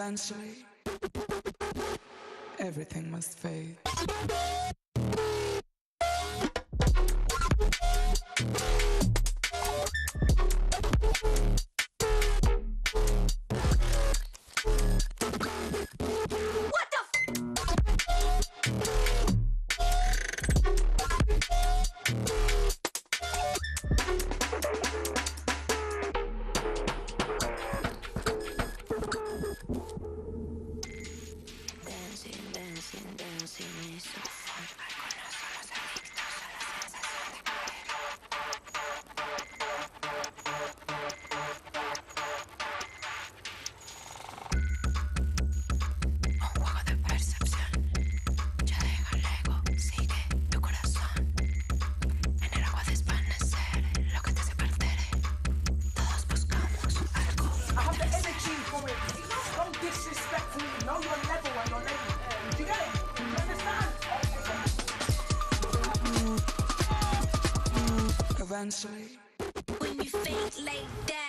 Eventually, everything must fade. Eventually, when you fake like that.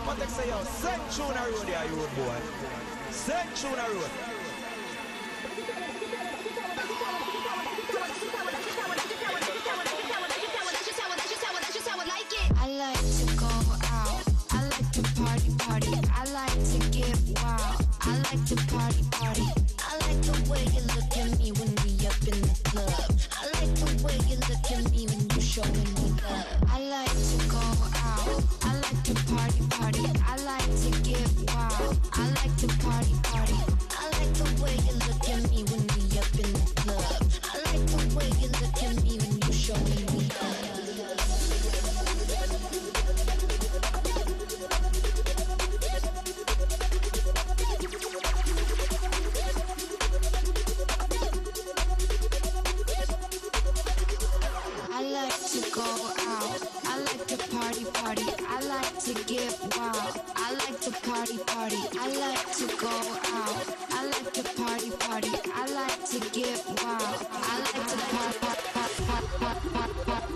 What they say, yo, send tune a road there, you road boy. Send tune a road. I like to go out. I like to party. I like to get wild. I like to party. I like the way you look at me when we up in the club. I like the way you look at me when you showing me love. I like to go out. I like to party. I like to get wild. I like to party. I like the way you look at me when we up in the club. I like the way you look at me when you showing me love. I like to go out. I like to party, party. I like to get wild. I like to party, party. I like to go out. I like to party, party. I like to get wild. I like to party, party, party, party, party, party, party,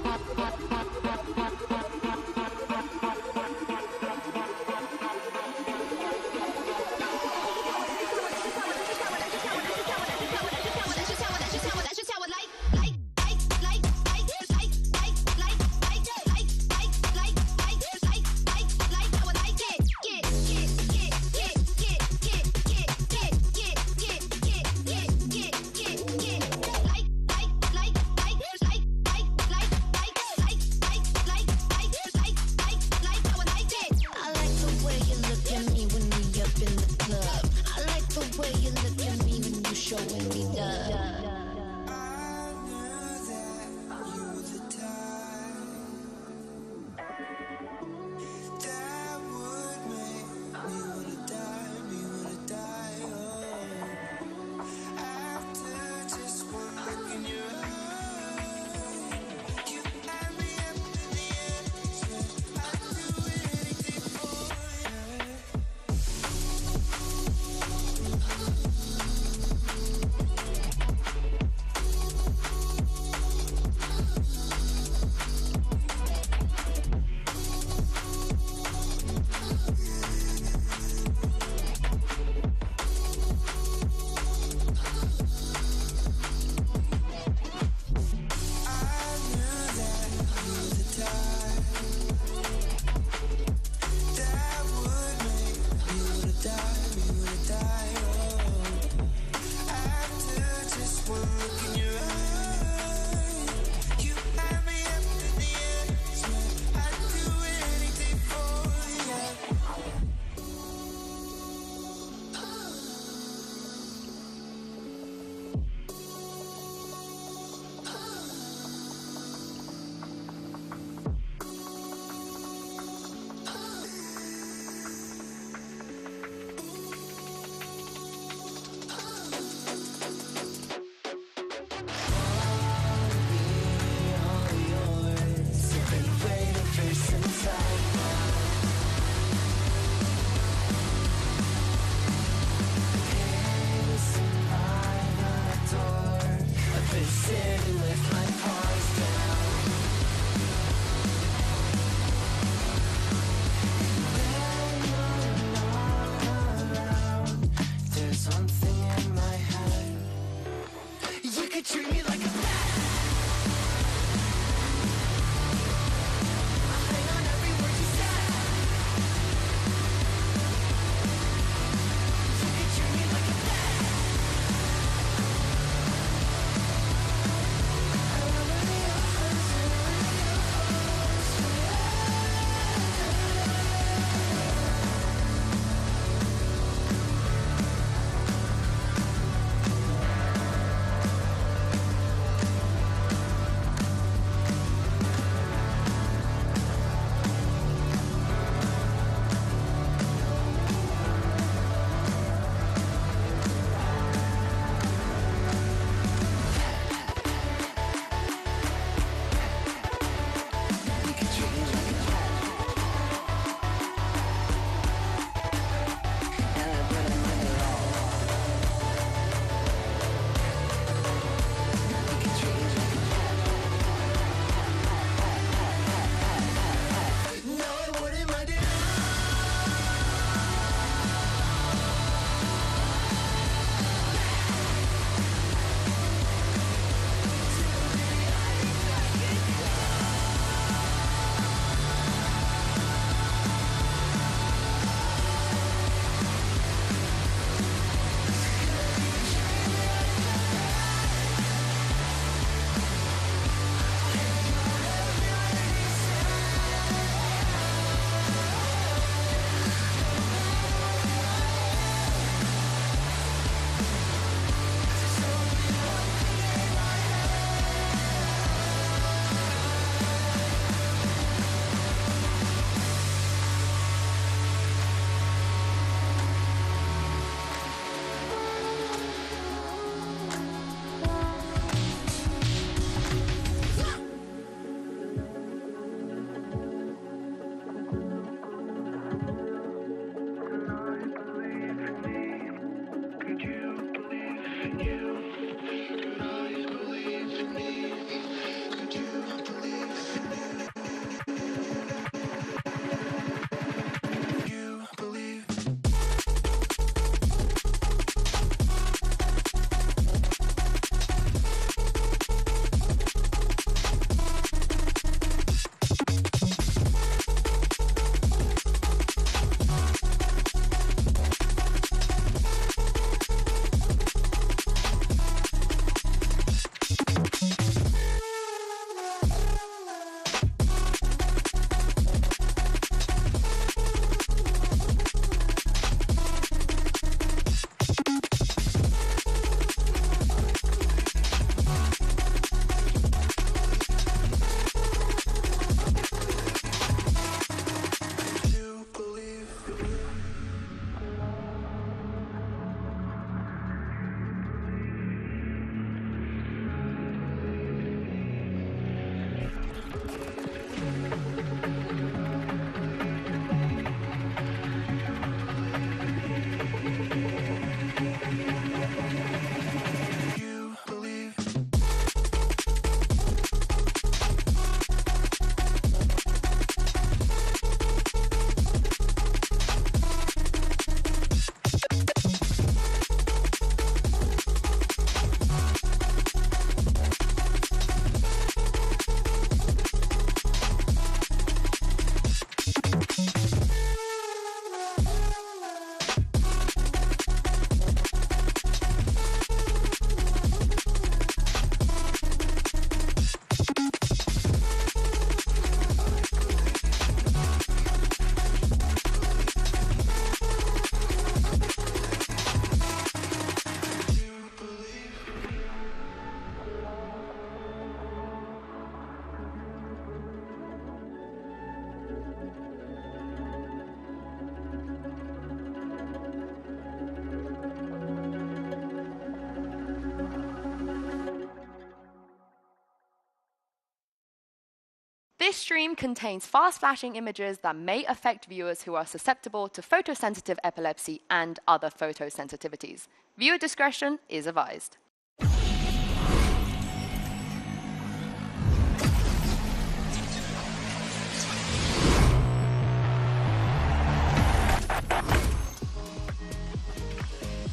This stream contains fast-flashing images that may affect viewers who are susceptible to photosensitive epilepsy and other photosensitivities. Viewer discretion is advised.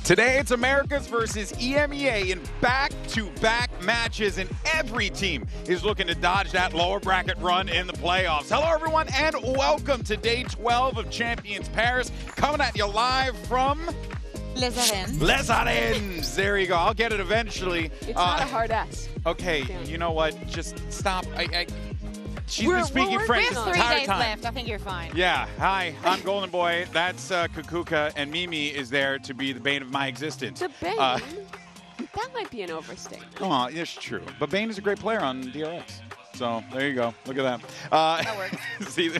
Today, it's Americas versus EMEA in back-to-back matches, and every team is looking to dodge that lower bracket run in the playoffs. Hello, everyone, and welcome to Day 12 of Champions Paris, coming at you live from Les Arènes. Les Arènes. There you go. I'll get it eventually. It's not a hard S. Okay, you know what? Just stop. She's been speaking French We this have 3 entire days time. left. I think you're fine. Yeah, hi, I'm Golden Boy. That's Kukuka, and Mimi is there to be the bane of my existence. The Bane? That might be an overstatement. Come on, it's true. But Bane is a great player on DRX. So there you go. Look at that. That works. See,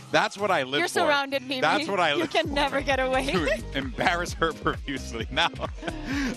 that's what I live You're for. surrounded, Mimi. That's what I live for. You can never get away. To embarrass her profusely. Now,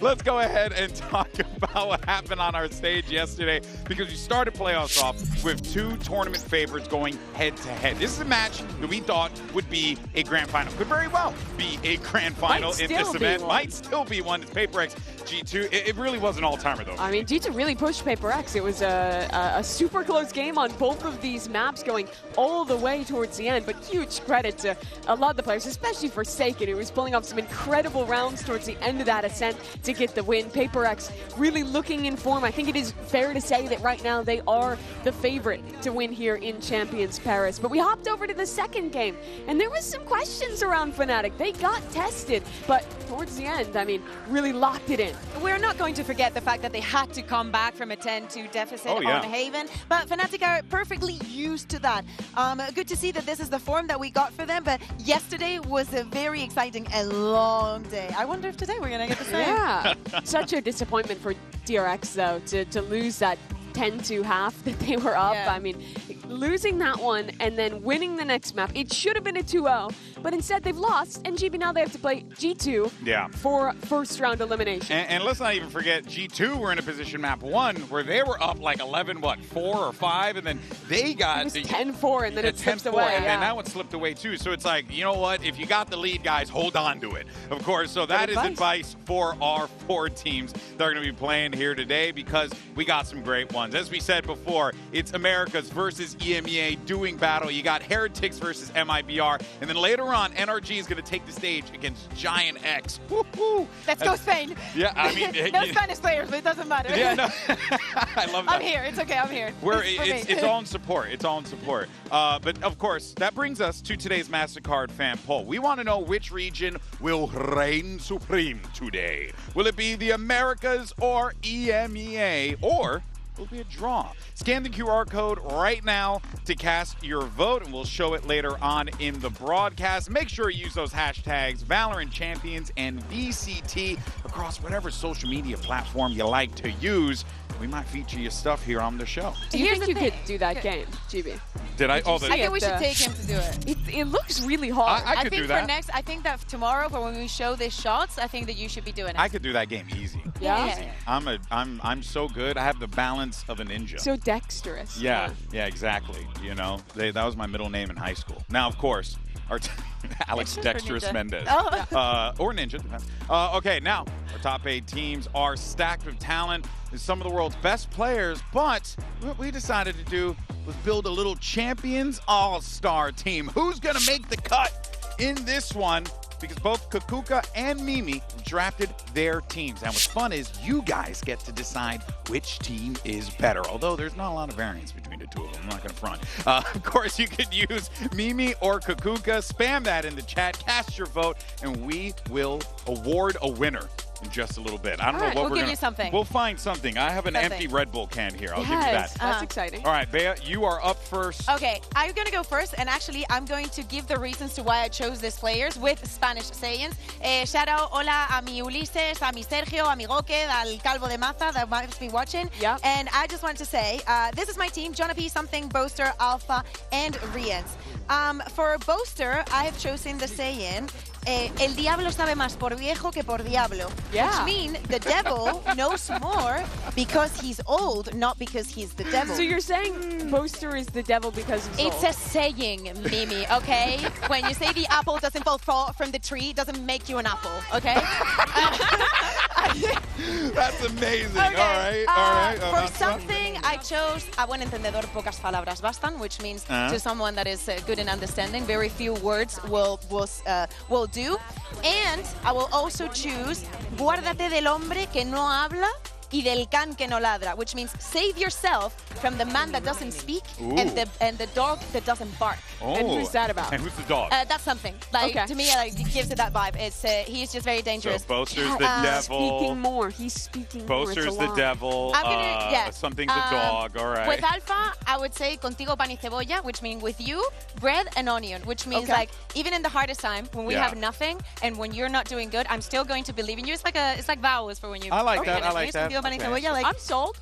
let's go ahead and talk about what happened on our stage yesterday, because we started playoffs off with 2 tournament favorites going head-to-head. This is a match that we thought would be a grand final. Could very well be a grand final in this event. Might still be one. It's Paper X G2. It really was an all-timer, though. I mean, G2 really pushed Paper X. It was a super close game on both of these maps, going all the way towards the end. But huge credit to a lot of the players, especially Forsaken, who was pulling off some incredible rounds towards the end of that ascent to get the win. Paper X really looking in form. I think it is fair to say that right now they are the favorite to win here in Champions Paris. But we hopped over to the second game, and there was some questions around Fnatic. They got tested, but towards the end, I mean, really locked it in. We're not going to forget the fact that they had to come back from a 10-2 deficit Oh, yeah. on Haven, but Fnatic are perfectly used to that. Good to see that this is the form that we got for them, but yesterday was a very exciting and long day. I wonder if today we're going to get the same. Yeah. Such a disappointment for DRX, though, to lose that 10-2 half that they were up. Yeah. I mean, losing that one and then winning the next map. It should have been a 2-0, but instead they've lost, and GB now they have to play G2 for first round elimination. And let's not even forget, G2 were in a position map 1 where they were up like 11, 4 or 5, and then they got It was 10-4, and then it slipped away. And then that one slipped away too. So it's like, you know what? If you got the lead, guys, hold on to it. Of course, so that is advice for our 4 teams that are going to be playing here today, because we got some great ones. As we said before, it's Americas versus EMEA doing battle. You got Heretics versus MIBR, and then later on, NRG is going to take the stage against Giant X. Woo-hoo. Let's go Spain. Yeah, I mean, no Spanish players, but it doesn't matter. Yeah, no, I love that. I'm here. It's okay. I'm here. It's all in support. It's all in support. But of course, that brings us to today's MasterCard fan poll. We want to know which region will reign supreme today. Will it be the Americas or EMEA, or will be a draw? Scan the QR code right now to cast your vote, and we'll show it later on in the broadcast. Make sure you use those hashtags VALORANT Champions and VCT across whatever social media platform you like to use. We might feature your stuff here on the show. Do you think you could do that game, GB? Did I? I think we should take him to do it. It looks really hard. I could think do that. for next, I think that tomorrow, for when we show these shots, I think that you should be doing it. I could do that game easy. Yeah? I'm so good. I have the balance of a ninja. So dexterous. Yeah, exactly. You know, that was my middle name in high school. Now, of course, our Alex Dexterous Mendez. Or Ninja, depends. Okay, now, our top 8 teams are stacked with talent. There's some of the world's best players, but what we decided to do was build a little Champions All-Star team. Who's going to make the cut in this one? Because both Kukuka and Mimi drafted their teams. And what's fun is you guys get to decide which team is better, although there's not a lot of variance between the two of them. I'm not going to front. Of course, you could use Mimi or Kukuka. Spam that in the chat, cast your vote, and we will award a winner in just a little bit. I don't know what we'll we're give gonna, you something. We'll find something. I have an empty Red Bull can here. I'll give you that. That's exciting. All right, Bea, you are up first. Okay, I'm going to go first, and actually, I'm going to give the reasons to why I chose these players with Spanish sayings. Shout out, hola a mi Ulises, a mi Sergio, a mi Roque, al Calvo de Maza that might be watching. Yep. And I just want to say, this is my team, Jonah P, Something, Boaster, Alpha, and Rians. For Boaster, I have chosen the saying, el diablo sabe más por viejo que por diablo. Yeah. Which means the devil knows more because he's old, not because he's the devil. So you're saying Boaster is the devil because he's It's old. a saying, Mimi, okay? When you say the apple doesn't fall from the tree, it doesn't make you an apple, okay? That's amazing. Okay. All right. For something, I chose a buen entendedor, pocas palabras bastan, which means to someone that is good in understanding, very few words will do. And I will also choose guárdate del hombre que no habla y del can que no ladra, which means save yourself from the man that doesn't speak and the dog that doesn't bark. Oh. And who's that about? And who's the dog? That's something. Like, Okay. to me, like, it gives it that vibe. It's he's just very dangerous. So Boaster's the devil. Speaking more. He's speaking more. It's Boaster's a the lot. devil. I'm gonna, yeah. Something's a dog. All right. With Alpha, I would say contigo pan y cebolla, which means with you, bread and onion, which means Okay. like even in the hardest time when we Yeah. have nothing and when you're not doing good, I'm still going to believe in you. It's like vows for when you. I like that. finish. I like that. Contigo pan y Okay. cebolla, like, I'm sold.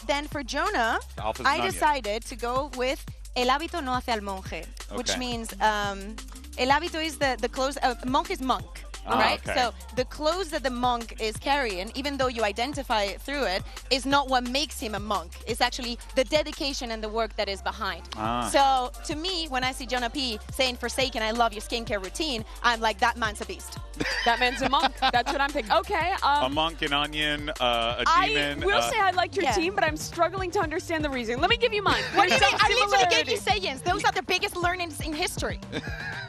then for Jonah, Alpha's I an onion. decided to go with el hábito no hace al monje, which Okay. means el hábito is the clothes. Monk is monk. Ah, Right? okay. So the clothes that the monk is carrying, even though you identify it through it, is not what makes him a monk. It's actually the dedication and the work that is behind. Ah. So to me, when I see Jonah P saying Forsaken, I love your skincare routine, I'm like, that man's a beast. That man's a monk. That's what I'm thinking. Okay. A monk, an onion, a demon. I will say I liked your yeah. team, but I'm struggling to understand the reason. Let me give you mine. What do you There's mean? some I literally gave you similarity. sayings. Those are the biggest learnings in history.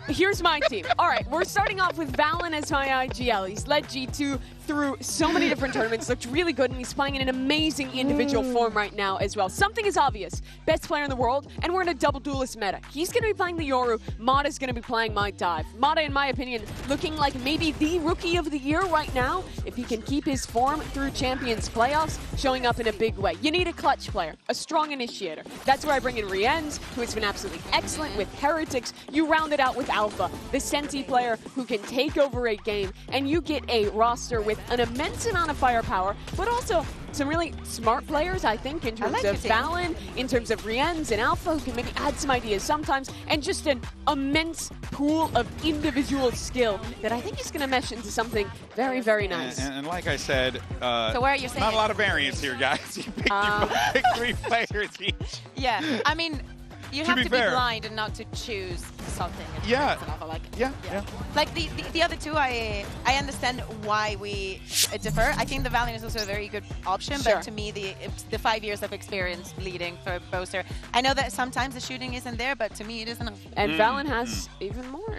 Here's my team. All right, we're starting off with Valen as my IGL. He's led G2 through so many different tournaments, looked really good, and he's playing in an amazing individual form right now as well. Something is obvious. Best player in the world, and we're in a double duelist meta. He's going to be playing the Yoru. Mata's going to be playing my dive. Mata, in my opinion, looking like maybe the rookie of the year right now. If he can keep his form through Champions playoffs, showing up in a big way. You need a clutch player, a strong initiator. That's where I bring in Rienz, who has been absolutely excellent with Heretics. You round it out with Alpha, the Senti player who can take over a game, and you get a roster with an immense amount of firepower, but also some really smart players, I think, in terms like of your team. Valen, in terms of Rienz and Alpha, who can maybe add some ideas sometimes, and just an immense pool of individual skill that I think is going to mesh into something very, very nice. And like I said, So where are you not saying? a lot of variance here, guys. You pick 3 players each. Yeah, I mean, you To have be to fair. be blind and not to choose something. And Yeah. it's enough, I like it. Yeah. Like the other two, I understand why we differ. I think the Valiant is also a very good option, Sure. but to me, the 5 years of experience leading for Boaster. I know that sometimes the shooting isn't there, but to me, it is enough. And Valen has even more,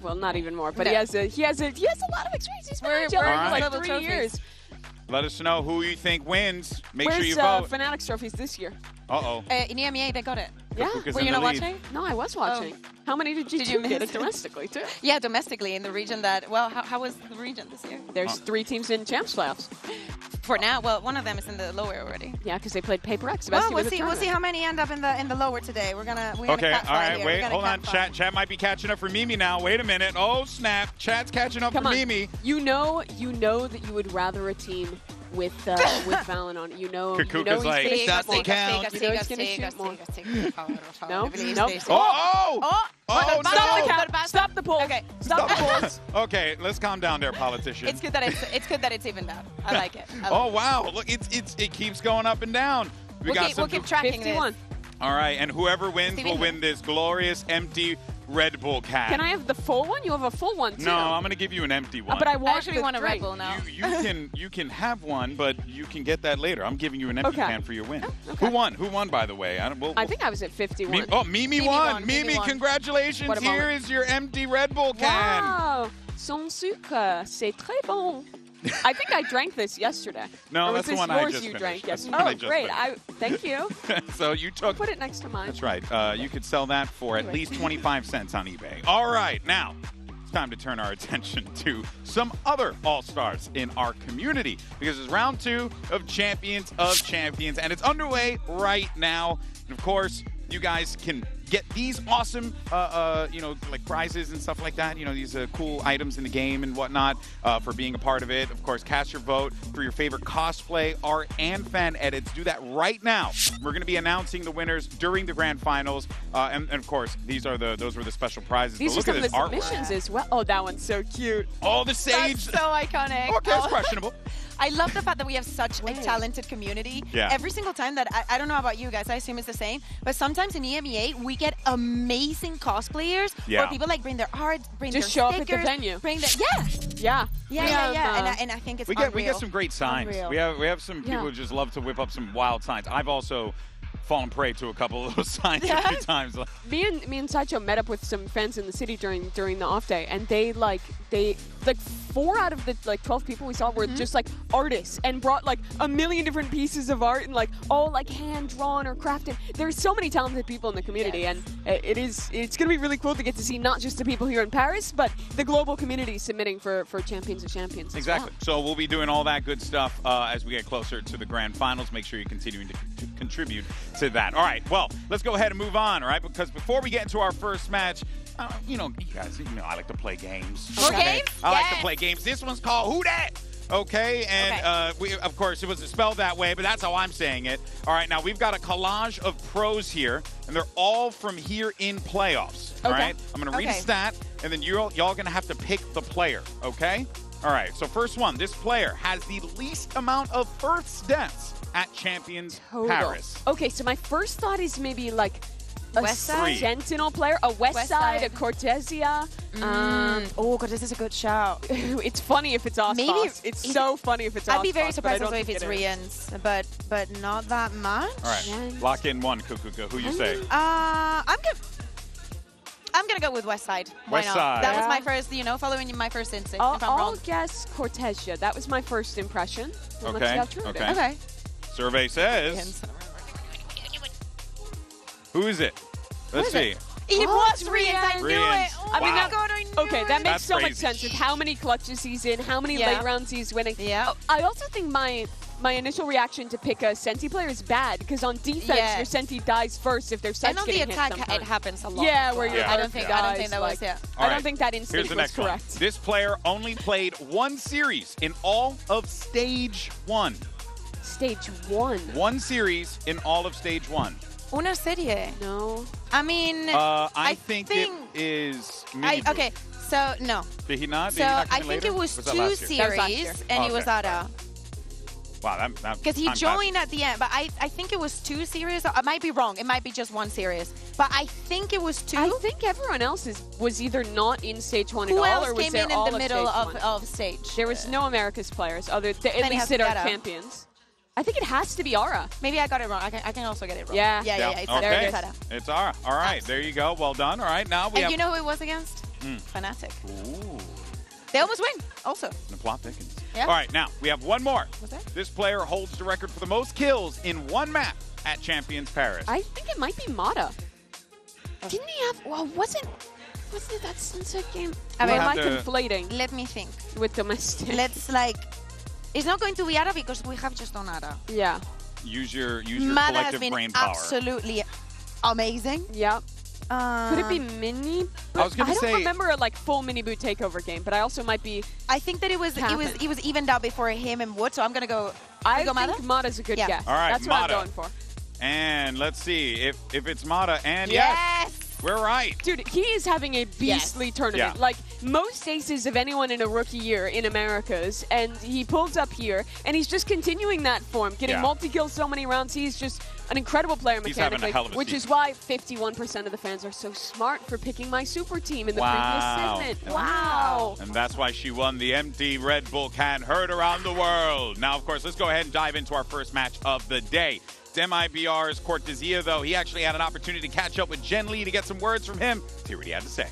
well, not even more, but he has a lot of experience. He's been We're in jail for Alright. like level 3 trophies. years. Let us know who you think wins. Make sure Where's you vote. Fanatics trophies this year? Uh-oh. In EMEA, they got it. Yeah. Kuka's Were in you the not lead. watching? No, I was watching. How many did you Did you get miss it it? domestically too? Yeah, domestically in the region that, well, how was the region this year? There's 3 teams in champs playoffs. For now, well, one of them is in the lower already. Yeah, because they played Paper X. Well, we'll see how many end up in the lower today. We're gonna Okay, catfight all right, here. wait, We're gonna hold on. catfight. Chat might be catching up for Mimi now. Wait a minute. Oh, snap. Chat's catching up Come for on. Mimi. You know that you would rather a team with Valen on it. You know he's Kukuka's like, gonna "Does shoot it count?" more. You know he's gonna shoot more. No? Please, Nope. please. Oh! Oh, Stop no! the Count. Stop the poll. Okay. Stop the polls. Okay, let's calm down there, politician. It's good that it's even down. I like it. I like Oh, it. wow. Look, it keeps going up and down. We'll keep tracking 51. this. All right, and whoever wins Stevie will here. win this glorious empty Red Bull can. Can I have the full one? You have a full one too. No, I'm going to give you an empty one. But I I want actually the want a Red drink. Bull now. You can have one, but you can get that later. I'm giving you an empty Okay. can for your win. okay. Who won? Who won, by the way? I think I was at 51. Mimi Mimi won. won. Mimi, Mimi won. congratulations. What a Here moment. is your empty Red Bull can. Wow, sans sucre, c'est très bon. I think I drank this yesterday. No, Or was that's the this one I yours just you finished. drank That's the yesterday. one I Oh, just great. finished. Thank you. So you took. Put it next to mine. That's right. You could sell that for at least 25 cents on eBay. All right, now it's time to turn our attention to some other All-Stars in our community because it's round 2 of Champions, and it's underway right now. And of course, you guys can get these awesome, like prizes and stuff like that. You know, these cool items in the game and whatnot for being a part of it. Of course, cast your vote for your favorite cosplay, art, and fan edits. Do that right now. We're going to be announcing the winners during the grand finals, and of course, those were the special prizes. These are look some at of the submissions as well. Oh, that one's so cute. Oh, the sage. That's so iconic. Okay, it's questionable. I love the fact that we have such a talented community. Yeah. Every single time that, I don't know about you guys, I assume it's the same, but sometimes in EMEA, we get amazing cosplayers where people like bring their art, bring Just their show stickers, up at the venue. bring their, yeah. And I think it's We unreal. get some great signs. Unreal. We have some people who just love to whip up some wild signs. I've also fallen prey to a couple of those signs a few times. Me and Sideshow met up with some fans in the city during the off day, and they 4 out of the 12 people we saw were just like artists and brought like a million different pieces of art and like all like hand drawn or crafted. There's so many talented people in the community, and it's gonna be really cool to get to see not just the people here in Paris, but the global community submitting for Champions of Champions. Exactly. So we'll be doing all that good stuff as we get closer to the grand finals. Make sure you're continuing to contribute to that. All right. Well, let's go ahead and move on. All right, because before we get into our first match. You guys, I like to play games. More games? I like to play games. This one's called Who Dat? Okay, and we, of course, it was spelled that way, but that's how I'm saying it. All right, now we've got a collage of pros here, and they're all from here in playoffs. All right, I'm going to read a stat, and then y'all going to have to pick the player, okay? All right, so first one, this player has the least amount of first deaths at Champions Paris. Okay, so my first thought is maybe like a West Side? Sentinel player, a West Side, a Cortesia. Oh, Cortesia's a good shout. It's funny if it's Oscars. Maybe it's so funny if it's Oscars. I'd be very surprised but I also don't if think it's it is. Rians, but not that much. All right, lock in one, Kukuka. Who you say? I'm gonna go with West Side. Why West not? Side. That was my first, following my first instinct. If I'm I'll wrong. guess Cortesia. That was my first impression. And let's Okay, see how true it is. okay. Okay. Survey says. Who is it? Let's see. It was Rians. I knew Rians. it. Oh I mean, my that- God, I knew Okay, it. that makes That's so much crazy. sense with how many clutches he's in, how many Yeah. late rounds he's winning. Yeah. I also think my initial reaction to pick a Senti player is bad because on defense, Yes. your Senti dies first if their sight's And on the getting hit attack, it sometimes. happens a lot. Yeah, where Yeah. your I don't think that was All I right. don't think that Here's instinct the was next correct. one. This player only played one series in all of Stage 1. Stage 1. One series in all of Stage 1. Una serie. No. I mean, I think it is MIBR. okay, so no. Did he not? Did So he not come I in think later? it was that 2 last year? That was last year. series, and it was Okay. Ara. Wow, that Because he I'm joined at the end, but I think it was 2 series. I might be wrong. It might be just 1 series. But I think it was 2. I think everyone else was either not in Stage 1 Who at all else or was came there in all the middle of Stage 1. of stage? There was no America's players other at it least has that are Ghetto. champions. I think it has to be Ara. Maybe I got it wrong. I can also get it wrong. Yeah. Yeah. It's okay. Ara. It's Ara. It's Ara. All right, there you go. Well done. All right, now we And have... you know who it was against? Fnatic. Ooh, They almost win, also. the plot thickens. Yeah. All right, now we have one more. What's that? This player holds the record for the most kills in one map at Champions Paris. I think it might be Mata. Didn't he have? Well, wasn't that Sunset game? I Or mean, am I have to- conflating Let me think. with domestic? Let's it's not going to be Ara because we have just done Ara. Yeah. Use your Mada has collective been brain power. absolutely amazing. Yeah. Could it be Mini? I was gonna don't say- remember a full Mini Boot takeover game, but I also might be. I think that it was evened out before him and Wood, so I'm gonna go. I go Mada? think Mata's a good Yeah. guess. All right, That's what Mata. I'm going for. And let's see if it's Mata. And Yes. we're right. Dude, he is having a beastly tournament. Yeah. Like, most aces of anyone in a rookie year in Americas, and he pulls up here, and he's just continuing that form, getting Yeah. multi-kills so many rounds. He's just an incredible player He's having mechanically, a hell of a which is season. why 51% of the fans are so smart for picking my super team in the Wow. previous segment. Wow. And that's why she won the empty Red Bull can heard around the world. Now, of course, let's go ahead and dive into our first match of the day. It's MIBR's Cortesia, though. He actually had an opportunity to catch up with Jen Lee to get some words from him. Let's hear what he had to say.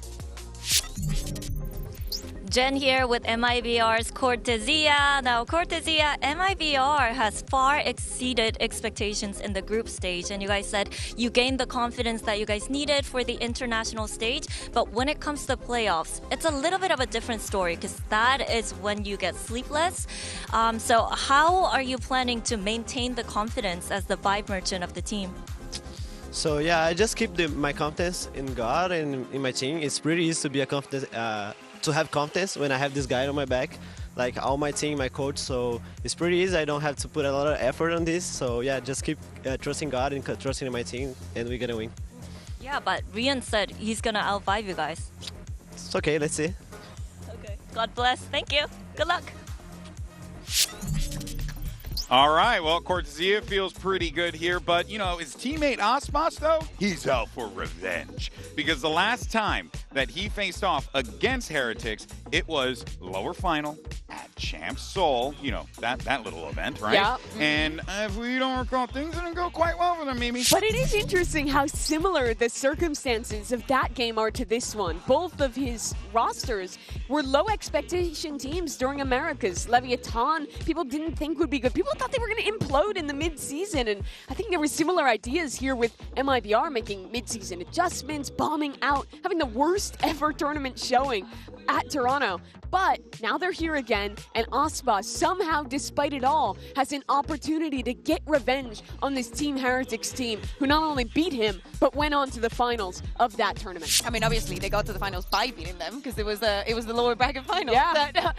Jen here with MIBR's Cortesia. Now, Cortesia, MIBR has far exceeded expectations in the group stage, and you guys said you gained the confidence that you guys needed for the international stage. But when it comes to playoffs, it's a little bit of a different story because that is when you get sleepless. So how are you planning to maintain the confidence as the vibe merchant of the team? So yeah, I just keep my confidence in God and in my team. It's pretty easy to be to have confidence when I have this guy on my back, like all my team, my coach. So it's pretty easy. I don't have to put a lot of effort on this. So yeah, just keep trusting God and trusting in my team, and we're gonna win. Yeah, but Rian said he's gonna outvibe you guys. It's okay. Let's see. Okay. God bless. Thank you. Good luck. All right, well, Cortesia feels pretty good here, but, you know, his teammate Aspas, though, he's out for revenge. Because the last time that he faced off against Heretics, it was lower final at Champs Seoul, you know, that little event, right? Yeah. And if we don't recall, things didn't go quite well for them, Mimi. But it is interesting how similar the circumstances of that game are to this one. Both of his rosters were low expectation teams during Americas. Leviathan, people didn't think would be good. People thought they were going to implode in the mid-season, and I think there were similar ideas here with MIBR making mid-season adjustments, bombing out, having the worst ever tournament showing at Toronto. But now they're here again, and Aspas somehow, despite it all, has an opportunity to get revenge on this Team Heretics team, who not only beat him, but went on to the finals of that tournament. I mean, obviously, they got to the finals by beating them, because it was the lower bracket final. Yeah. But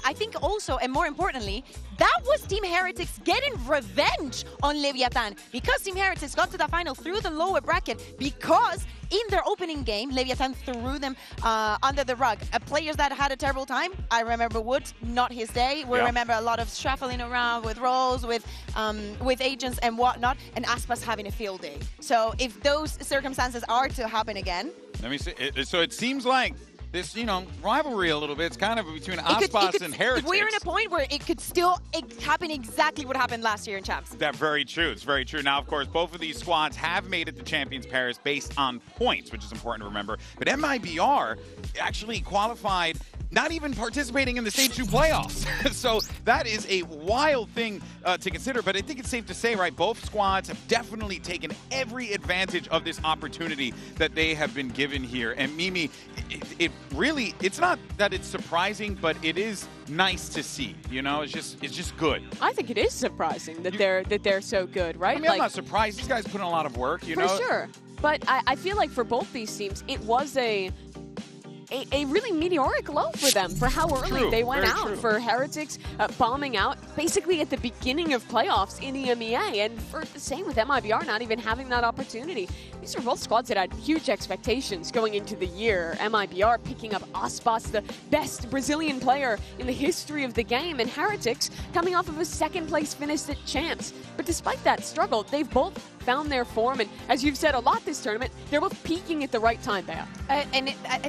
I think also, and more importantly, that was Team Heretics getting revenge on Leviathan, because Team Heretics got to the final through the lower bracket, because in their opening game, Leviathan threw them under the rug. Players that had a terrible time, I remember Woods, not his day. We remember a lot of shuffling around with roles, with agents and whatnot, and Aspas having a field day. So if those circumstances are to happen again... Let me see. So it seems like this, you know, rivalry a little bit. It's kind of between Aspas and Heretics. We're in a point where it could still happen exactly what happened last year in Champs. That's very true. It's very true. Now, of course, both of these squads have made it to Champions Paris based on points, which is important to remember. But MIBR actually qualified not even participating in the Stage 2 playoffs. So that is a wild thing to consider. But I think it's safe to say, right, both squads have definitely taken every advantage of this opportunity that they have been given here. And Mimi, it really, it's not that it's surprising, but it is nice to see. You know, it's just good. I think it is surprising that they're so good, right? I mean, I'm not surprised. These guys put in a lot of work, you know? For sure. But I feel like for both these teams, it was a really meteoric low for them for how early they went out. True. For Heretics bombing out basically at the beginning of playoffs in EMEA, and for the same with MIBR not even having that opportunity. These are both squads that had huge expectations going into the year. MIBR picking up Aspas, the best Brazilian player in the history of the game, and Heretics coming off of a second place finish at Champs. But despite that struggle, they've both found their form, and as you've said a lot this tournament, they're both peaking at the right time, Bea. I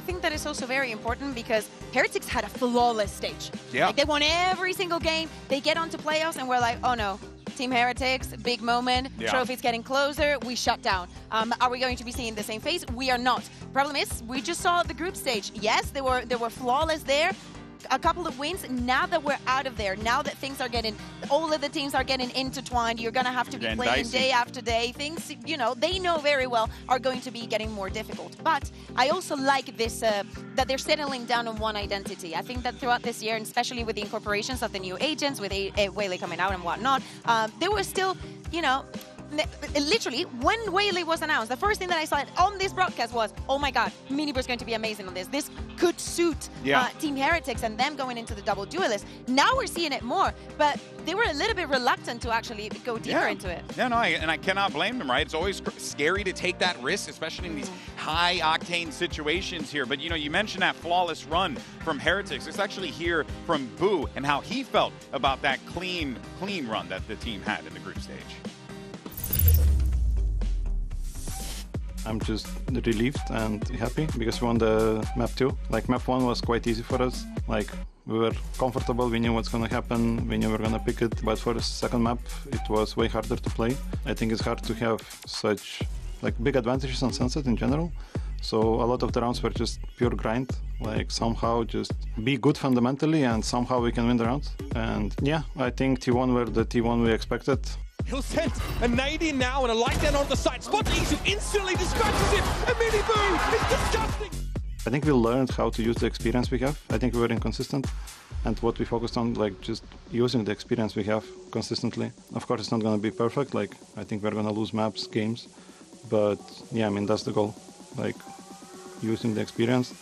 think that is also very important because Heretics had a flawless stage. Yeah. Like, they won every single game. They get onto playoffs and we're like, oh no, Team Heretics, big moment, trophies getting closer, we shut down. Are we going to be seeing the same face? We are not. Problem is, we just saw the group stage. Yes, they were flawless there. A couple of wins. Now that we're out of there, now that things are getting, all of the teams are getting intertwined, you're going to have to be playing day after day. Things, you know, they know very well are going to be getting more difficult. But I also like this, that they're settling down on one identity. I think that throughout this year, and especially with the incorporations of the new agents, with Whaley coming out and whatnot, there was still, you know, literally, when Whaley was announced, the first thing that I saw on this broadcast was, oh my god, MIBR is going to be amazing on this. This could suit Team Heretics and them going into the double duelist. Now we're seeing it more, but they were a little bit reluctant to actually go deeper into it. Yeah, no, and I cannot blame them, right? It's always scary to take that risk, especially in these high-octane situations here. But, you know, you mentioned that flawless run from Heretics. Let's actually hear from Boo and how he felt about that clean run that the team had in the group stage. I'm just relieved and happy because we won the map 2. Like, map 1 was quite easy for us. Like, we were comfortable, we knew what's gonna happen, we knew we were gonna pick it. But for the second map, it was way harder to play. I think it's hard to have such like big advantages on Sunset in general. So a lot of the rounds were just pure grind, like somehow just be good fundamentally and somehow we can win the round. And yeah, I think T1 were the T1 we expected. He'll send a nade in now and a light down on the side. Spot Isu instantly dispatches him. A mini boo! It's disgusting! I think we learned how to use the experience we have. I think we were inconsistent. And what we focused on, like just using the experience we have consistently. Of course, it's not going to be perfect. Like, I think we're going to lose maps, games. But yeah, I mean, that's the goal, like using the experience.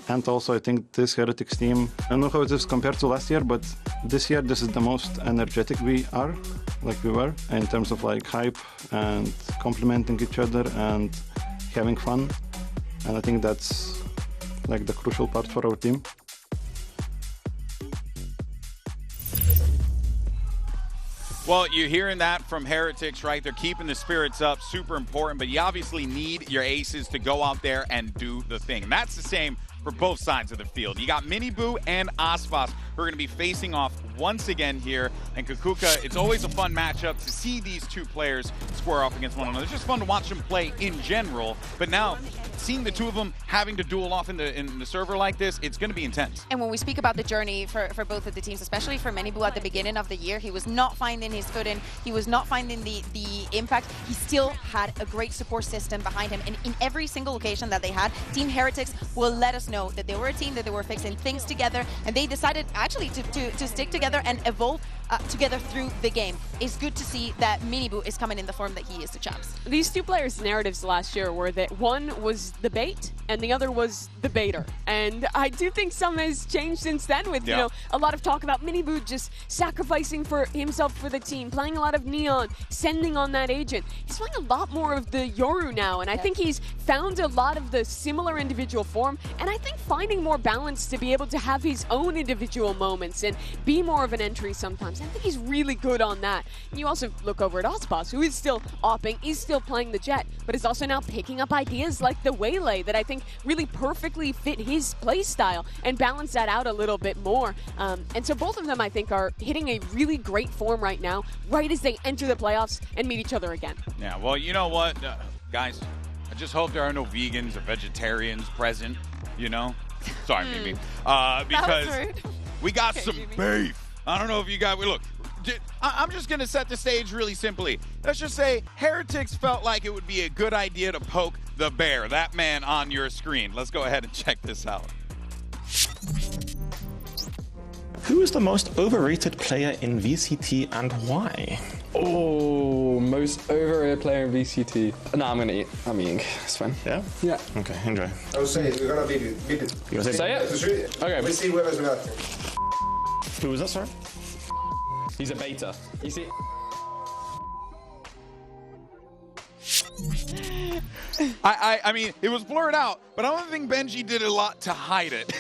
And also, I think this Heretics team, I don't know how it is compared to last year, but this year, this is the most energetic we were, in terms of like hype and complimenting each other and having fun. And I think that's like the crucial part for our team. Well, you're hearing that from Heretics, right? They're keeping the spirits up, super important, but you obviously need your aces to go out there and do the thing. And that's the same for both sides of the field. You got MIBR and Aspas who are going to be facing off once again here. And Kukuka, it's always a fun matchup to see these two players square off against one another. It's just fun to watch them play in general. But now, seeing the two of them having to duel off in the server like this, it's going to be intense. And when we speak about the journey for both of the teams, especially for MIBR at the beginning of the year, he was not finding his footing. He was not finding the impact. He still had a great support system behind him. And in every single occasion that they had, Team Heretics will let us know that they were a team, that they were fixing things together, and they decided actually to stick together and evolve together through the game. It's good to see that MIBR is coming in the form that he is to champs. These two players' narratives last year were that one was the bait and the other was the baiter. And I do think some has changed since then with, you know, a lot of talk about MIBR just sacrificing for himself for the team, playing a lot of Neon, sending on that agent. He's playing a lot more of the Yoru now, and I think he's found a lot of the similar individual form, and I think finding more balance to be able to have his own individual moments and be more of an entry sometimes. I think he's really good on that. And you also look over at Aspas, who is still opping, he's still playing the Jet, but is also now picking up ideas like the Waylay that I think really perfectly fit his play style and balance that out a little bit more. And so both of them, I think, are hitting a really great form right now, right as they enter the playoffs and meet each other again. Yeah, well, you know what, guys? I just hope there are no vegans or vegetarians present, you know? Sorry, Mimi. Because we got some beef. I don't know if you guys, look, I'm just going to set the stage really simply. Let's just say Heretics felt like it would be a good idea to poke the bear, that man on your screen. Let's go ahead and check this out. Who is the most overrated player in VCT and why? Oh, most overrated player in VCT. No, I'm eating. It's fine. Yeah? Yeah. Okay, enjoy. I'll say it. We're gonna beat it. You gonna say it? Okay. We see whoever's gonna. Who was that, sorry? He's a beta. You see? I mean, it was blurred out, but I don't think Benji did a lot to hide it.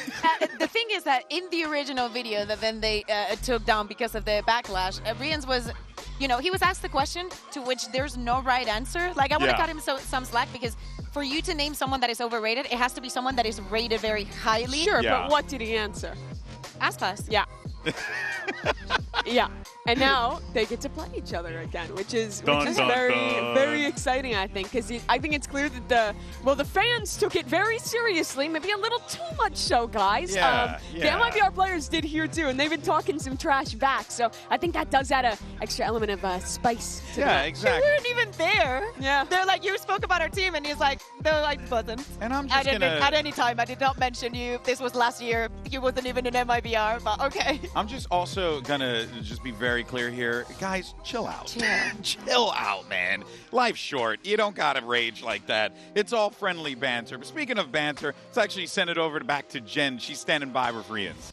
The thing is that in the original video that then they took down because of the backlash, Rians was, you know, he was asked the question to which there's no right answer. Like, I want to cut him some slack because for you to name someone that is overrated, it has to be someone that is rated very highly. Sure, but what did he answer? Aspas. Yeah. Yeah, and now they get to play each other again, which is very exciting, I think, because I think it's clear that the fans took it very seriously, maybe a little too much so, guys. The MIBR players did here too, and they've been talking some trash back, so I think that does add an extra element of spice to the match. Exactly. They weren't even there. Yeah. They're like, you spoke about our team, and he's like, they're like, buzzing. And I'm just at any time, I did not mention you. This was last year. You wasn't even in MIBR, but okay. I'm just also gonna just be very clear here. Guys, chill out. Chill out, man. Life's short. You don't gotta rage like that. It's all friendly banter. But speaking of banter, let's actually send it over back to Jen. She's standing by with Rians.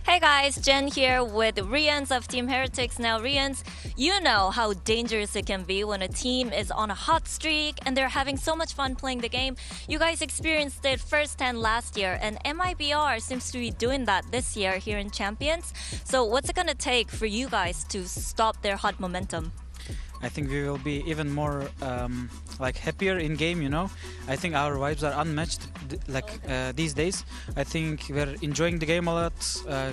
Hey guys, Jen here with Rians of Team Heretics. Now Rians, you know how dangerous it can be when a team is on a hot streak and they're having so much fun playing the game. You guys experienced it firsthand last year, and MIBR seems to be doing that this year here in Champions. So what's it gonna take for you guys to stop their hot momentum? I think we will be even more like happier in game, you know. I think our vibes are unmatched these days. I think we're enjoying the game a lot. I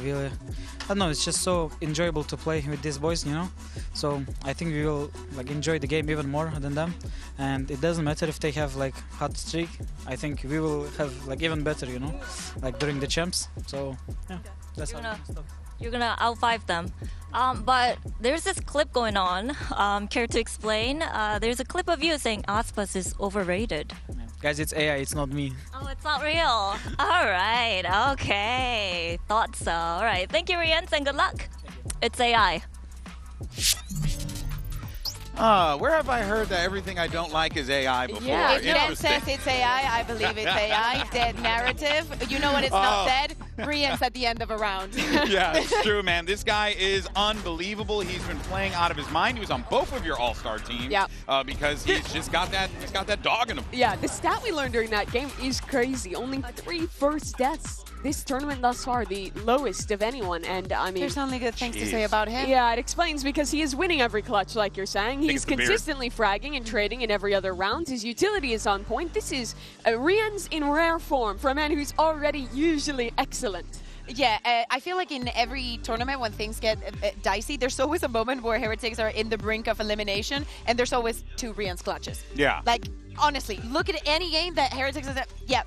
don't know, it's just so enjoyable to play with these boys, you know. So I think we will like enjoy the game even more than them. And it doesn't matter if they have like hot streak. I think we will have like even better, you know, like during the champs. So yeah, that's how you're gonna out-5 them. But there's this clip going on. Care to explain? There's a clip of you saying Aspas is overrated. Yeah. Guys, it's AI, it's not me. Oh, it's not real. All right, okay. Thought so. All right, thank you, Rians, and good luck. It's AI. Where have I heard that everything I don't like is AI before? Yeah, if Dan Interesting. says it's AI, I believe it's AI. Dead narrative. You know what it's not said? Rians at the end of a round. Yeah, it's true, man. This guy is unbelievable. He's been playing out of his mind. He was on both of your all-star teams. Yeah. Because he's just got that dog in him. Yeah, the stat we learned during that game is crazy. Only 3 first deaths this tournament thus far, the lowest of anyone. And I mean, there's only good things to say about him. Yeah, it explains because he is winning every clutch, like you're saying. He's consistently fragging and trading in every other round. His utility is on point. This is Rians in rare form for a man who's already usually excellent. Yeah, I feel like in every tournament when things get dicey, there's always a moment where Heretics are in the brink of elimination, and there's always 2 Rians clutches. Yeah. Like, honestly, look at any game that Heretics is at. Yeah,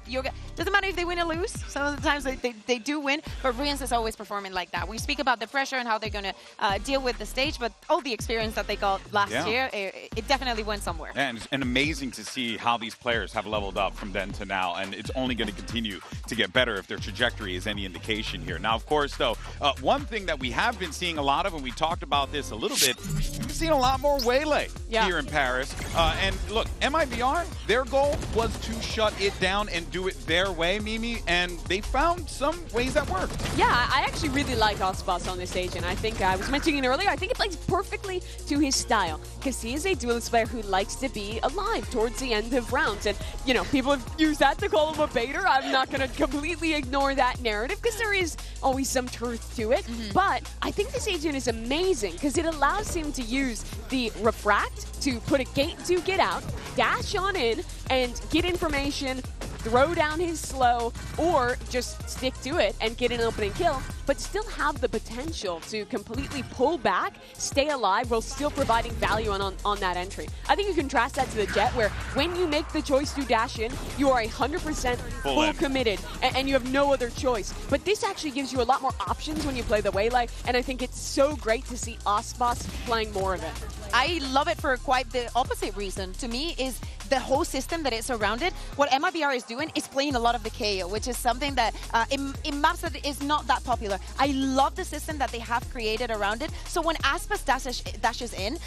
doesn't matter if they win or lose. Some of the times they do win, but Rians is always performing like that. We speak about the pressure and how they're going to deal with the stage, but all the experience that they got last year, it definitely went somewhere. Yeah, and amazing to see how these players have leveled up from then to now, and it's only going to continue to get better if their trajectory is any indication here. Now, of course, though, one thing that we have been seeing a lot of, and we talked about this a little bit, we've seen a lot more Waylay here in Paris. And look, MIBR, their goal was to shut it down and do it their way, Mimi, and they found some ways that worked. Yeah, I actually really like Ospas on this stage, and I think I was mentioning it earlier, I think it plays perfectly to his style, because he is a duelist player who likes to be alive towards the end of rounds, and, you know, people have used that to call him a baiter. I'm not going to completely ignore that narrative, because there is always some truth to it, but I think this agent is amazing, because it allows him to use the refract to put a gate to get out, dash on in, and get information, throw down his slow, or just stick to it and get an opening kill, but still have the potential to completely pull back, stay alive, while still providing value on that entry. I think you contrast that to the Jet, where when you make the choice to dash in, you are 100% full committed, and you have no other choice. But this actually gives you a lot more options when you play the Waylay, and I think it's so great to see Ospas playing more of it. I love it for quite the opposite reason. To me, is the whole system that it's surrounded. What MIBR is doing is playing a lot of the KO, which is something that in maps that is not that popular. I love the system that they have created around it. So when Aspas dashes in,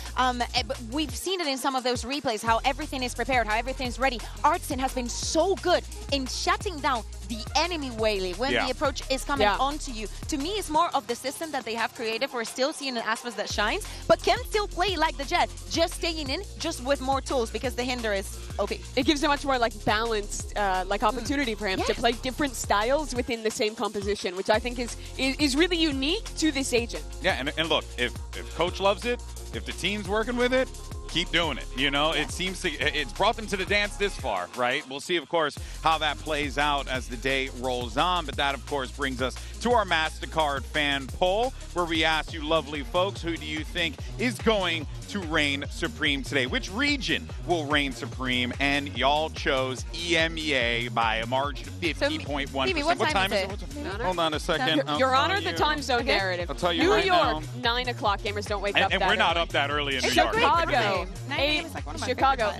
we've seen it in some of those replays, how everything is prepared, how everything is ready. Artsin has been so good in shutting down the enemy Waylay when the approach is coming onto you. To me, it's more of the system that they have created for still seeing an Aspas that shines, but can still play like the Jet, just staying in, just with more tools, because the hinder is OP. It gives a much more like balanced opportunity for him to play different styles within the same composition, which I think is really unique to this agent. Yeah, and look, if coach loves it, if the team's working with it, keep doing it. You know, it seems to, it's brought them to the dance this far, right? We'll see, of course, how that plays out as the day rolls on. But that, of course, brings us to our MasterCard fan poll, where we ask you lovely folks, who do you think is going to reign supreme today? Which region will reign supreme? And y'all chose EMEA by a margin of 50.1%. What time is it? Hold on a second. Your Honor, the time zone narrative. I'll tell you New right York, now. 9 o'clock. Gamers don't wake up And that we're not early. up that early in New Chicago, York.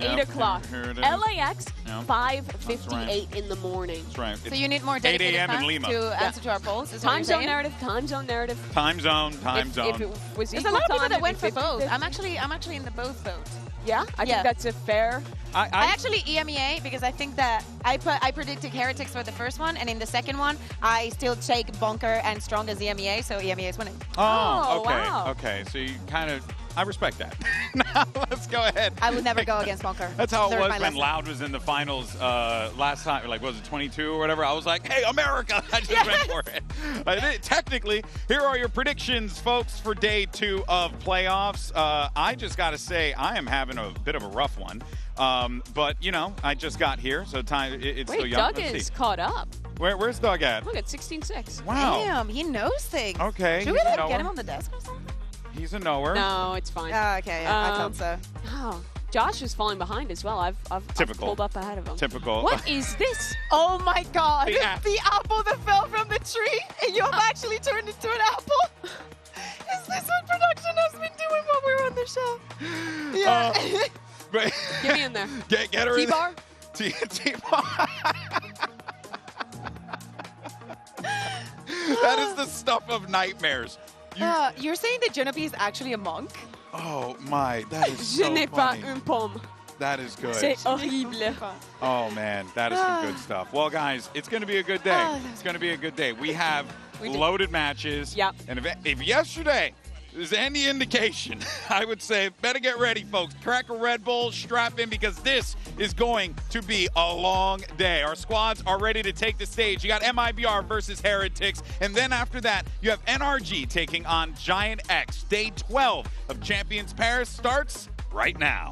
8 o'clock. Here it is. LAX, Yeah. 5:58 in the morning. That's right. So you need more 8 dedicated a.m. in time Lima. to answer to our polls. Is what Time you're zone saying? narrative, time zone narrative. Time zone. If it was There's equal a lot of people time, that went it'd for be both. 50-50. I'm actually in the both boat. Yeah, I think that's a fair. I actually EMEA, because I think that I predicted Heretics for the first one, and in the second one, I still take Bunker and Strong as EMEA, so EMEA is winning. Oh, okay. wow. Okay, so you kind of, I respect that. Now, let's go ahead. I would never go against Bunker. That's how it Learned was my when lesson. Loud was in the finals last time. Like, was it 22 or whatever? I was like, hey, America! I just went for it. Technically, here are your predictions, folks, for day 2 of playoffs. I just got to say, I am having a bit of a rough one. But, you know, I just got here, so time it's still Wait, young. Doug Let's is see. caught up. Where's Doug at? Look at 16-6. Wow. Damn, he knows things. Okay. Should we he's a like knower. get him on the desk or something? He's a knower. No, it's fine. Okay, yeah, I thought so. Oh, Josh is falling behind as well. I've pulled up ahead of him. Typical. What is this? Oh my god! The apple that fell from the tree, and you have actually turned into an apple? Is this what production has been doing while we were on the show? Yeah. But Get me in there. Get her T-bar? in T-bar. That is the stuff of nightmares. You're saying that Genevieve is actually a monk? Oh my, that is Je so n'ai pas funny. une pomme. That is good. C'est horrible. Oh man, that is some good stuff. Well, guys, it's going to be a good day. It's going to be a good day. We have loaded matches. Yep. And if yesterday is any indication, I would say better get ready, folks. Crack a Red Bull, strap in, because this is going to be a long day. Our squads are ready to take the stage. You got MIBR versus Heretics, and then after that, you have NRG taking on Giant X. Day 12 of Champions Paris starts right now.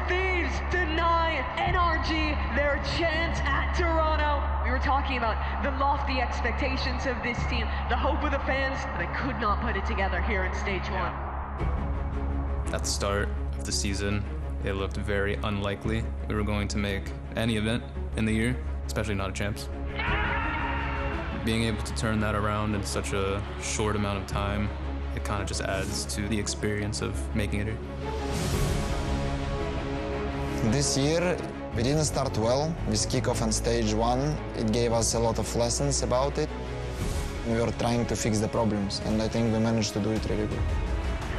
Thieves deny NRG their chance at Toronto. We were talking about the lofty expectations of this team, the hope of the fans. They could not put it together here in stage one. At the start of the season, it looked very unlikely we were going to make any event in the year, especially not a champs. Being able to turn that around in such a short amount of time, it kind of just adds to the experience of making it here. This year, we didn't start well with kickoff on stage one. It gave us a lot of lessons about it. We were trying to fix the problems, and I think we managed to do it really good.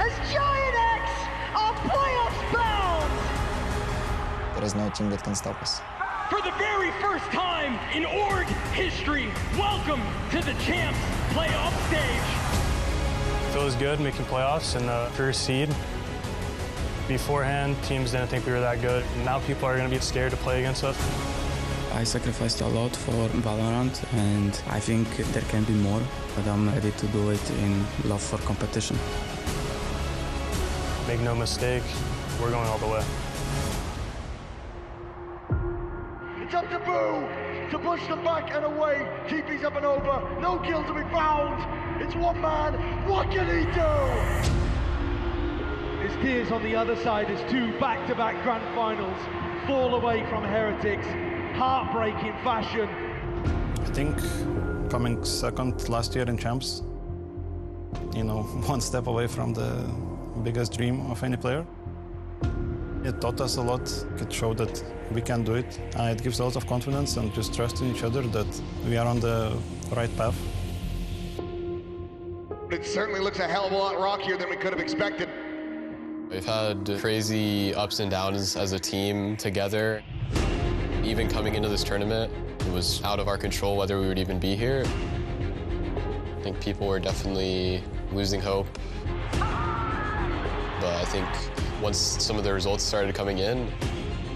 As Giant X are playoffs bound! There is no team that can stop us. For the very first time in org history, welcome to the Champs playoff stage. Feels good making playoffs in the first seed. Beforehand, teams didn't think we were that good. Now people are going to be scared to play against us. I sacrificed a lot for Valorant, and I think there can be more, but I'm ready to do it in love for competition. Make no mistake, we're going all the way. It's up to Boo to push them back and away. TP's up and over, no kill to be found. It's one man, what can he do? His tears on the other side as two back-to-back grand finals fall away from Heretics. Heartbreaking fashion. I think coming second last year in Champs, you know, one step away from the biggest dream of any player. It taught us a lot. It showed that we can do it. It gives a lot of confidence and just trust in each other that we are on the right path. It certainly looks a hell of a lot rockier than we could have expected. We've had crazy ups and downs as a team together. Even coming into this tournament, it was out of our control whether we would even be here. I think people were definitely losing hope. But I think once some of the results started coming in,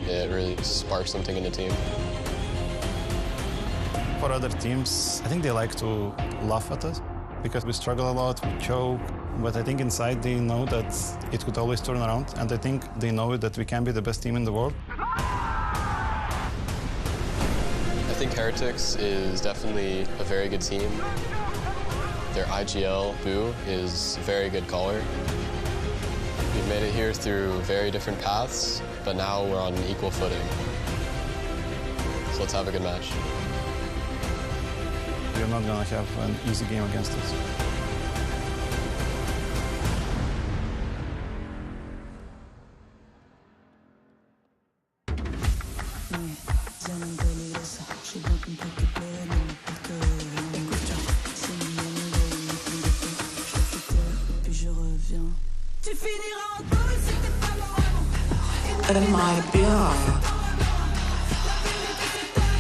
it really sparked something in the team. For other teams, I think they like to laugh at us because we struggle a lot, we choke. But I think inside they know that it could always turn around, and I think they know that we can be the best team in the world. I think Heretics is definitely a very good team. Their IGL, Boo, is a very good caller. We've made it here through very different paths, but now we're on equal footing. So let's have a good match. You're not going to have an easy game against us. MIBR.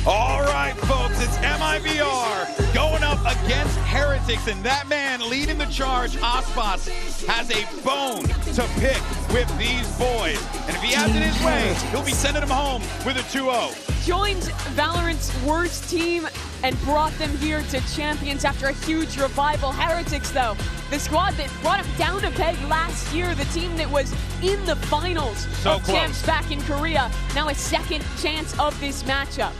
All right, folks, it's MIBR going up against Heretics, and that man leading the charge, Aspas, has a bone to pick with these boys. And if he has it his way, he'll be sending them home with a 2-0. Joined Valorant's worst team and brought them here to Champions after a huge revival. Heretics, though, the squad that brought him down a peg last year, the team that was in the finals of Champs back in Korea, now a second chance of this matchup.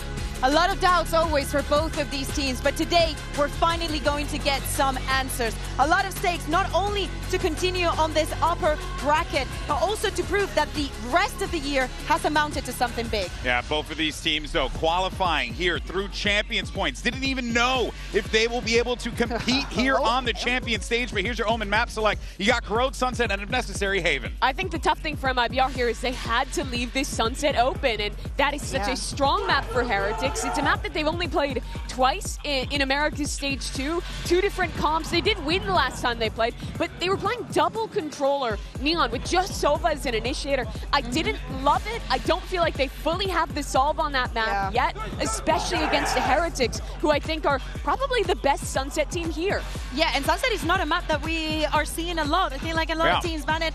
A lot of doubts always for both of these teams, but today we're finally going to get some answers. A lot of stakes, not only to continue on this upper bracket, but also to prove that the rest of the year has amounted to something big. Yeah, both of these teams, though, qualifying here through Champions Points. Didn't even know if they will be able to compete here on the Champion stage, but here's your Omen map select. You got Corrode, Sunset, and if necessary, Haven. I think the tough thing for MIBR here is they had to leave this Sunset open, and that is such a strong map for Heretics. It's a map that they've only played twice in America's Stage 2. Two different comps. They did win the last time they played, but they were playing double controller Neon with just Sova as an initiator. I didn't love it. I don't feel like they fully have the solve on that map yet, especially against the Heretics, who I think are probably the best Sunset team here. Yeah, and Sunset is not a map that we are seeing a lot. I feel like a lot of teams ban it,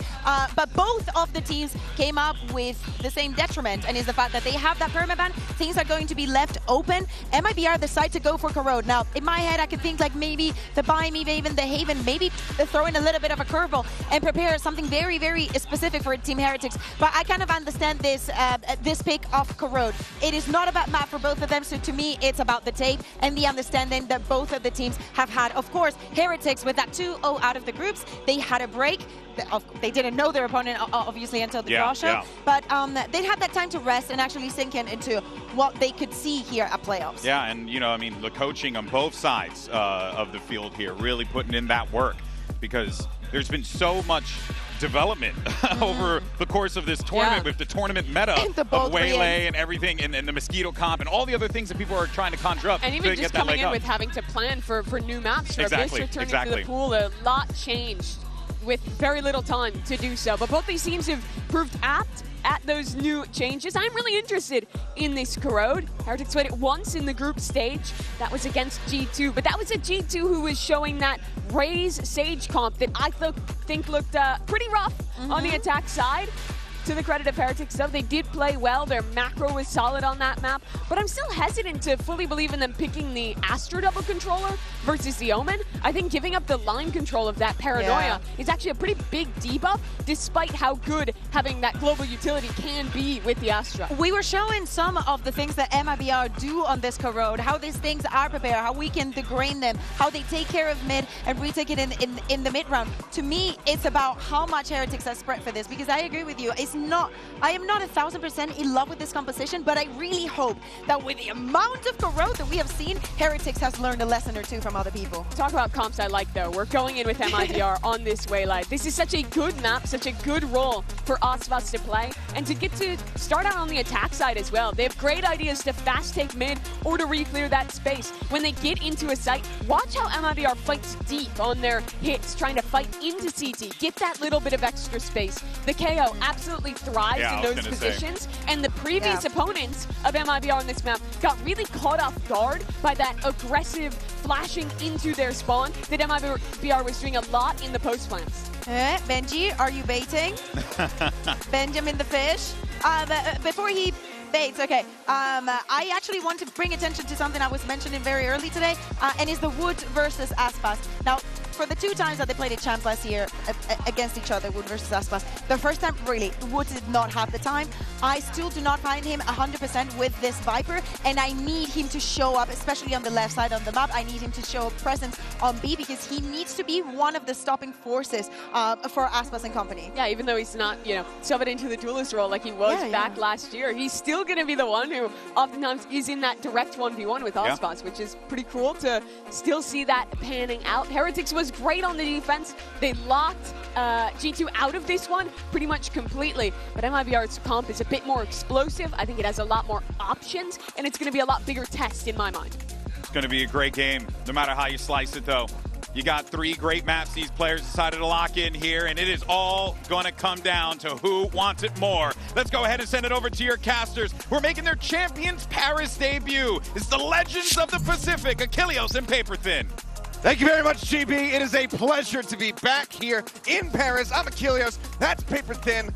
but both of the teams came up with the same detriment, and is the fact that they have that permaban. Things are going to be left open. MIBR decide to go for Corrode. Now, in my head, I could think like maybe the Buy Me, even the Haven, maybe throw in a little bit of a curveball and prepare something very, very specific for Team Heretics. But I kind of understand this this pick of Corrode. It is not about map for both of them, so to me, it's about the tape and the understanding that both of the teams have had. Of course, Heretics with that 2-0 out of the groups, they had a break. They didn't know their opponent, obviously, until the draw show. But they had that time to rest and actually sink into what they could see here at playoffs. Yeah, and, you know, I mean, the coaching on both sides of the field here, really putting in that work, because there's been so much development over the course of this tournament with the tournament meta of Waylay and everything, and the Mosquito comp and all the other things that people are trying to conjure up. And even just coming in with having to plan for new maps, for Abyss returning to the pool, a lot changed with very little time to do so. But both these teams have proved apt at those new changes. I'm really interested in this Corrode. Heretics played it once in the group stage. That was against G2, but that was a G2 who was showing that Raze Sage comp that I think looked pretty rough on the attack side. To the credit of Heretics, though, they did play well. Their macro was solid on that map, but I'm still hesitant to fully believe in them picking the Astra double controller versus the Omen. I think giving up the line control of that Paranoia is actually a pretty big debuff, despite how good having that global utility can be with the Astra. We were showing some of the things that MIBR do on this Corrode, how these things are prepared, how we can degrade them, how they take care of mid and retake it in the mid round. To me, it's about how much Heretics has spread for this, because I agree with you. I am not 1000% in love with this composition, but I really hope that with the amount of Corrode that we have seen, Heretics has learned a lesson or two from other people. Talk about comps I like, though. We're going in with MIBR on this Waylay. This is such a good map, such a good role for Aspas to play, and to get to start out on the attack side as well. They have great ideas to fast take mid or to re-clear that space. When they get into a site, watch how MIBR fights deep on their hits, trying to fight into CT, get that little bit of extra space. The KO absolutely thrives in those positions, and the previous opponents of MIBR on this map got really caught off guard by that aggressive flashing into their spawn that MIBR was doing a lot in the post plants. Benji, are you baiting? Benjamin the fish? Before he baits, okay, I actually want to bring attention to something I was mentioning very early today, and is the Wood versus Aspas. Now, for the two times that they played at Champ last year against each other, Wood versus Aspas, the first time, really, Wood did not have the time. I still do not find him 100% with this Viper, and I need him to show up, especially on the left side of the map. I need him to show a presence on B, because he needs to be one of the stopping forces for Aspas and company. Yeah, even though he's not, you know, shoved into the duelist role like he was back last year, he's still going to be the one who oftentimes is in that direct 1v1 with Aspas, which is pretty cool to still see that panning out. Heretics was great on the defense. They locked G2 out of this one pretty much completely, but MIBR's comp is a bit more explosive. I think it has a lot more options, and it's going to be a lot bigger test in my mind. It's going to be a great game, no matter how you slice it, though. You got three great maps these players decided to lock in here, and it is all going to come down to who wants it more. Let's go ahead and send it over to your casters. We're making their Champions Paris debut. It's the Legends of the Pacific, Achilles and Paper Thin. Thank you very much, GB. It is a pleasure to be back here in Paris. I'm Achilles, that's Paper Thin,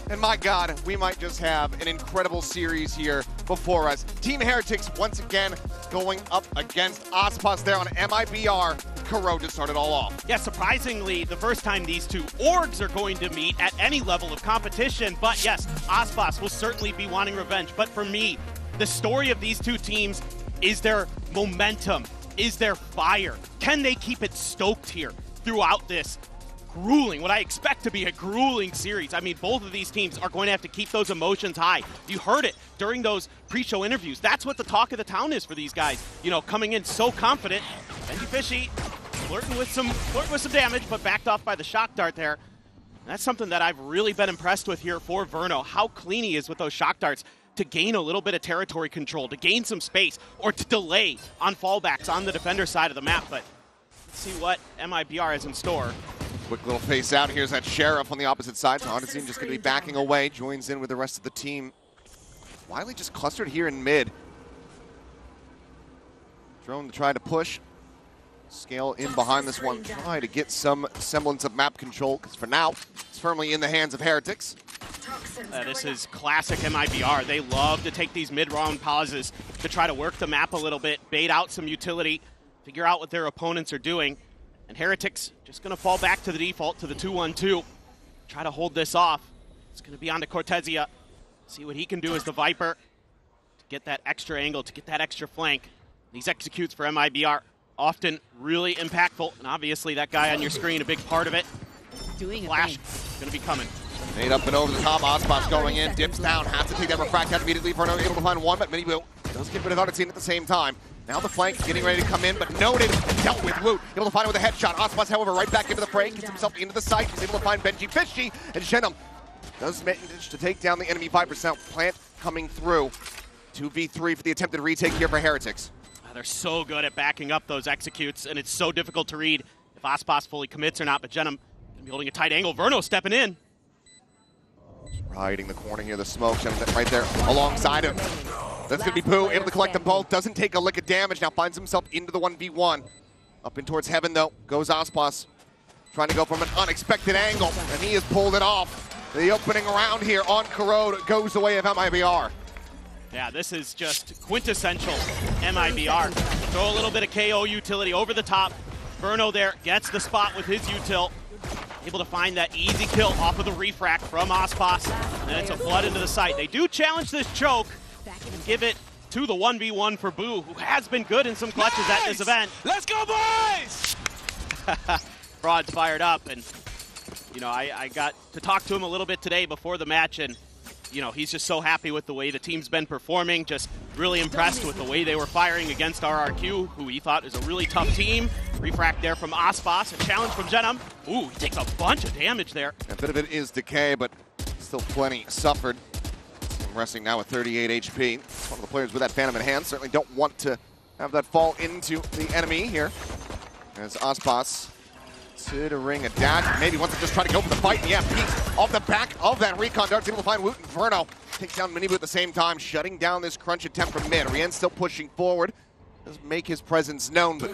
and my God, we might just have an incredible series here before us. Team Heretics once again going up against Aspas there on MIBR. Corrode to start it all off. Yeah, surprisingly, the first time these two orgs are going to meet at any level of competition. But yes, Aspas will certainly be wanting revenge. But for me, The story of these two teams is their momentum, is their fire. Can they keep it stoked here throughout this grueling, what I expect to be a grueling series? I mean, both of these teams are going to have to keep those emotions high. You heard it during those pre-show interviews. That's what the talk of the town is for these guys. You know, coming in so confident. Benji Fishy flirting with some damage, but backed off by the shock dart there. That's something that I've really been impressed with here for Verno, how clean he is with those shock darts to gain a little bit of territory control, to gain some space, or to delay on fallbacks on the defender side of the map. But let's see what MIBR has in store. Quick little face out. Here's that Sheriff on the opposite side. So Odyssey just going to be backing away, joins in with the rest of the team. Wiley just clustered here in mid. Drone trying to push. Scale in behind this one, try to get some semblance of map control, because for now, it's firmly in the hands of Heretics. This is classic MIBR. They love to take these mid-round pauses to try to work the map a little bit, bait out some utility, figure out what their opponents are doing. And Heretics just going to fall back to the default, to the 2-1-2. Try to hold this off. It's going to be on to Cortezia. See what he can do as the Viper to get that extra angle, to get that extra flank. These executes for MIBR often really impactful, and obviously that guy on your screen, a big part of it. Flash going to be coming. Made up and over the top, Ospas going in, dips down, has to take that refract out immediately. Verno able to find one, but MIBR does get rid of Odyssey at the same time. Now the flank getting ready to come in, but noted, dealt with Woot. Able to find it with a headshot. Ospas, however, right back into the fray, gets himself into the site. He's able to find Benji Fishy, and Shenum does manage to take down the enemy Viper. Now Plant coming through. 2v3 for the attempted retake here for Heretics. They're so good at backing up those executes, and it's so difficult to read if Ospas fully commits or not, but Jenum going to be holding a tight angle. Verno stepping in. Riding the corner here, the smoke, Jenum right there alongside him. That's going to be Pooh, able to collect them both. Doesn't take a lick of damage, now finds himself into the 1v1. Up in towards heaven, though, goes Ospas. Trying to go from an unexpected angle, and he has pulled it off. The opening round here on Corrode goes the way of MIBR. Yeah, this is just quintessential MIBR. Throw a little bit of KO utility over the top. Verno there gets the spot with his util. Able to find that easy kill off of the refract from Ospas. And then it's a flood into the site. They do challenge this choke and give it to the 1v1 for Boo, who has been good in some clutches at this event. Let's go, boys! Fraud's fired up, and you know, I got to talk to him a little bit today before the match, and you know, he's just so happy with the way the team's been performing, just really impressed with the way they were firing against RRQ, who he thought is a really tough team. Refract there from Ospas, a challenge from Jenum. Ooh, he takes a bunch of damage there. A bit of it is decay, but still plenty suffered. Resting now with 38 HP. One of the players with that Phantom in hand certainly don't want to have that fall into the enemy here. As Ospas to the ring, a dash, maybe wants to just try to go for the fight. And yeah, Pete off the back of that recon dart, able to find Woot and Verno. Takes down MIBR at the same time, shutting down this crunch attempt from mid. Rien still pushing forward. Does make his presence known, but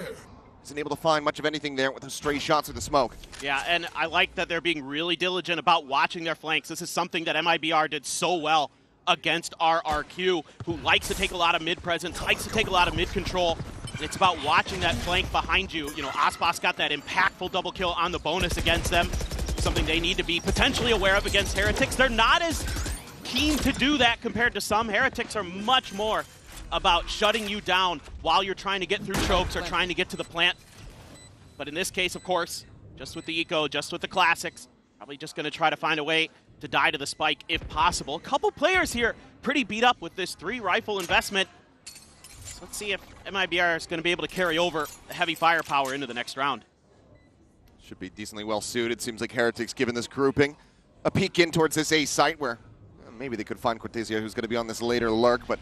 isn't able to find much of anything there with the stray shots of the smoke. Yeah, and I like that they're being really diligent about watching their flanks. This is something that MIBR did so well against RRQ, who likes to take a lot of mid presence, likes to take a lot of mid control. It's about watching that flank behind you. You know, Ospas got that impactful double kill on the bonus against them. Something they need to be potentially aware of against Heretics. They're not as keen to do that compared to some. Heretics are much more about shutting you down while you're trying to get through chokes or trying to get to the plant. But in this case, of course, just with the eco, just with the classics, probably just going to try to find a way to die to the spike if possible. A couple players here pretty beat up with this 3-rifle investment. So let's see if MIBR is going to be able to carry over the heavy firepower into the next round. Should be decently well suited. Seems like Heretics, given this grouping, a peek in towards this A site where maybe they could find Cortezia, who's going to be on this later lurk, but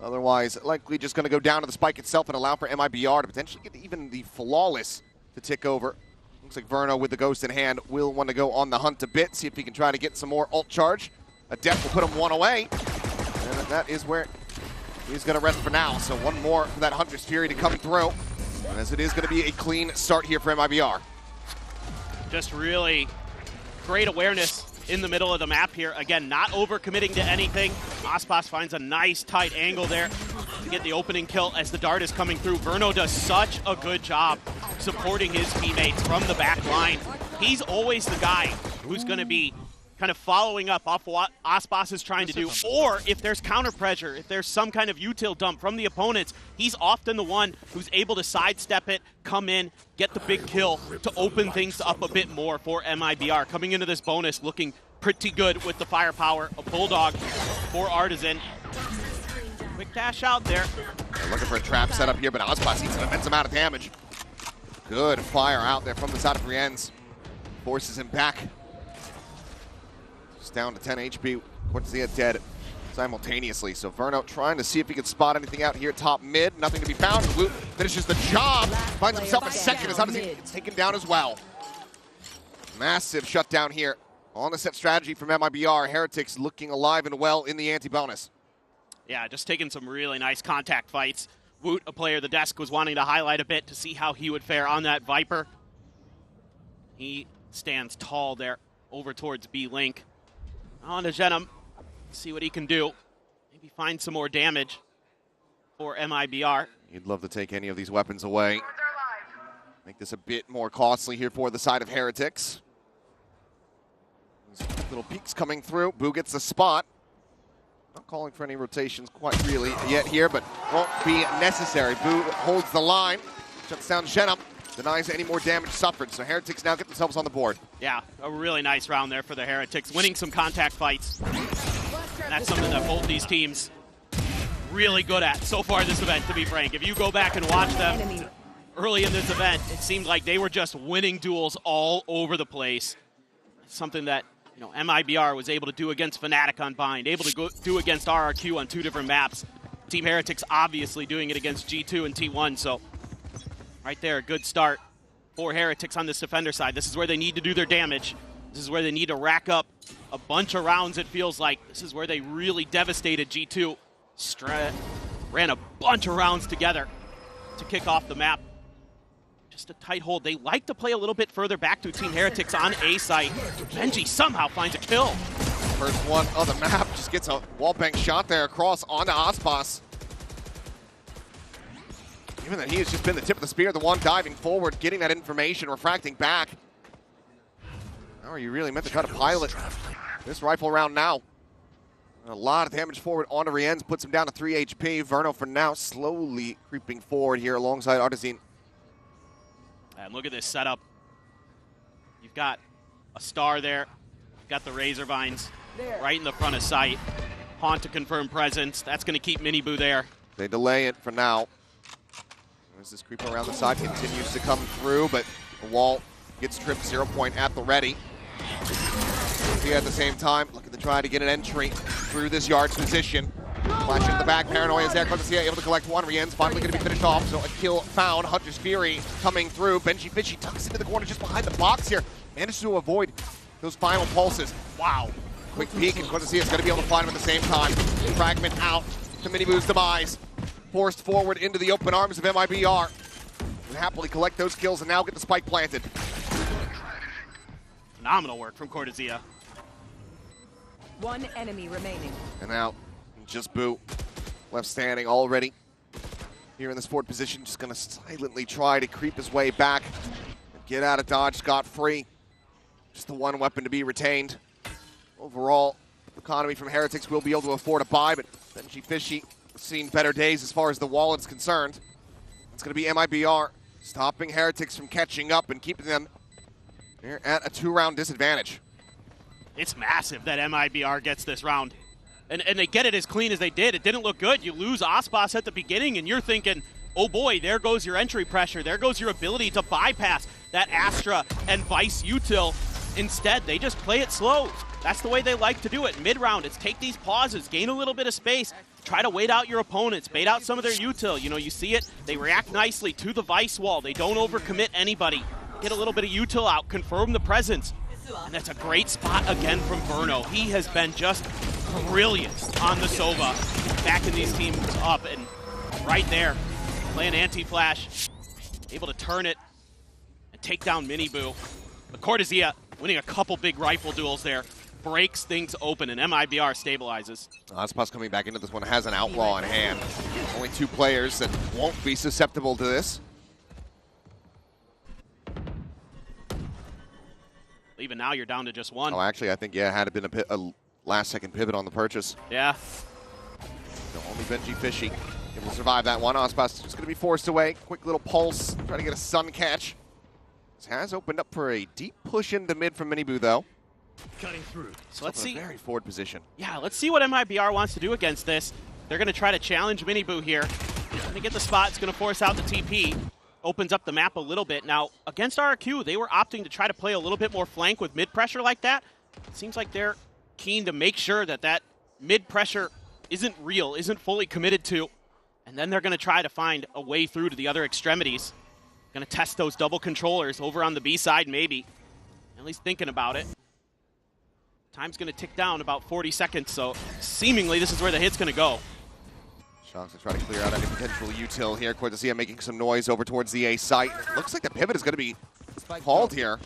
otherwise likely just going to go down to the spike itself and allow for MIBR to potentially get even the flawless to tick over. Looks like Verno with the ghost in hand will want to go on the hunt a bit, see if he can try to get some more ult charge. A death will put him one away, and that is where he's going to rest for now. So one more for that Hunter's Fury to come through, and as it is going to be a clean start here for MIBR. Just really great awareness in the middle of the map here. Again, not overcommitting to anything. Ospas finds a nice tight angle there to get the opening kill as the dart is coming through. Verno does such a good job supporting his teammates from the back line. He's always the guy who's going to be kind of following up off what Aspas is trying to do, or if there's counter pressure, if there's some kind of util dump from the opponents, he's often the one who's able to sidestep it, come in, get the big kill to open things up a bit more for MIBR. Coming into this bonus looking pretty good with the firepower of Bulldog for Artisan. Quick dash out there. They're looking for a trap setup here, but Aspas eats an immense amount of damage. Good fire out there from the side of Rienz. Forces him back. Just down to 10 HP. Cortezia dead simultaneously. So Verno trying to see if he can spot anything out here top mid. Nothing to be found. Luke finishes the job. Finds himself a second as Artisan gets taken down as well. Massive shutdown here on the set strategy from MIBR. Heretics looking alive and well in the anti-bonus. Yeah, just taking some really nice contact fights. Woot, a player the desk was wanting to highlight a bit to see how he would fare on that Viper. He stands tall there over towards B-Link. On to Genom, see what he can do. Maybe find some more damage for MIBR. You'd love to take any of these weapons away. Make this a bit more costly here for the side of Heretics. Little peeks coming through. Boo gets the spot. Not calling for any rotations quite really yet here, but won't be necessary. Boo holds the line, shuts down Genom, denies any more damage suffered. So Heretics now get themselves on the board. Yeah, a really nice round there for the Heretics, winning some contact fights. And that's something that both these teams really good at so far this event, to be frank. If you go back and watch them early in this event, it seemed like they were just winning duels all over the place. Something that MIBR was able to do against Fnatic on Bind, able to do against RRQ on 2 different maps. Team Heretics obviously doing it against G2 and T1, so right there, a good start for Heretics on this defender side. This is where they need to do their damage. This is where they need to rack up a bunch of rounds, it feels like. This is where they really devastated G2. Ran a bunch of rounds together to kick off the map. Just a tight hold. They like to play a little bit further back to Team Heretics on A site. Benji somehow finds a kill. First one of the map, just gets a wallbang shot there across onto Aspas. Given that he has just been the tip of the spear, the one diving forward, getting that information, refracting back. How are you really meant to cut a pilot this rifle round now? A lot of damage forward onto Rienz, puts him down to 3 HP. Verno for now slowly creeping forward here alongside Artisan. And look at this setup. You've got a star there. You've got the Razor Vines right in the front of sight. Haunt to confirm presence. That's going to keep Miniboo there. They delay it for now. As this creep around the side continues to come through, but the wall gets tripped, 0 point at the ready. Here at the same time, looking to try to get an entry through this yard's position. Flash into the back, Paranoia is there. Cortezia able to collect one. Rienz finally going to be finished off, so a kill found. Hunter's Fury coming through. Benji Fishy tucks into the corner just behind the box here. Manages to avoid those final pulses. Wow. Quick peek, and Cortezia is going to be able to find him at the same time. Fragment out to Miniboo's demise. Forced forward into the open arms of MIBR. And happily collect those kills and now get the spike planted. Phenomenal work from Cortezia. One enemy remaining. And now, just Boo, left standing already. Here in this forward position, just gonna silently try to creep his way back and get out of dodge scot-free. Just the one weapon to be retained. Overall, economy from Heretics will be able to afford a buy, but Benji Fishy has seen better days as far as the wallet's concerned. It's gonna be MIBR stopping Heretics from catching up and keeping them here at a 2-round disadvantage. It's massive that MIBR gets this round. And they get it as clean as they did. It didn't look good. You lose Aspas at the beginning, and you're thinking, oh boy, there goes your entry pressure. There goes your ability to bypass that Astra and Vice util. Instead, they just play it slow. That's the way they like to do it. Mid-round, it's take these pauses, gain a little bit of space, try to wait out your opponents, bait out some of their util. You see it, they react nicely to the Vice wall. They don't overcommit anybody. Get a little bit of util out, confirm the presence. And that's a great spot again from Verno. He has been just brilliant on the Sova, backing these teams up, and right there, playing anti-flash, able to turn it and take down Miniboo. But Cortezia winning a couple big rifle duels there, breaks things open, and MIBR stabilizes. Aspas coming back into this one has an outlaw in hand. Only 2 players that won't be susceptible to this. Even now, you're down to just one. Oh, actually, I think, yeah, had it been a last-second pivot on the purchase. Yeah. No, only Benji Fishy able to survive that one. Ospas just going to be forced away. Quick little pulse, trying to get a sun catch. This has opened up for a deep push into mid from MIBR, though. Cutting through. So let's see. Very forward position. Yeah, let's see what MIBR wants to do against this. They're going to try to challenge MIBR here. Going to get the spot. It's going to force out the TP. Opens up the map a little bit. Now, against RRQ, they were opting to try to play a little bit more flank with mid-pressure like that. It seems like they're keen to make sure that that mid-pressure isn't real, isn't fully committed to. And then they're going to try to find a way through to the other extremities. Going to test those double controllers over on the B side, maybe. At least thinking about it. Time's going to tick down about 40 seconds, so seemingly this is where the hit's going to go. Shox to try to clear out any potential util here. Cortesia making some noise over towards the A site. Looks like the pivot is going to be called here.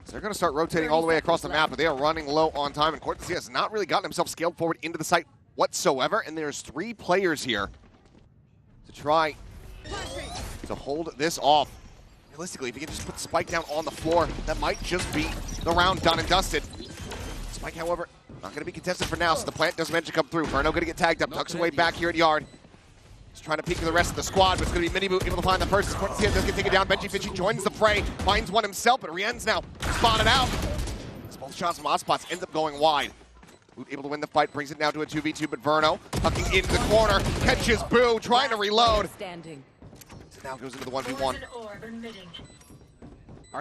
So they're going to start rotating all the way across the map, but they are running low on time, and Cortesia has not really gotten himself scaled forward into the site whatsoever, and there's 3 players here to try to hold this off. Realistically, if you can just put Spike down on the floor, that might just be the round done and dusted. Spike, however, not going to be contested for now, so the plant does eventually come through. Verno going to get tagged up, tucks away back here at Yard. He's trying to peek the rest of the squad, but it's going to be MIBR able to find the first. Cortesia does get taken down. Benji Fishy joins the fray, finds one himself, but Rien's now spotted out. Both shots from Ospots ends up going wide. Boot able to win the fight, brings it down to a 2v2, but Verno tucking into the corner, catches Boo, trying to reload. Now goes into the 1v1.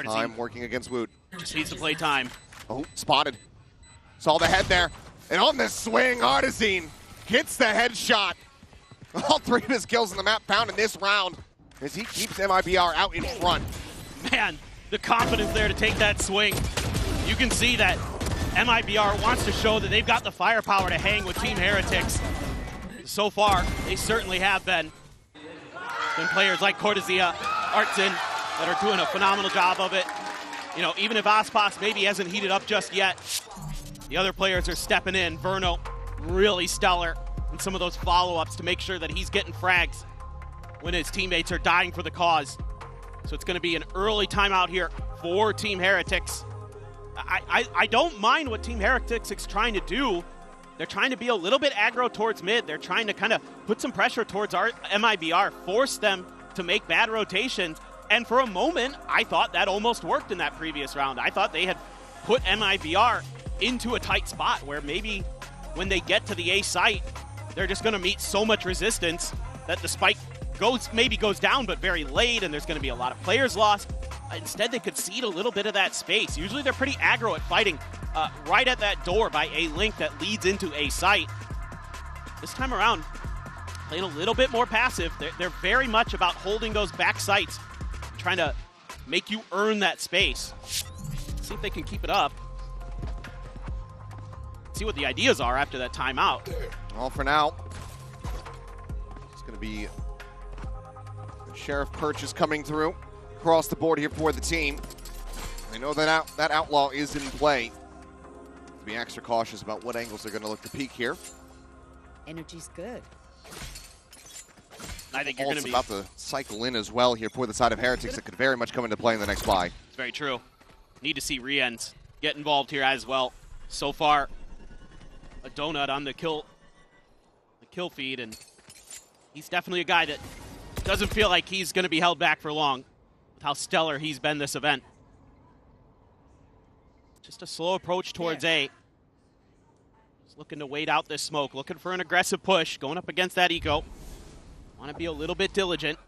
Time working against Woot. Just needs to play time. Oh, spotted. Saw the head there. And on this swing, Artizine gets the headshot. All 3 of his kills in the map found in this round as he keeps MIBR out in front. Man, the confidence there to take that swing. You can see that MIBR wants to show that they've got the firepower to hang with Team Heretics. So far, they certainly have been. Been players like Cortesia, Artsin, that are doing a phenomenal job of it. You know, even if Ospas maybe hasn't heated up just yet, the other players are stepping in. Verno, really stellar in some of those follow-ups to make sure that he's getting frags when his teammates are dying for the cause. So it's going to be an early timeout here for Team Heretics. I don't mind what Team Heretics is trying to do. They're trying to be a little bit aggro towards mid. They're trying to kind of put some pressure towards our MIBR, force them to make bad rotations. And for a moment, I thought that almost worked in that previous round. I thought they had put MIBR into a tight spot where maybe when they get to the A site, they're just going to meet so much resistance that the spike maybe goes down, but very late, and there's going to be a lot of players lost. Instead, they could cede a little bit of that space. Usually they're pretty aggro at fighting right at that door by a link that leads into a site. This time around, playing a little bit more passive. They're very much about holding those back sites, trying to make you earn that space. See if they can keep it up. See what the ideas are after that timeout. Well, for now, it's going to be the Sheriff purchase coming through across the board here for the team. They know that that outlaw is in play. Be extra cautious about what angles they're going to look to peak here. Energy's good. I think you're going to be about to cycle in as well here for the side of Heretics that could very much come into play in the next buy. It's very true. Need to see Riens get involved here as well. So far, a donut on the kill feed, and he's definitely a guy that doesn't feel like he's going to be held back for long with how stellar he's been this event. Just a slow approach towards A. Just looking to wait out this smoke, looking for an aggressive push, going up against that eco. Want to be a little bit diligent.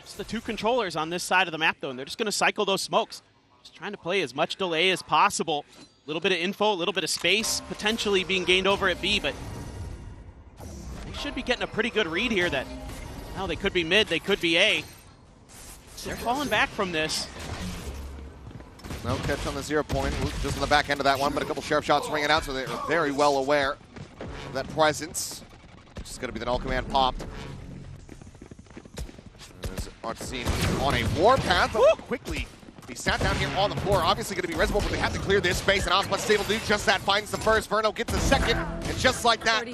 Just the 2 controllers on this side of the map, though, and they're just going to cycle those smokes. Just trying to play as much delay as possible. A little bit of info, a little bit of space potentially being gained over at B, but they should be getting a pretty good read here that, well, they could be mid, they could be A. They're falling back from this. No catch on the 0 point, just on the back end of that one, but a couple Sheriff shots ringing out, so they're very well aware of that presence. It's going to be the null command popped. Artizine on a warpath, but quickly he sat down here on the floor. Obviously going to be resible, but they have to clear this space, and Ospas is able to do just that. Finds the first, Verno gets the second, and just like that,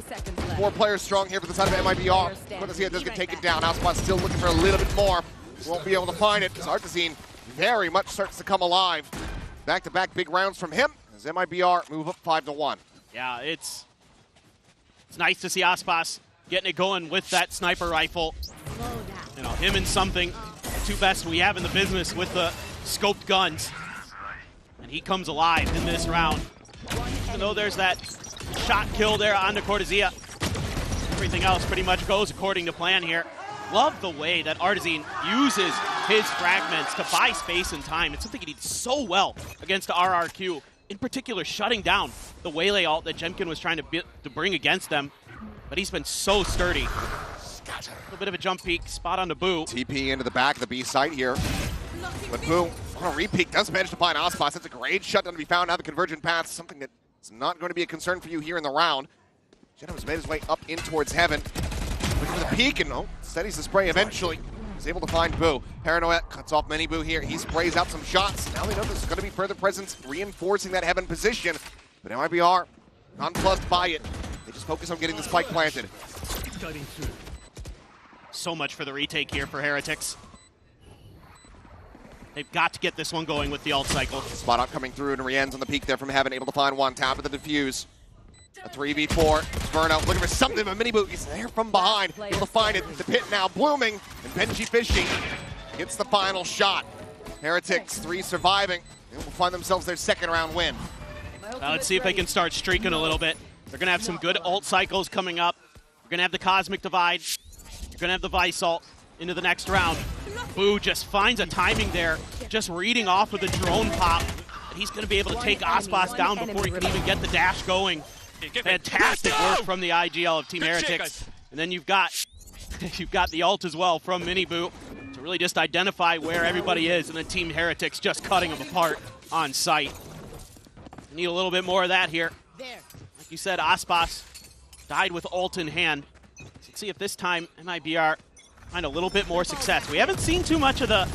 4 players strong here for the side of MIBR. Cortesia does get taken down. Ospas still looking for a little bit more. Won't be able to find it. Artizine very much starts to come alive. Back-to-back big rounds from him as MIBR move up 5-1. Yeah, it's nice to see Aspas getting it going with that sniper rifle. You know, him and something, the two best we have in the business with the scoped guns. And he comes alive in this round. Even though there's that shot kill there on the Cortezia, everything else pretty much goes according to plan here. Love the way that Artesian uses his fragments to buy space and time. It's something he did so well against the RRQ, in particular shutting down the Waylay ult that Jemkin was trying to bring against them. But he's been so sturdy. A little bit of a jump peek, spot on the Boo. TP into the back of the B site here. But Boo, on a repeat, does manage to find Aspas. That's a great shutdown to be found now. The convergent path, something that's not going to be a concern for you here in the round. Geno's made his way up in towards heaven. Looking for the peek and steadies the spray eventually. He's able to find Boo. Paranoia cuts off mini Boo here. He sprays out some shots. Now they know there's going to be further presence reinforcing that heaven position. But MIBR, nonplussed by it. They just focus on getting the spike planted. So much for the retake here for Heretics. They've got to get this one going with the ult cycle. Spot out coming through and Rien's on the peak there from heaven, able to find one. Tap of the defuse. A 3v4. Verno looking for something, but mini Boo is there from behind. Able to find it. The pit now blooming, and Benji Fishing gets the final shot. Heretics 3 surviving. They will find themselves their second round win. Let's see if they can start streaking a little bit. They're going to have some good ult cycles coming up. You're going to have the Cosmic Divide. You're going to have the Vice ult into the next round. Boo just finds a timing there, just reading off with a drone pop. And he's going to be able to take Aspas down before he can even get the dash going. Fantastic work from the IGL of Team Heretics. And then you've got the ult as well from Mini Boo to really just identify where everybody is, and then Team Heretics just cutting them apart on site. Need a little bit more of that here. Like you said, Aspas died with ult in hand. Let's see if this time MIBR find a little bit more success. We haven't seen too much of the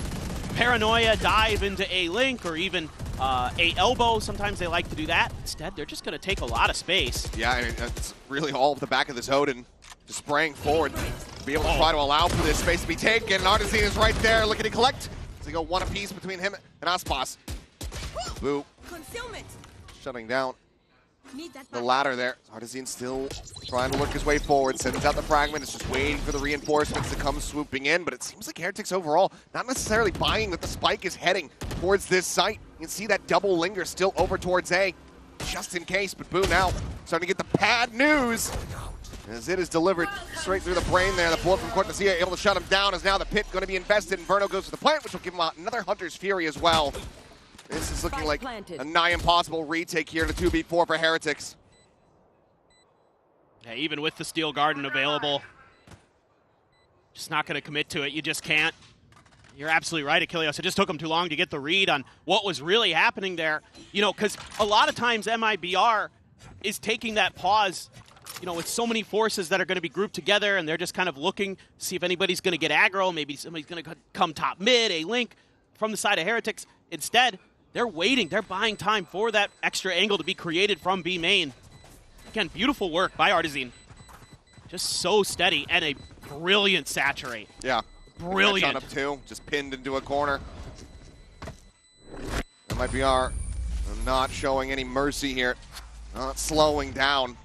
Paranoia dive into a link or even a elbow. Sometimes they like to do that. Instead, they're just going to take a lot of space. Yeah, and it's really all of the back of this Odin just spraying forward to be able to try to allow for this space to be taken. Artesian is right there looking to collect. So they go one apiece between him and Aspas. Boo. Shutting down the ladder there. Artesian still trying to work his way forward. Sends out the fragment. It's just waiting for the reinforcements to come swooping in. But it seems like Heretics overall not necessarily buying that the spike is heading towards this site. You can see that double linger still over towards A, just in case. But Boo now starting to get the bad news as it is delivered straight through the brain there. The bullet from Cortezia able to shut him down as now the pit going to be invested. And Verno goes to the plant, which will give him another Hunter's Fury as well. This is looking like a nigh impossible retake here to 2v4 for Heretics. Yeah, even with the Steel Garden available, just not going to commit to it. You just can't. You're absolutely right, Achilles. It just took them too long to get the read on what was really happening there. You know, because a lot of times MIBR is taking that pause, you know, with so many forces that are going to be grouped together, and they're just kind of looking to see if anybody's going to get aggro. Maybe somebody's going to come top mid, a link from the side of Heretics. Instead, they're waiting. They're buying time for that extra angle to be created from B main. Again, beautiful work by Artesian. Just so steady and a brilliant saturate. Yeah. Brilliant. Up two, just pinned into a corner. MIBR not showing any mercy here. Not slowing down.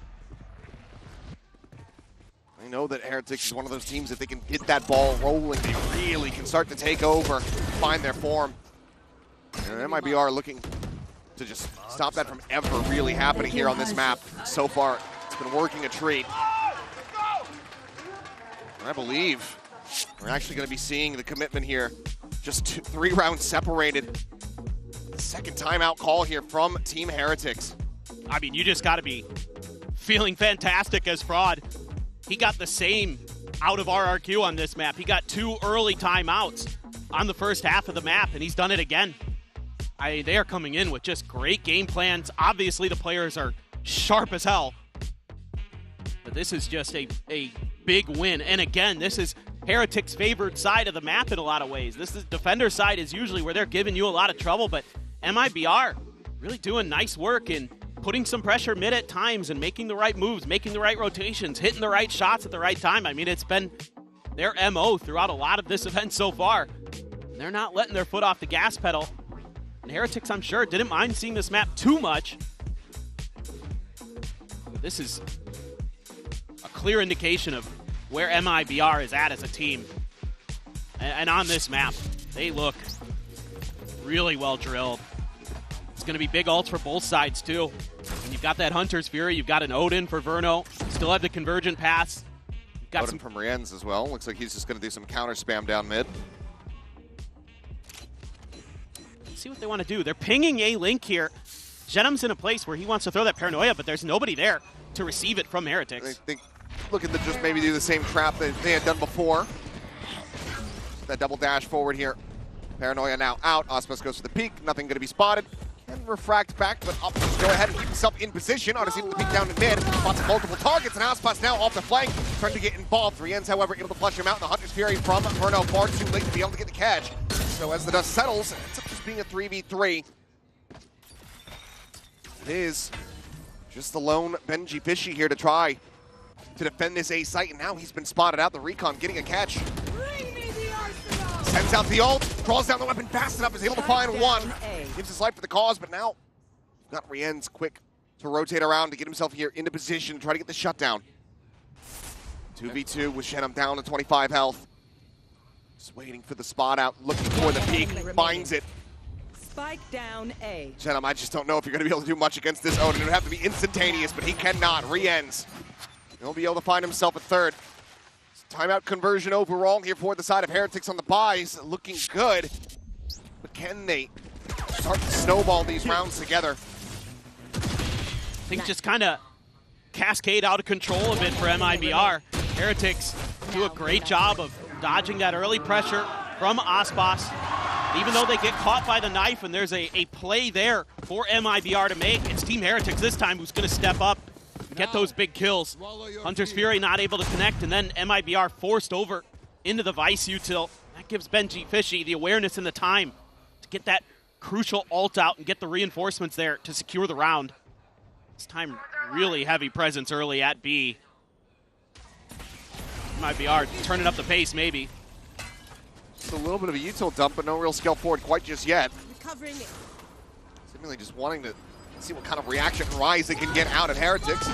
I know that Heretics is one of those teams, if they can get that ball rolling, they really can start to take over, find their form. And MIBR looking to just stop that from ever really happening here on this map. So far, it's been working a treat. And I believe we're actually going to be seeing the commitment here. Just 3 rounds separated. The second timeout call here from Team Heretics. I mean, you just got to be feeling fantastic as Fraud. He got the same out of RRQ on this map. He got 2 early timeouts on the first half of the map, and he's done it again. They are coming in with just great game plans. Obviously, the players are sharp as hell. But this is just a big win. And again, this is Heretics' favored side of the map in a lot of ways. This is defender side is usually where they're giving you a lot of trouble, but MIBR really doing nice work in putting some pressure mid at times and making the right moves, making the right rotations, hitting the right shots at the right time. I mean, it's been their MO throughout a lot of this event so far. And they're not letting their foot off the gas pedal. And Heretics, I'm sure, didn't mind seeing this map too much. This is a clear indication of where MIBR is at as a team. And on this map, they look really well drilled. It's going to be big ults for both sides, too. And you've got that Hunter's Fury, you've got an Odin for Verno, still have the Convergent Pass. Got Odin from Rienz as well. Looks like he's just going to do some counter spam down mid. Let's see what they want to do. They're pinging a Link here. Genum's in a place where he wants to throw that Paranoia, but there's nobody there to receive it from Heretics. I think looking to just maybe do the same trap that they had done before. That double dash forward here. Paranoia now out. Aspas goes to the peak. Nothing going to be spotted. Can refract back, but Optimus go ahead and keep himself in position. Odyssey with the peek down in mid. Lots of multiple targets, and Aspas now off the flank. Trying to get involved. Rienz, however, able to flush him out. The Hunter's Fury from Verno far too late to be able to get the catch. So as the dust settles, it ends up just being a 3v3. It is just the lone Benji Fishy here to try to defend this A site, and now he's been spotted out. The Recon getting a catch. Sends out the ult, draws down the weapon fast enough, is able to find one. Gives his life for the cause, but now got Rienz quick to rotate around to get himself here into position, try to get the shutdown. 2v2 with Shenum down to 25 health. Just waiting for the spot out, looking for the peak, finds it. Spike down A. Shenum, I just don't know if you're going to be able to do much against this Odin. It would have to be instantaneous, but he cannot. Rienz, he'll be able to find himself a third. Timeout conversion overall here for the side of Heretics on the buys, looking good. But can they start to snowball these rounds together? Things just kind of cascade out of control a bit for MIBR. Heretics do a great job of dodging that early pressure from Aspas. Even though they get caught by the knife and there's a play there for MIBR to make, it's Team Heretics this time who's going to step up, get those big kills. Hunter's Fury not able to connect, and then MIBR forced over into the Vice util. That gives Benji Fishy the awareness and the time to get that crucial ult out and get the reinforcements there to secure the round. This time, really heavy presence early at B. MIBR turning up the pace, maybe. Just a little bit of a util dump, but no real skill forward quite just yet. Recovering it. Seemingly just wanting to see what kind of reaction rise they can get out at Heretics.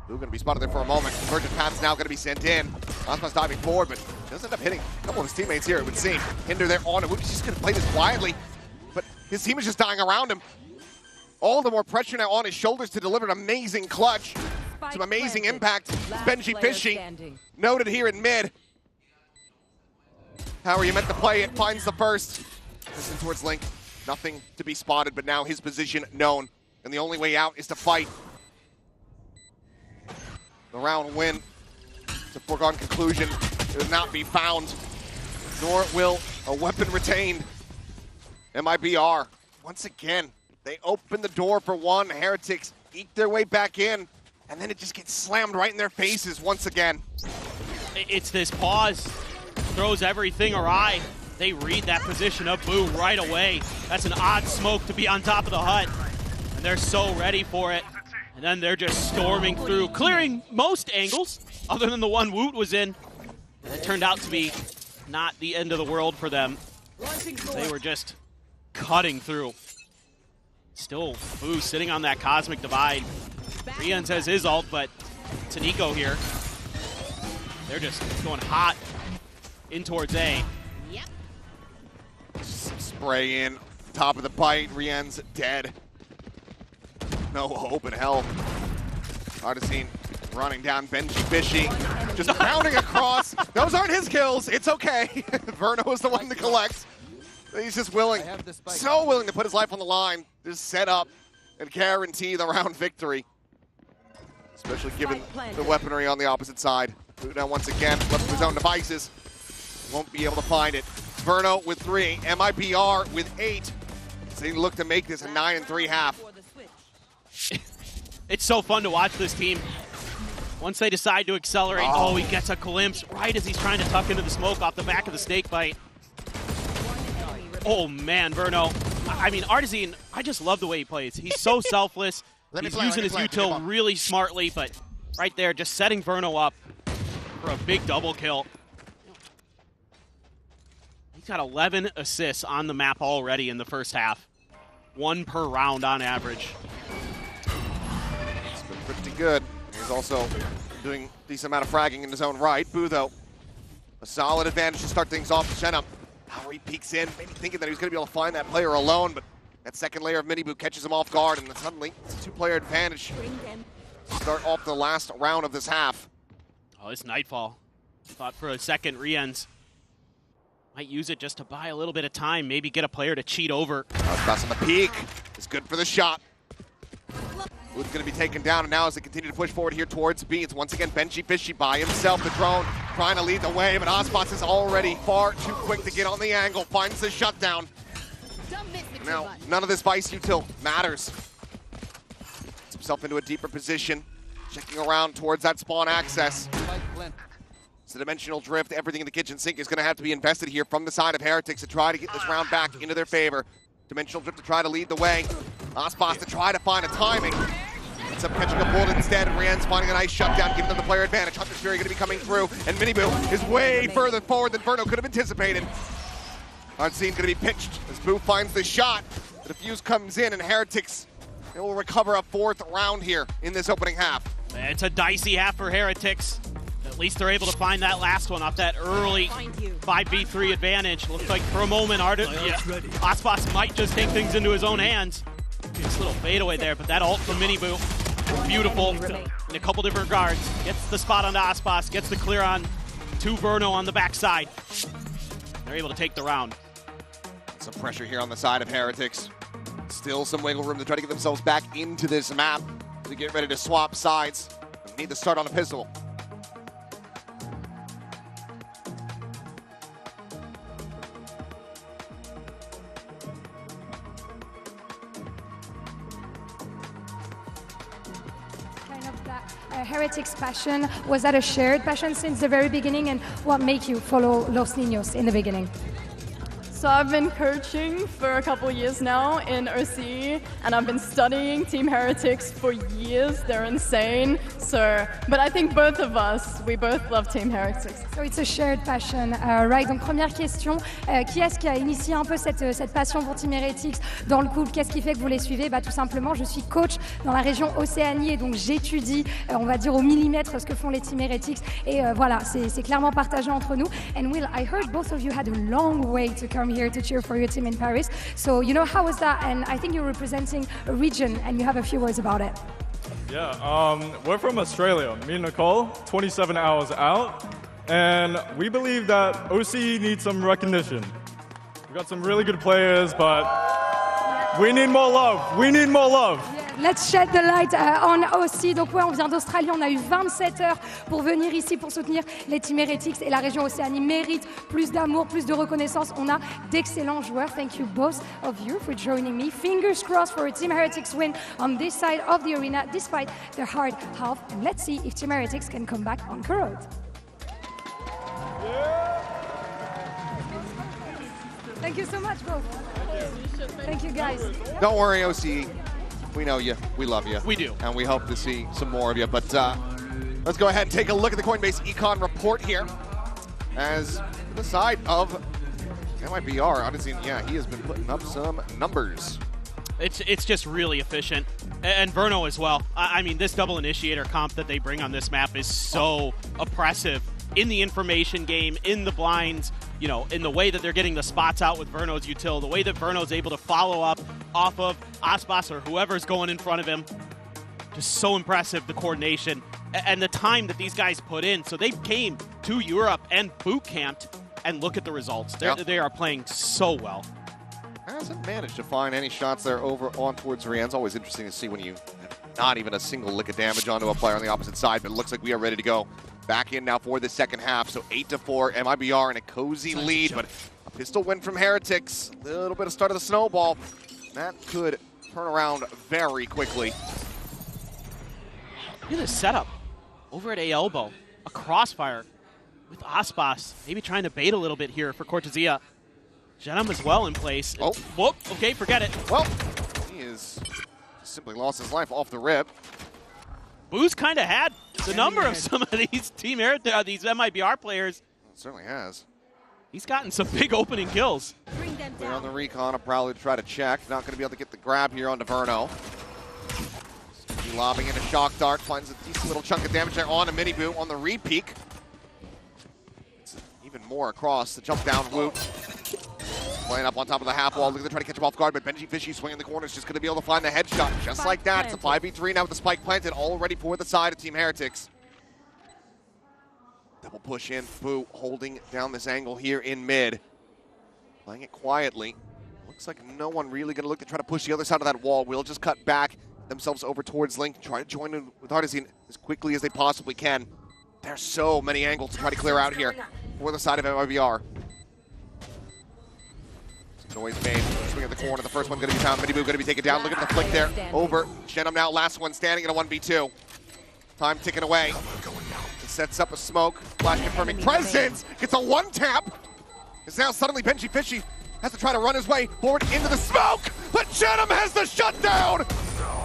Boo going to be spotted there for a moment. Convergent Path's now going to be sent in. Aspas diving forward, but does end up hitting a couple of his teammates here, it would seem. Hinder there on him. He's just going to play this quietly, but his team is just dying around him. All the more pressure now on his shoulders to deliver an amazing clutch. Some amazing impact. Benji Fishy noted here in mid. How are you meant to play it? Finds the first. Listen towards Link. Nothing to be spotted, but now his position known. And the only way out is to fight. The round win. It's a foregone conclusion. It will not be found, nor will a weapon retained. MIBR, once again, they open the door for one. Heretics eke their way back in, and then it just gets slammed right in their faces once again. It's this pause, throws everything awry. They read that position of Boo right away. That's an odd smoke to be on top of the hut. And they're so ready for it. And then they're just storming through, clearing most angles, other than the one Woot was in. And it turned out to be not the end of the world for them. They were just cutting through. Still, Boo sitting on that Cosmic Divide. Rienz has his ult, but it's an eco here. They're just going hot in towards A. Spray in, top of the bite, Rienz dead. No hope in hell. Artisine running down Benji Fishy, just pounding across. Those aren't his kills, it's okay. Verno is the one to collect. He's just willing, so willing to put his life on the line, just set up and guarantee the round victory. Especially given the weaponry on the opposite side. Now once again, left to his own devices. Won't be able to find it. Verno with 3, MIBR with 8. So they look to make this a 9-3 half. It's so fun to watch this team. Once they decide to accelerate, oh, he gets a glimpse right as he's trying to tuck into the smoke off the back of the snake bite. Oh man, Verno. I mean, Artisine, I just love the way he plays. He's so selfless. He's using his util really smartly, but right there, just setting Verno up for a big double kill. got 11 assists on the map already in the first half. 1 per round on average. It's been pretty good. He's also doing a decent amount of fragging in his own right. Boo, though, a solid advantage to start things off. Shenna, how he peeks in, maybe thinking that he was going to be able to find that player alone, but that second layer of Miniboo catches him off guard, and then suddenly it's a 2-player advantage. Start off the last round of this half. Oh, it's Nightfall. Thought for a second Riens might use it just to buy a little bit of time, maybe get a player to cheat over. Cross on the peak is good for the shot. Boo's going to be taken down, and now as they continue to push forward here towards B, it's once again Benji Fishy by himself. The drone trying to lead the way, but Ospas is already far too quick to get on the angle, finds the shutdown. Now, none of this Vice util matters. Gets himself into a deeper position, checking around towards that spawn access. It's the dimensional drift, everything in the kitchen sink is going to have to be invested here from the side of Heretics to try to get this round back into their favor. Dimensional drift to try to lead the way. Ospas to try to find a timing. Ends up catching a bullet instead, and Rien's finding a nice shutdown, giving them the player advantage. Hunter's Fury going to be coming through, and Miniboo is way further forward than Verno could have anticipated. Unseen going to be pitched as Boo finds the shot. The defuse comes in, and Heretics will recover a 4th round here in this opening half. It's a dicey half for Heretics. At least they're able to find that last one off that early 5v3 advantage. Looks like for a moment, Ospas might just take things into his own hands. This little fadeaway there, but that ult from Miniboo, beautiful in a couple different guards. Gets the spot onto Ospas, gets the clear on to Verno on the backside. They're able to take the round. Some pressure here on the side of Heretics. Still some wiggle room to try to get themselves back into this map to get ready to swap sides. Need to start on a pistol. Heretics' passion, was that a shared passion since the very beginning, and what made you follow Los Niños in the beginning? So I've been coaching for a couple years now in OC, and I've been studying Team Heretics for years. They're insane. But I think both of us, we both love Team Heretics. So it's a shared passion, right? Donc première question, qui est-ce qui a initié un peu cette passion pour Team Heretics dans le couple? Qu'est-ce qui fait que vous les suivez? Tout simplement, je suis coach dans la région Océanie, et donc j'étudie, on va dire au millimètre, ce que font les Team Heretics. Et voilà, c'est clairement partagé entre nous. And Will, I heard both of you had a long way to come here to cheer for your team in Paris. So, how was that? And I think you're representing a region, and you have a few words about it. Yeah, we're from Australia. Me and Nicole, 27 hours out. And we believe that OC needs some recognition. We've got some really good players, but we need more love. We need more love. Let's shed the light on OC. Donc ouais, on vient d'Australie, on a eu 27 heures pour venir ici pour soutenir les Team Heretics, et la région Océanie mérite plus d'amour, plus de reconnaissance. On a d'excellents joueurs. Thank you both of you for joining me. Fingers crossed for a Team Heretics win on this side of the arena despite their hard half. And let's see if Team Heretics can come back on Road. Thank you so much, both. Thank you, guys. Don't worry, OC. We know you. We love you. We do. And we hope to see some more of you. But let's go ahead and take a look at the Coinbase Econ report here. As the side of MIBR, honestly, yeah, he has been putting up some numbers. It's just really efficient. And Verno as well. I mean, this double initiator comp that they bring on this map is so oppressive in the information game, in the blinds, in the way that they're getting the spots out with Verno's util, the way that Verno's able to follow up off of Ospas or whoever's going in front of him. Just so impressive, the coordination and the time that these guys put in. So they came to Europe and boot camped, and look at the results. They are playing so well. Hasn't managed to find any shots there over on towards Rien's. Always interesting to see when you have not even a single lick of damage onto a player on the opposite side, but it looks like we are ready to go. Back in now for the second half, so 8-4, MIBR in a cozy lead, but a pistol win from Heretics. A little bit of start of the snowball. That could turn around very quickly. Look at this setup over at A elbow. A crossfire with Ospas, maybe trying to bait a little bit here for Cortesia. Jenum as well in place. Oh. Whoop, okay, forget it. Well, he has simply lost his life off the rip. Boo's kind of had the number of some of these these MIBR players. It certainly has. He's gotten some big opening kills. Clear on the recon, I'll probably try to check. Not going to be able to get the grab here onto Verno. Lobbing in a shock dart, finds a decent little chunk of damage there on a mini boot on the re-peek. Even more across the jump down Woot. Playing up on top of the half wall, looking to try to catch him off guard, but Benji Fishy swinging the corner is just going to be able to find the headshot. Just like that, it's a 5v3 now with the spike planted, all ready for the side of Team Heretics. Double push in, Boo holding down this angle here in mid. Playing it quietly. Looks like no one really going to look to try to push the other side of that wall. We'll just cut back themselves over towards Link, try to join in with Artisan as quickly as they possibly can. There's so many angles to try to clear out here for the side of MIBR. Noise made, swing at the corner, the first one going to be found, Miniboo going to be taken down, look at the flick there, over, Shenum now, last one standing in a 1v2. Time ticking away, it sets up a smoke, flash confirming presence, gets a one tap, it's now suddenly Benji Fishy has to try to run his way forward into the smoke, but Shenum has the shutdown,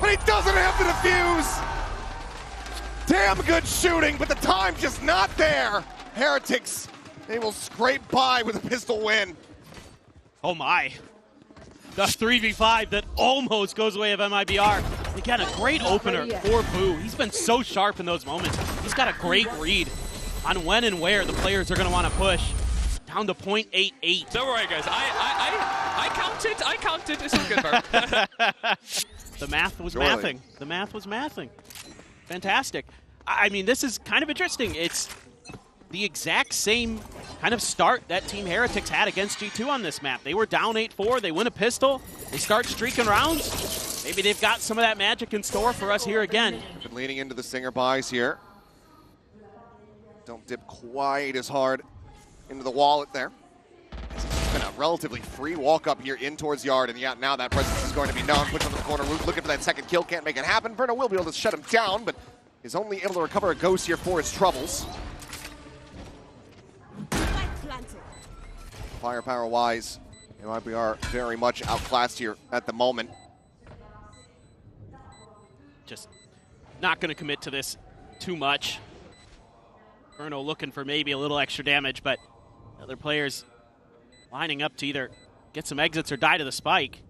but he doesn't have the defuse. Damn good shooting, but the time just not there. Heretics, they will scrape by with a pistol win. Oh my. The 3v5 that almost goes away of MIBR. Again, a great opener for Boo. He's been so sharp in those moments. He's got a great read on when and where the players are going to want to push. Down to 0.88. Don't worry, guys. I counted. It's all good, bro. The math was mathing. The math was mathing. Fantastic. I mean, this is kind of interesting. It's the exact same kind of start that Team Heretics had against G2 on this map. They were down 8-4. They win a pistol. They start streaking rounds. Maybe they've got some of that magic in store for us here again. Been leaning into the Stinger buys here. Don't dip quite as hard into the wallet there. It's been a relatively free walk up here in towards Yard, and yeah, now that presence is going to be known. Puts on the corner, looking for that second kill, can't make it happen. Verno will be able to shut him down, but is only able to recover a ghost here for his troubles. Firepower-wise, MIBR very much outclassed here at the moment. Just not going to commit to this too much. Verno looking for maybe a little extra damage, but other players lining up to either get some exits or die to the spike.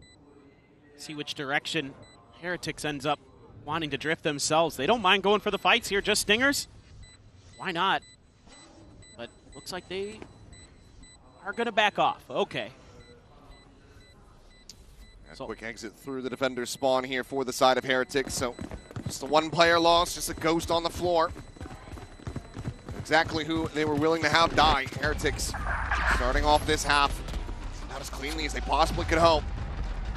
See which direction Heretics ends up wanting to drift themselves. They don't mind going for the fights here, just stingers. Why not? But looks like they are going to back off. Okay. A quick exit through the defender's spawn here for the side of Heretics. So just a one-player loss, just a ghost on the floor. Exactly who they were willing to have die. Heretics starting off this half not as cleanly as they possibly could hope.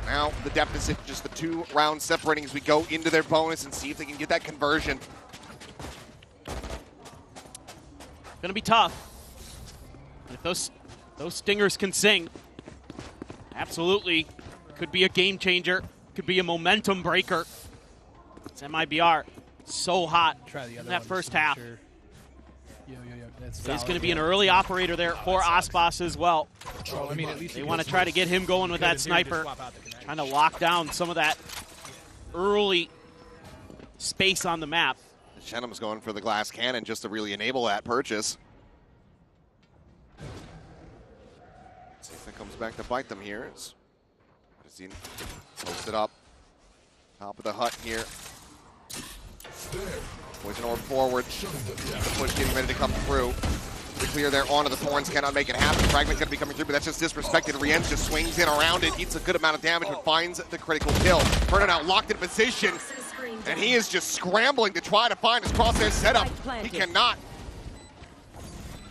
Now the deficit, just the 2 rounds separating as we go into their bonus and see if they can get that conversion. Gonna be tough. If those stingers can sing, absolutely could be a game changer, could be a momentum breaker. It's MIBR so hot in that first half. Sure. There's going to be an early operator there for Aspas as well. I mean, at least they want to try to get him going with that sniper, trying to lock down some of that early space on the map. Shenum's going for the glass cannon just to really enable that purchase. Let's see if it comes back to bite them here. It's posted up. Top of the hut here. Poison orb forward. The push getting ready to come through. The clear there onto the thorns, cannot make it happen. Fragment's going to be coming through, but that's just disrespected. Rienz just swings in around it, eats a good amount of damage, but finds the critical kill. Verno now locked in position, and he is just scrambling to try to find his crosshair setup. He cannot.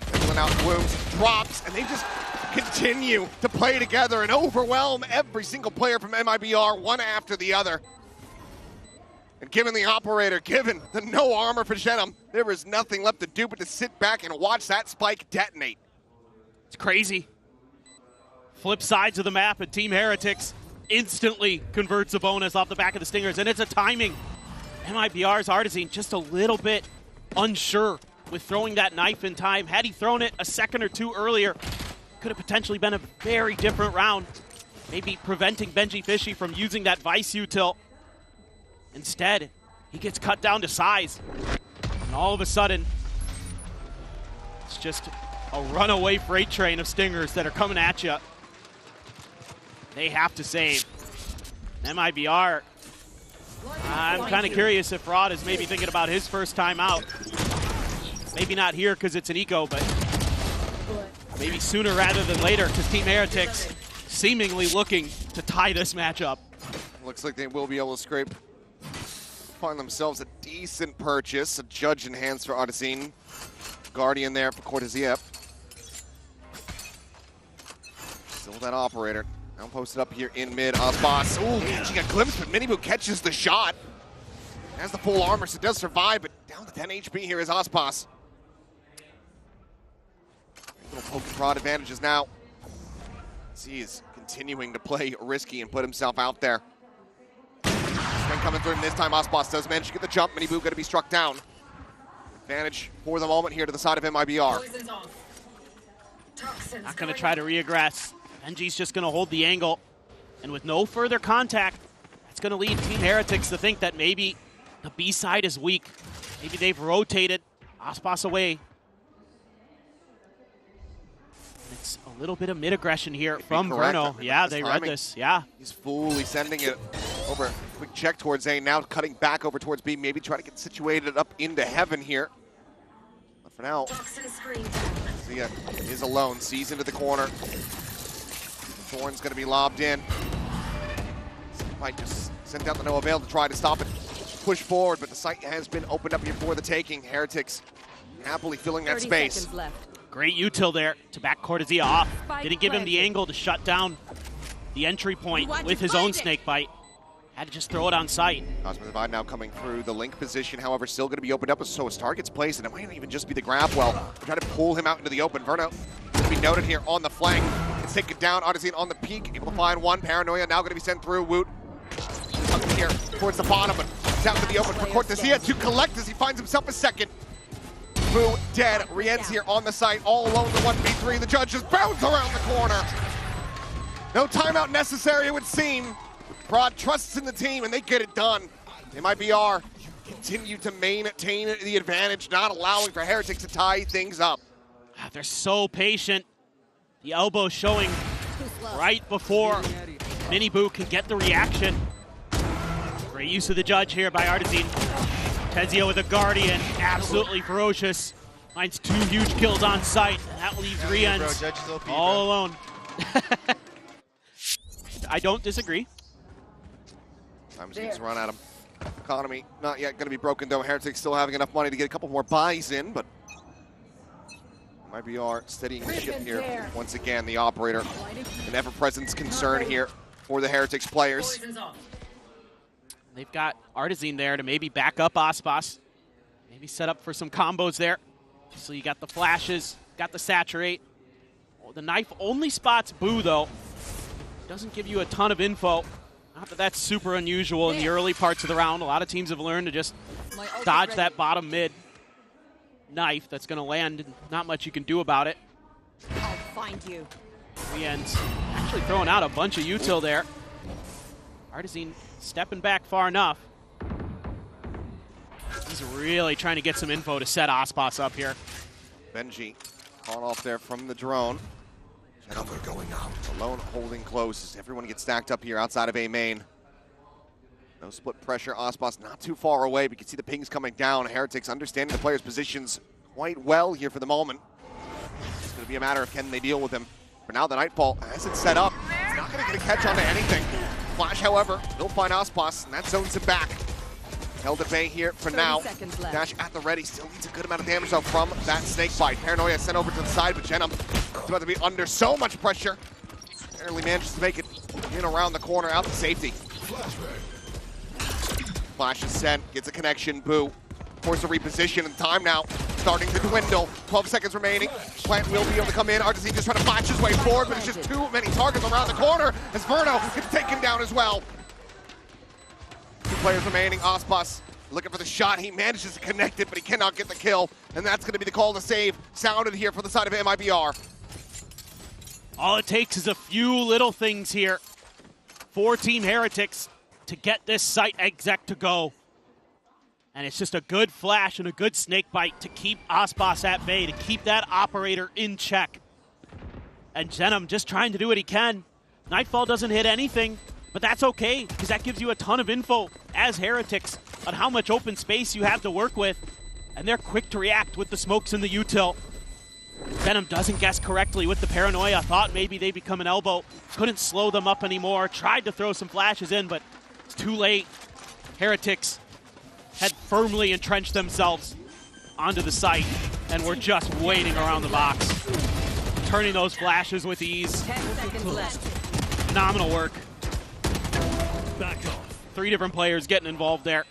Filling out wounds, drops, and they just continue to play together and overwhelm every single player from MIBR, one after the other. And given the operator, given the no armor for Shenum, there is nothing left to do but to sit back and watch that spike detonate. It's crazy. Flip sides of the map, and Team Heretics instantly converts a bonus off the back of the Stingers, and it's a timing. MIBR's Artisan just a little bit unsure with throwing that knife in time. Had he thrown it a second or two earlier, could have potentially been a very different round. Maybe preventing Benji Fishy from using that Vice util. Instead, he gets cut down to size. And all of a sudden, it's just a runaway freight train of stingers that are coming at you. They have to save. MIBR. I'm kind of curious if Rod is maybe thinking about his first time out. Maybe not here because it's an eco, but maybe sooner rather than later because Team Heretics seemingly looking to tie this matchup. Looks like they will be able to find themselves a decent purchase. A judge in hands for Odyssey. Guardian there for Cortezia. Still that operator. Now posted up here in mid. Osbos. Ooh, catching a glimpse, but MIBR catches the shot. Has the full armor, so does survive, but down to 10 HP here is Osbos. Little poke and prod advantages now. He is continuing to play risky and put himself out there. Spin coming through, and this time Osbos does manage to get the jump. MIBR going to be struck down. Advantage for the moment here to the side of MIBR. Not going to try to reaggress. Benji's just going to hold the angle. And with no further contact, that's going to lead Team Heretics to think that maybe the B side is weak. Maybe they've rotated Osbos away. And it's a little bit of mid-aggression here from Bruno. Yeah, they read this. Yeah. He's fully sending it over. Quick check towards A. Now cutting back over towards B. Maybe trying to get situated up into heaven here. But for now, Zia is alone. Sees into the corner. Thorn's going to be lobbed in. Might just send out the no avail to try to stop it. Push forward, but the site has been opened up here for the taking. Heretics happily filling that space. Great util there to back Cortezia off. Didn't give him the angle to shut down the entry point with his own snake bite. Had to just throw it on sight. Cosmic Divide now coming through the link position, however, still going to be opened up. So his target's placed, and it might not even just be the grab well. Try to pull him out into the open. Verno going to be noted here on the flank. It's taken down. Odyssey on the peak, able to find one. Paranoia now going to be sent through. Woot here towards the bottom, but down to the open for Cortezia to collect as he finds himself a second. Boo dead. Rien's here on the site, all alone to 1v3. The judge just bounds around the corner. No timeout necessary, it would seem. Prod trusts in the team, and they get it done. MIBR continue to maintain the advantage, not allowing for Heretics to tie things up. They're so patient. The elbow showing right before MIBR can get the reaction. Great use of the judge here by Artezine. Tezio with a Guardian, absolutely ferocious. Finds 2 huge kills on site. That leaves Rien's all alone. I don't disagree. Time seems to run at him. Economy not yet going to be broken, though. Heretics still having enough money to get a couple more buys in, but MIBR steadying the ship here. Once again, the operator, an ever-present concern here for the Heretics players. They've got Artezine there to maybe back up Osbos. Maybe set up for some combos there. So you got the flashes, got the saturate. Oh, the knife only spots Boo, though. Doesn't give you a ton of info. Not that that's super unusual in the early parts of the round. A lot of teams have learned to just dodge that bottom mid knife that's going to land. Not much you can do about it. I'll find you. Rien's actually throwing out a bunch of util there. Artezine stepping back far enough. He's really trying to get some info to set Osbos up here. Benji caught off there from the drone. Cover going out. Alone holding close as everyone gets stacked up here outside of A main. No split pressure. Osbos not too far away, but you can see the pings coming down. Heretics understanding the players' positions quite well here for the moment. It's going to be a matter of can they deal with him. For now, the Nightfall has it set up. It's not going to get a catch onto anything. Flash, however, will find Osbos, and that zones him back. Held at bay here for now. Dash at the ready. Still needs a good amount of damage, though, from that snake bite. Paranoia sent over to the side, but Jenum is about to be under so much pressure. Barely manages to make it in around the corner, out to safety. Flash is sent, gets a connection. Boo forced to reposition, and time now starting to dwindle. 12 seconds remaining. Plant will be able to come in. Artezine just trying to flash his way forward, but it's just too many targets around the corner as Verno gets taken down as well. 2 players remaining. Osbos looking for the shot. He manages to connect it, but he cannot get the kill. And that's going to be the call to save. Sounded here for the side of MIBR. All it takes is a few little things here for Team Heretics to get this site exec to go. And it's just a good flash and a good snake bite to keep Aspas at bay, to keep that operator in check. And Zenom just trying to do what he can. Nightfall doesn't hit anything, but that's okay, because that gives you a ton of info as Heretics on how much open space you have to work with. And they're quick to react with the smokes in the util. Zenom doesn't guess correctly with the paranoia. Thought maybe they become an elbow. Couldn't slow them up anymore. Tried to throw some flashes in, but it's too late. Heretics had firmly entrenched themselves onto the site, and were just waiting around the box. Turning those flashes with ease. 10 seconds left. Phenomenal work. Back off. 3 different players getting involved there.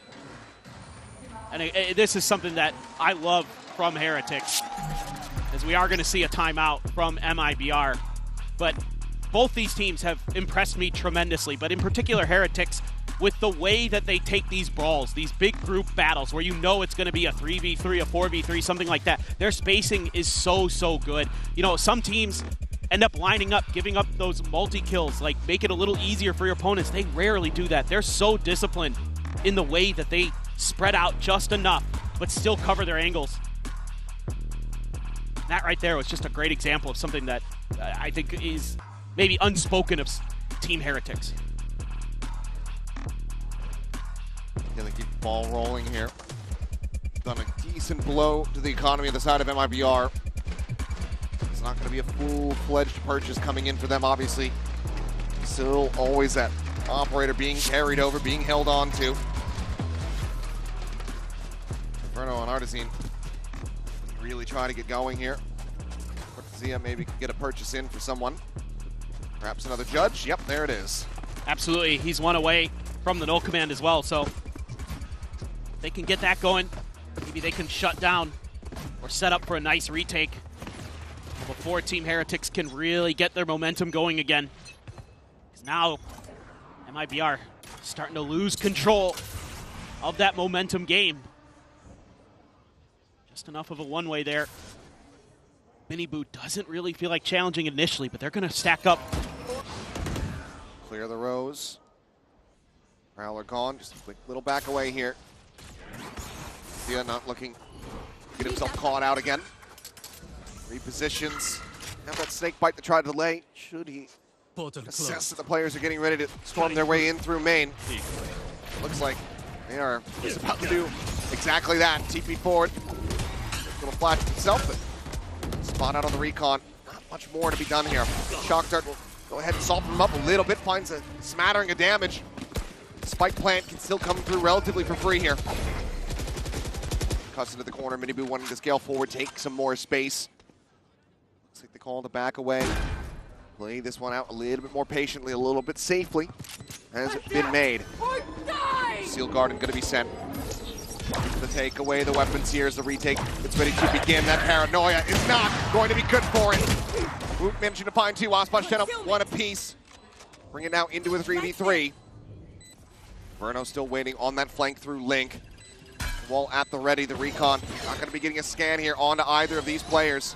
And this is something that I love from Heretics, as we are going to see a timeout from MIBR. But both these teams have impressed me tremendously, but in particular Heretics, with the way that they take these brawls, these big group battles where you know it's going to be a 3v3, a 4v3, something like that. Their spacing is so good. You know, some teams end up lining up, giving up those multi-kills, like make it a little easier for your opponents. They rarely do that. They're so disciplined in the way that they spread out just enough, but still cover their angles. That right there was just a great example of something that I think is maybe unspoken of Team Heretics. Gonna keep the ball rolling here. Done a decent blow to the economy on the side of MIBR. It's not going to be a full-fledged purchase coming in for them, obviously. Still always that operator being carried over, being held on to. Inferno and Artisine really try to get going here. Zia maybe can get a purchase in for someone. Perhaps another judge. Yep, there it is. Absolutely. He's one away from the null command as well, so they can get that going. Maybe they can shut down or set up for a nice retake before Team Heretics can really get their momentum going again. Because now MIBR starting to lose control of that momentum game. Just enough of a one-way there. MIBR doesn't really feel like challenging initially, but they're going to stack up. Clear the rows. Prowler gone. Just a quick little back away here. Zia not looking to get himself caught out again. Repositions. Have that snake bite to try to delay. Should he assess that the players are getting ready to storm their way in through main? Looks like they are just about to do exactly that. TP forward. Little flash himself, but spot out on the recon. Not much more to be done here. Shock Dart will go ahead and soften him up a little bit. Finds a smattering of damage. Spike plant can still come through relatively for free here. Cuts into the corner. MIBR wanting to scale forward, take some more space. Looks like they call the back away. Play this one out a little bit more patiently, a little bit safely. Has been made. Seal Garden going to be sent. To take away the weapons here as the retake it's ready to begin. That paranoia is not going to be good for it. Woot managing to find 2. Aspas Cheno, 1 apiece. Bring it now into a 3v3. Verno still waiting on that flank through Link. Wall at the ready, the recon. Not going to be getting a scan here onto either of these players.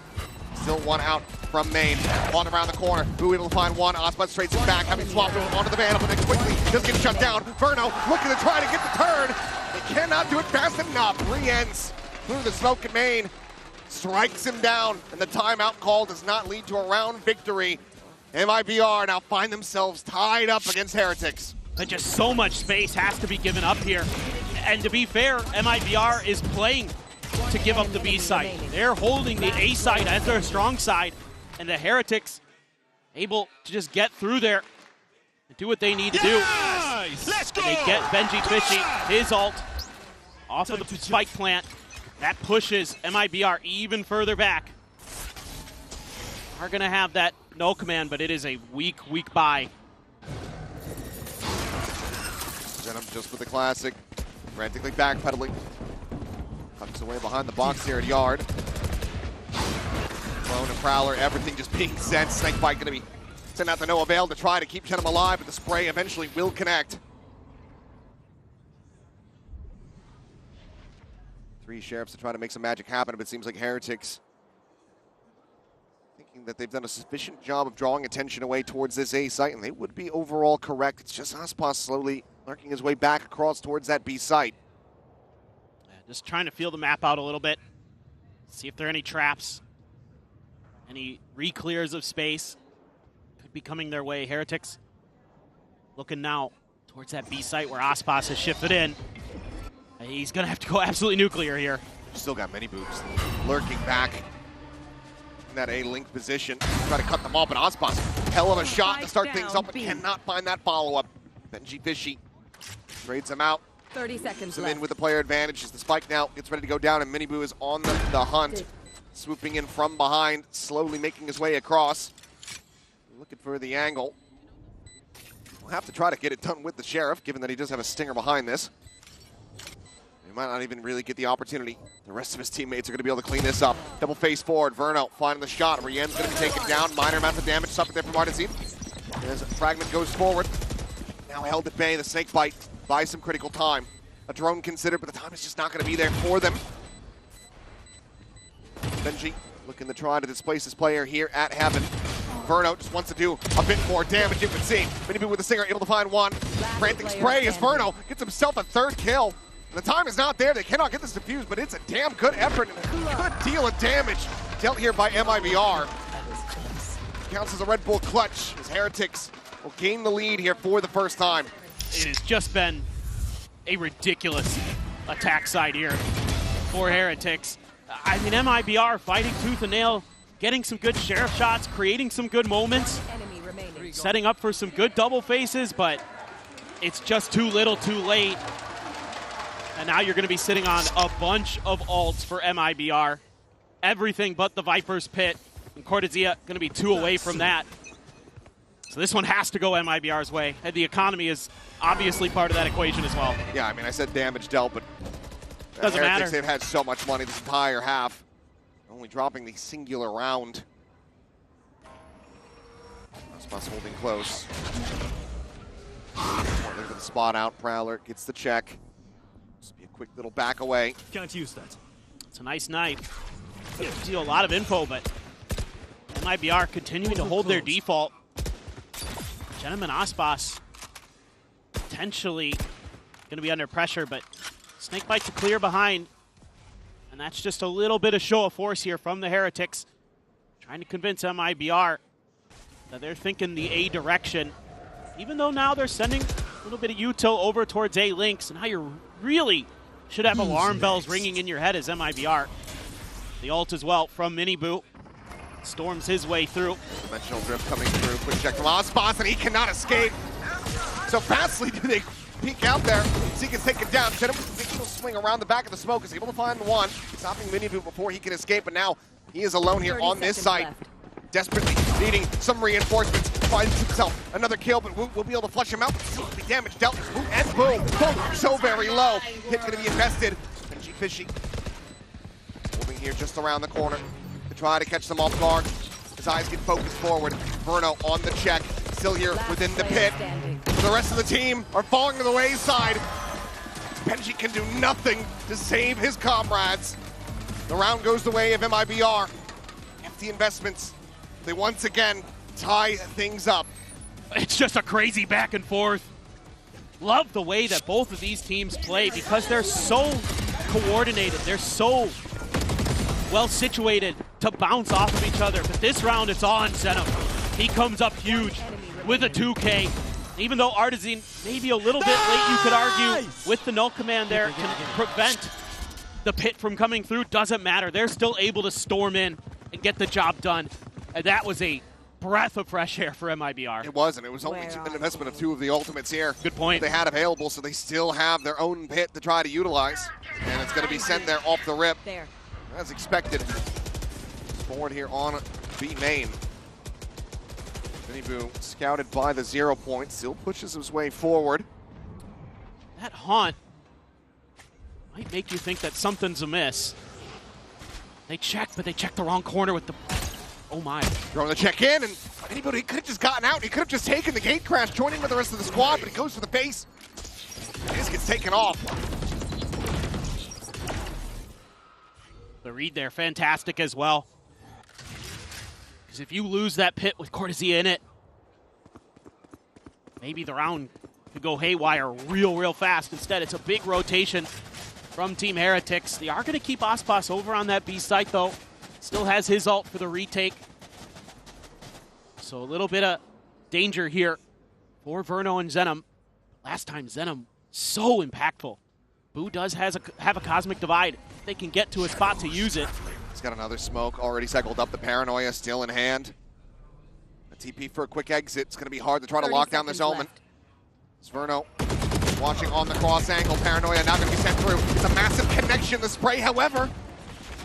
Still one out from main. On around the corner. Who able to find one? Aspas trades it back, having swapped onto the Vandal, but then quickly just get shut down. Verno looking to try to get the turn. They cannot do it fast enough. Re-ends through the smoke at main. Strikes him down, and the timeout call does not lead to a round victory. MIBR now find themselves tied up against Heretics. But just so much space has to be given up here. And to be fair, MIBR is playing to give up the B side. They're holding the A side as their strong side, and the Heretics able to just get through there and do what they need to do. Let's go! And they get Benji Fishy, his ult, off of the spike plant. That pushes MIBR even further back. Are going to have that no command, but it is a weak buy. Zenom just with the classic. Frantically backpedaling. Tucks away behind the box here at Yard. Clone and Prowler, everything just being sent. Snakebite going to be sent out to no avail to try to keep Zenom alive, but the spray eventually will connect. 3 Sheriffs to try to make some magic happen, but it seems like Heretics thinking that they've done a sufficient job of drawing attention away towards this A site, and they would be overall correct. It's just Aspas slowly working his way back across towards that B site. Just trying to feel the map out a little bit. See if there are any traps. Any re-clears of space. Could be coming their way. Heretics looking now towards that B site where Aspas has shifted in. He's going to have to go absolutely nuclear here. Still got many boots lurking back in that A-link position. Try to cut them off, but Aspas, hell of a shot to start things up, but cannot find that follow-up. Benji Fishy trades him out. 30 seconds Some left. in with the player advantage as the spike now gets ready to go down, and Miniboo is on the hunt. Swooping in from behind, slowly making his way across. Looking for the angle. We'll have to try to get it done with the Sheriff, given that he does have a stinger behind this. He might not even really get the opportunity. The rest of his teammates are going to be able to clean this up. Double face forward, Verno finding the shot. Rien's going to be taken down. Minor amounts of damage suffered there from Artisan. As Fragment goes forward. Now held at bay, the snake bite buys some critical time. A drone considered, but the time is just not going to be there for them. Benji looking to try to displace his player here at Heaven. Verno just wants to do a bit more damage, it would seem. Miniboo with the stinger, able to find one. Frantic spray as Verno gets himself a third kill. The time is not there. They cannot get this defused, but it's a damn good effort and a good deal of damage dealt here by MIBR. Counts as a Red Bull clutch as Heretics will gain the lead here for the first time. It has just been a ridiculous attack side here for Heretics. I mean, MIBR fighting tooth and nail, getting some good Sheriff shots, creating some good moments, setting up for some good double faces, but it's just too little too late. And now you're going to be sitting on a bunch of ults for MIBR. Everything but the Viper's Pit. And Cortezia going to be 2 away from that. So this one has to go MIBR's way. And the economy is obviously part of that equation as well. Yeah, I mean, I said damage dealt, but doesn't Heretics, matter. They've had so much money this entire half. Only dropping the singular round. Aspas holding close. Look at the spot out. Prowler gets the check. Just be a quick little back away. Can't use that. It's a nice knife. Gives you a lot of info, but MIBR continuing to hold their default. Gentleman Aspas potentially going to be under pressure, but Snakebite to clear behind. And that's just a little bit of show of force here from the Heretics. Trying to convince MIBR that they're thinking the A direction. Even though now they're sending a little bit of util over towards A links, and now you really should have alarm bells ringing in your head as MIBR. The ult as well from Miniboo. Storms his way through. Dimensional drift coming through. Quick check from Aspas, and he cannot escape. So fastly do they peek out there. Zeke is taken down. Chenim with the big little swing around the back of the smoke is able to find one. Stopping Miniboo before he can escape, but now he is alone here on this site. Desperately needing some reinforcements. Finds himself another kill, but Woot will be able to flush him out. The damage dealt. Woot and boom. Boom. So very low. Hit's going to be invested. Benji Fishy moving here just around the corner to try to catch them off guard. His eyes get focused forward. Verno on the check. Still here within the pit. The rest of the team are falling to the wayside. Benji can do nothing to save his comrades. The round goes the way of MIBR. Empty investments. They once again tie things up. It's just a crazy back and forth. Love the way that both of these teams play because they're so coordinated. They're so well situated to bounce off of each other. But this round, it's all on Zenom. He comes up huge with a 2K. Even though Artisan maybe a little bit late, you could argue, with the null command there, can prevent the pit from coming through. Doesn't matter. They're still able to storm in and get the job done. And that was a breath of fresh air for MIBR. It was, and it was only an investment of 2 of the ultimates here. Good point. They had available, so they still have their own pit to try to utilize. And it's going to be sent there off the rip. As expected. Forward here on B main. Miniboo scouted by the 0 point, still pushes his way forward. That haunt might make you think that something's amiss. They check, but they check the wrong corner with the... Oh my. Throwing the check in, and anybody could have just gotten out. He could have just taken the gate crash, joining with the rest of the squad, but he goes for the base. And this gets taken off. The read there, fantastic as well. Because if you lose that pit with Cortezia in it, maybe the round could go haywire real fast. Instead, it's a big rotation from Team Heretics. They are going to keep Aspas over on that B site, though. Still has his ult for the retake. So a little bit of danger here for Verno and Zenom. Last time, Zenom, so impactful. Boo does have a Cosmic Divide. They can get to a spot to use it. He's got another smoke already cycled up. The Paranoia still in hand. A TP for a quick exit. It's going to be hard to try to lock down this Omen. It's Verno watching on the cross angle. Paranoia now going to be sent through. It's a massive connection. The spray, however,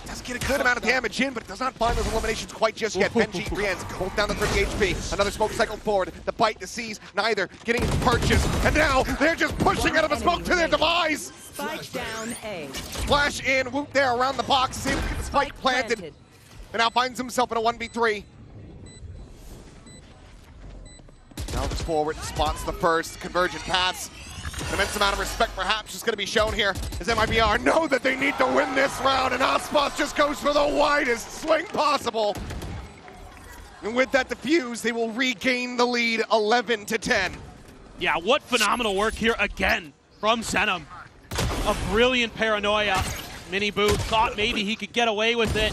does get a good amount of damage in, but it does not find those eliminations quite just yet. Benji, Rienz, both down to 30 HP. Another smoke cycled forward. The bite, the seize, neither getting purchased. And now they're just pushing out of a smoke to their demise. Spike down A. Flash in, whoop there around the box, is able to get the spike planted. And now finds himself in a 1v3. Now looks forward, spots the first convergent pass. An immense amount of respect perhaps is going to be shown here as MIBR know that they need to win this round, and Aspas just goes for the widest swing possible. And with that defuse, they will regain the lead 11-10. Yeah, what phenomenal work here again from Zenom. A brilliant Paranoia. Mini Boo thought maybe he could get away with it.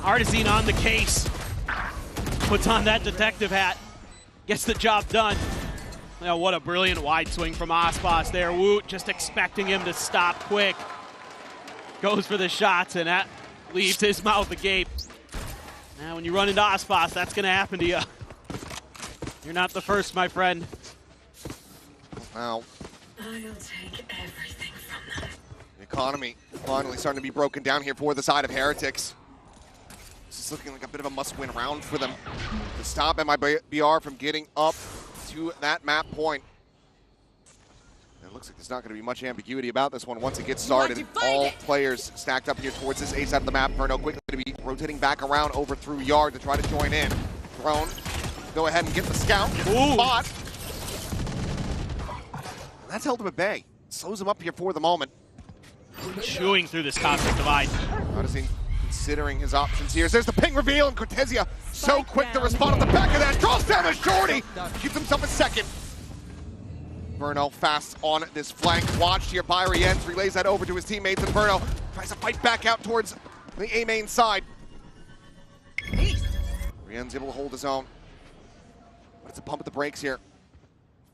Artizine on the case. Puts on that detective hat. Gets the job done. Now, what a brilliant wide swing from Aspas there. Woot just expecting him to stop quick. Goes for the shots, and that leaves his mouth agape. Now, when you run into Aspas, that's going to happen to you. You're not the first, my friend. Wow. I'll take everything from them. The economy finally starting to be broken down here for the side of Heretics. This is looking like a bit of a must-win round for them to stop MIBR from getting up to that map point. And it looks like there's not going to be much ambiguity about this one once it gets started. All players stacked up here towards this A side of the map. Verno quickly to be rotating back around over through Yard to try to join in. Throne, go ahead and get the scout, get the spot. And that's held him at bay. Slows him up here for the moment. Chewing through this Cosmic Divide. Artizine considering his options here. There's the ping reveal, and Cortesia so quick to respond on the back of that. Draws down the shorty. Keeps himself in second. Verno fast on this flank. Watched here by Rienz. Relays that over to his teammates, and Verno tries to fight back out towards the A main side. Rienz able to hold his own. But it's a pump at the brakes here.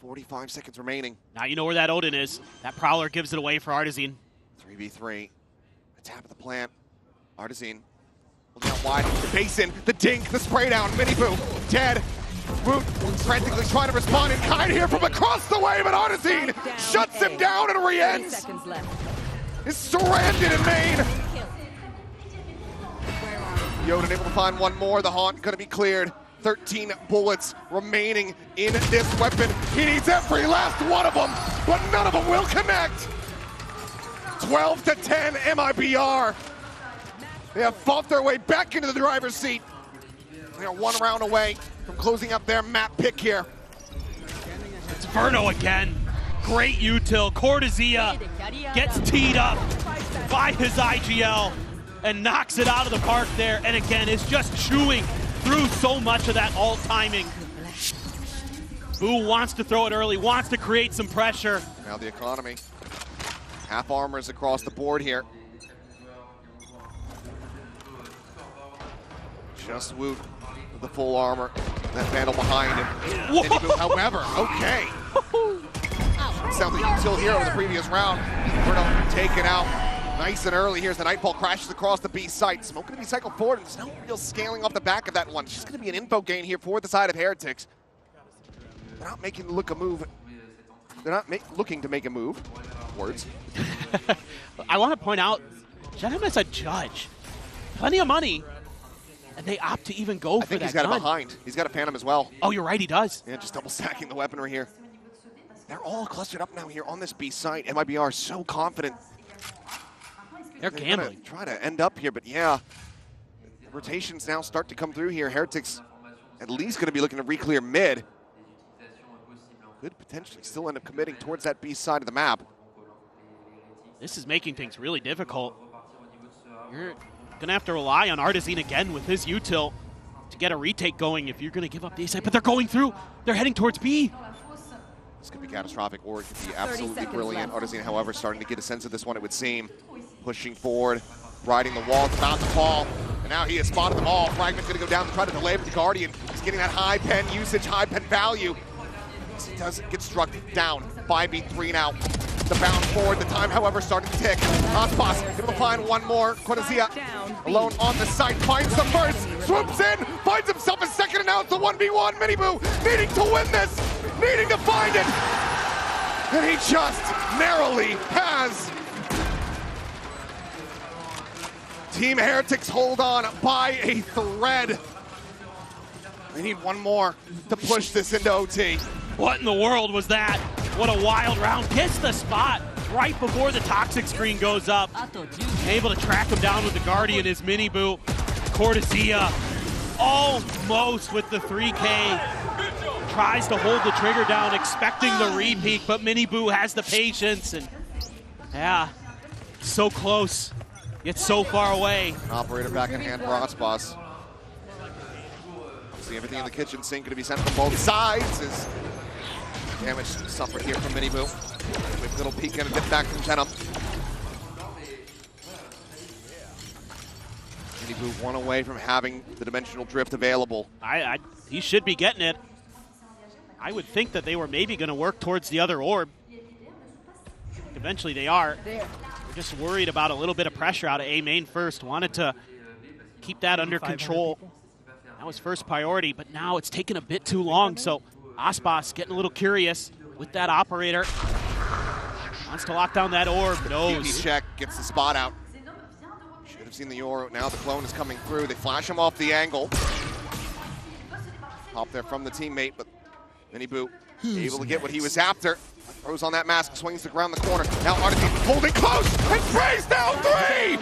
45 seconds remaining. Now you know where that Odin is. That Prowler gives it away for Artizine. 3v3. A tap at the plant. Artizine looking out wide. The basin, the dink, the spray down. Mini Boo dead. Woot frantically trying to respond in kind here from across the way, but Artizine shuts him down, and Rienz is stranded in main. Yoden able to find one more. The haunt going to be cleared. 13 bullets remaining in this weapon. He needs every last one of them, but none of them will connect. 12-10 MIBR. They have fought their way back into the driver's seat. They are one round away from closing up their map pick here. It's Verno again. Great util. Cortesia gets teed up by his IGL and knocks it out of the park there. And again, is just chewing through so much of that ult timing. Boo wants to throw it early, wants to create some pressure. Now the economy. Half armors across the board here. Just Woot with the full armor. That Vandal behind him. Boo, however, okay. Sounds like util here over the previous round. Verno taken out nice and early. Here's the Nightfall, crashes across the B site. Smoke going to be cycled forward, and there's no real scaling off the back of that one. It's just going to be an info gain here for the side of Heretics. They're not making look a move. They're not looking to make a move. Words. I want to point out, Zenom is a judge. Plenty of money. And they opt to even go for that. I think he's got it behind. He's got a Phantom as well. Oh, you're right, he does. Yeah, just double stacking the weaponry here. They're all clustered up now here on this B site. MIBR so confident. They're gambling. Try to end up here, but yeah. Rotations now start to come through here. Heretics at least going to be looking to re-clear mid. Could potentially still end up committing towards that B side of the map. This is making things really difficult. You're going to have to rely on Artizine again with his util to get a retake going if you're going to give up the A side. But they're going through. They're heading towards B. This could be catastrophic, or it could be absolutely brilliant. Artizine, however, starting to get a sense of this one, it would seem. pushing forward, riding the wall, it's about to fall. And now he has spotted them all. Fragment's gonna go down to try to delay, but the Guardian is getting that high pen usage, high pen value. He doesn't get struck down. 5v3 now. The bound forward, the time, however, starting to tick. Aspas able to find one more. Cortezia alone on the site, finds the first, swoops in, finds himself a second, and now it's the 1v1. MIBR needing to win this, needing to find it. And he just narrowly has. Team Heretics hold on by a thread. They need one more to push this into OT. What in the world was that? What a wild round. Gets the spot right before the toxic screen goes up. Able to track him down with the Guardian is MIBR. Cortezia almost with the 3K. Tries to hold the trigger down, expecting the repeat, but MIBR has the patience. And yeah, so close, yet so far away. Operator back in hand for Aspas. See everything in the kitchen sink going to be sent from both sides. As damage suffered here from MIBR. Quick little peek and a dip back from Venom. MIBR one away from having the dimensional drift available. He should be getting it. I would think that they were maybe going to work towards the other orb. Eventually they are. They're just worried about a little bit of pressure out of A main first. Wanted to keep that under control. That was first priority, but now it's taken a bit too long. So Aspas getting a little curious with that operator. Wants to lock down that orb. Knows. Check, gets the spot out. Should have seen the Euro. Now the clone is coming through. They flash him off the angle. Pop there from the teammate, but MIBR able to get what he was after. Throws on that mask, swings the ground the corner. Now Artisan holding close and sprays down 3!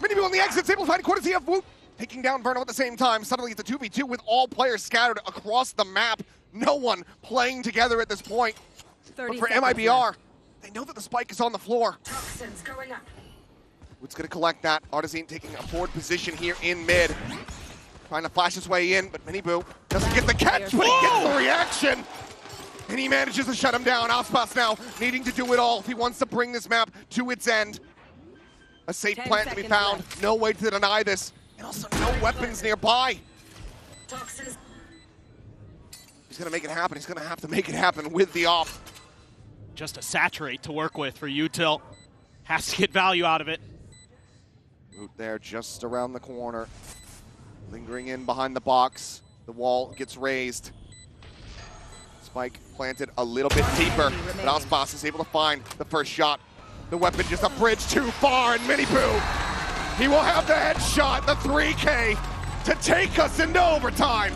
MIBR on the exits, able to find Cortezia. Woot taking down Verno at the same time. Suddenly it's a 2v2 with all players scattered across the map. No one playing together at this point. But for MIBR, they know that the spike is on the floor. Toxins going up. Woot's gonna collect that. Artisan taking a forward position here in mid. Trying to flash his way in, but MIBR doesn't get the catch, but he gets the reaction. And he manages to shut him down. Aspas now needing to do it all if he wants to bring this map to its end. A safe plant to be found. Left. No way to deny this. And also no weapons nearby. Toxins. He's gonna make it happen. He's gonna have to make it happen with the off. Just a saturate to work with for Util. Has to get value out of it. Woot there just around the corner. Lingering in behind the box. The wall gets raised. Spike planted a little bit deeper, but Aspas is able to find the first shot. The weapon just a bridge too far, and MIBR, he will have the headshot, the 3K, to take us into overtime.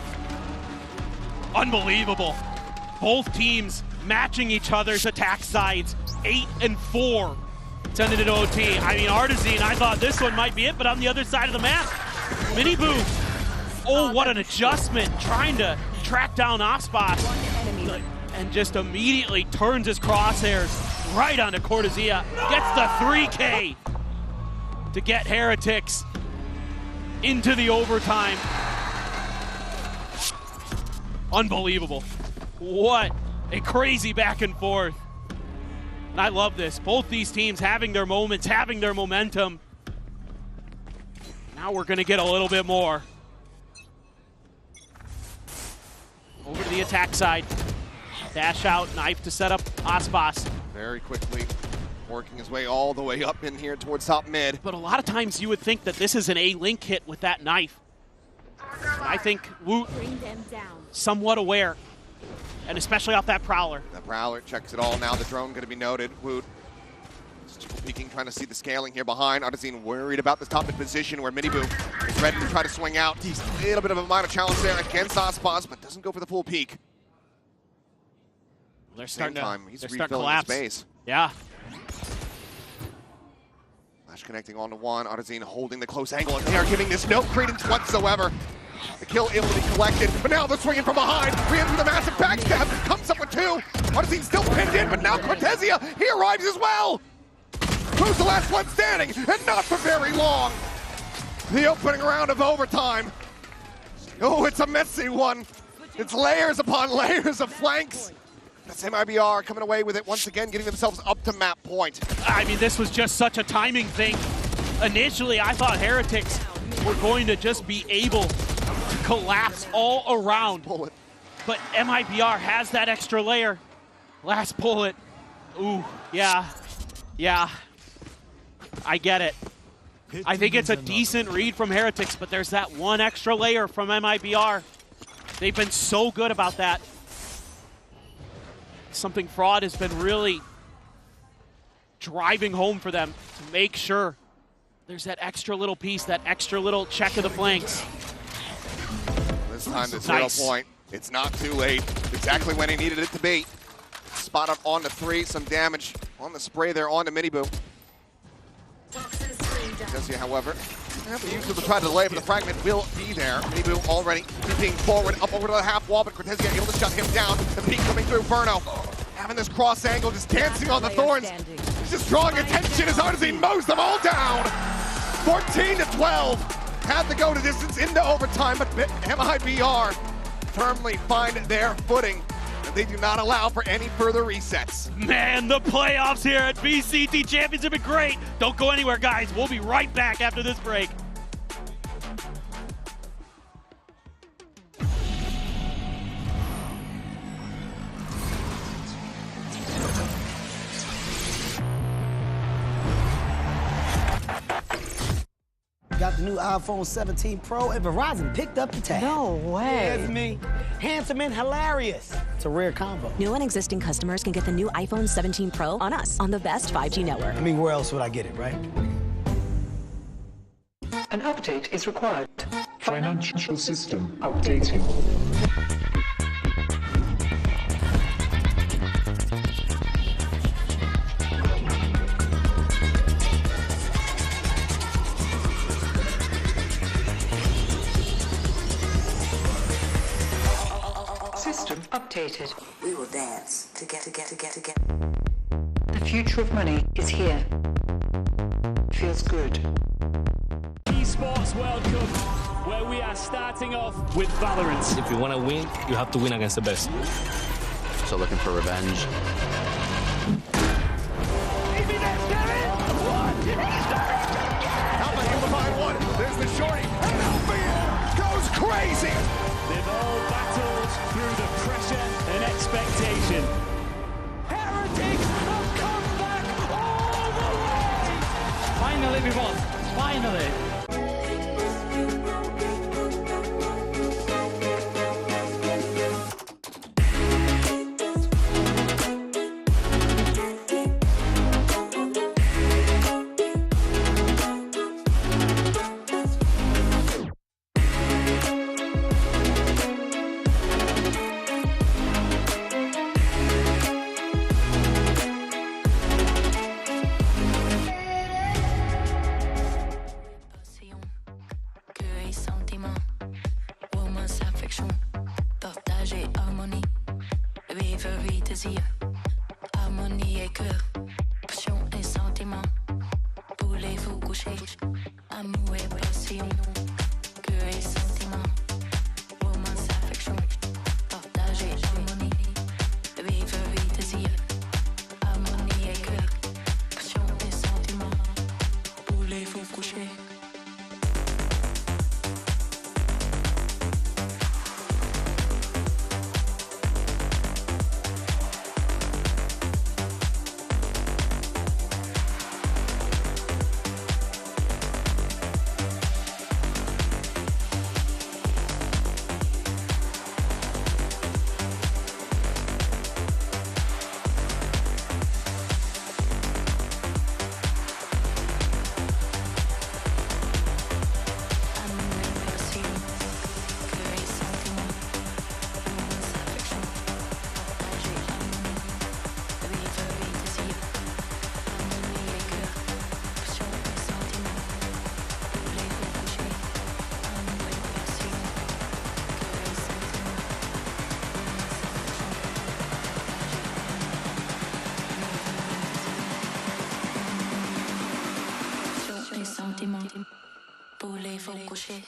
Unbelievable. Both teams matching each other's attack sides, 8 and 4. Sending it to OT. I mean, Artisan, I thought this one might be it, but on the other side of the map, MIBR. Oh, what an adjustment, trying to track down Aspas. And just immediately turns his crosshairs right onto Cortezia. Gets the 3K to get Heretics into the overtime. Unbelievable. What a crazy back and forth. And I love this. Both these teams having their moments, having their momentum. Now we're going to get a little bit more. Over to the attack side. Dash out, knife to set up Aspas. Very quickly working his way all the way up in here towards top mid. But a lot of times you would think that this is an A-Link hit with that knife. I think Woot somewhat aware, and especially off that Prowler. The Prowler checks it all now. The drone going to be noted. Woot peeking, trying to see the scaling here behind. Artisan worried about this top mid position where MIBR is ready to try to swing out. A little bit of a minor challenge there against Aspas, but doesn't go for the full peek. They're starting he's to refilling collapse. Space. Yeah. Flash connecting onto one. Artisan holding the close angle, and they are giving this no credence whatsoever. The kill able to be collected, but now they're swinging from behind. Re-ins with a massive backstab. Comes up with 2. Artisan still pinned in, but now Cortezia, he arrives as well. Who's the last one standing? And not for very long. The opening round of overtime. Oh, it's a messy one. It's layers upon layers of flanks. That's MIBR coming away with it once again, getting themselves up to map point. I mean, this was just such a timing thing. Initially, I thought Heretics were going to just be able to collapse all around. But MIBR has that extra layer. Last bullet. Ooh, yeah. I get it. I think it's a decent read from Heretics, but there's that one extra layer from MIBR. They've been so good about that. Something Fraud has been really driving home for them to make sure there's that extra little piece, that extra little check of the flanks. This time the 0 point. It's not too late. Exactly when he needed it to be. Spot up on the 3, some damage on the spray there on the MIBR. Does he, however, have the use of the try to delay, but the fragment will be there. MIBR already creeping forward, up over to the half wall, but Cortezia able to shut him down. The peek coming through, Verno having this cross angle, just dancing on the thorns. He's just drawing attention as hard as he mows them all down. 14-12, had to go to distance into overtime, but MIBR firmly find their footing. They do not allow for any further resets. Man, the playoffs here at VCT Champions have been great. Don't go anywhere, guys. We'll be right back after this break. Got the new iPhone 17 Pro, and Verizon picked up the tab. No way. It's me. Handsome and hilarious. It's a rare combo. New and existing customers can get the new iPhone 17 Pro on us, on the best 5G network. I mean, where else would I get it, right? An update is required. Financial system updating. System updated. We will dance to get. The future of money is here. Feels good. Esports World Cup, where we are starting off with VALORANT. If you want to win, you have to win against the best. So looking for revenge. Alpha able to find one. There's the shorty. And LBR goes crazy. They've all battled through the pressure and expectation. Heretics have come back all the way! Finally we won. Finally. Harmonie et cœur, passion et sentiment. Voulez-vous coucher? Amour et passion, cœur et sentiment. Romance, affection, partage et harmonie. Vivre et désir, harmonie et cœur, passion et sentiment. Voulez-vous coucher? Voulez-vous coucher?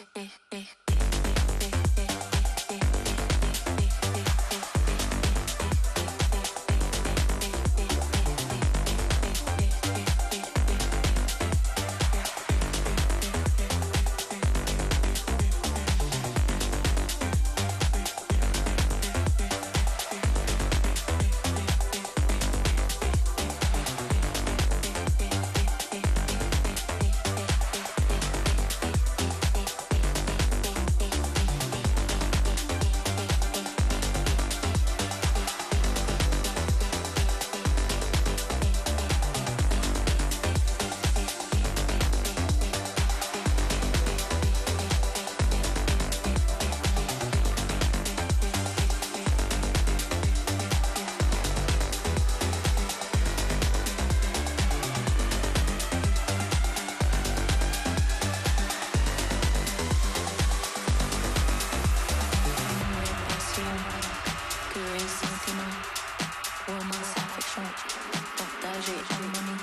harmonie.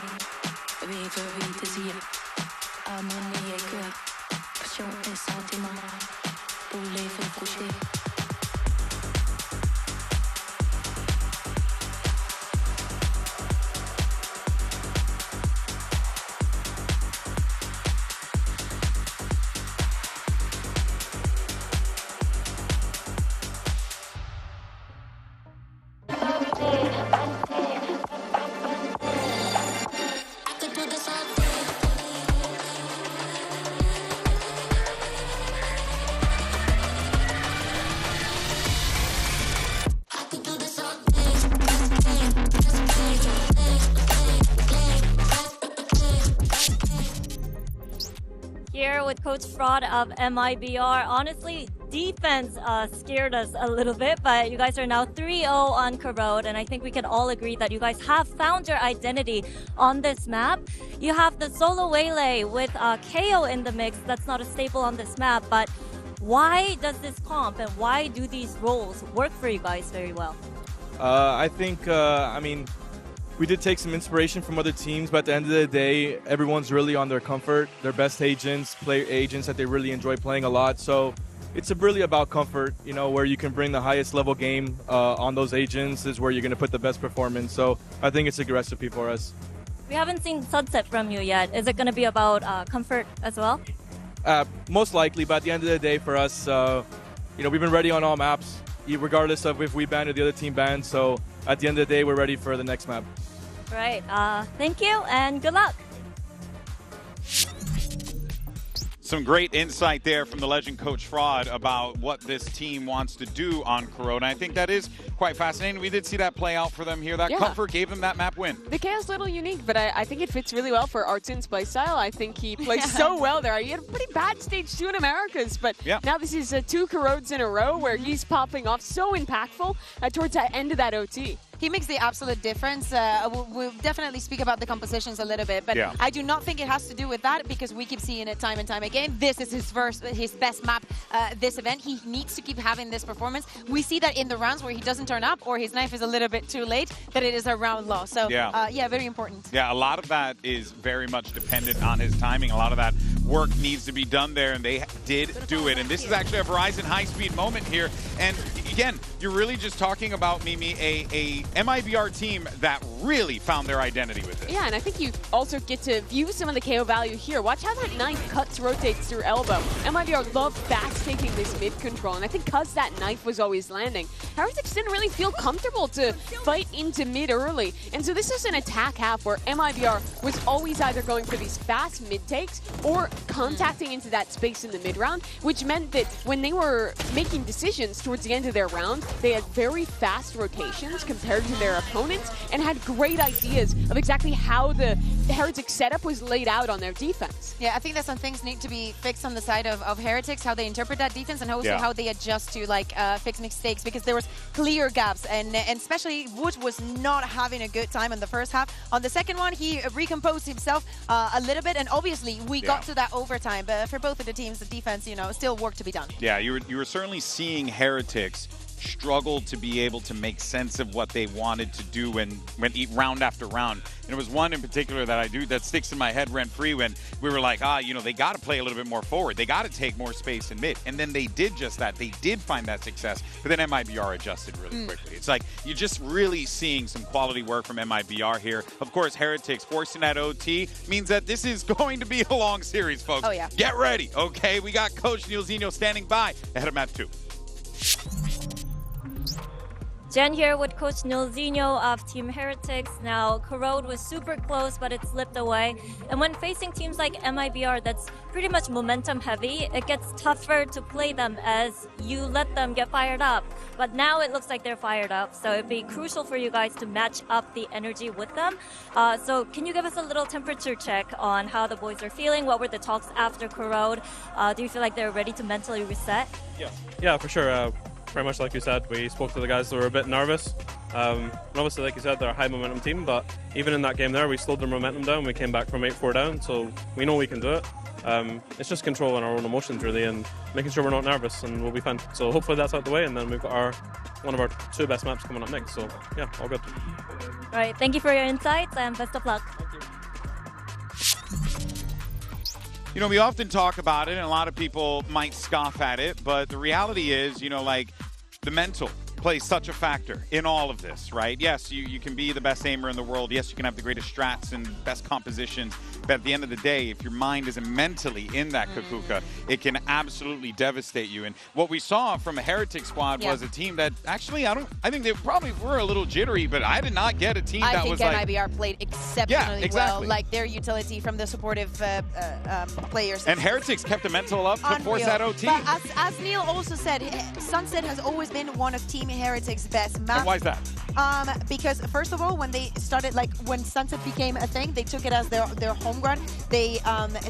Rêverie, désir, harmonie et cœur. Passion et sentiment pour les faire coucher. Here with Coach Fraud of MIBR. Honestly, defense scared us a little bit, but you guys are now 3-0 on Corrode, and I think we can all agree that you guys have found your identity on this map. You have the solo waylay with KO in the mix. That's not a staple on this map, but why does this comp and why do these roles work for you guys very well? I think, I mean, we did take some inspiration from other teams, but at the end of the day, everyone's really on their comfort, their best agents, player agents that they really enjoy playing a lot. So it's really about comfort, you know, where you can bring the highest level game on those agents is where you're going to put the best performance. So I think it's a good recipe for us. We haven't seen Sunset from you yet. Is it going to be about comfort as well? Most likely, but at the end of the day for us, you know, we've been ready on all maps, regardless of if we ban or the other team bans. So at the end of the day, we're ready for the next map. Right. Thank you and good luck. Some great insight there from the legend Coach Fraud about what this team wants to do on Corona. I think that is quite fascinating. We did see that play out for them here. That comfort gave them that map win. The chaos is a little unique, but I think it fits really well for Artsin's playstyle. I think he plays so well there. He had a pretty bad stage 2 in Americas, but now this is 2 Corrodes in a row where he's popping off so impactful towards the end of that OT. He makes the absolute difference. We'll definitely speak about the compositions a little bit, but I do not think it has to do with that because we keep seeing it time and time again. This is his best map this event. He needs to keep having this performance. We see that in the rounds where he doesn't turn up or his knife is a little bit too late, that it is a round loss. So yeah, very important. Yeah, a lot of that is very much dependent on his timing. A lot of that work needs to be done there, and they did do it. And this is actually a Verizon high-speed moment here. And again, you're really just talking about, Mimi, a MIBR team that really found their identity with it. Yeah, and I think you also get to view some of the KO value here. Watch how that knife cuts, rotates through elbow. MIBR loved fast-taking this mid-control, and I think because that knife was always landing, Heretics didn't really feel comfortable to fight into mid early. And so this is an attack half where MIBR was always either going for these fast mid-takes or contacting into that space in the mid-round, which meant that when they were making decisions towards the end of their round, they had very fast rotations compared to their opponents and had great ideas of exactly how the Heretics setup was laid out on their defense. Yeah, I think that some things need to be fixed on the side of Heretics, how they interpret that defense and also how they adjust to like fix mistakes, because there was clear gaps, and especially Wood was not having a good time in the first half. On the second one, he recomposed himself a little bit, and obviously we got to that overtime, but for both of the teams, the defense, you know, still work to be done. Yeah, you were certainly seeing Heretics struggle to be able to make sense of what they wanted to do when round after round. And it was one in particular that sticks in my head rent-free when we were like, you know, they got to play a little bit more forward. They got to take more space in mid. And then they did just that. They did find that success, but then MIBR adjusted really quickly. It's like you're just really seeing some quality work from MIBR here. Of course, Heretics forcing that OT means that this is going to be a long series, folks. Oh, yeah. Get ready, okay? We got Coach Nilzinho standing by ahead of map 2. Jen here with Coach Nilzinho of Team Heretics. Now, Corrode was super close, but it slipped away. And when facing teams like MIBR that's pretty much momentum heavy, it gets tougher to play them as you let them get fired up. But now it looks like they're fired up, so it'd be crucial for you guys to match up the energy with them. So can you give us a little temperature check on how the boys are feeling? What were the talks after Corrode? Do you feel like they're ready to mentally reset? Yeah, for sure. Pretty much like you said, we spoke to the guys that were a bit nervous. And obviously, like you said, they're a high momentum team, but even in that game there, we slowed their momentum down. We came back from 8-4 down, so we know we can do it. It's just controlling our own emotions, really, and making sure we're not nervous, and we'll be fine. So hopefully that's out the way, and then we've got one of our 2 best maps coming up next. So yeah, all good. All right, thank you for your insights and best of luck. You know, we often talk about it, and a lot of people might scoff at it, but the reality is, you know, like, the mental plays such a factor in all of this, right? Yes, you can be the best aimer in the world. Yes, you can have the greatest strats and best compositions. But at the end of the day, if your mind isn't mentally in that Kakuka, it can absolutely devastate you. And what we saw from a Heretics squad was a team that actually, I think they probably were a little jittery, but I did not get a team that was like... I think MIBR played exceptionally well. Like their utility from the supportive players. And Heretics kept the mental up to force that OT. But as Neil also said, Sunset has always been one of Team Heretics' best maps. And why is that? Because first of all, when they started, like when Sunset became a thing, they took it as their home ground. They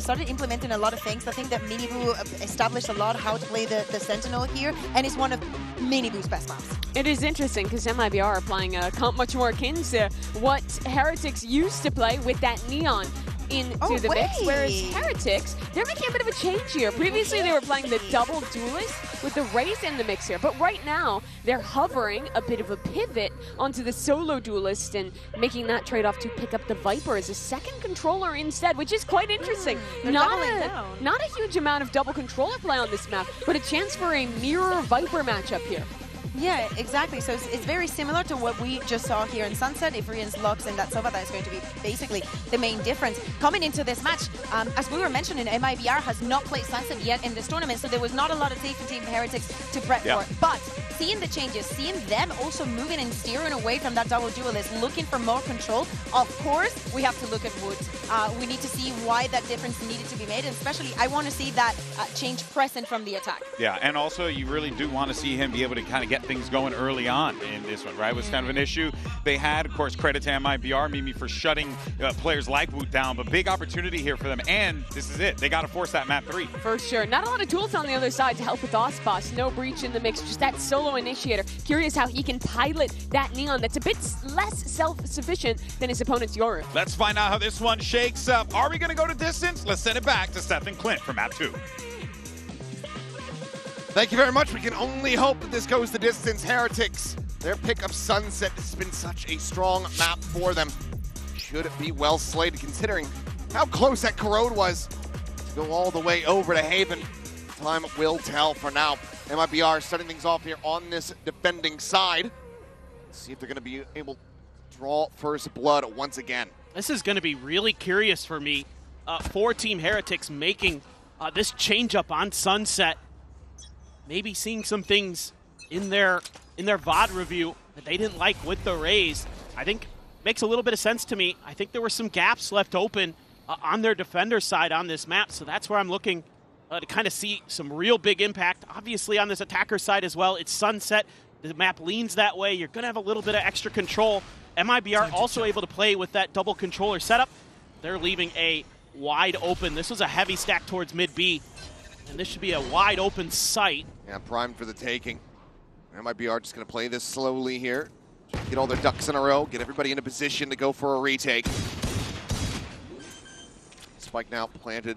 started implementing a lot of things. I think that Miniboo established a lot how to play the Sentinel here, and it's one of Miniboo's best maps. It is interesting because MIBR are playing much more akin to what Heretics used to play with that Neon into the mix, whereas Heretics, they're making a bit of a change here. Previously, they were playing the double duelist with the Raze in the mix here, but right now, they're hovering a bit of a pivot onto the solo duelist and making that trade-off to pick up the Viper as a second controller instead, which is quite interesting. Not a huge amount of double controller play on this map, but a chance for a mirror Viper matchup here. Yeah, exactly. So it's very similar to what we just saw here in Sunset. If Rian's locks in that Sova, that is going to be basically the main difference. Coming into this match, as we were mentioning, MIBR has not played Sunset yet in this tournament, so there was not a lot of tape for Team Heretics to prep for. But seeing the changes, seeing them also moving and steering away from that double duelist, looking for more control, of course, we have to look at Woods. We need to see why that difference needed to be made, and especially I want to see that change present from the attack. Yeah, and also you really do want to see him be able to kind of get things going early on in this one, right? It was kind of an issue they had. Of course, credit to MIBR, Mimi, for shutting players like Woot down, but big opportunity here for them, and this is it. They got to force that map 3. For sure. Not a lot of tools on the other side to help with Ospas. No breach in the mix, just that solo initiator. Curious how he can pilot that Neon that's a bit less self-sufficient than his opponent's Yoru. Let's find out how this one shakes up. Are we going to go to distance? Let's send it back to Seth and Clint for map 2. Thank you very much. We can only hope that this goes the distance. Heretics, their pick of Sunset has been such a strong map for them. Should it be well slated considering how close that Corrode was to go all the way over to Haven? Time will tell for now. MIBR starting things off here on this defending side. Let's see if they're going to be able to draw first blood once again. This is going to be really curious for me for Team Heretics making this change up on Sunset. Maybe seeing some things in their VOD review that they didn't like with the Raze. I think makes a little bit of sense to me. I think there were some gaps left open on their defender side on this map, so that's where I'm looking to kind of see some real big impact. Obviously on this attacker side as well, it's Sunset. The map leans that way. You're going to have a little bit of extra control. MIBR also able to play with that double controller setup. They're leaving a wide open. This was a heavy stack towards mid B. And this should be a wide open site. Yeah, primed for the taking. MIBR just going to play this slowly here. Just get all their ducks in a row, get everybody in a position to go for a retake. Spike now planted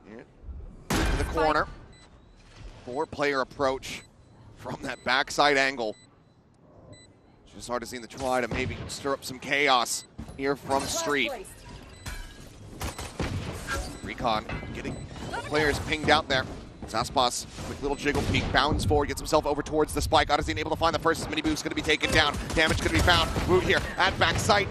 in the corner. 4-player approach from that backside angle. Just hard to see the try to maybe stir up some chaos here from Street. Recon getting players pinged out there. Zaspas, quick little jiggle peek, bounds forward, gets himself over towards the spike. Odyssey able to find the first. Miniboo's going to be taken down. Damage going to be found. Woot here at backside.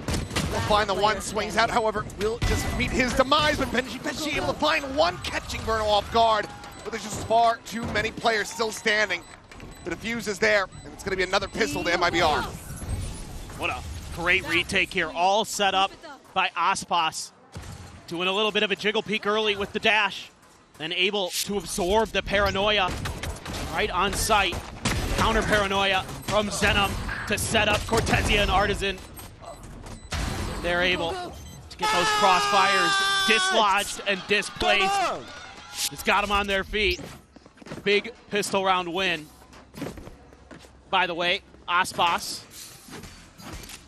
Will find the one, swings out, however, will just meet his demise, but Benji able to find one, catching Verno off guard. But there's just far too many players still standing. The defuse is there, and it's going to be another pistol to MIBR. What a great retake here, all set up by Ospas. Doing a little bit of a jiggle peek early with the dash, then able to absorb the paranoia right on site. Counter paranoia from Zenom to set up Cortesia and Artisan. They're able to get those crossfires dislodged and displaced. It's got them on their feet. Big pistol round win. By the way, Ospas,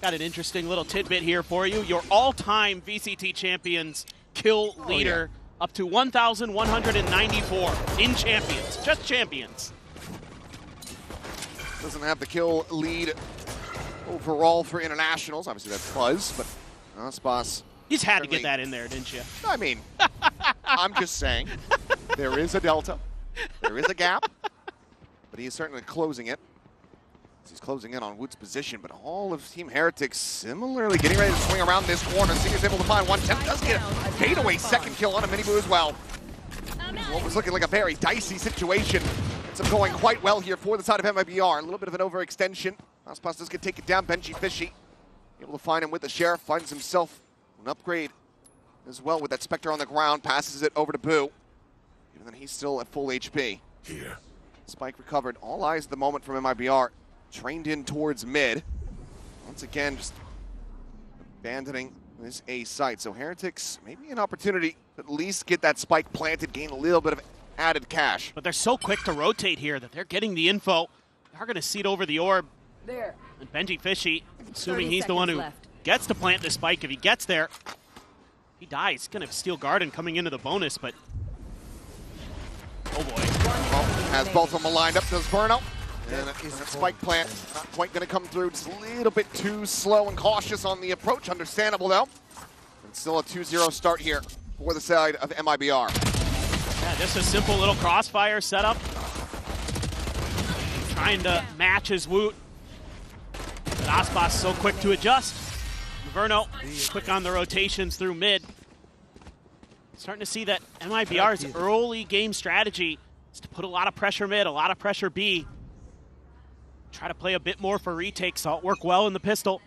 got an interesting little tidbit here for you. Your all-time VCT champions kill leader up to 1,194 in champions, just champions. Doesn't have the kill lead overall for internationals. Obviously, that's Buzz, but Aspas. You just had to get that in there, didn't you? I mean, I'm just saying, there is a delta, there is a gap, but he is certainly closing it. He's closing in on Wood's position, but all of Team Heretics similarly getting ready to swing around this corner. Singer's able to find one. Temp does get a fadeaway second kill on a MIBR as well. What was looking like a very dicey situation ends up going quite well here for the side of MIBR. A little bit of an overextension. Aspas does get taken down. Benji Fishy able to find him with the Sheriff. Finds himself an upgrade as well with that Spectre on the ground. Passes it over to Boo. Even then he's still at full HP. Here. Spike recovered. All eyes at the moment from MIBR. Trained in towards mid. Once again, just abandoning this A site. So Heretics, maybe an opportunity to at least get that spike planted, gain a little bit of added cash. But they're so quick to rotate here that they're getting the info. They're going to seed over the orb. There. And Benji Fishy, assuming he's the one who gets to plant the spike. If he gets there, he dies. He's going to have Steel Garden coming into the bonus, but oh boy. Well, has both of them lined up, does Burno. And that spike plant not quite going to come through. Just a little bit too slow and cautious on the approach. Understandable, though. And still a 2-0 start here for the side of MIBR. Yeah, just a simple little crossfire setup. Trying to match his Woot. But Aspas so quick to adjust. Verno quick on the rotations through mid. Starting to see that MIBR's early game strategy is to put a lot of pressure mid, a lot of pressure B. Try to play a bit more for retakes, so it'll work well in the pistol.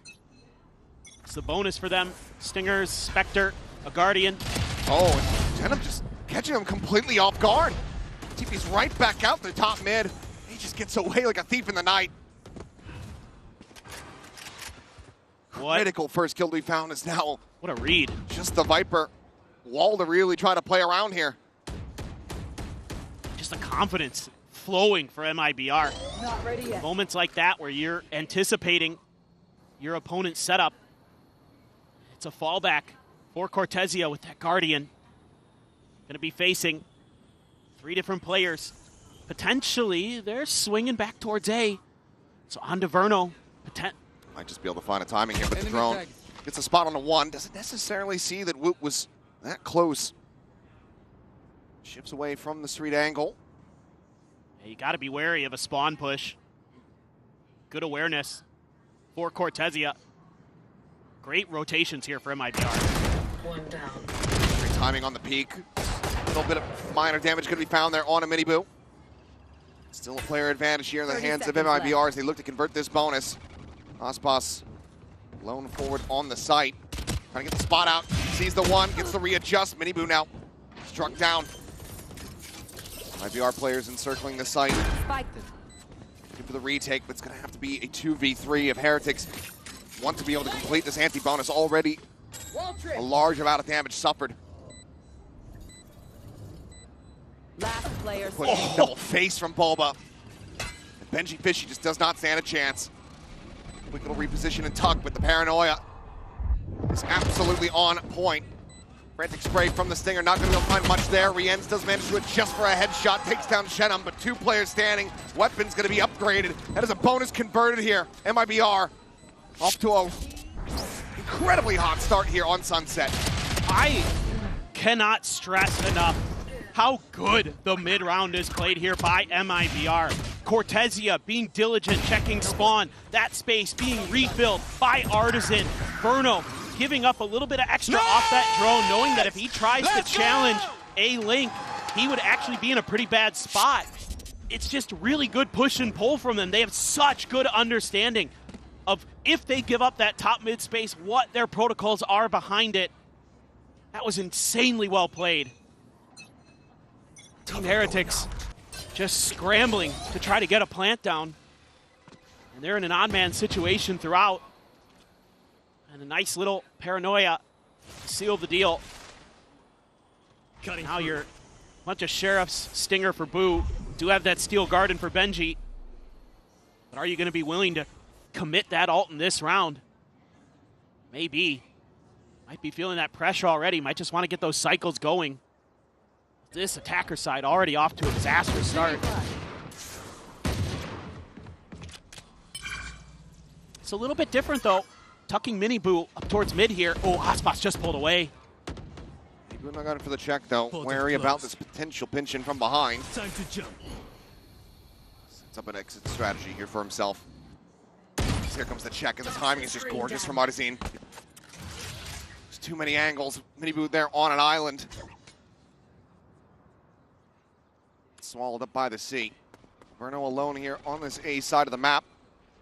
It's the bonus for them. Stingers, Spectre, a Guardian. Oh, and Denim just catching him completely off guard. TP's right back out the top mid. He just gets away like a thief in the night. What? Critical first kill we found is now. What a read. Just the Viper wall to really try to play around here. Just the confidence flowing for MIBR. Not ready yet. Moments like that where you're anticipating your opponent's setup. It's a fallback for Cortezia with that Guardian. Going to be facing 3 different players. Potentially, they're swinging back towards A. So on to Verno. Might just be able to find a timing here, but the drone gets a spot on the 1. Doesn't necessarily see that Woot was that close. Shifts away from the street angle. Yeah, you got to be wary of a spawn push. Good awareness for Cortezia. Great rotations here for MIBR. One down. Great timing on the peak. A little bit of minor damage could be found there on a MIBR. Still a player advantage here in the hands of MIBR as they look to convert this bonus. Aspas lone forward on the site. Trying to get the spot out. Sees the 1, gets the readjust. MIBR now struck down. MIBR players encircling the site. Looking for the retake, but it's going to have to be a 2v3 if Heretics want to be able to complete this anti-bonus. Already a large amount of damage suffered. Last player. Double face from Bulba. And Benji Fishy just does not stand a chance. Quick little reposition and tuck, but the paranoia is absolutely on point. Frantic spray from the Stinger, not going to be able to find much there. Rienz does manage to adjust for a headshot, takes down Shenum, but 2 players standing. Weapon's going to be upgraded. That is a bonus converted here. MIBR off to a incredibly hot start here on Sunset. I cannot stress enough how good the mid round is played here by MIBR. Cortezia being diligent, checking spawn. That space being refilled by Artisan. Verno giving up a little bit of extra off that drone, knowing that if he tries to challenge a Link, he would actually be in a pretty bad spot. It's just really good push and pull from them. They have such good understanding of if they give up that top mid space, what their protocols are behind it. That was insanely well played. Team Heretics just scrambling to try to get a plant down. And they're in an odd man situation throughout. And a nice little paranoia to seal the deal. Now you're a bunch of Sheriffs, Stinger for Boo. Do have that Steel Garden for Benji. But are you going to be willing to commit that ult in this round? Maybe. Might be feeling that pressure already. Might just want to get those cycles going. This attacker side already off to a disastrous start. It's a little bit different, though. Tucking Miniboo up towards mid here. Oh, Aspas just pulled away. Miniboo not got it for the check, though. Wary about this potential pinch in from behind. Time to jump. Sets up an exit strategy here for himself. Here comes the check, and the timing is just gorgeous from Arzine. There's too many angles. Miniboo there on an island. Swallowed up by the sea. Verno alone here on this A side of the map.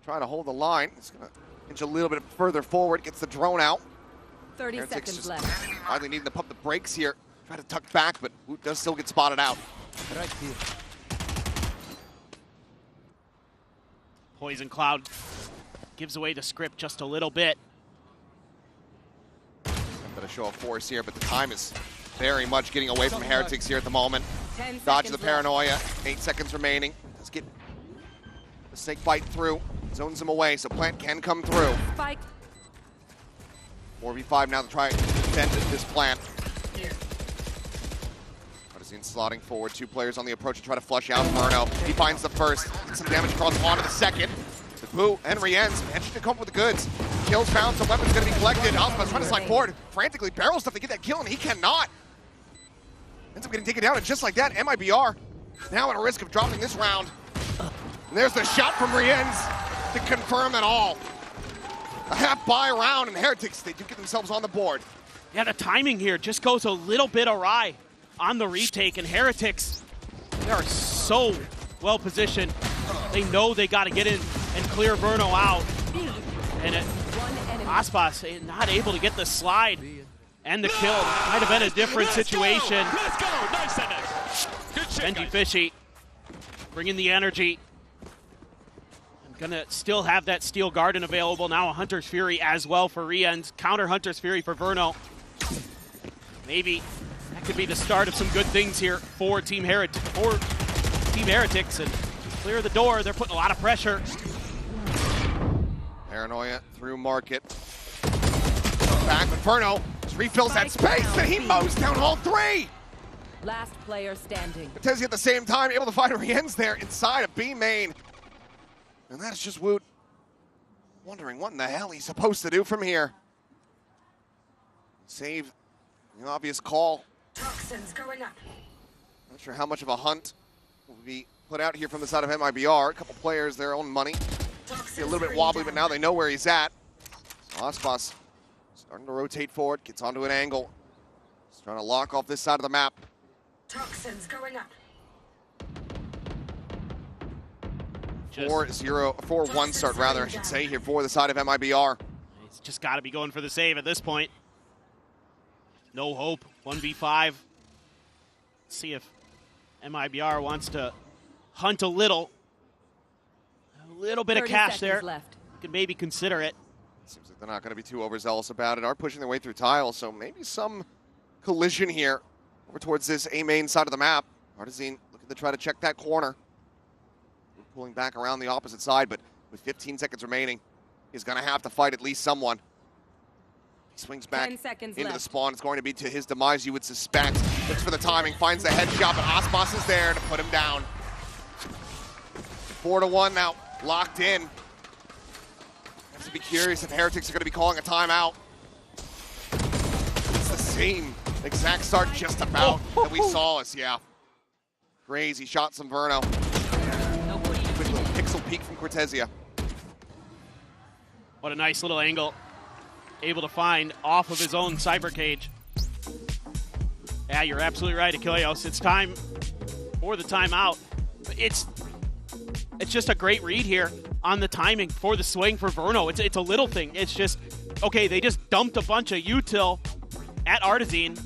Trying to hold the line. It's going to inch a little bit further forward. Gets the drone out. 30 Heretics seconds left. Finally needing to pump the brakes here. Try to tuck back, but Woot does still get spotted out. Right here. Poison Cloud gives away the script just a little bit. A bit of show of force here, but the time is very much getting away from Heretics here at the moment. Dodge the paranoia. 8 seconds remaining. Let's get the snake bite through. Zones him away, so Plant can come through. Spike. 4v5 now to try and defend this Plant. Arzine slotting forward. 2 players on the approach to try to flush out Verno. He finds the first. Gets some damage across onto the second. Boo and Rienz managed to come up with the goods. Kills found, some weapons going to be collected. Alpha's trying to slide forward. Frantically barrel stuff to get that kill, and he cannot. Ends up getting taken down, and just like that, MIBR now at a risk of dropping this round. And there's the shot from Rienz to confirm it all. A half-buy round, and Heretics, they do get themselves on the board. Yeah, the timing here just goes a little bit awry on the retake, and Heretics, they are so well positioned. They know they got to get in and clear Verno out. And Aspas not able to get the slide and the kill. Might have been a different situation. Let's go. Nice finish. Good shit, Benji Fishy bringing the energy. I'm gonna still have that Steel Garden available. Now a Hunter's Fury as well for Rienz. Counter Hunter's Fury for Verno. Maybe that could be the start of some good things here for Team Heretics. And clear the door. They're putting a lot of pressure. Paranoia through market. Back, but Verno just refills that space, and he mows down all 3. Last player standing. Cortezia at the same time, able to find Rienz there inside of B main. And that's just Woot wondering what in the hell he's supposed to do from here. Save the obvious call. Toxins going up. Not sure how much of a hunt will be put out here from the side of MIBR. A couple players, their own money. A little bit wobbly, but now they know where he's at. So Aspas starting to rotate forward, gets onto an angle. He's trying to lock off this side of the map. Toxins going up. 4-1 start, rather, I should say, here for the side of MIBR. He's just got to be going for the save at this point. No hope. 1v5. See if MIBR wants to hunt a little. A little bit of cash there. Left. You could maybe consider it. Seems like they're not going to be too overzealous about it. Are pushing their way through tiles, so maybe some collision here over towards this A main side of the map. Arzine looking to try to check that corner. Pulling back around the opposite side, but with 15 seconds remaining, he's going to have to fight at least someone. He swings back into the spawn. It's going to be to his demise, you would suspect. Looks for the timing, finds the headshot, but Aspas is there to put him down. 4-1 now, locked in. Have to be curious if Heretics are going to be calling a timeout. It's the same exact start just about that we saw us, yeah. Crazy shots from Verno. Quick little pixel peek from Cortezia. What a nice little angle. Able to find off of his own cyber cage. Yeah, you're absolutely right, Achilleos. It's time for the timeout. It's just a great read here on the timing for the swing for Verno. It's a little thing. It's just, okay, they just dumped a bunch of util at Arzine.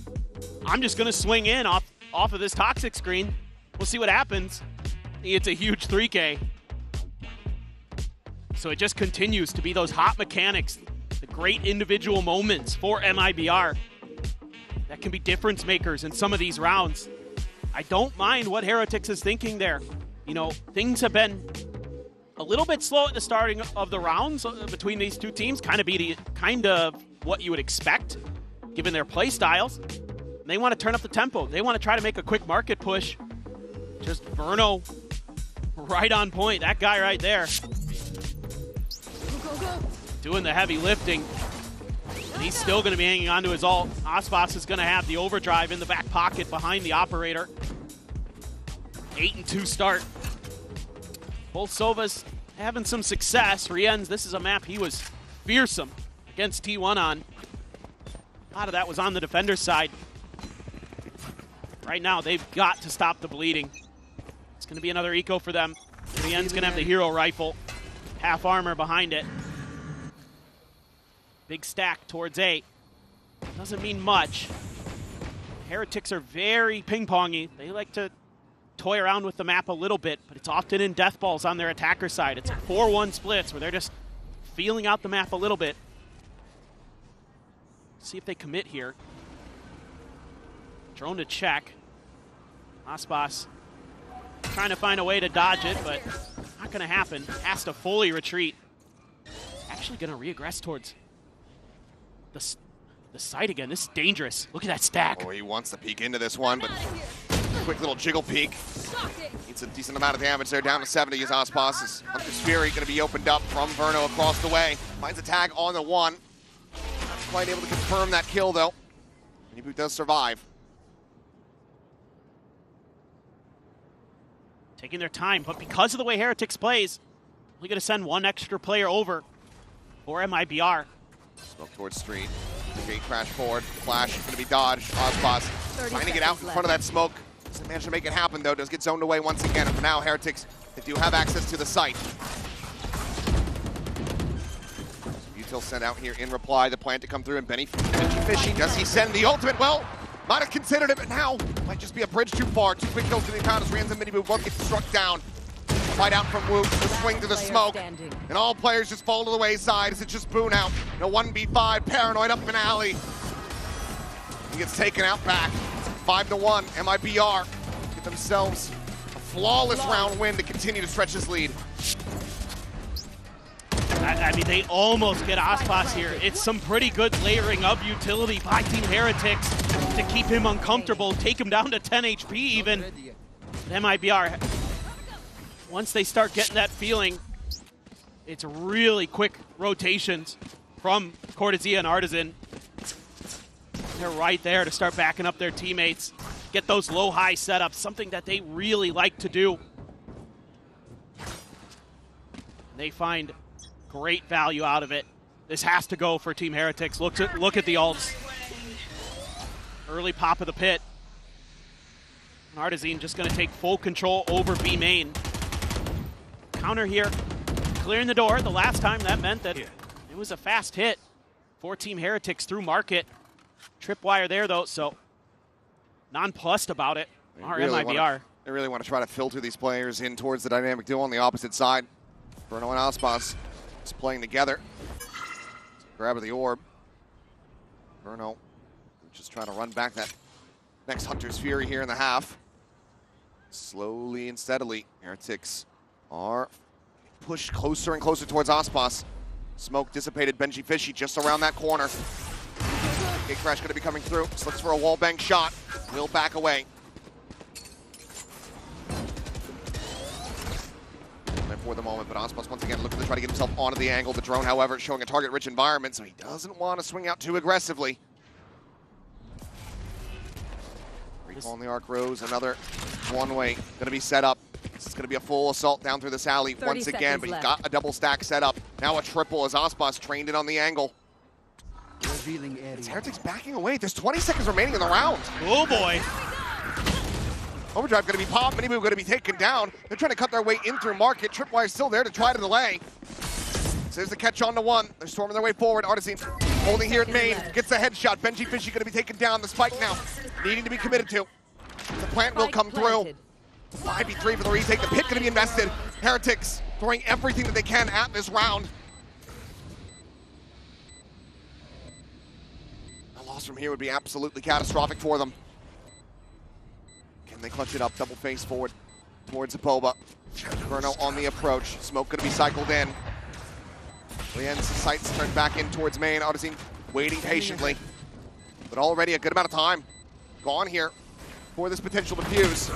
I'm just going to swing in off of this toxic screen. We'll see what happens. It's a huge 3K. So it just continues to be those hot mechanics, the great individual moments for MIBR that can be difference makers in some of these rounds. I don't mind what Heretics is thinking there. You know, things have been a little bit slow at the starting of the rounds between these two teams, kind of what you would expect given their play styles. And they want to turn up the tempo. They want to try to make a quick market push. Just Verno right on point. That guy right there. doing the heavy lifting. And he's still going to be hanging on to his ult. Aspas is going to have the overdrive in the back pocket behind the operator. 8-2 start. Both Sovas having some success. Rienz, this is a map he was fearsome against T1 on. A lot of that was on the defender's side. Right now, they've got to stop the bleeding. It's going to be another eco for them. Rienz going to have the hero rifle. Half armor behind it. Big stack towards A. Doesn't mean much. Heretics are very ping-pongy. They like to toy around with the map a little bit, but it's often in death balls on their attacker side. It's 4-1 splits where they're just feeling out the map a little bit. See if they commit here. Drone to check. Aspas trying to find a way to dodge it, but not going to happen. Has to fully retreat. Actually going to re-aggress towards the site again. This is dangerous. Look at that stack. Oh, he wants to peek into this one, but quick little jiggle peek. Needs a decent amount of damage there, down to 70 as Aspas. Hunter's Fury going to be opened up from Verno across the way. Finds a tag on the one. Not quite able to confirm that kill, though. MIBR does survive. Taking their time, but because of the way Heretics plays, only going to send one extra player over for MIBR. Smoke towards street. Gate crash forward. Flash going to be dodged. Aspas trying to get out in front of that smoke. Doesn't manage to make it happen, though. Does get zoned away once again. And for now, Heretics, they do have access to the site. Util sent out here in reply. The plan to come through, and Benji Fishy. Does he send the ultimate? Well, might have considered it, but now might just be a bridge too far. 2 quick kills to the account as Rienz and MIBR both get struck down. Fight out from Woot, the swing to the smoke, and all players just fall to the wayside as it's just Boone out. No 1v5, Paranoid up an alley. He gets taken out back. 5-1, MIBR get themselves a flawless round win to continue to stretch his lead. I mean, they almost get Aspas here. It's some pretty good layering of utility by Team Heretics to keep him uncomfortable, take him down to 10 HP even. But MIBR, once they start getting that feeling, it's really quick rotations from Cortesia and Artisan. They're right there to start backing up their teammates, get those low-high setups, something that they really like to do. They find great value out of it. This has to go for Team Heretics. Look at the ults. Early pop of the pit. Artisan just going to take full control over B main. Counter here, clearing the door. The last time that meant that it was a fast hit for Team Heretics through market. Tripwire there though, so nonplussed about it. MIBR. They really want to try to filter these players in towards the dynamic duo on the opposite side. Verno and Aspas just playing together. Grab of the orb. Verno just trying to run back that next Hunter's Fury here in the half. Slowly and steadily, Heretics are pushed closer and closer towards Aspas. Smoke dissipated, Benji Fishy just around that corner. Gate Crash going to be coming through. Just looks for a wallbang shot. Will back away. There for the moment, but Aspas once again looking to try to get himself onto the angle. The drone, however, showing a target-rich environment, so he doesn't want to swing out too aggressively. Recall on the Arc Rose, another one-way going to be set up. This is going to be a full assault down through this alley once again, but he's got a double stack set up. Now a triple as Aspas trained in on the angle. It's Heretics backing away. There's 20 seconds remaining in the round. Oh boy. Overdrive going to be popped. MIBR going to be taken down. They're trying to cut their way in through market. Tripwire still there to try to delay. So there's the catch on to one. They're storming their way forward. Artisan holding here at main. Gets the headshot. Benji Fishy going to be taken down. The spike now needing to be committed to. The plant will come through. 5v3 for the retake. The pit going to be invested. Heretics throwing everything that they can at this round. A loss from here would be absolutely catastrophic for them. Can they clutch it up? Double face forward towards Apoba. Verno on the approach. Smoke going to be cycled in. Rien's sights turned back in towards main. Artisan waiting patiently. But already a good amount of time gone here for this potential defuse.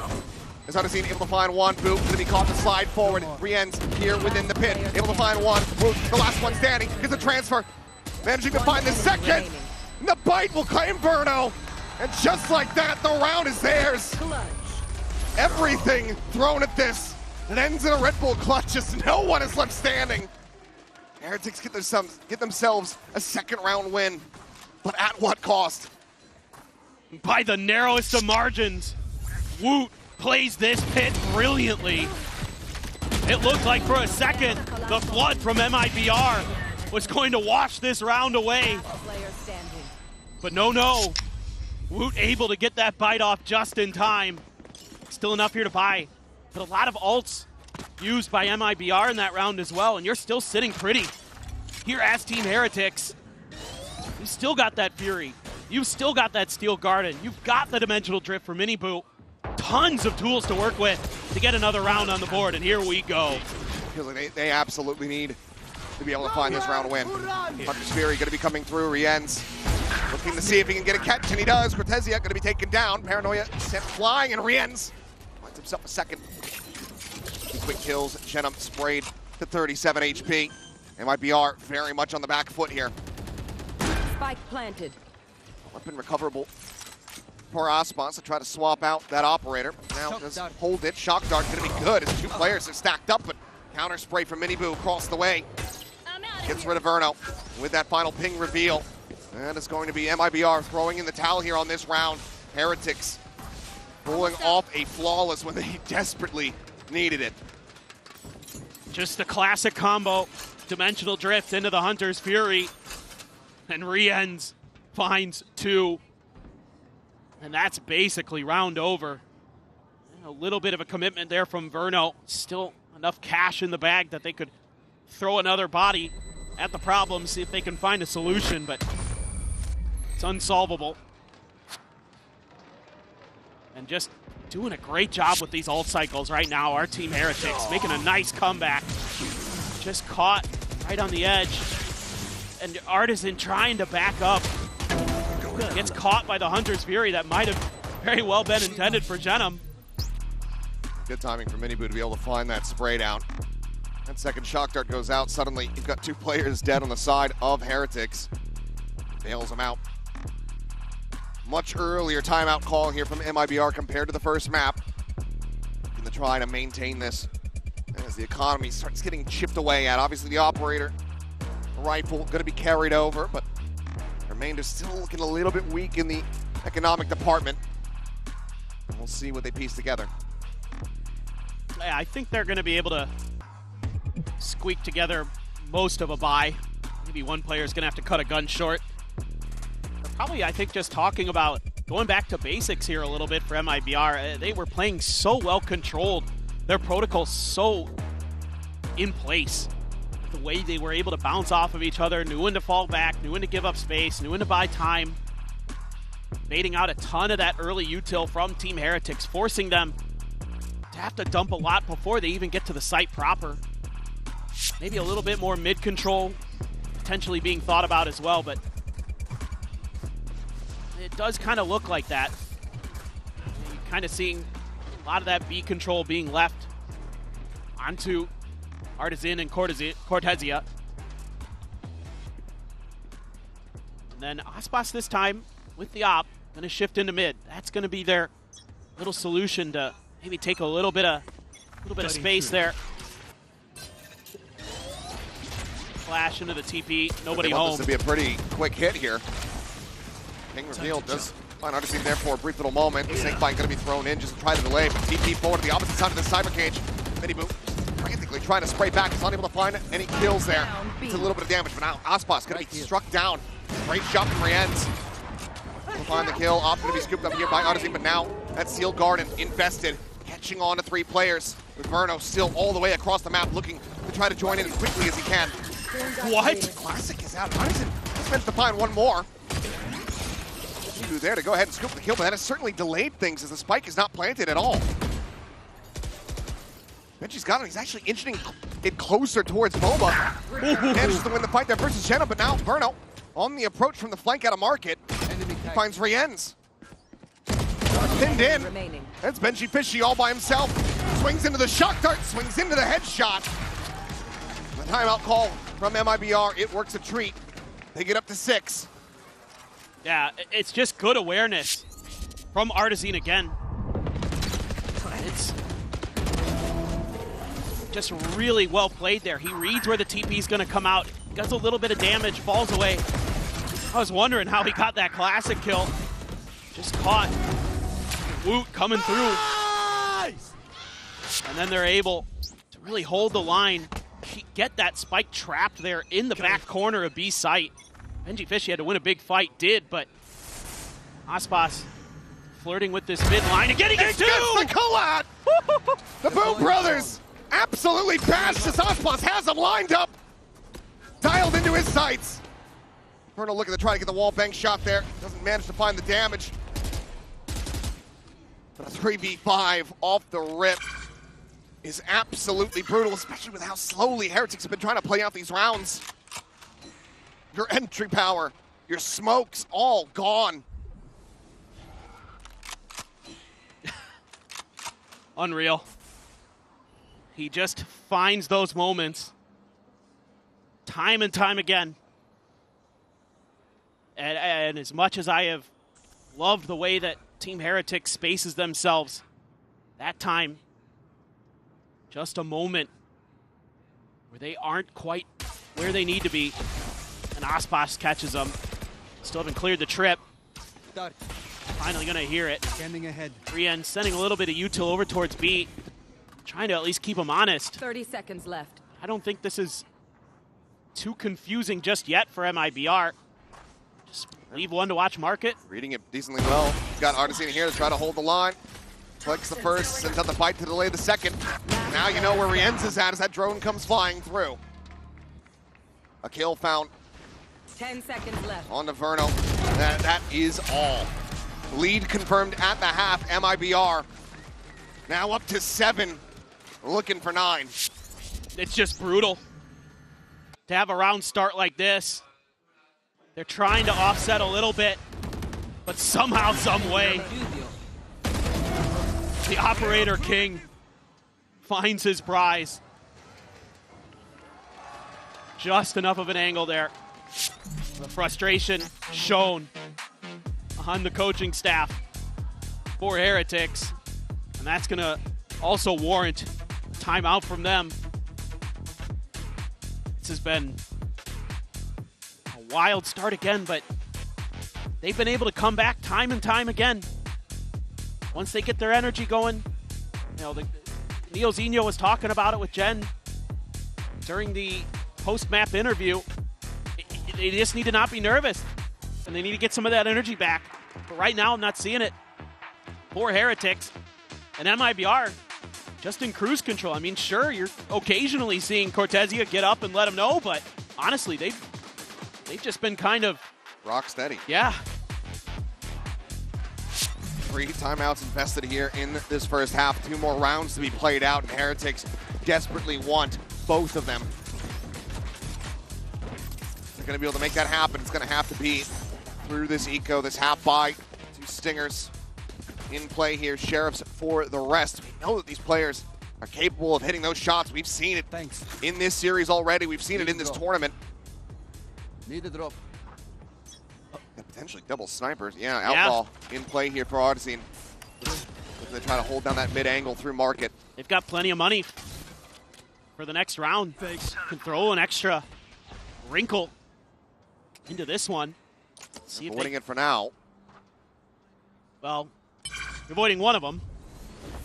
As Odyssey able to find one, Boot going to be caught to slide forward. Rien's here within the pit, able to find one. Boot, the last one standing, gets a transfer. Managing to find the second. And the bite will claim Verno. And just like that, the round is theirs. Everything thrown at this. It ends in a Red Bull clutch, just no one is left standing. Heretics get themselves a second round win, but at what cost? By the narrowest of margins. Woot plays this pit brilliantly. It looked like for a second the flood from MIBR was going to wash this round away. But no. Woot able to get that bite off just in time. Still enough here to buy. But a lot of ults used by MIBR in that round as well, and you're still sitting pretty here as Team Heretics. You still got that Fury. You've still got that Steel Garden. You've got the Dimensional Drift for Mini-Boot. Tons of tools to work with to get another round on the board, and here we go. Feels like they absolutely need to be able to find this round win. Hunter's Fury going to be coming through. Rien's looking to see if he can get a catch, and he does. Cortesia going to be taken down. Paranoia sent flying, and Rien's finds himself a second. 2 quick kills. Shenum sprayed to 37 HP. MIBR very much on the back foot here. Spike planted. Weapon recoverable for Aspas to try to swap out that operator. Now just hold it. Shock Dart going to be good as 2 players have stacked up, but counter spray from Mini-Boo across the way. Gets rid of Verno with that final ping reveal. And it's going to be MIBR throwing in the towel here on this round. Heretics pulling off a flawless when they desperately needed it. Just a classic combo. Dimensional Drift into the Hunter's Fury. And Rien's finds 2. And that's basically round over. And a little bit of a commitment there from Verno. Still enough cash in the bag that they could throw another body at the problem, see if they can find a solution, but it's unsolvable. And just doing a great job with these ult cycles right now. Our Team Heretics making a nice comeback. Just caught right on the edge. And Artisan trying to back up. Gets caught by the Hunter's Fury. That might have very well been intended for Jenum. Good timing for Mini-Boo to be able to find that spray down. That second Shock Dart goes out. Suddenly, you've got 2 players dead on the side of Heretics. Bails them out. Much earlier timeout call here from MIBR compared to the first map. Going to try to maintain this as the economy starts getting chipped away at. Obviously, the operator rifle going to be carried over, but remainder still looking a little bit weak in the economic department. We'll see what they piece together. Yeah, I think they're going to be able to squeak together most of a buy. Maybe one player is going to have to cut a gun short. Probably, I think, just talking about going back to basics here a little bit for MIBR. They were playing so well controlled. Their protocol so in place. The way they were able to bounce off of each other, knew when to fall back, knew when to give up space, knew when to buy time. Baiting out a ton of that early util from Team Heretics, forcing them to have to dump a lot before they even get to the site proper. Maybe a little bit more mid-control potentially being thought about as well, but it does kind of look like that. You're kind of seeing a lot of that B control being left onto Artisan and Cortesia. And then Aspas this time with the op, going to shift into mid. That's going to be their little solution to maybe take a little bit of space there. Flash into the TP, nobody they home. Want this to be a pretty quick hit here. Ping reveal does find Artisan there for a brief little moment. Snakebite going to be thrown in just to try to delay, but TP forward to the opposite side of the cyber cage. Mini-Boo frantically trying to spray back. He's unable to find any kills there. It's a little bit of damage, but now Aspas going to be struck down. Great shot from Rien's. Will find the kill. Op going to be scooped up here by Artisan, but now that Steel Garden invested, catching on to 3 players. With Verno still all the way across the map, looking to try to join in as quickly as he can. What? Classic is out. Artisan just meant to find one more. There to go ahead and scoop the kill, but that has certainly delayed things as the spike is not planted at all. Benji's got him. He's actually inching it closer towards Boba. Manages to win the fight there versus Jenna, but now Verno on the approach from the flank out of market. He finds Rien's. Pinned in. That's Benji Fishy all by himself. Swings into the shock dart, swings into the headshot. The timeout call from MIBR, it works a treat. They get up to 6. Yeah, it's just good awareness from Artizine again. It's just really well played there. He reads where the TP is going to come out, does a little bit of damage, falls away. I was wondering how he got that classic kill. Just caught Woot coming through. And then they're able to really hold the line, get that spike trapped there in the back corner of B site. Benji Fishy had to win a big fight, but Aspas flirting with this mid line and getting it too! The collab! The Boom Brothers absolutely bashed as Aspas has him lined up, dialed into his sights. Vernal looking to try to get the wall bang shot there, doesn't manage to find the damage. But a 3v5 off the rip is absolutely brutal, especially with how slowly Heretics have been trying to play out these rounds. Your entry power, your smokes, all gone. Unreal. He just finds those moments time and time again. And as much as I have loved the way that Team Heretics spaces themselves, that time, just a moment where they aren't quite where they need to be. And Aspas catches them. Still haven't cleared the trip. Finally gonna hear it. Standing ahead. Rien sending a little bit of util over towards B, trying to at least keep him honest. 30 seconds left. I don't think this is too confusing just yet for MIBR. Just leave one to watch market. Reading it decently well. He's got Artizine here to try to hold the line. Clicks the first, sends out the bite to delay the second. Now you know where Rienz is at as that drone comes flying through. A kill found. 10 seconds left. On to Verno. That is all. Lead confirmed at the half, MIBR. Now up to 7, looking for 9. It's just brutal to have a round start like this. They're trying to offset a little bit, but somehow, some way, the Operator King finds his prize. Just enough of an angle there. The frustration shown on the coaching staff for Heretics. And that's going to also warrant timeout from them. This has been a wild start again, but they've been able to come back time and time again. Once they get their energy going, you know, Neo Zinho was talking about it with Jen during the post-map interview. They just need to not be nervous, and they need to get some of that energy back. But right now, I'm not seeing it. For Heretics and MIBR, just in cruise control. I mean, sure, you're occasionally seeing Cortezia get up and let them know, but honestly, they've just been kind of rock steady. Yeah. 3 timeouts invested here in this first half. 2 more rounds to be played out, and Heretics desperately want both of them. They're going to be able to make that happen. It's going to have to be through this eco, this half buy. 2 stingers in play here. Sheriffs for the rest. We know that these players are capable of hitting those shots. We've seen it in this series already. We've seen it in this tournament. Need a drop. Potentially double snipers. Yeah, Outlaw in play here for Artizine. They're trying to hold down that mid angle through market. They've got plenty of money for the next round. Can throw an extra wrinkle into this one. See if avoiding it for now. Well, avoiding one of them.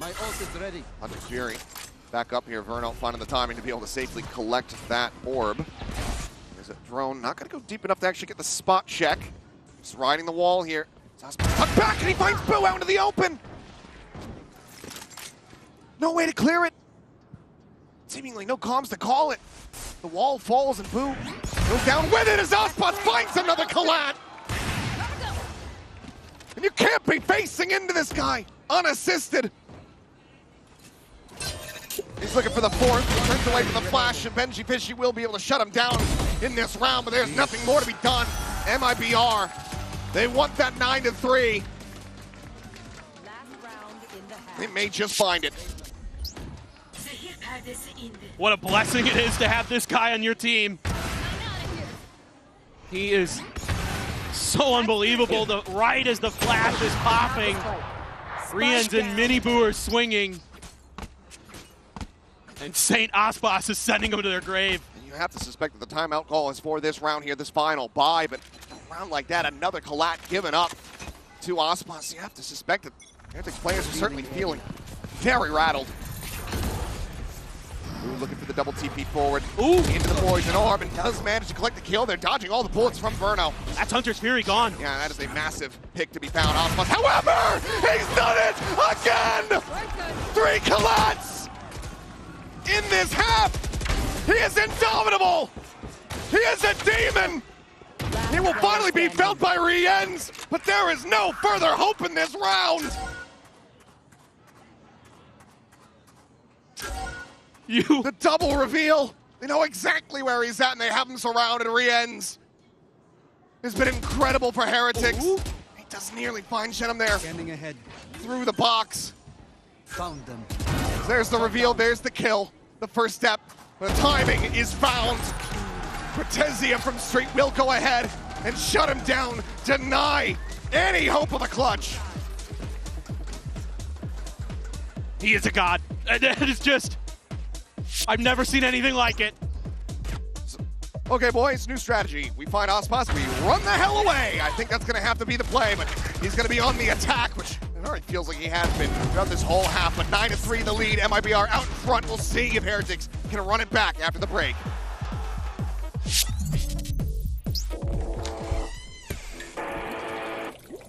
My ult is ready. Hunter Fury back up here. Verno finding the timing to be able to safely collect that orb. There's a drone. Not going to go deep enough to actually get the spot check. Just riding the wall here. Tuck back and he finds Boo out into the open. No way to clear it. Seemingly no comms to call it. The wall falls and Boo goes down with it as Aspas finds another collat. And you can't be facing into this guy unassisted. He's looking for the 4th. Turns away from the flash, and Benji Fishy will be able to shut him down in this round, but there's nothing more to be done. MIBR, they want that 9-3. They may just find it. What a blessing it is to have this guy on your team. He is so unbelievable. Right as the flash is popping, Riens and MIBR are swinging. And St. Aspas is sending them to their grave. You have to suspect that the timeout call is for this round here, this final bye, but a round like that, another collat given up to Aspas. You have to suspect that Heretics players are certainly feeling very rattled. Ooh, looking for the double TP forward. Ooh. Into the poison orb, and does manage to collect the kill. They're dodging all the bullets from Verno. That's Hunter's Fury gone. Yeah, that is a massive pick to be found. Aspas, however, he's done it again! 3 collats in this half. He is indomitable. He is a demon. He will finally be felt by Riens, but there is no further hope in this round. The double reveal. They know exactly where he's at, and they have him surrounded. Riens has been incredible for Heretics. Ooh. He does nearly find Shenum there. Standing ahead. Through the box. Found them. There's the reveal. There's the kill. The first step. The timing is found. Cortesia from Street will go ahead and shut him down. Deny any hope of a clutch. He is a god. It is just... I've never seen anything like it. Okay, boys, new strategy. We find Aspas, we run the hell away. I think that's going to have to be the play, but he's going to be on the attack, which it already feels like he has been throughout this whole half. But 9-3 the lead, MIBR out in front. We'll see if Heretics can run it back after the break.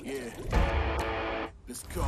Yeah, let's go.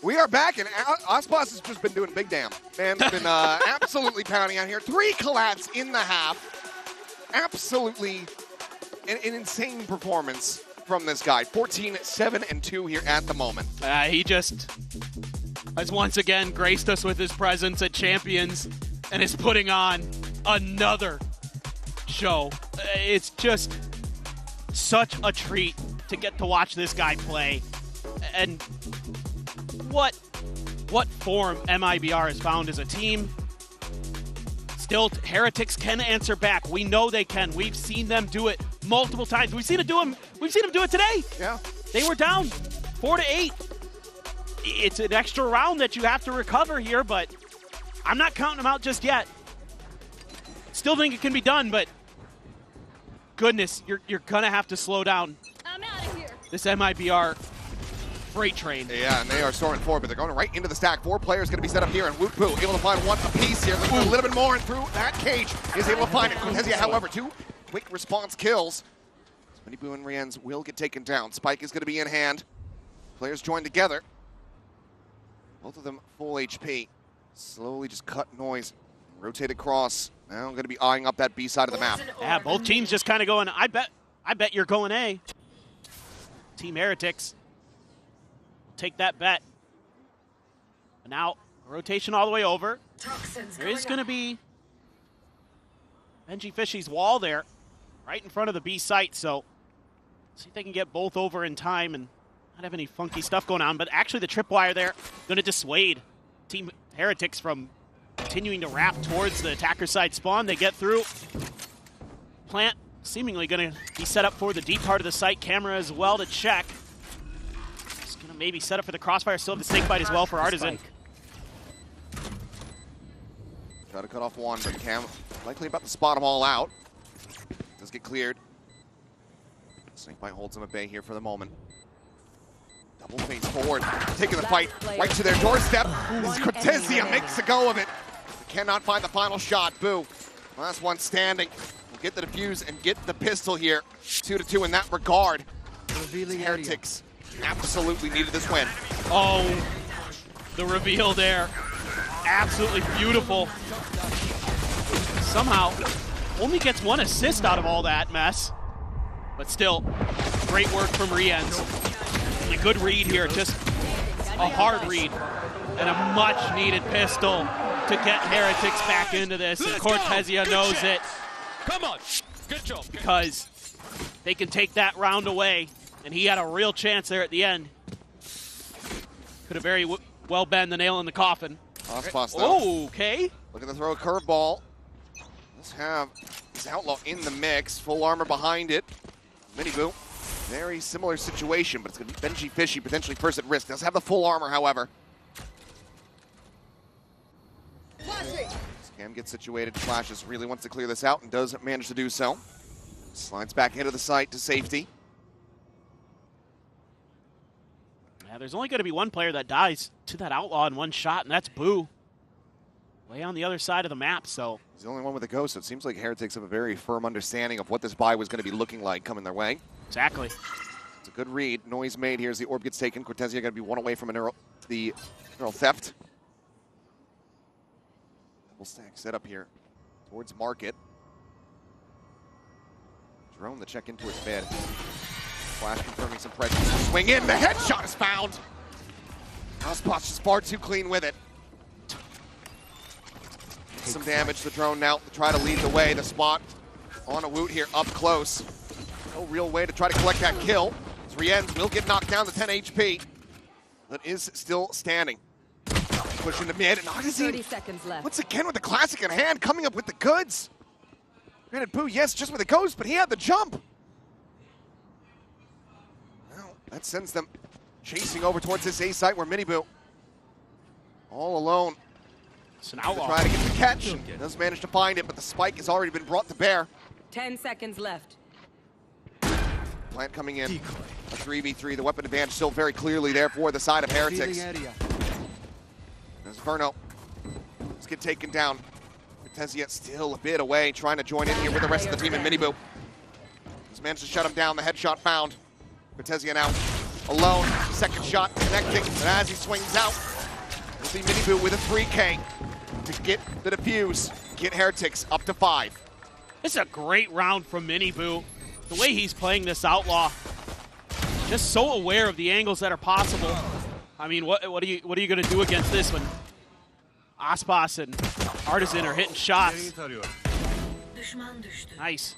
We are back, and Aspas has just been doing big damn. Man's been absolutely pounding out here. 3 collats in the half. Absolutely an insane performance from this guy. 14-7-2 here at the moment. He just has once again graced us with his presence at Champions and is putting on another show. It's just such a treat to get to watch this guy play. And what form MIBR has found as a team. Still, Heretics can answer back. We know they can. We've seen them do it multiple times. We've seen them do it today. Yeah. They were down 4-8. It's an extra round that you have to recover here, but I'm not counting them out just yet. Still think it can be done, but goodness, you're gonna have to slow down. I'm out of here. This MIBR freight train. Yeah, and they are storming forward, but they're going right into the stack. 4 players going to be set up here, and Woot Poo able to find one apiece here. Looking a little bit more, and through that cage is able to find it. Cortesia, however, 2 quick response kills. MIBR and Riens will get taken down. Spike is going to be in hand. Players join together. Both of them full HP. Slowly just cut noise. Rotate across. Now I'm going to be eyeing up that B side of the map. Yeah, both teams just kind of going, I bet you're going A. Team Heretics take that bet. But now, rotation all the way over. There is going to be Benji Fishy's wall there, right in front of the B site, so see if they can get both over in time and not have any funky stuff going on. But actually the tripwire there going to dissuade Team Heretics from continuing to wrap towards the attacker side spawn. They get through. Plant seemingly going to be set up for the deep part of the site. Camera as well to check. Just going to maybe set up for the crossfire. Still have the snake bite as well for Artisan. Try to cut off one, but Cam likely about to spot them all out. Does get cleared. Snakebite holds him at bay here for the moment. Double face forward, taking the fight right to their doorstep. Cortezia makes a go of it. Cannot find the final shot. Boo. Last one standing. Will get the defuse and get the pistol here. 2-2 in that regard. Heretics absolutely needed this win. Oh, the reveal there. Absolutely beautiful. Somehow only gets one assist out of all that mess. But still, great work from Riens. A good read here, just a hard read. And a much needed pistol to get Heretics back into this. And Cortezia knows it. Come on, good job. Because they can take that round away. And he had a real chance there at the end. Could have very well been the nail in the coffin. Oh, okay. Looking to throw a curveball. Let's have this Outlaw in the mix. Full armor behind it. MIBR, very similar situation, but it's going to be Benji Fishy potentially first at risk. Does have the full armor, however. Scam gets situated. Flashes really wants to clear this out and does manage to do so. Slides back into the site to safety. Yeah, there's only going to be one player that dies to that Outlaw in one shot, and that's Boo. Way on the other side of the map, so. He's the only one with a ghost, so it seems like Heretics have a very firm understanding of what this buy was going to be looking like coming their way. Exactly. It's a good read. Noise made here as the orb gets taken. Cortezia going to be one away from the neural theft. Double stack set up here towards market. Drone the check into his bed. Flash confirming some pressure. Swing in, the headshot is found. Osposh is far too clean with it. Some damage to the drone now to try to lead the way. The spot on a Woot here up close. No real way to try to collect that kill. Riens will get knocked down to 10 HP. That is still standing. Pushing to mid and Artisan. 30 seconds left. Once again with the classic in hand, coming up with the goods. Granted, Boo, yes, just with a ghost, but he had the jump. Well, that sends them chasing over towards this A site where MIBR all alone. It's an Outlaw. Trying to get the catch. Does manage to find it, but the spike has already been brought to bear. 10 seconds left. Plant coming in. A 3v3. The weapon advantage still very clearly there for the side of Heretics. There's Verno. Let's get taken down. Cortezia still a bit away, trying to join in here with the rest of the team in MIBR. He's managed to shut him down. The headshot found. Cortezia now alone. Second shot connecting. And as he swings out, we'll see MIBR with a 3K to get the defuse. Get Heretics up to 5. This is a great round from MIBR. The way he's playing this Outlaw, just so aware of the angles that are possible. I mean, what are you going to do against this when Aspas and Artisan are hitting shots? Nice.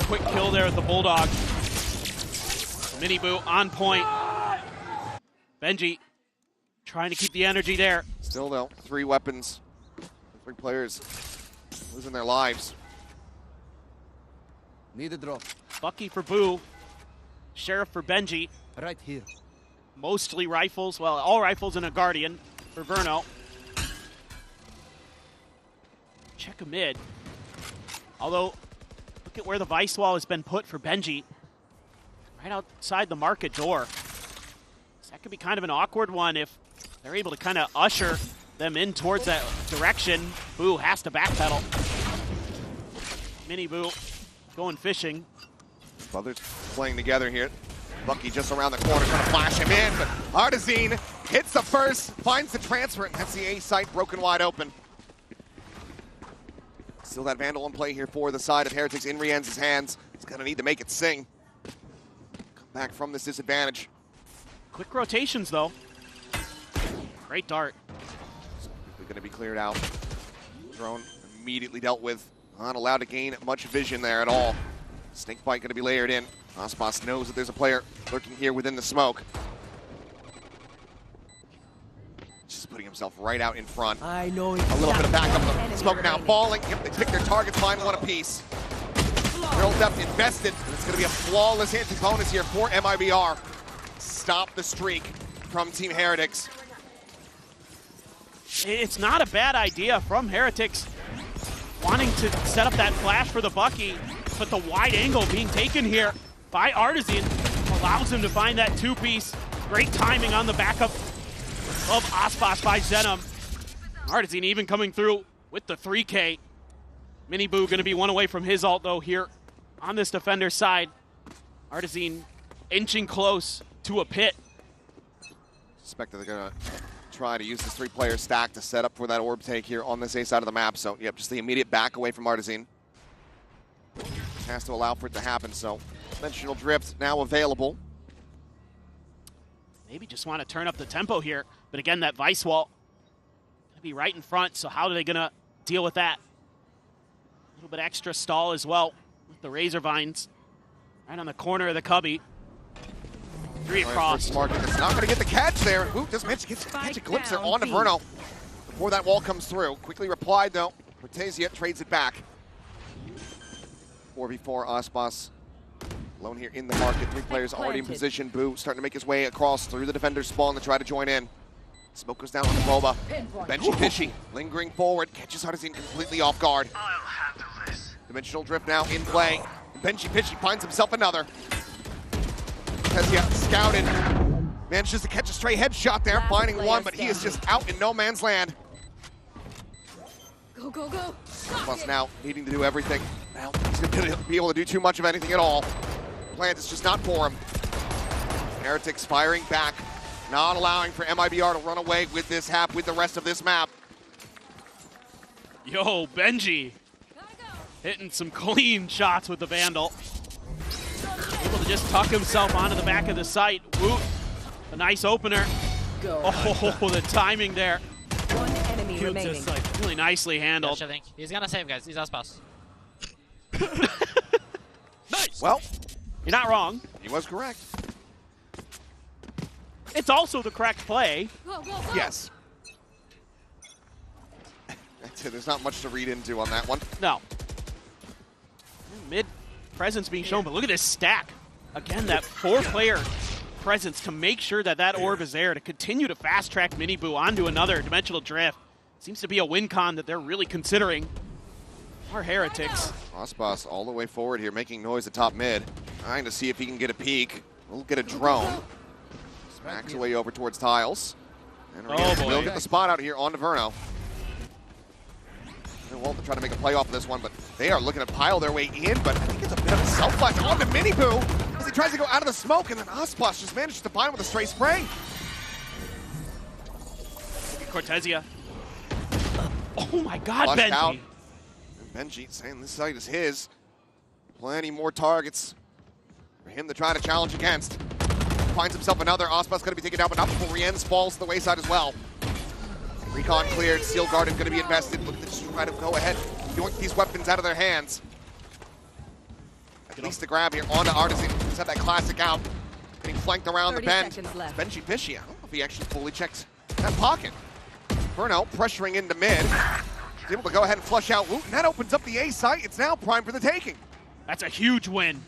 Quick kill there with the Bulldog. MIBR on point. Benji trying to keep the energy there. Still though, 3 weapons. 3 players losing their lives. Need a drop. Bucky for Boo. Sheriff for Benji. Right here. Mostly rifles. Well, all rifles and a Guardian for Verno. Check a mid. Although, look at where the Vice Wall has been put for Benji. Right outside the market door. So that could be kind of an awkward one if they're able to kind of usher them in towards that direction. Boo has to backpedal. MIBR going fishing. Brothers playing together here. Bucky just around the corner trying to flash him in, but Artisan hits the first, finds the transfer, and that's the A site broken wide open. Still that Vandal in play here for the side of Heretics in Riens' hands. He's gonna need to make it sing. back from this disadvantage. Quick rotations, though. Great dart. Quickly going to be cleared out. Drone immediately dealt with. Not allowed to gain much vision there at all. Snake bite going to be layered in. Aspas knows that there's a player lurking here within the smoke. Just putting himself right out in front. I know. A little bit of backup. The smoke now falling. Yep, they pick their targets, find one apiece. Real depth invested. It's going to be a flawless anti-bonus here for MIBR. Stop the streak from Team Heretics. It's not a bad idea from Heretics wanting to set up that flash for the Bucky, but the wide angle being taken here by Artisan allows him to find that two-piece. Great timing on the backup of Aspas by Zenom. Artisan even coming through with the 3K. MIBR going to be one away from his ult, though, here on this defender's side. Artisan inching close to a pit. Suspect that they're going to try to use this three-player stack to set up for that orb take here on this A side of the map. So, yep, just the immediate back away from Artisan. Has to allow for it to happen, so dimensional drift now available. Maybe just want to turn up the tempo here, but again, that Vice wall going to be right in front, so how are they going to deal with that? A little bit extra stall as well with the Razor Vines right on the corner of the cubby. Three across. It's not going to get the catch there. Ooh, just managed to catch a glimpse there on Inferno before that wall comes through. Quickly replied, though. Cortezia trades it back. 4v4 Aspas. Alone here in the market. Three players already in position. Boo starting to make his way across through the defender's spawn to try to join in. Smoke goes down on the Boba. Benchy Fishy lingering forward. Catches Artisan completely off guard. Dimensional drift now in play. Benchy Fishy finds himself another. Cortezia scouted. Manages to catch a stray headshot there, finding one, but he is just out in no man's land. Go, go, go. Plus now needing to do everything. Now he's going to be able to do too much of anything at all. Plant is just not for him. Heretics firing back, not allowing for MIBR to run away with this half, with the rest of this map. Yo, Benji hitting some clean shots with the Vandal. Able to just tuck himself onto the back of the site. Woo, a nice opener. Oh, the timing there. One enemy remaining. Just like really nicely handled. I think he's gonna save, guys. He's Aspas. Nice. Well, you're not wrong. He was correct. It's also the correct play. Go, go, go. Yes. That's it. There's not much to read into on that one. No. Mid presence being shown, but look at this stack. Again, that 4-player presence to make sure that that orb is there to continue to fast-track MIBR onto another dimensional drift. Seems to be a win con that they're really considering. Our Heretics. Aspas all the way forward here, making noise at top mid. Trying to see if he can get a peek. We'll get a drone. Smacks away over towards tiles. And we'll get the spot out here on Inferno. They won't try to make a play off of this one, but they are looking to pile their way in, but I think it's a bit of a self-flash on to MIBR as he tries to go out of the smoke, and then Aspas just manages to bind with a stray spray. Cortezia. Oh my God, Flushed Benji. out. And Benji saying this site is his. Plenty more targets for him to try to challenge against. Finds himself another. Aspas going to be taken down, but not before Rienz falls to the wayside as well. Recon cleared. Steel Garden going to be invested. Looking to just try to go ahead, yoink these weapons out of their hands. At least the grab here onto Artisan. He's had that classic out. Getting flanked around the bend. Benji Fishy. I don't know if he actually fully checks that pocket. Inferno pressuring into mid. He's able to go ahead and flush out Woot, and that opens up the A site. It's now prime for the taking. That's a huge win.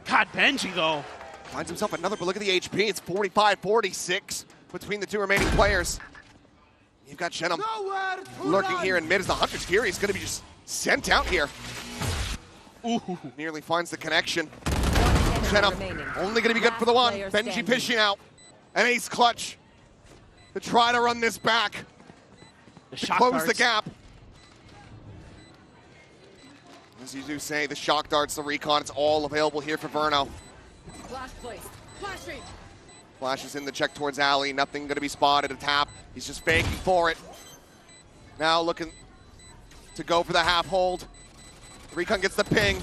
God, Benji, though. Finds himself another, but look at the HP. It's 45-46 between the two remaining players. You've got Shenum lurking here in mid as the Hunter's Fury is going to be just sent out here. Ooh, nearly finds the connection. Shenum only going to be good for the one. Benji Fishy out. An ace clutch to try to run this back. To close the gap. As you do say, the shock darts, the recon, it's all available here for Verno. Flash place. Flash rate. Flashes in the check towards Alley. Nothing going to be spotted. A tap. He's just faking for it. Now looking to go for the half hold. Recon gets the ping.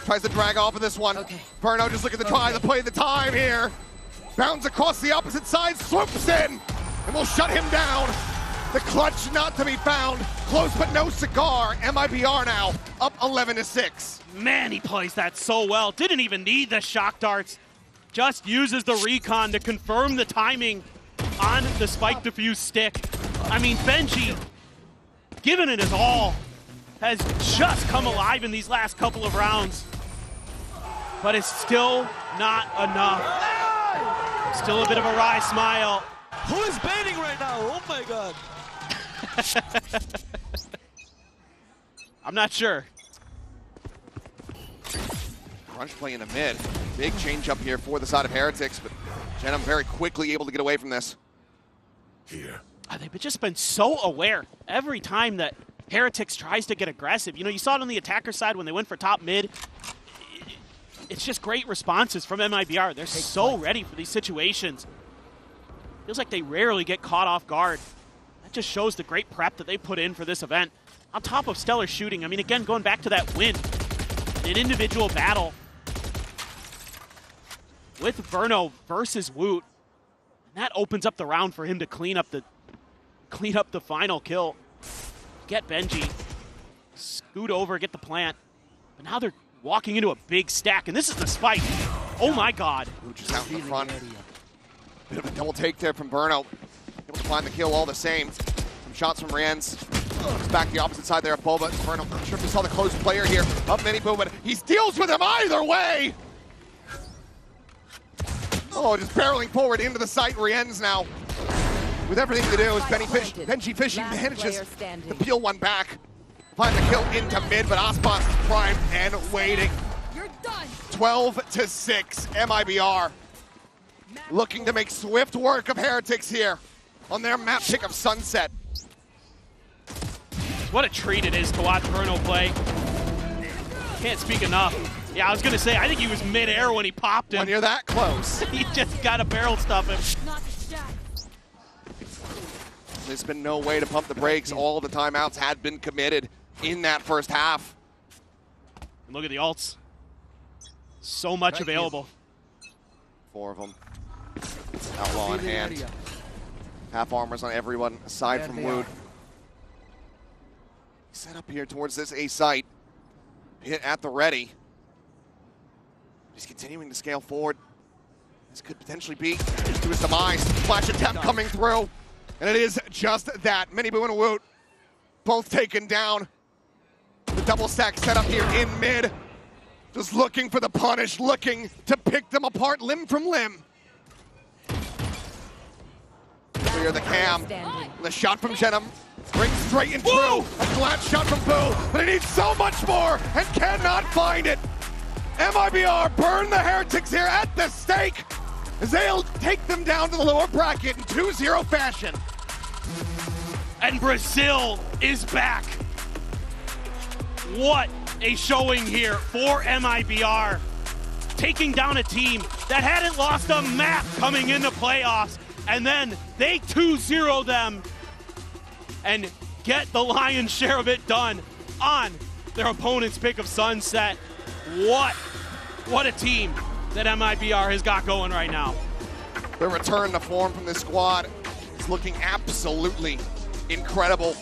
Tries to drag off of this one. Burno just looking to try to play the time here. Bounds across the opposite side, swoops in, and will shut him down. The clutch not to be found. Close but no cigar. MIBR now up 11-6. Man, he plays that so well. Didn't even need the shock darts. Just uses the recon to confirm the timing on the spike diffuse stick. I mean, Benji, giving it his all, has just come alive in these last couple of rounds. But it's still not enough. Still a bit of a wry smile. Who is baiting right now? Oh my god. I'm not sure. Crunch play in the mid. Big change up here for the side of Heretics, but Genum very quickly able to get away from this. Here. They've just been so aware every time that Heretics tries to get aggressive. You know, you saw it on the attacker side when they went for top mid. It's just great responses from MIBR. They're so ready for these situations. Feels like they rarely get caught off guard. That just shows the great prep that they put in for this event. On top of stellar shooting, I mean, again, going back to that win, an individual battle with Verno versus Woot. And that opens up the round for him to clean up the final kill. Get Benji, scoot over, get the plant. But now they're walking into a big stack, and this is the spike. Oh my god. Woot just out in the front. Bit of a double take there from Burno. Able to find the kill all the same. Some shots from Rans. It's back the opposite side there of Boba. Burno, not sure if you saw the close player here. Up many Boba, but he deals with him either way! Oh, just barreling forward into the site. Rien's now with everything to do. As Benji Fishy manages to peel one back. Find the kill into mid, but Aspas is primed and waiting. You're done. 12-6, MIBR. Looking to make swift work of Heretics here on their map pick of Sunset. What a treat it is to watch Verno play. Can't speak enough. Yeah, I was going to say, I think he was mid-air when he popped him. When you're that close. He just got to barrel stuff him. There's been no way to pump the brakes. All the timeouts had been committed in that first half. And look at the ults. So much available. 4 of them. Outlaw in hand. Half armors on everyone aside from Woot. Set up here towards this A site. Hit at the ready. He's continuing to scale forward. This could potentially be to his demise. Flash attempt coming through. And it is just that. Miniboo and Woot both taken down. The double stack set up here in mid. Just looking for the punish, looking to pick them apart limb from limb. Clear the cam. The shot from Genum rings straight and true. A flat shot from Boo, but he needs so much more and cannot find it. MIBR burn the Heretics here at the stake as they'll take them down to the lower bracket in 2-0 fashion. And Brazil is back. What a showing here for MIBR. Taking down a team that hadn't lost a map coming into playoffs, and then they 2-0 them and get the lion's share of it done on their opponent's pick of Sunset. What a team that MIBR has got going right now. The return to form from this squad is looking absolutely incredible.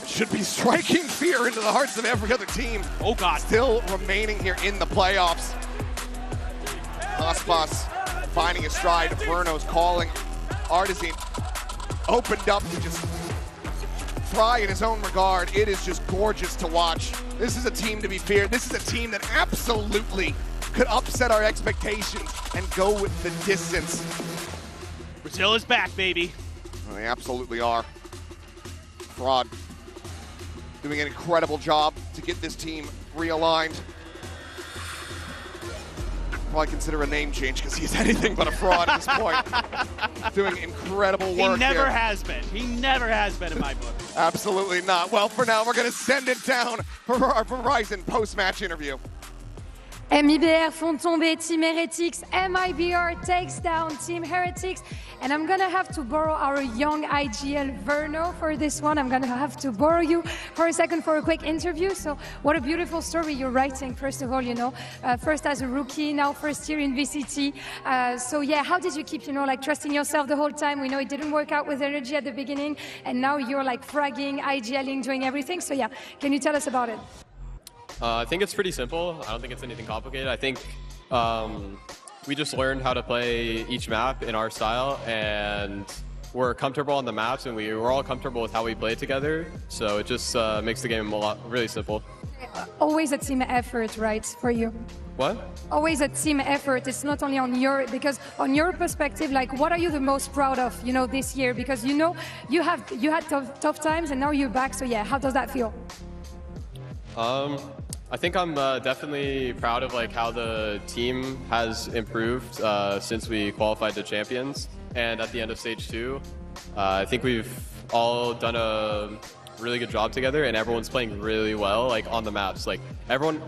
It should be striking fear into the hearts of every other team. Oh God. Still remaining here in the playoffs. Aspas finding his stride. Verno's calling. Artisan opened up to just try in his own regard. It is just gorgeous to watch. This is a team to be feared. This is a team that absolutely could upset our expectations and go with the distance. Brazil is back, baby. Well, they absolutely are. Fraud doing an incredible job to get this team realigned. Probably consider a name change because he's anything but a fraud at this point. Doing incredible work. He never has been. He never has been in my book. Absolutely not. Well, for now, we're going to send it down for our Verizon post-match interview. MIBR font tomber Team Heretics. MIBR takes down Team Heretics. And I'm gonna have to borrow our young IGL Verno for this one. I'm gonna have to borrow you for a second for a quick interview. So what a beautiful story you're writing, first of all, you know. First as a rookie, now first year in VCT. So yeah, how did you keep, you know, like trusting yourself the whole time? We know it didn't work out with Energy at the beginning, and now you're like fragging, IGLing, doing everything. So yeah, can you tell us about it? I think it's pretty simple. I don't think it's anything complicated. I think we just learned how to play each map in our style, and we're comfortable on the maps, and we're all comfortable with how we play together. So it just makes the game really simple. Always a team effort, right, for you? What? Always a team effort. It's not only on your, because on your perspective, like what are you the most proud of, you know, this year? Because you know you had tough times and now you're back. So yeah, how does that feel? I think I'm definitely proud of like how the team has improved since we qualified to Champions, and at the end of Stage 2, I think we've all done a really good job together, and everyone's playing really well, like on the maps. Like everyone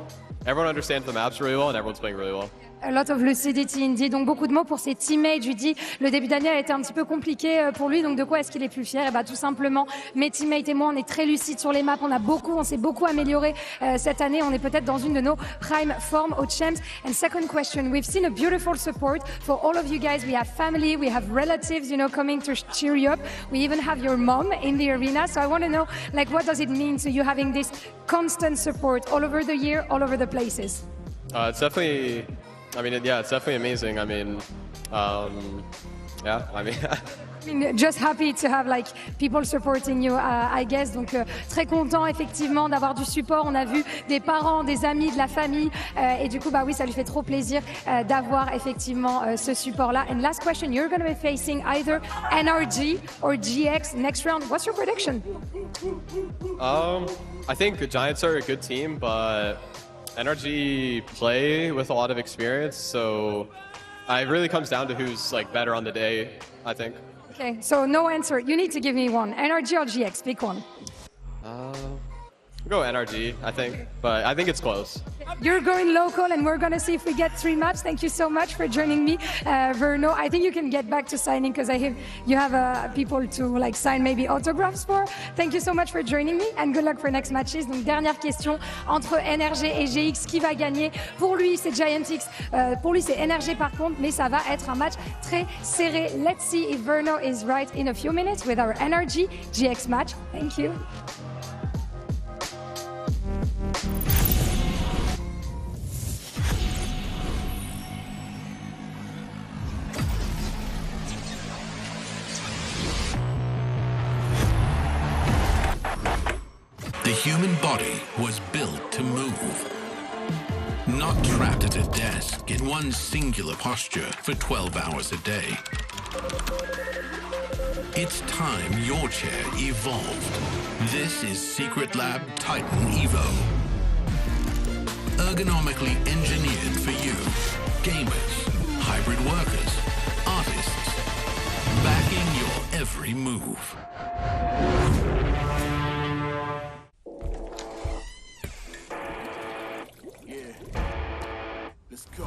understands the maps really well, and everyone's playing really well. A lot of lucidity indeed. Donc beaucoup de mots pour ses teammates. Je lui dis, le début d'année a été un petit peu compliqué pour lui. Donc de quoi est-ce qu'il est plus fier? Et bah tout simplement, mes teammates et moi, on est très lucides sur les maps. On s'est beaucoup amélioré cette année. On est peut-être dans une de nos prime form aux champs. And second question, we've seen a beautiful support for all of you guys. We have family, we have relatives, you know, coming to cheer you up. We even have your mom in the arena. So I want to know, like, what does it mean to you having this constant support all over the year, all over the places? It's definitely. I mean, yeah, it's definitely amazing. I mean, yeah, I mean, just happy to have like people supporting you, I guess. Donc très content effectivement d'avoir du support. On a vu des parents, des amis, de la famille, et du coup bah oui, ça lui fait trop plaisir d'avoir effectivement ce support-là. And last question, you're going to be facing either NRG or GX next round. What's your prediction? I think the Giants are a good team, but NRG play with a lot of experience, so it really comes down to who's like better on the day, I think. Okay, so no answer. You need to give me one. NRG or GX? Pick one. We'll go NRG, I think, but I think it's close. You're going local, and we're going to see if we get 3 maps. Thank you so much for joining me, Verno. I think you can get back to signing because I hear you have people to like sign maybe autographs for. Thank you so much for joining me, and good luck for next matches. Donc dernière question entre NRG et GX, qui va gagner? Pour lui, c'est Giantix. Pour lui, c'est NRG par contre, mais ça va être un match très serré. Let's see if Verno is right in a few minutes with our NRG GX match. Thank you. The human body was built to move, not trapped at a desk in one singular posture for 12 hours a day. It's time your chair evolved. This is Secret Lab Titan Evo. Ergonomically engineered for you, gamers, hybrid workers, artists, backing your every move. Let's go.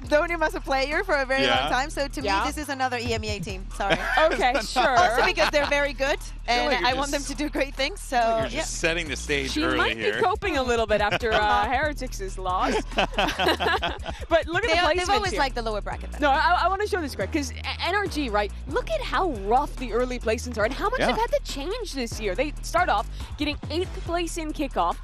known him as a player for a very long time. So to me, this is another EMEA team. Sorry. Okay, sure. Also because they're very good, and like I want them to do great things. So You're just setting the stage She early might here. be coping a little bit after Heretics' loss. But look at the placements they've always here. liked the lower bracket. No, I want to show this, Greg, because NRG, right? Look at how rough the early placements are and how much they've had to change this year. They start off getting 8th place in kickoff.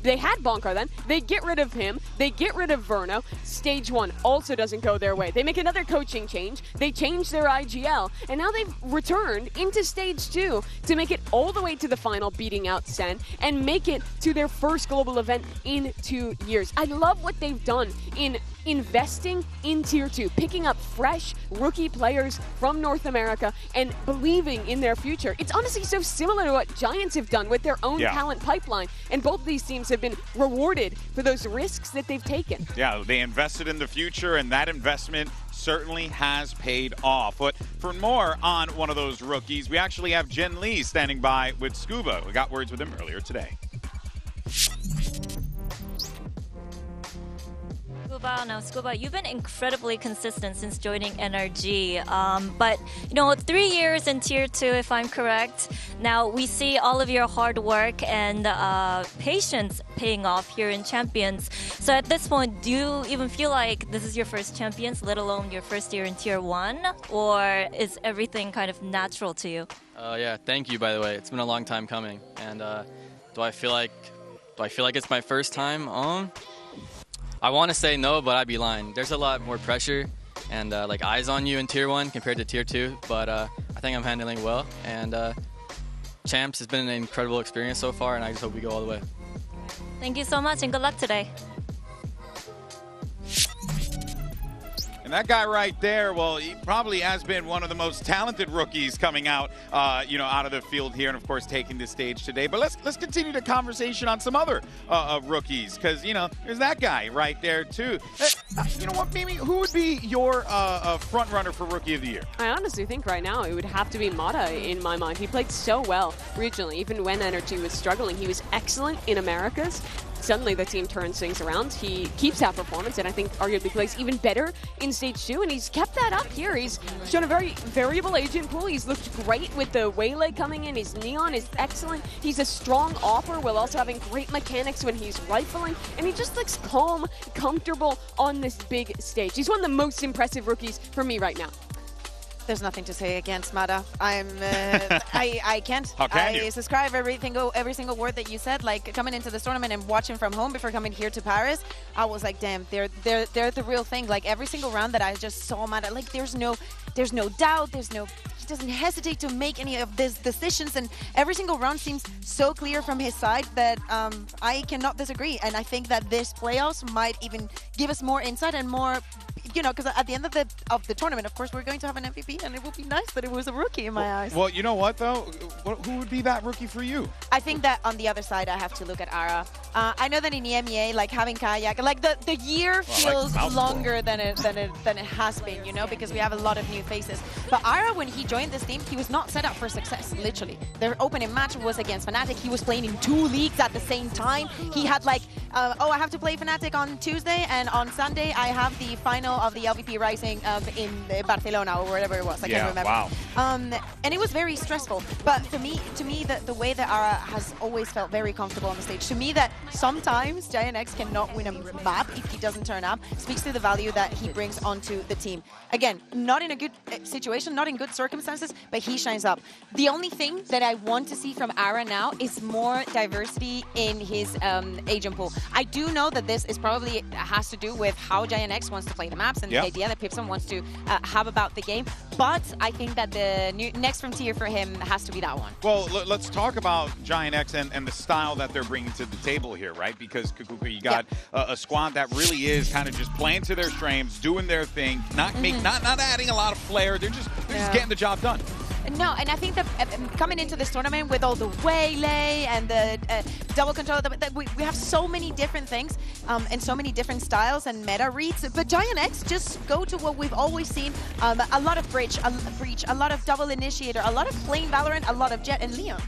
They had Bonkar then. They get rid of him. They get rid of Verno. Stage 1 also doesn't go their way. They make another coaching change. They change their IGL. And now they've returned into Stage 2 to make it all the way to the final, beating out Sen, and make it to their first global event in 2 years. I love what they've done in investing in Tier 2, picking up fresh rookie players from North America and believing in their future. It's honestly so similar to what Giants have done with their own talent pipeline, and both these teams have been rewarded for those risks that they've taken. Yeah, they invested in the future, and that investment certainly has paid off. But for more on one of those rookies, we actually have Jen Lee standing by with Scuba. We got words with him earlier today. Now, Scuba, you've been incredibly consistent since joining NRG, but 3 years in Tier 2, if I'm correct. Now, we see all of your hard work and patience paying off here in Champions. So at this point, do you even feel like this is your first Champions, let alone your first year in Tier 1? Or is everything kind of natural to you? Yeah, thank you, by the way. It's been a long time coming. And do I feel like it's my first time? I want to say no, but I'd be lying. There's a lot more pressure and like eyes on you in Tier 1 compared to Tier 2, but I think I'm handling well. And Champs has been an incredible experience so far, and I just hope we go all the way. Thank you so much, and good luck today. And that guy right there, well, he probably has been one of the most talented rookies coming out, out of the field here, and of course taking the stage today. But let's continue the conversation on some other rookies, because there's that guy right there too. You know what, Mimi? Who would be your front runner for Rookie of the Year? I honestly think right now it would have to be Mata in my mind. He played so well regionally, even when NRG was struggling. He was excellent in Americas. Suddenly the team turns things around. He keeps that performance, and I think arguably plays even better in Stage 2, and he's kept that up here. He's shown a very variable agent pool. He's looked great with the Waylay coming in. His Neon is excellent. He's a strong offer while also having great mechanics when he's rifling, and he just looks calm, comfortable on this big stage. He's one of the most impressive rookies for me right now. There's nothing to say against Mata. I can't. How can you? Subscribe every single word that you said. Like coming into this tournament and watching from home before coming here to Paris, I was like, damn, they're the real thing. Like every single round that I just saw Mata, like there's no doubt. He doesn't hesitate to make any of these decisions, and every single round seems so clear from his side that I cannot disagree. And I think that this playoffs might even give us more insight and more. Because at the end of the tournament, of course, we're going to have an MVP, and it would be nice that it was a rookie in my eyes. Well, you know what, though? Who would be that rookie for you? I think that on the other side, I have to look at Ara. I know that in EMEA, like having Kayak, like the year feels longer than it has been, because we have a lot of new faces. But Ara, when he joined this team, he was not set up for success, literally. Their opening match was against Fnatic. He was playing in 2 leagues at the same time. He had like, I have to play Fnatic on Tuesday, and on Sunday, I have the final of the LVP Rising in Barcelona or wherever it was. I can't remember. Wow. And it was very stressful. But to me, the way that Ara has always felt very comfortable on the stage, to me that sometimes Giant X cannot win a map if he doesn't turn up, speaks to the value that he brings onto the team. Again, not in a good situation, not in good circumstances, but he shines up. The only thing that I want to see from Ara now is more diversity in his agent pool. I do know that this is probably has to do with how Giant X wants to play the maps and the idea that Pipson wants to have about the game. But I think that the next frontier for him has to be that one. Well, let's talk about Giant X and the style that they're bringing to the table here, right? Because Kukuka, you got a squad that really is kind of just playing to their strengths, doing their thing, not adding a lot of flair. They're just getting the job done. No, and I think that coming into this tournament with all the Waylay and the double control, we have so many different things and so many different styles and meta reads. But Giant X just go to what we've always seen, a lot of breach, a lot of double initiator, a lot of plain Valorant, a lot of Jet and Leon.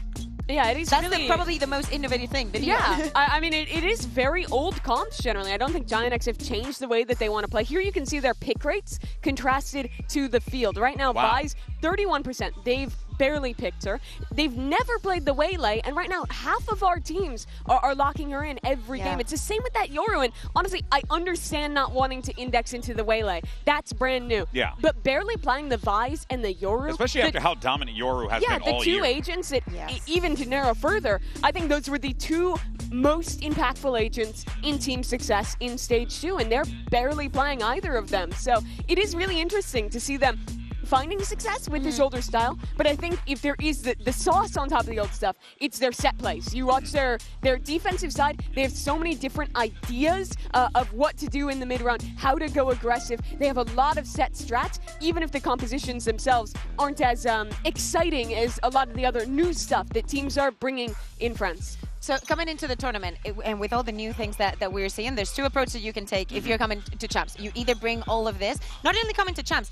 Yeah, it is. That's really, probably the most innovative thing. Yeah, I mean, it is very old comps generally. I don't think Giant X have changed the way that they want to play. Here you can see their pick rates contrasted to the field. Right now, Vi's 31%. They've barely picked her. They've never played the Waylay, and right now half of our teams are locking her in every game. It's the same with that Yoru, and honestly, I understand not wanting to index into the Waylay. That's brand new. Yeah. But barely playing the Vi's and the Yoru. Especially after how dominant Yoru has been all year. Yeah, the two agents that, even to narrow further, I think those were the two most impactful agents in team success in Stage 2, and they're barely playing either of them. So it is really interesting to see them finding success with the shoulder style, but I think if there is the sauce on top of the old stuff, it's their set plays. You watch their defensive side, they have so many different ideas of what to do in the mid-round, how to go aggressive. They have a lot of set strats, even if the compositions themselves aren't as exciting as a lot of the other new stuff that teams are bringing in France. So coming into the tournament, and with all the new things that we're seeing, there's two approaches you can take if you're coming to Champs. You either bring all of this, not only coming to Champs,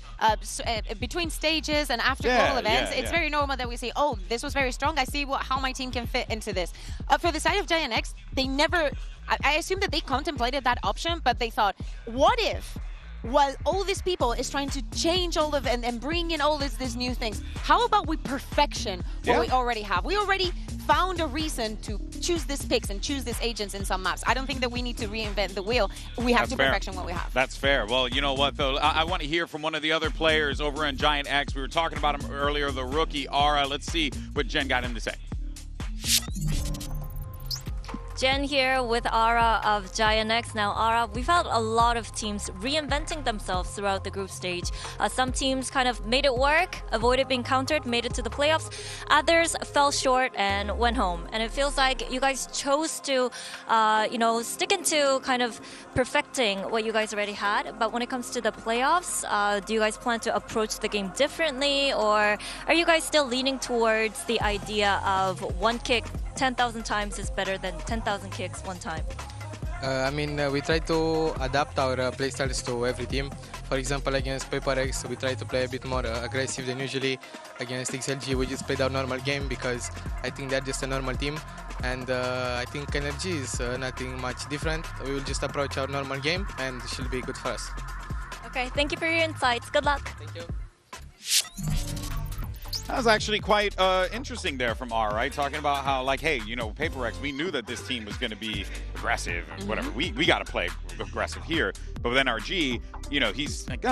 between stages and after global events, it's very normal that we say, oh, this was very strong, I see how my team can fit into this. For the side of Giant X, they never, I assume that they contemplated that option, but they thought, what if, while all these people is trying to change all of and bring in all these new things, how about we perfection what we already have? We already found a reason to choose these picks and choose these agents in some maps. I don't think that we need to reinvent the wheel. We have to perfection what we have. That's fair. Well, you know what, though? I want to hear from one of the other players over on Giant X. We were talking about him earlier, the rookie, Ara. Let's see what Jen got him to say. Jen here with Ara of Giant X. Now, Ara, we've had a lot of teams reinventing themselves throughout the group stage. Some teams kind of made it work, avoided being countered, made it to the playoffs. Others fell short and went home. And it feels like you guys chose to, stick into kind of perfecting what you guys already had. But when it comes to the playoffs, do you guys plan to approach the game differently? Or are you guys still leaning towards the idea of one kick 10,000 times is better than 10,000 kicks one time? We try to adapt our playstyles to every team. For example, against PaperX, we try to play a bit more aggressive than usually. Against XLG, we just played our normal game because I think they're just a normal team. And I think Energy is nothing much different. We will just approach our normal game and it should be good for us. Okay, thank you for your insights. Good luck. Thank you. That was actually quite interesting there from R, right? Talking about how, like, hey, PaperX, we knew that this team was going to be aggressive and whatever. We got to play aggressive here. But with NRG, he's like,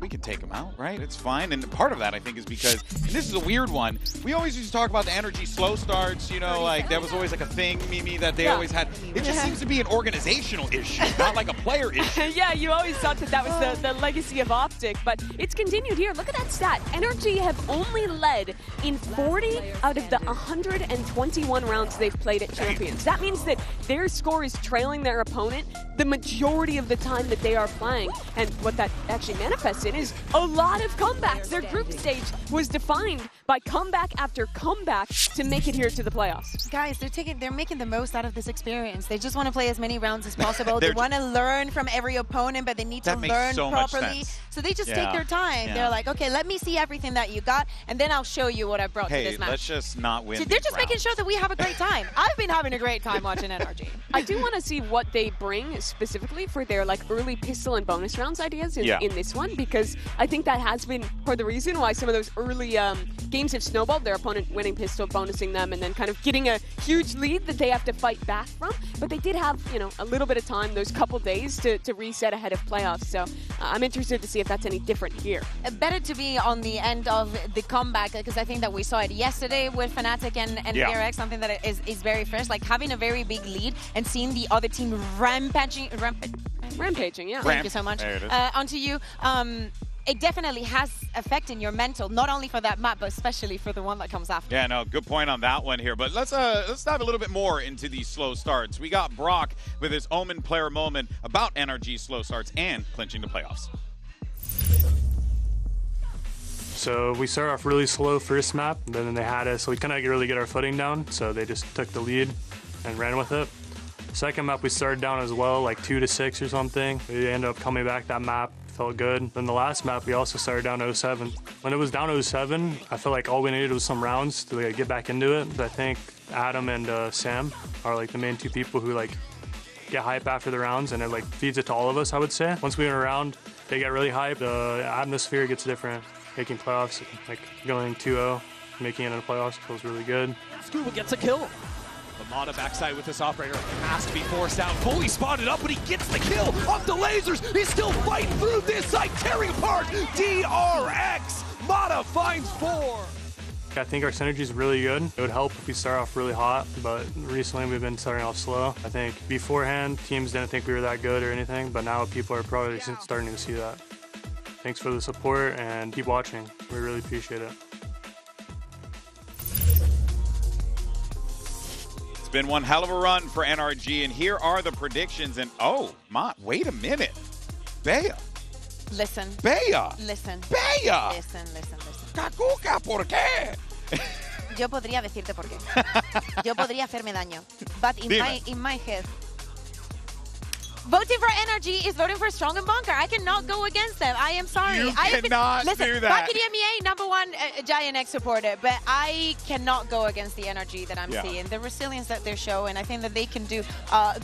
we can take him out, right? It's fine. And part of that, I think, is because, and this is a weird one, we always used to talk about the energy slow starts, like that was always like a thing, Mimi, that they always had. It just seems to be an organizational issue, not like a player issue. Yeah, you always thought that was the legacy of Optic, but it's continued here. Look at that stat. NRG have only led in 40 out of the 121 rounds they've played at Champions. That means that their score is trailing their opponent the majority of the time that they are playing. And what that actually manifests in is a lot of comebacks. Their group stage was defined by comeback after comeback to make it here to the playoffs. Guys, they're making the most out of this experience. They just want to play as many rounds as possible. They want to learn from every opponent, but they need to learn properly. So they just take their time. They're like, okay, let me see everything that you got, and then I'll show you what I brought to this match. Let's just not win. So they're just making sure that we have a great time. I've been having a great time watching NRG. I do want to see what they bring specifically for their early pistol and bonus rounds ideas in this one, because I think that has been part of the reason why some of those early games have snowballed, their opponent winning pistol, bonusing them, and then kind of getting a huge lead that they have to fight back from. But they did have, a little bit of time, those couple days to reset ahead of playoffs. So I'm interested to see if that's any different here. Better to be on the end of the comeback, because I think that we saw it yesterday with Fnatic and VRX, something that is very fresh, like having a very big lead and seeing the other team rampaging, yeah. Thank you so much. Onto you. It definitely has effect in your mental, not only for that map, but especially for the one that comes after. Yeah, no, good point on that one here. But let's dive a little bit more into these slow starts. We got Brock with his Omen player moment about NRG slow starts and clinching the playoffs. So we started off really slow first map, then they had us, so we couldn't really get our footing down, so they just took the lead and ran with it. Second map we started down as well, like 2-6 or something. We ended up coming back that map, felt good. Then the last map we also started down 0-7. When it was down 0-7, I felt like all we needed was some rounds to get back into it. But I think Adam and Sam are like the main two people who like get hype after the rounds, and it like feeds it to all of us, I would say. Once we win a round, they get really hyped. The atmosphere gets different. Making playoffs, like going 2-0, making it in the playoffs feels really good. Scuba gets a kill. Lamada backside with this operator has to be forced out. Fully spotted up, but he gets the kill off the lasers. He's still fighting through this side, tearing apart DRX. Mata finds 4. I think our synergy is really good. It would help if we start off really hot, but recently we've been starting off slow. I think beforehand, teams didn't think we were that good or anything, but now people are probably starting to see that. Thanks for the support and keep watching. We really appreciate it. It's been one hell of a run for NRG, and here are the predictions. And oh, wait a minute. Bea. Listen. Bea. Listen. Bea. Listen. Cacuca, ¿por qué? Yo podría decirte por qué. Yo podría hacerme daño. But in my head, voting for NRG is voting for Strong and Bunker. I cannot go against them. I am sorry. You cannot do that. Back in EMEA, #1 Giant X supporter, but I cannot go against the NRG that I'm seeing. The resilience that they're showing, I think that they can do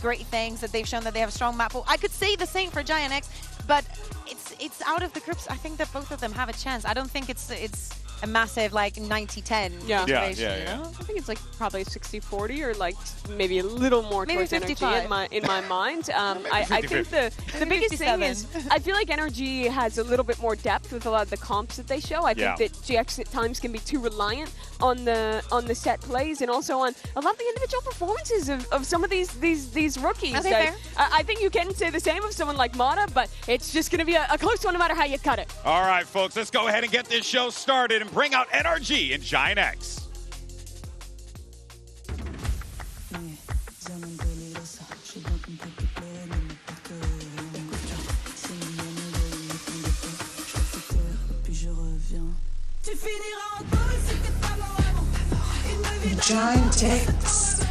great things, that they've shown that they have a strong map pool. I could say the same for Giant X, but it's out of the groups. I think that both of them have a chance. I don't think it's a massive like 90-10 situation. You know? I think it's like probably 60-40 or like maybe a little more maybe towards 55. NRG in my mind. I think the biggest thing is I feel like NRG has a little bit more depth with a lot of the comps that they show. I think that GX at times can be too reliant on the set plays and also on a lot of the individual performances of some of these rookies. Okay, I think you can say the same of someone like Mata, but it's just going to be a close one no matter how you cut it. All right, folks, let's go ahead and get this show started and bring out NRG and Giant X. Giant X.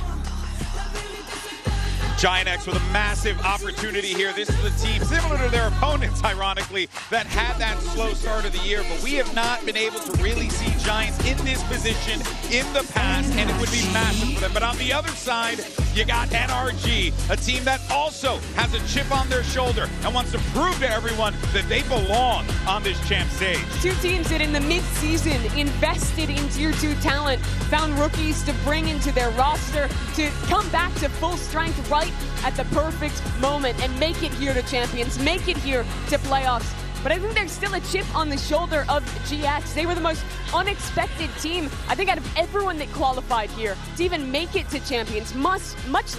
Giant X with a massive opportunity here. This is a team similar to their opponents, ironically, that had that slow start of the year, but we have not been able to really see Giants in this position in the past, and it would be massive for them. But on the other side, you got NRG, a team that also has a chip on their shoulder and wants to prove to everyone that they belong on this champ stage. Two teams that in the mid-season invested in Tier 2 talent, found rookies to bring into their roster to come back to full strength right at the perfect moment and make it here to Champions, make it here to playoffs. But I think there's still a chip on the shoulder of GX. They were the most unexpected team, I think, out of everyone that qualified here to even make it to Champions, much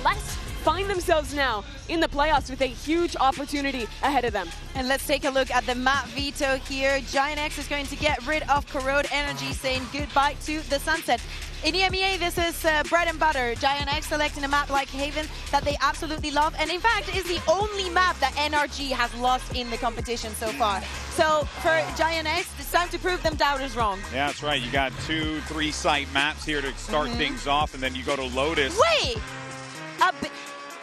less find themselves now in the playoffs with a huge opportunity ahead of them. And let's take a look at the map veto here. Giant X is going to get rid of Corrode Energy, saying goodbye to the sunset. In EMEA, this is bread and butter. Giant X selecting a map like Haven that they absolutely love, and in fact is the only map that NRG has lost in the competition so far. So for Giant X, it's time to prove them doubters wrong. Yeah, that's right. You got 2-3 site maps here to start things off, and then you go to Lotus. Wait!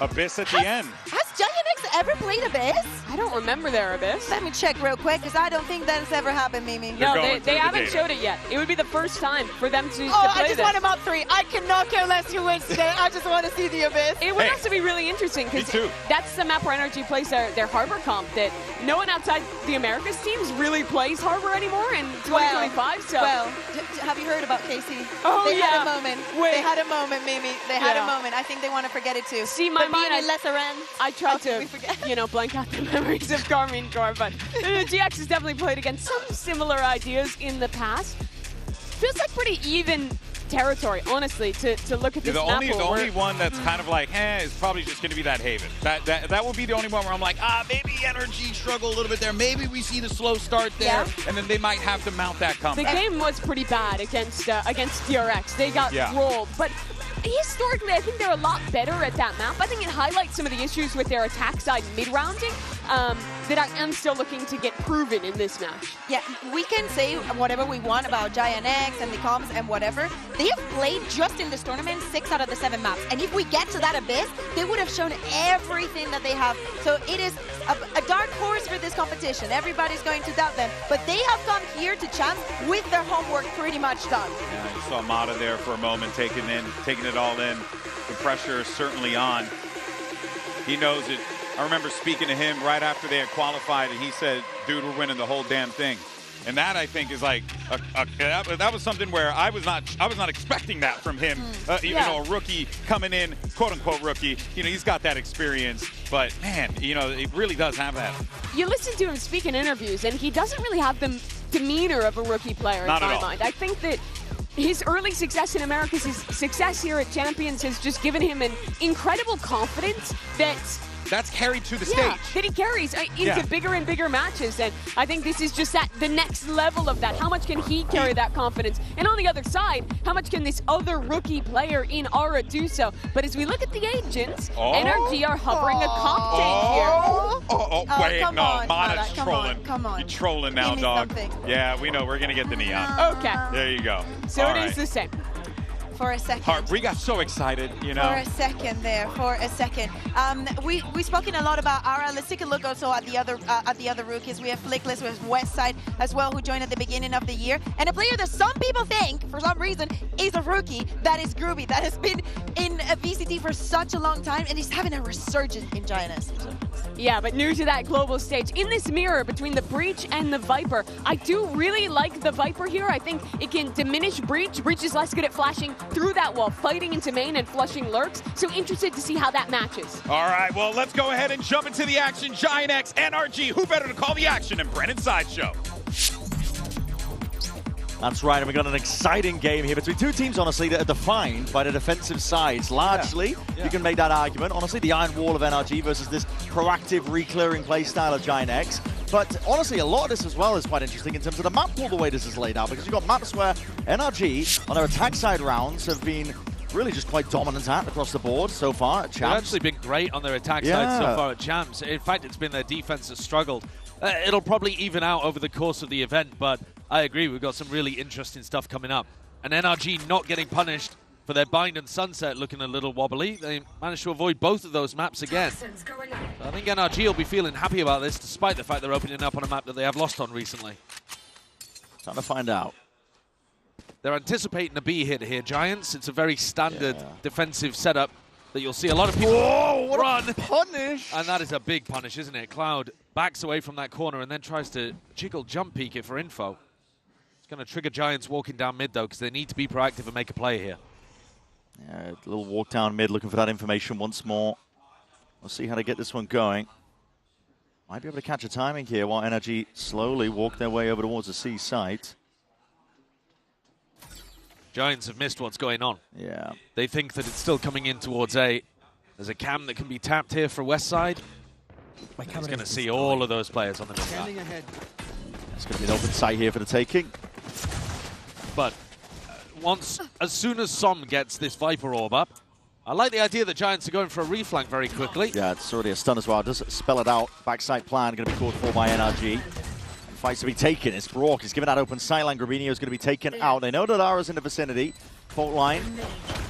Abyss at the end. Has Giant X ever played Abyss? I don't remember their Abyss. Let me check real quick, because I don't think that's ever happened, Mimi. No, they haven't showed it yet. It would be the first time for them to play I just this. want about 3. I cannot care less who wins today. I just want to see the Abyss. It would also be really interesting, because that's the map where NRG plays their Harbor comp that no one outside the Americas teams really plays Harbor anymore in 2025. Well, have you heard about KC? Oh, they had a moment. They had a moment, Mimi. They had a moment. I think they want to forget it too. See, my mind, I tried to, blank out the memories of Carmine Core, but GX has definitely played against some similar ideas in the past. Feels like pretty even territory, honestly, to look at this map. The only one that's kind of like, is probably just going to be that Haven. That will be the only one where I'm like, maybe NRG struggle a little bit there. Maybe we see the slow start there, and then they might have to mount that comeback. The game was pretty bad against DRX. They got rolled, but historically, I think they're a lot better at that map. I think it highlights some of the issues with their attack side mid-rounding. that I am still looking to get proven in this match. Yeah, we can say whatever we want about Giant X and the comps and whatever. They have played just in this tournament 6 out of the 7 maps. And if we get to that abyss, they would have shown everything that they have. So it is a dark horse for this competition. Everybody's going to doubt them. But they have come here to Champs with their homework pretty much done. Yeah, you saw Mata there for a moment, taking it all in. The pressure is certainly on. He knows it. I remember speaking to him right after they had qualified, and he said, dude, we're winning the whole damn thing. And that, I think, is like that was something where I was not expecting that from him. You know, a rookie coming in, quote unquote rookie. You know, he's got that experience, but man, you know, he really does have that. You listen to him speak in interviews, and he doesn't really have the demeanor of a rookie player in my mind. I think that his early success in America, his success here at Champions, has just given him an incredible confidence that's carried to the stage. That he carries into bigger and bigger matches, and I think this is just the next level of that. How much can he carry that confidence? And on the other side, how much can this other rookie player in Aura do so? But as we look at the agents, NRG are hovering a comp tank here. Wait, no, Mata's come trolling. Come on. You're trolling now, dog. Something. Yeah, we know. We're going to get the neon. Okay. There you go. So it is the same. For a second. We got so excited, you know. For a second there, for a second. We've spoken a lot about Aura. Let's take a look also at the other rookies. We have Flickless, we have Westside as well, who joined at the beginning of the year. And a player that some people think, for some reason, is a rookie, that is Groovy, that has been in VCT for such a long time, and he's having a resurgence in Giants. Yeah, but new to that global stage. In this mirror between the Breach and the Viper, I do really like the Viper here. I think it can diminish Breach. Breach is less good at flashing through that wall, fighting into main and flushing lurks. So interested to see how that matches. All right, well, let's go ahead and jump into the action. Giant X, NRG, who better to call the action than Brennan Sideshow? That's right, and we got an exciting game here between two teams, honestly, that are defined by the defensive sides. Largely, you can make that argument. Honestly, the iron wall of NRG versus this proactive, re-clearing play style of Giant X. But honestly, a lot of this as well is quite interesting in terms of the map pool, the way this is laid out, because you've got maps where NRG, on their attack side rounds, have been really just quite dominant at across the board so far at Champs. They've actually been great on their attack side so far at Champs. In fact, it's been their defense has struggled. It'll probably even out over the course of the event, but I agree, we've got some really interesting stuff coming up. And NRG not getting punished for their Bind and Sunset looking a little wobbly. They managed to avoid both of those maps again. So I think NRG will be feeling happy about this, despite the fact they're opening up on a map that they have lost on recently. Time to find out. They're anticipating a B hit here, Giants. It's a very standard defensive setup that you'll see a lot of people run. What a punish! And that is a big punish, isn't it? Cloud backs away from that corner and then tries to jiggle jump peek it for info. It's going to trigger Giants walking down mid, though, because they need to be proactive and make a play here. Yeah, a little walk down mid, looking for that information once more. We'll see how to get this one going. Might be able to catch a timing here while NRG slowly walk their way over towards the C site. Giants have missed what's going on. Yeah. They think that it's still coming in towards A. There's a cam that can be tapped here for Westside. He's going to see all of those players on the mid map. It's going to be an open site here for the taking. But as soon as Som gets this Viper orb up, I like the idea that Giants are going for a reflank very quickly. Yeah, it's already a stun as well. It does spell it out. Backside plan going to be called for by NRG. Fights to be taken. It's Brock. He's given that open sideline. Grabinho is going to be taken out. They know that Ara's in the vicinity. Fault line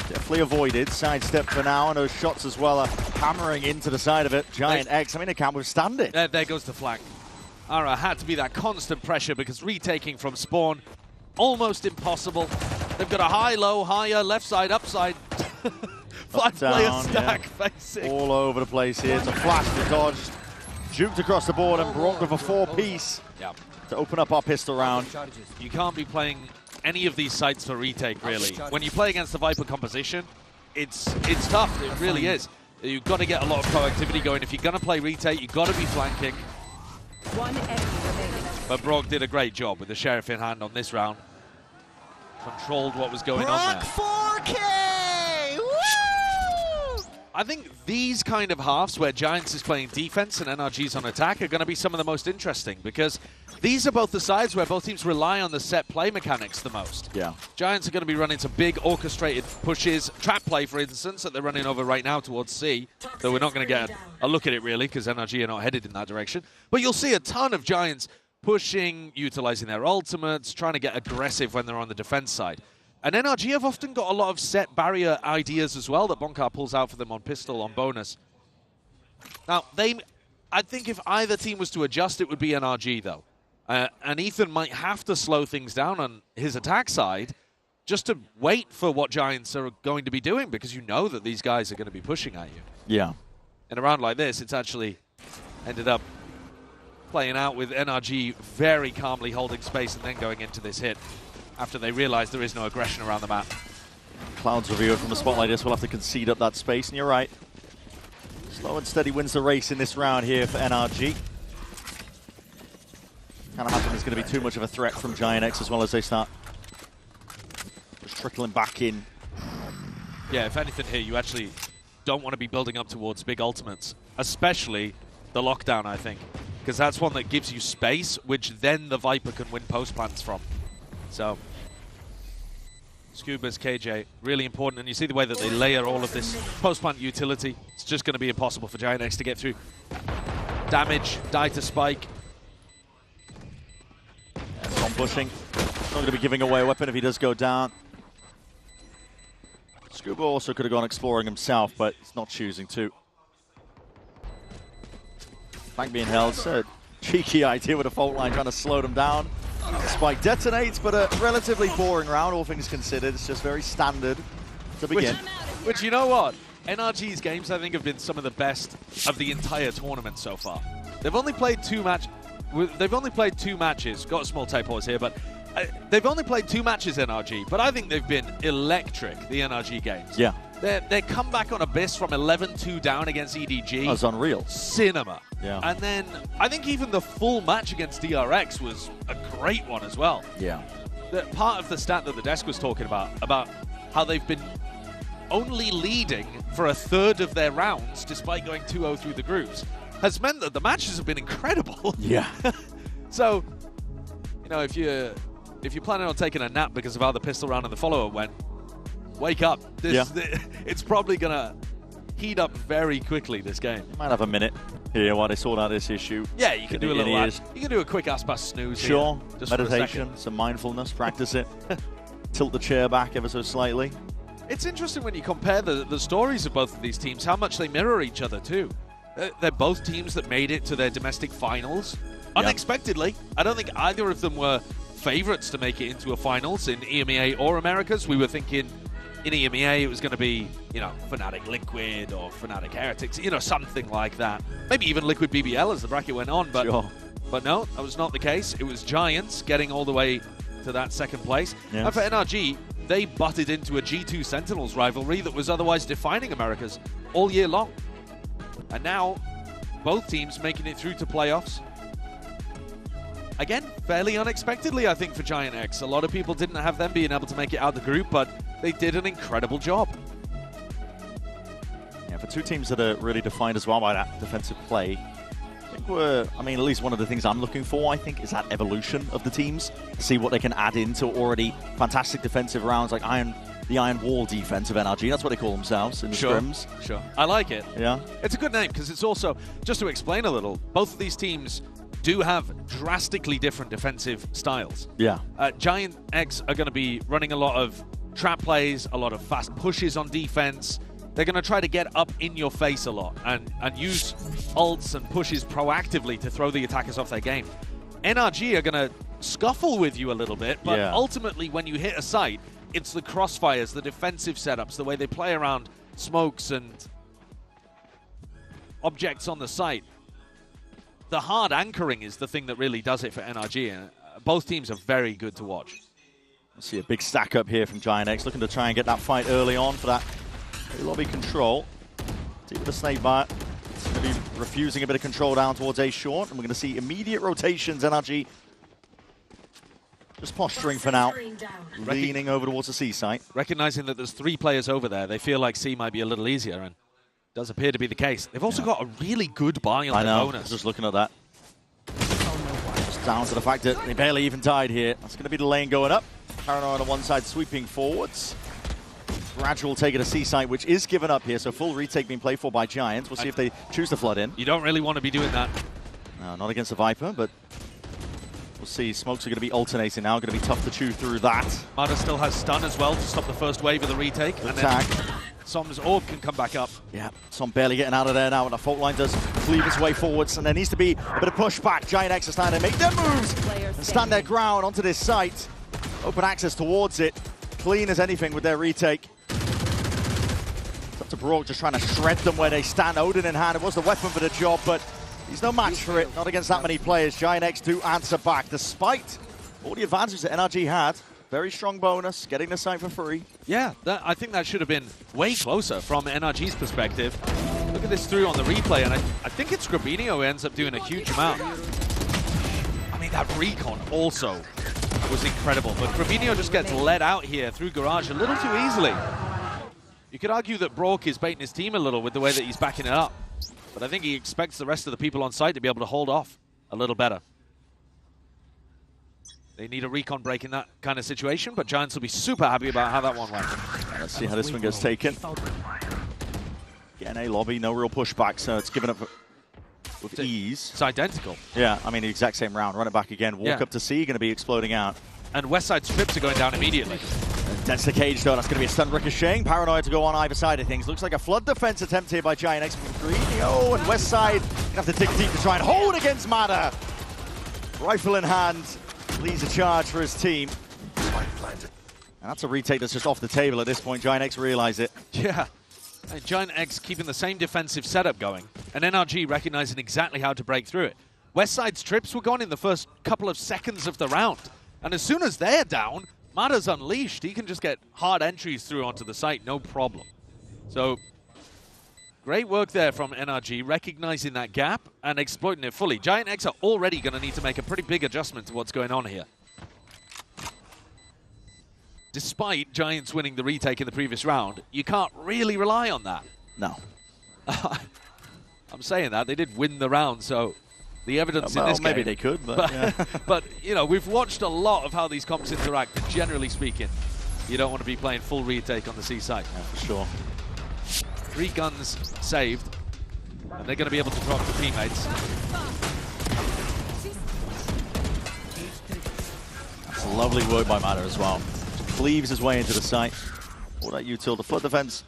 definitely avoided. Sidestep for now, and those shots as well are hammering into the side of it. Giant X, I mean, they can't withstand it. There goes the flank. Ara had to be that constant pressure because retaking from spawn, almost impossible. They've got a high, low, higher, left side, upside. Five-player stack facing. All over the place here. It's a flash to dodge. Juked across the board and Brock with a 4-piece to open up our pistol round. You can't be playing any of these sites for retake, really. When you play against the Viper composition, it's tough. It really is. You've got to get a lot of proactivity going. If you're going to play retake, you've got to be flanking. One enemy remaining. But Brock did a great job with the Sheriff in hand on this round. Controlled what was going on there. 4K! Woo! I think these kind of halves where Giants is playing defense and NRG's on attack are going to be some of the most interesting because these are both the sides where both teams rely on the set play mechanics the most. Yeah. Giants are going to be running some big orchestrated pushes. Trap play, for instance, that they're running over right now towards C. Though we're not going to get a look at it, really, because NRG are not headed in that direction. But you'll see a ton of Giants pushing, utilizing their ultimates, trying to get aggressive when they're on the defense side. And NRG have often got a lot of set barrier ideas as well that Bonkar pulls out for them on pistol, on bonus. Now, I think if either team was to adjust, it would be NRG, though. And Ethan might have to slow things down on his attack side just to wait for what Giants are going to be doing, because you know that these guys are going to be pushing at you. Yeah. In a round like this, it's actually ended up playing out with NRG very calmly holding space and then going into this hit after they realize there is no aggression around the map. Clouds revealed from a spot like this will have to concede up that space, and you're right. Slow and steady wins the race in this round here for NRG. Kind of happen there's going to be too much of a threat from Giant X as well as they start just trickling back in. Yeah, if anything here, you actually don't want to be building up towards big ultimates, especially the lockdown, I think, because that's one that gives you space, which then the Viper can win post plants from. So, Scuba's KJ, really important, and you see the way that they layer all of this post plant utility. It's just going to be impossible for Giant X to get through. Damage, die to spike. On pushing. Not going to be giving away a weapon if he does go down. Scuba also could have gone exploring himself, but he's not choosing to. Flank being held. It's a cheeky idea with a fault line trying to slow them down. Spike detonates, but a relatively boring round, all things considered. It's just very standard to begin. Which you know what? NRG's games, I think, have been some of the best of the entire tournament so far. They've only played two matches. Got a small tape pause here, but they've only played 2 matches, NRG, but I think they've been electric, the NRG games. Yeah. Their comeback on Abyss from 11-2 down against EDG. That was unreal. Cinema. Yeah. And then I think even the full match against DRX was a great one as well. Yeah. Part of the stat that the desk was talking about how they've been only leading for a third of their rounds despite going 2-0 through the groups, has meant that the matches have been incredible. Yeah. So, you know, if you're planning on taking a nap because of how the pistol round and the follow-up went, wake up. It's probably going to heat up very quickly, this game. Might have a minute here while they sort out this issue. Yeah, you can do a little you can do a quick Aspas snooze Sure. here, just meditation, some mindfulness, practice it. Tilt the chair back ever so slightly. It's interesting when you compare the stories of both of these teams, how much they mirror each other too. They're both teams that made it to their domestic finals unexpectedly. I don't think either of them were favorites to make it into a finals in EMEA or Americas. We were thinking in EMEA it was going to be, you know, Fnatic Liquid or Fnatic Heretics, you know, something like that. Maybe even Liquid BBL as the bracket went on, but but no, that was not the case. It was Giants getting all the way to that second place. Yes. And for NRG, they butted into a G2 Sentinels rivalry that was otherwise defining Americas all year long. And now, both teams making it through to playoffs. Again, fairly unexpectedly, I think, for Giant X. A lot of people didn't have them being able to make it out of the group, but they did an incredible job. Yeah, for 2 teams that are really defined as well by that defensive play, I think at least one of the things I'm looking for, I think, is that evolution of the teams. See what they can add into already fantastic defensive rounds like the Iron Wall defense of NRG. That's what they call themselves in the scrims. Sure, I like it. Yeah. It's a good name because it's also, just to explain a little, both of these teams do have drastically different defensive styles. Yeah. Giant X are going to be running a lot of trap plays, a lot of fast pushes on defense. They're going to try to get up in your face a lot and use ults and pushes proactively to throw the attackers off their game. NRG are going to scuffle with you a little bit, but ultimately when you hit a site, it's the crossfires, the defensive setups, the way they play around smokes and objects on the site. The hard anchoring is the thing that really does it for NRG, and both teams are very good to watch. Let's see a big stack up here from Giant X, looking to try and get that fight early on for that lobby control. Deep with the snake bite. It's going to be refusing a bit of control down towards A short, and we're going to see immediate rotations. NRG just posturing for now, leaning over towards the C site. Recognizing that there's 3 players over there, they feel like C might be a little easier, and does appear to be the case. They've also got a really good buy on their bonus. Just looking at that. Just down to the fact that they barely even tied here. That's going to be the lane going up. Paranoid on one side sweeping forwards. Gradual take at a C site, which is given up here, so full retake being played for by Giants. We'll see if they choose to flood in. You don't really want to be doing that. No, not against the Viper, but we'll see. Smokes are going to be alternating now. Going to be tough to chew through that. Mada still has stun as well to stop the first wave of the retake. Good and attack. then Som's orb can come back up. Yeah, Som barely getting out of there now, and the fault line does cleave its way forwards, and there needs to be a bit of pushback. Giant X are starting to make their moves and stand their ground onto this site. Open access towards it. Clean as anything with their retake. It's up to Brock just trying to shred them where they stand. Odin in hand, it was the weapon for the job, but he's no match for it. Not against that many players. Giant X do answer back, despite all the advantages that NRG had. Very strong bonus, getting the site for free. Yeah, I think that should have been way closer from NRG's perspective. Look at this through on the replay, and I think it's Grabinho who ends up doing a huge amount. I mean, that recon also was incredible, but Grabinho just gets let out here through Garage a little too easily. You could argue that Brock is baiting his team a little with the way that he's backing it up, but I think he expects the rest of the people on site to be able to hold off a little better. They need a recon break in that kind of situation, but Giants will be super happy about how that one went. Let's see how this one gets taken. Getting a lobby, no real pushback, so it's given up with ease. It's identical. Yeah, I mean, the exact same round. Run it back again. Walk up to C, going to be exploding out. And Westside's trips are going down immediately. That's the cage, though. That's going to be a stun ricocheting. Paranoid to go on either side of things. Looks like a flood defense attempt here by Giant X from Greenio, and Westside going to have to dig deep to try and hold against Mada. Rifle in hand. Leads a charge for his team. And that's a retake that's just off the table at this point. Giant X realize it. Yeah. And Giant X keeping the same defensive setup going. And NRG recognizing exactly how to break through it. Westside's trips were gone in the first couple of seconds of the round. And as soon as they're down, Mada's unleashed. He can just get hard entries through onto the site, no problem. So, great work there from NRG, recognizing that gap and exploiting it fully. Giant X are already going to need to make a pretty big adjustment to what's going on here. Despite Giants winning the retake in the previous round, you can't really rely on that. No. I'm saying that. They did win the round, so the evidence in this maybe game... they could, but yeah. But, you know, we've watched a lot of how these comps interact, but generally speaking, you don't want to be playing full retake on the C side. Yeah, for sure. 3 guns saved, and they're going to be able to drop the teammates. That's a lovely work by Mada as well. Cleaves his way into the site. All that util. The flood defense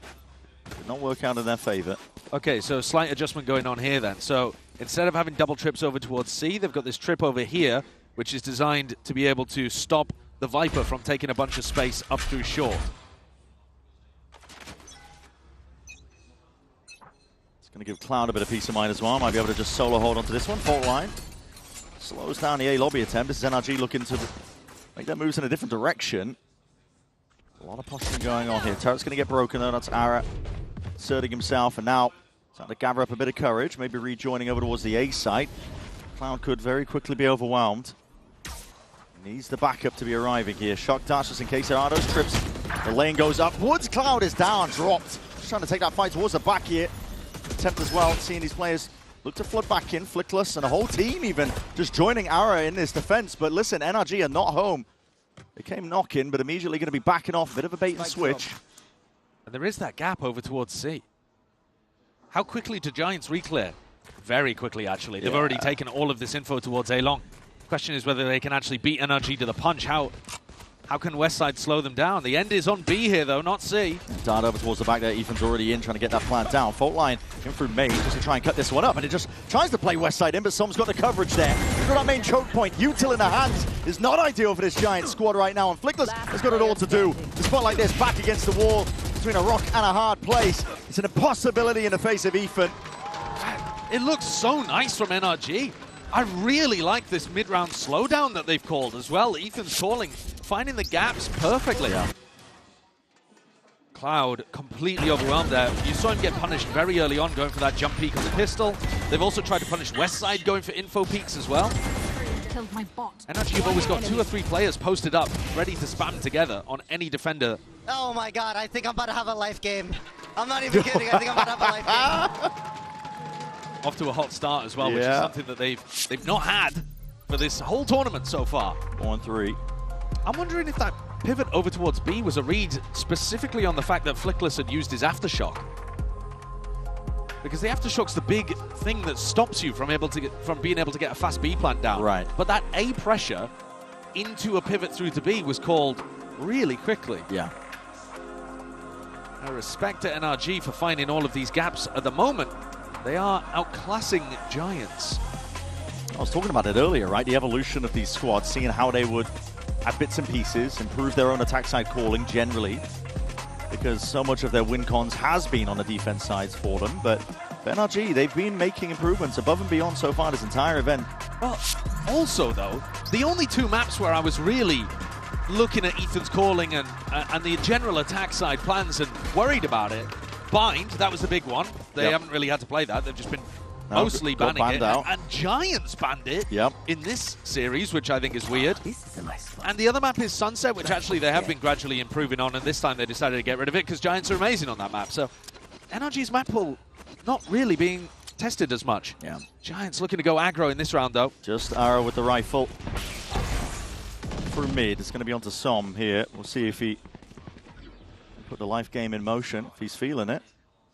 did not work out in their favor. Okay, so slight adjustment going on here then. So instead of having double trips over towards C, they've got this trip over here, which is designed to be able to stop the Viper from taking a bunch of space up through short. Going to give Cloud a bit of peace of mind as well. Might be able to just solo hold onto this one. Fault line. Slows down the A lobby attempt. This is NRG looking to make their moves in a different direction. A lot of posturing going on here. Turret's going to get broken though. That's Ara asserting himself. And now starting to gather up a bit of courage. Maybe rejoining over towards the A site. Cloud could very quickly be overwhelmed. Needs the backup to be arriving here. Shock dash just in case there are those trips. The lane goes upwards. Cloud is down, dropped. Just trying to take that fight towards the back here. Attempt as well, seeing these players look to flood back in, Flickless, and a whole team even just joining Ara in this defense. But listen, NRG are not home. They came knocking, but immediately going to be backing off. A bit of a bait and switch. And there is that gap over towards C. How quickly do Giants reclear? Very quickly, actually. They've already taken all of this info towards A-Long. Question is whether they can actually beat NRG to the punch. How can Westside slow them down? The end is on B here, though, not C. Dart over towards the back there. Ethan's already in, trying to get that plant down. Fault line in through Main just to try and cut this one up. And it just tries to play Westside in, but Som's got the coverage there. He's got that main choke point. Util in the hands is not ideal for this Giant squad right now. And Flickless has got it all to do. The spot like this, back against the wall, between a rock and a hard place. It's an impossibility in the face of Ethan. It looks so nice from NRG. I really like this mid-round slowdown that they've called as well. Ethan's calling, finding the gaps perfectly. Yeah. Cloud completely overwhelmed there. You saw him get punished very early on, going for that jump peek on the pistol. They've also tried to punish Westside, going for info peeks as well. Killed my bot. NRG have always got 2 or 3 players posted up, ready to spam together on any defender. Oh my god, I think I'm about to have a life game. I'm not even kidding, I think I'm about to have a life game. Off to a hot start as well, which is something that they've not had for this whole tournament so far. 4-3. I'm wondering if that pivot over towards B was a read specifically on the fact that Flickless had used his Aftershock. Because the Aftershock's the big thing that stops you from being able to get a fast B plant down. Right. But that A pressure into a pivot through to B was called really quickly. Yeah. I respect to NRG for finding all of these gaps at the moment. They are outclassing Giants. I was talking about it earlier, right? The evolution of these squads, seeing how they would add bits and pieces, improve their own attack side calling generally, because so much of their win cons has been on the defense sides for them. But for NRG, they've been making improvements above and beyond so far this entire event. Well, also though, the only two maps where I was really looking at Ethan's calling and the general attack side plans and worried about it, Bind, that was the big one. They haven't really had to play that. They've just been mostly banning it. And Giants banned it in this series, which I think is weird. And the other map is Sunset, which actually they have been gradually improving on, and this time they decided to get rid of it because Giants are amazing on that map. So NRG's map pool not really being tested as much. Yeah. Giants looking to go aggro in this round, though. Just Arrow with the rifle. Through mid, it's going to be onto Som here. We'll see if he put the life game in motion, if he's feeling it.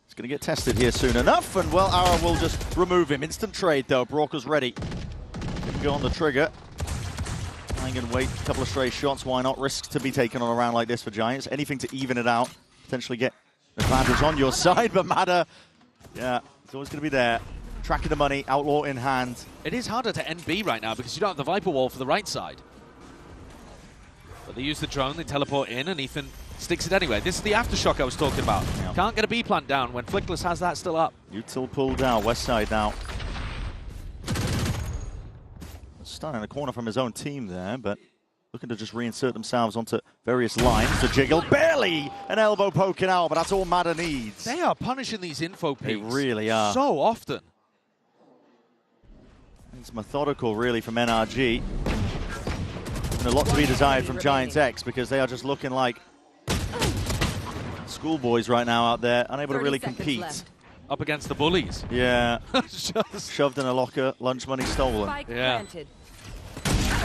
He's going to get tested here soon enough, and well, Arrow will just remove him. Instant trade, though. Brocker's ready. He can go on the trigger. I can wait a couple of stray shots. Why not? Risks to be taken on a round like this for Giants. Anything to even it out. Potentially get an advantage on your side, but Matter, yeah, it's always going to be there. Tracking the money, Outlaw in hand. It is harder to end B right now because you don't have the Viper Wall for the right side. But they use the drone, they teleport in, and Ethan sticks it anyway. This is the Aftershock I was talking about. Yeah. Can't get a B plant down when Flickless has that still up. Util pulled out, west side now. Starting a corner from his own team there, but looking to just reinsert themselves onto various lines to jiggle. Barely an elbow poking out, but that's all Matter needs. They are punishing these info peaks. They really are. So often. It's methodical, really, from NRG. And a lot to be desired from Giants X, because they are just looking like schoolboys right now out there, unable to really compete. Left. Up against the bullies. Yeah. Shoved in a locker, lunch money stolen. Spike yeah. Planted.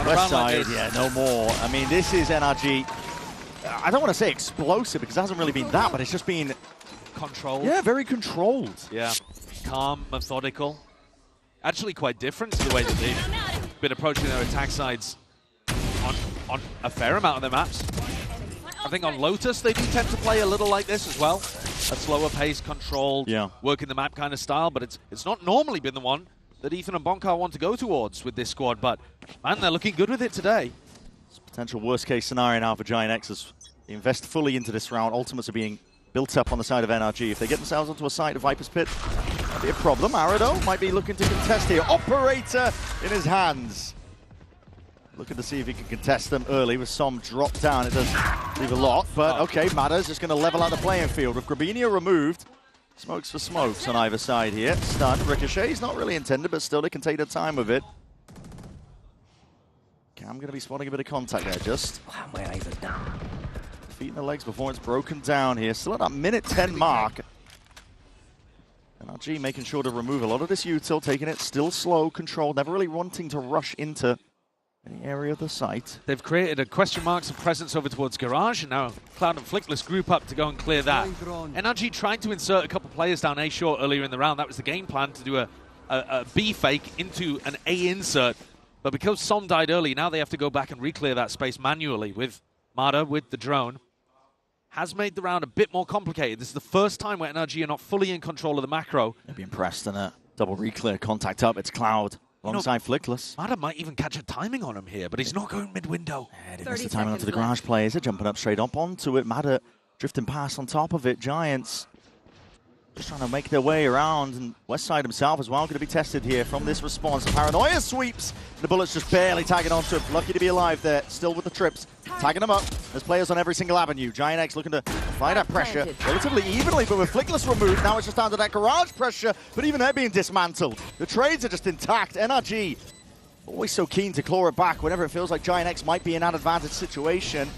West side, yeah, no more. I mean, this is NRG. I don't want to say explosive, because it hasn't really been that, but it's just been controlled. Yeah, very controlled. Yeah, calm, methodical. Actually quite different to the way that they've been approaching their attack sides on a fair amount of their maps. I think on Lotus they do tend to play a little like this as well. A slower pace, controlled, working the map kind of style, but it's not normally been the one that Ethan and Bonkar want to go towards with this squad, but man, they're looking good with it today. It's a potential worst case scenario now for Giant X as they invest fully into this round. Ultimates are being built up on the side of NRG. If they get themselves onto a site of Viper's Pit, that'd be a problem. Arrow, though, might be looking to contest here. Operator in his hands. Looking to see if he can contest them early with some drop down. It does leave a lot, but okay, Matter's just going to level out the playing field. With Grabinho removed, smokes for smokes on either side here. Stun, Ricochet's not really intended, but still they can take their time with it. Cam going to be spotting a bit of contact there, just. Wow, my eyes are down. Feet in the legs before it's broken down here. Still at that minute 10 mark. NRG making sure to remove a lot of this util, taking it still slow, controlled, never really wanting to rush into any area of the site. They've created a question marks of presence over towards Garage, and now Cloud and Flickless group up to go and clear that. NRG tried to insert a couple players down A short earlier in the round. That was the game plan, to do a B fake into an A insert. But because Som died early, now they have to go back and re-clear that space manually with Mada, with the drone. Has made the round a bit more complicated. This is the first time where NRG are not fully in control of the macro. They'd be impressed in a double re-clear, contact up, it's Cloud. Alongside Flickless. Mada might even catch a timing on him here, but he's not going mid-window. Yeah, they missed the timing onto the Garage players. They're jumping up straight up onto it. Mada drifting past on top of it. Giants just trying to make their way around. And Westside himself as well going to be tested here from this response. Paranoia sweeps. The bullets just barely tagging onto him. Lucky to be alive there. Still with the trips. Tagging them up. There's players on every single avenue. Giant X looking to fight that pressure relatively evenly, but with Flickless removed, now it's just down to that Garage pressure, but even they're being dismantled. The trades are just intact. NRG always so keen to claw it back whenever it feels like Giant X might be in an advantage situation.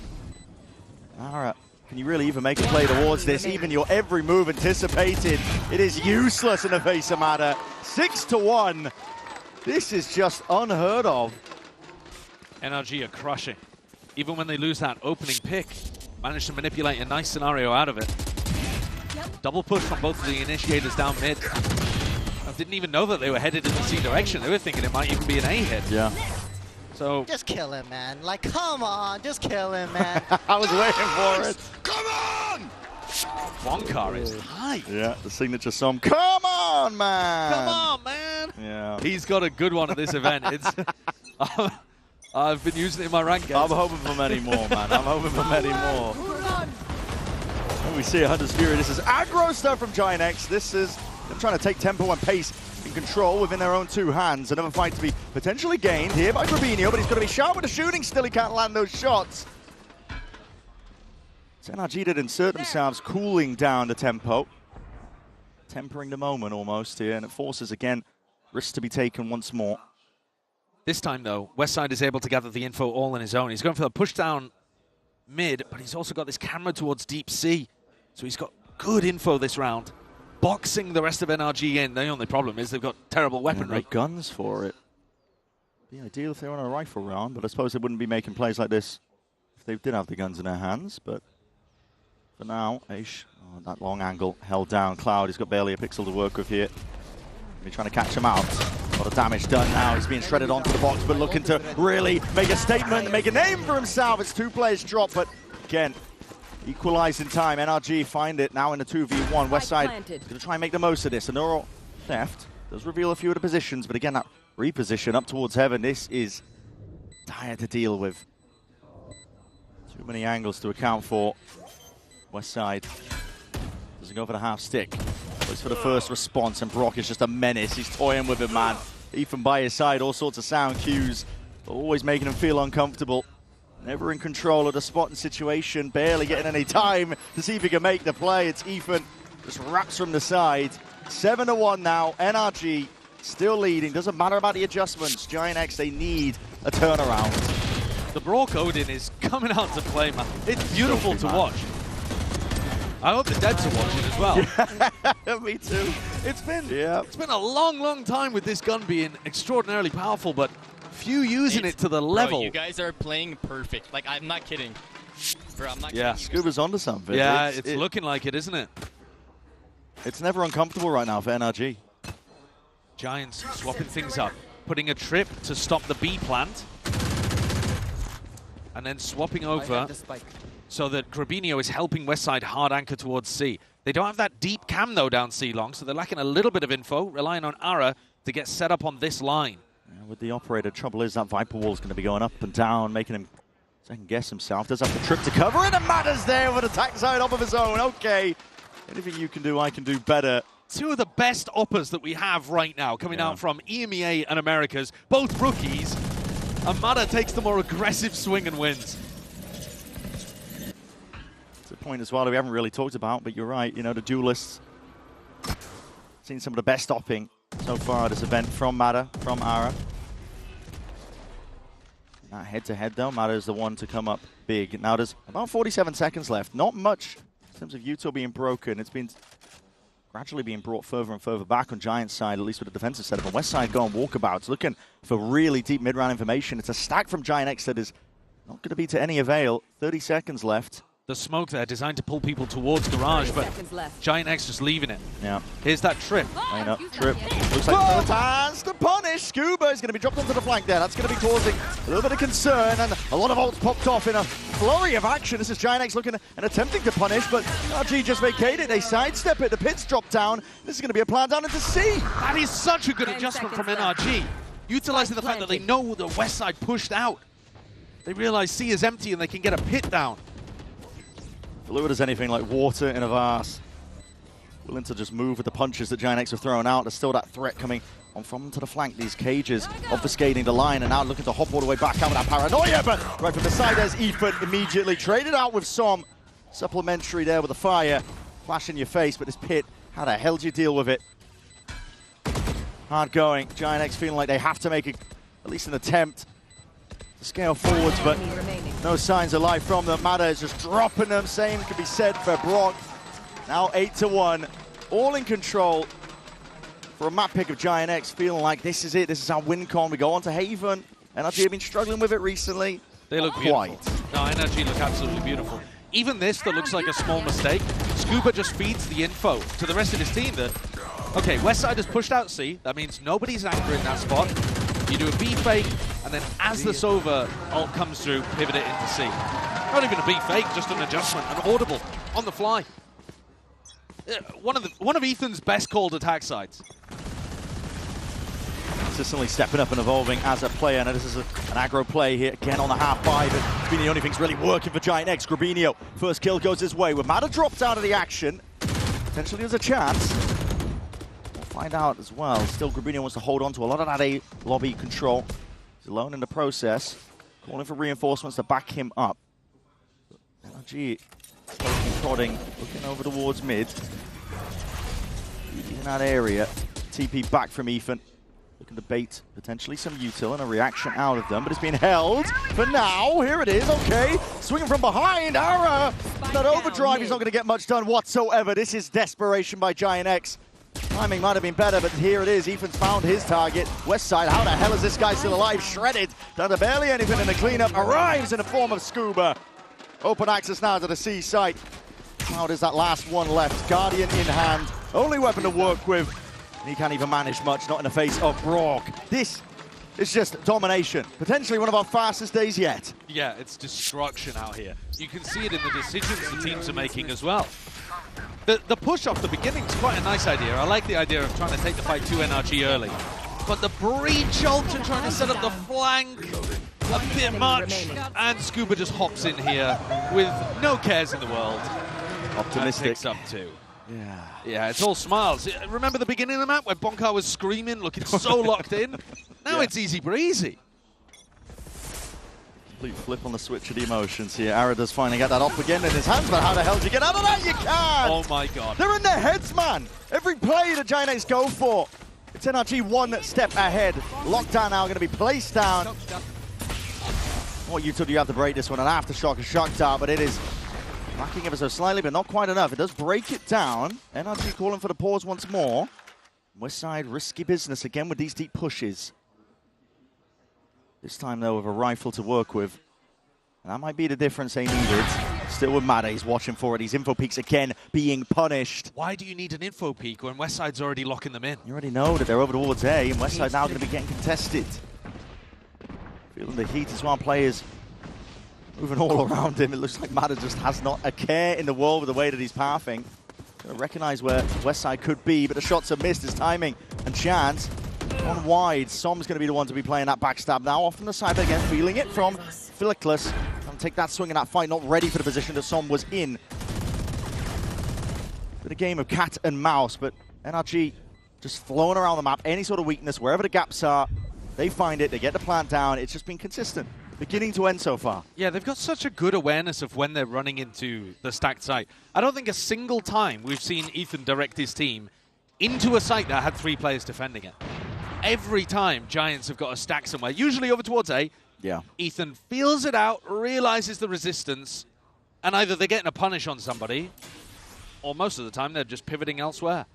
Alright, can you really even make a play towards this? Even your every move anticipated. It is useless in the face of Matter. 6-1. This is just unheard of. NRG are crushing. Even when they lose that opening pick, managed to manipulate a nice scenario out of it. Double push from both of the initiators down mid. I didn't even know that they were headed in the C direction. They were thinking it might even be an A hit. Yeah. So just kill him, man. Like, come on, just kill him, man. I was waiting for it. Come on! Wonkar is high. Yeah, the signature song. Come on, man! Come on, man! Yeah. He's got a good one at this event. It's I've been using it in my rank games. I'm hoping for many more, man. I'm hoping for many more. And we see a Hunter's Fury. This is aggro stuff from Giant X. This is them trying to take tempo and pace in control within their own two hands. Another fight to be potentially gained here by Grabinho, but he's going to be sharp with the shooting. Still, he can't land those shots. So NRG did insert themselves, cooling down the tempo. Tempering the moment almost here, and it forces, again, risks to be taken once more. This time, though, Westside is able to gather the info all on his own. He's going for the push down mid, but he's also got this camera towards deep C. So he's got good info this round. Boxing the rest of NRG in. The only problem is they've got terrible weaponry. No guns for it. Be ideal if they were on a rifle round, but I suppose they wouldn't be making plays like this if they did have the guns in their hands. But for now, Aish, that long angle held down. Cloud, he's got barely a pixel to work with here. He's trying to catch him out. A lot of damage done now. He's being shredded onto the box, but looking to really make a statement, make a name for himself. It's two players drop, but again, equalize in time. NRG find it now in the 2v1. Westside is going to try and make the most of this. And Neuro left does reveal a few of the positions, but again, that reposition up towards heaven, this is dire to deal with. Too many angles to account for. Westside doesn't go for the half stick. Goes for the first response, and Brock is just a menace. He's toying with him, man. Ethan by his side, all sorts of sound cues, always making him feel uncomfortable. Never in control of the spot and situation, barely getting any time to see if he can make the play. It's Ethan, just wraps from the side. 7-1 now, NRG still leading. Doesn't matter about the adjustments. Giant X, they need a turnaround. The Brock Odin is coming out to play, man. It's beautiful to watch. I hope the devs are watching as well. Me too. It's been a long, long time with this gun being extraordinarily powerful, but few using it to the level. Bro, you guys are playing perfect. Like, I'm not kidding. Bro, I'm not kidding. Yeah, Scuba's onto something. Yeah, it's looking like it, isn't it? It's never uncomfortable right now for NRG. Giants swapping things up, putting a trip to stop the B plant, and then swapping over so that Grabinho is helping Westside hard anchor towards C. They don't have that deep cam, though, down C long, so they're lacking a little bit of info, relying on Ara to get set up on this line. Yeah, with the operator, trouble is that Viper wall is going to be going up and down, making him second guess himself. Does have the trip to cover it, and Matters there with an attack side off of his own. Okay, anything you can do, I can do better. Two of the best uppers that we have right now coming out from EMEA and Americas, both rookies. Amada takes the more aggressive swing and wins. It's a point as well that we haven't really talked about, but you're right, you know, the duelists. Seen some of the best stopping so far at this event from Mada, from Ara. That head-to-head, though, Mada is the one to come up big. Now there's about 47 seconds left. Not much in terms of Yuto being broken. It's been gradually being brought further and further back on Giant's side, at least with the defensive setup. On West side going walkabouts, looking for really deep mid-round information. It's a stack from Giant X that is not going to be to any avail. 30 seconds left. The smoke there designed to pull people towards Garage, but Giant X just leaving it. Yeah. Here's that trip. Trip. Looks like the chance to punish. Scuba is going to be dropped onto the flank there. That's going to be causing a little bit of concern, and a lot of ults popped off in a flurry of action. This is Giant X looking and attempting to punish, but RG just vacated. They sidestep it. The pits drop down. This is going to be a plan down into C. That is such a good adjustment from NRG, utilizing the fact that they know the West side pushed out. They realize C is empty and they can get a pit down. Fluid as anything like water in a vase. Willing to just move with the punches that Giant X have thrown out. There's still that threat coming on from to the flank. These cages obfuscating the line, and now looking to hop all the way back out with that paranoia. But right from the side, there's Ethan immediately traded out with some supplementary there with the fire. Flash in your face, but this pit, how the hell do you deal with it? Hard going. Giant X feeling like they have to make at least an attempt to scale forwards, but no signs of life from them. Mada is just dropping them. Same could be said for Brock. Now 8-1, all in control for a map pick of Giant X, feeling like this is it. This is our win con. We go on to Haven. NRG have been struggling with it recently. They look beautiful. No, NRG look absolutely beautiful. Even this that looks like a small mistake, Scuba just feeds the info to the rest of his team that, okay, Westside has pushed out C. That means nobody's anchoring that spot. You do a B fake, and then as the Sova ult comes through, pivot it into C. Not even a B fake, just an adjustment, an audible on the fly. One of Ethan's best called attack sides. Consistently stepping up and evolving as a player. Now this is an aggro play here again on the half-5, but it's been the only thing's really working for Giant X. Grabinho, first kill goes his way. With Mada dropped out of the action, potentially there's a chance. We'll find out as well. Still, Grabinho wants to hold on to a lot of that A lobby control. He's alone in the process, calling for reinforcements to back him up. NRG prodding, looking over towards mid. In that area, TP back from Ethan. Looking to bait potentially some util and a reaction out of them, but it's been held for now. Here it is, okay. Swinging from behind, Ara. That overdrive, he's not going to get much done whatsoever. This is desperation by Giant X. Timing might have been better, but here it is. Ethan's found his target. Westside, how the hell is this guy still alive? Shredded, down to barely anything in the cleanup. Arrives in the form of Scuba. Open access now to the C site. How does that last one left? Guardian in hand. Only weapon to work with. He can't even manage much, not in the face of Brock. This is just domination. Potentially one of our fastest days yet. Yeah, it's destruction out here. You can see it in the decisions the teams are making as well. The push off the beginning is quite a nice idea. I like the idea of trying to take the fight to NRG early. But the breach ult and trying to set up the flank, a bit much. And Scuba just hops in here with no cares in the world. Optimistic. And picks up 2. Yeah, it's all smiles. Remember the beginning of the map where Bonkar was screaming, looking so locked in? Now it's easy breezy. Complete flip on the switch of the emotions here. Ara does finally get that up again in his hands, but how the hell do you get out of that? You can't! Oh my god. They're in their heads, man! Every play the Giant X go for. It's NRG one step ahead. Lockdown now going to be placed down. What util do you have to break this one? An aftershock, a shock dart, but it is lacking ever so slightly, but not quite enough. It does break it down. NRG calling for the pause once more. Westside, risky business again with these deep pushes. This time, though, with a rifle to work with. And that might be the difference they needed. Still with Mada, he's watching for it. These info peaks again being punished. Why do you need an info peak when Westside's already locking them in? You already know that they're over towards A, and Westside now going to be getting contested. Feeling the heat as well, players moving all around him. It looks like Mada just has not a care in the world with the way that he's pathing. Gonna recognize where Westside could be, but the shots are missed. His timing and chance. On wide, Som's gonna be the one to be playing that backstab now. Off from the side, but again, feeling it from Philoclus. Trying to take that swing in that fight, not ready for the position that Som was in. Bit a game of cat and mouse, but NRG just flowing around the map. Any sort of weakness, wherever the gaps are, they find it, they get the plant down. It's just been consistent. Beginning to end so far. Yeah, they've got such a good awareness of when they're running into the stacked site. I don't think a single time we've seen Ethan direct his team into a site that had 3 players defending it. Every time Giants have got a stack somewhere, usually over towards A, yeah. Ethan feels it out, realizes the resistance, and either they're getting a punish on somebody, or most of the time they're just pivoting elsewhere.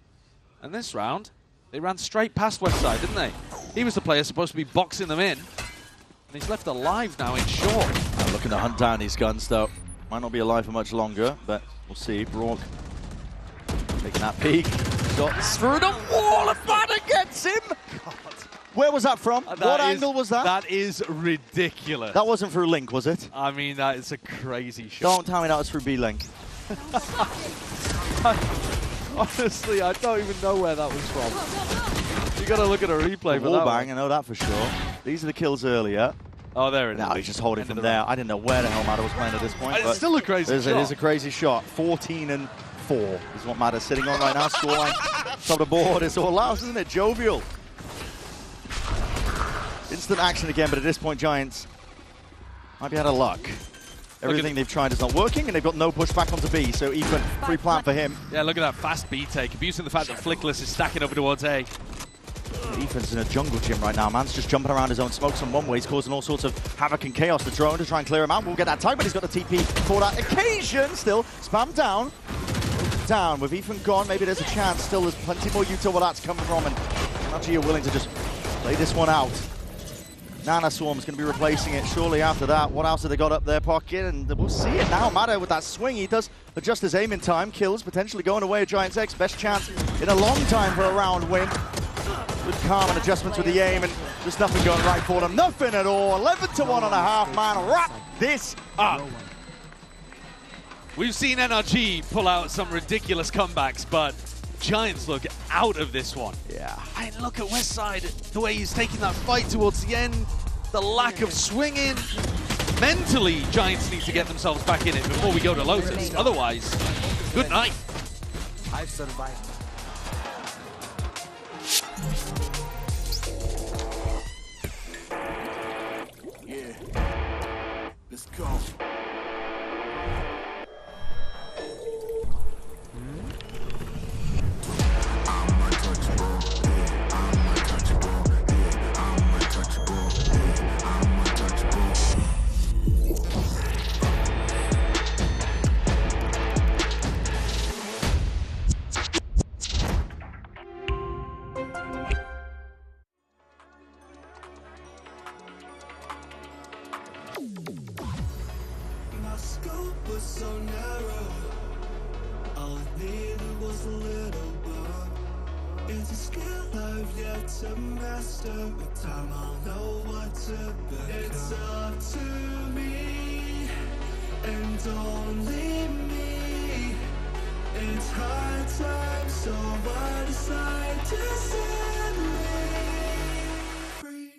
And this round, they ran straight past Westside, didn't they? He was the player supposed to be boxing them in. And he's left alive now in short. Looking to hunt down these guns, though. Might not be alive for much longer, but we'll see. Brock taking that peek. Shots through the wall, and Fada gets him! God. Where was that from? What angle was that? That is ridiculous. That wasn't through Link, was it? I mean, that is a crazy shot. Don't tell me that was through B-Link. Honestly, I don't even know where that was from. You got to look at a replay for that bang, one. I know that for sure. These are the kills earlier. Oh, there it is. No, he's just holding from there. I didn't know where the hell Mada was playing at this point. It's still a crazy shot. It is a crazy shot. 14-4 is what Mada's sitting on right now. Scoreline top of the board. It's all loud, isn't it? Jovial. Instant action again, but at this point, Giants might be out of luck. Everything they've tried is not working, and they've got no push back onto B, so Ethan, free plant for him. Yeah, look at that fast B take, abusing the fact that Flickless is stacking over towards A. Ethan's in a jungle gym right now. Man's just jumping around his own smokes on one way. He's causing all sorts of havoc and chaos. The drone to try and clear him out. We'll get that time, but he's got the TP for that occasion. Still, spam down. Down. With Ethan gone, maybe there's a chance. Still, there's plenty more util where that's coming from, and actually you're willing to just play this one out. Nana Swarm's going to be replacing it shortly after that. What else have they got up their pocket? And we'll see it now. Mado with that swing. He does adjust his aim in time. Kills, potentially going away at Giants X. Best chance in a long time for a round win. Good calm and adjustments with the aim, and just nothing going right for them. Nothing at all. 11 to 1.5, man. Wrap this up. We've seen NRG pull out some ridiculous comebacks, but Giants look out of this one. Yeah. And look at Westside, the way he's taking that fight towards the end, the lack of swinging. Mentally, Giants need to get themselves back in it before we go to Lotus. Otherwise, good night. I've survived. Yeah. Let's go. My scope was so narrow. All I needed was a little bump. It's a skill I've yet to master. With time I'll know what to become. It's up to me, and only me. It's hard times, so I decide to set me free.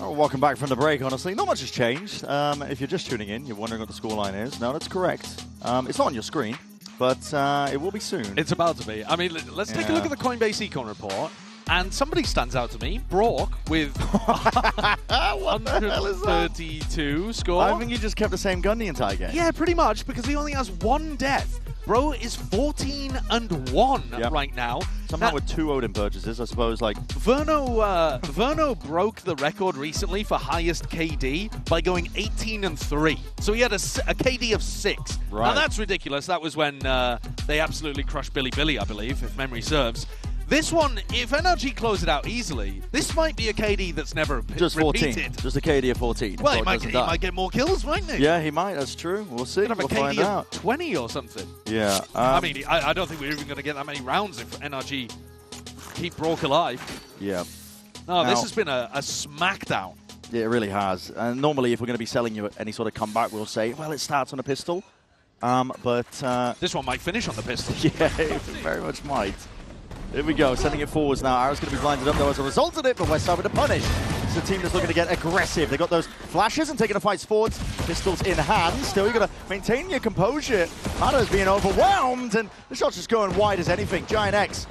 Oh, welcome back from the break, honestly. Not much has changed. If you're just tuning in, you're wondering what the scoreline is. No, that's correct. It's not on your screen, but it will be soon. It's about to be. I mean, let's take a look at the Coinbase Econ report. And somebody stands out to me, Brock, with 132 score. I think he just kept the same gun the entire game. Yeah, pretty much, because he only has one death. Bro is 14-1 right now. Somehow with 2 Odin purchases, I suppose, like... Verno broke the record recently for highest KD by going 18-3. So he had a KD of 6. Right. Now that's ridiculous. That was when they absolutely crushed Billy, I believe, if memory serves. This one, if NRG close it out easily, this might be a KD that's never just 14. repeated. Just a KD of 14. Well, he might get more kills, mightn't he? Yeah, he might. That's true. We'll see. We'll find out. 20 or something. Yeah. I mean, I don't think we're even going to get that many rounds if NRG keep Brock alive. Yeah. No, this has been a smackdown. Yeah, it really has. And normally, if we're going to be selling you any sort of comeback, we'll say, well, it starts on a pistol. But this one might finish on the pistol. Yeah, it very much might. Here we go, sending it forwards now. Arrow's going to be blinded up, though, as a result of it, but Westside with a punish. It's a team that's looking to get aggressive. They got those flashes and taking the fights forwards. Pistols in hand. Still, you've got to maintain your composure. Mado's being overwhelmed, and the shot's just going wide as anything. Giant X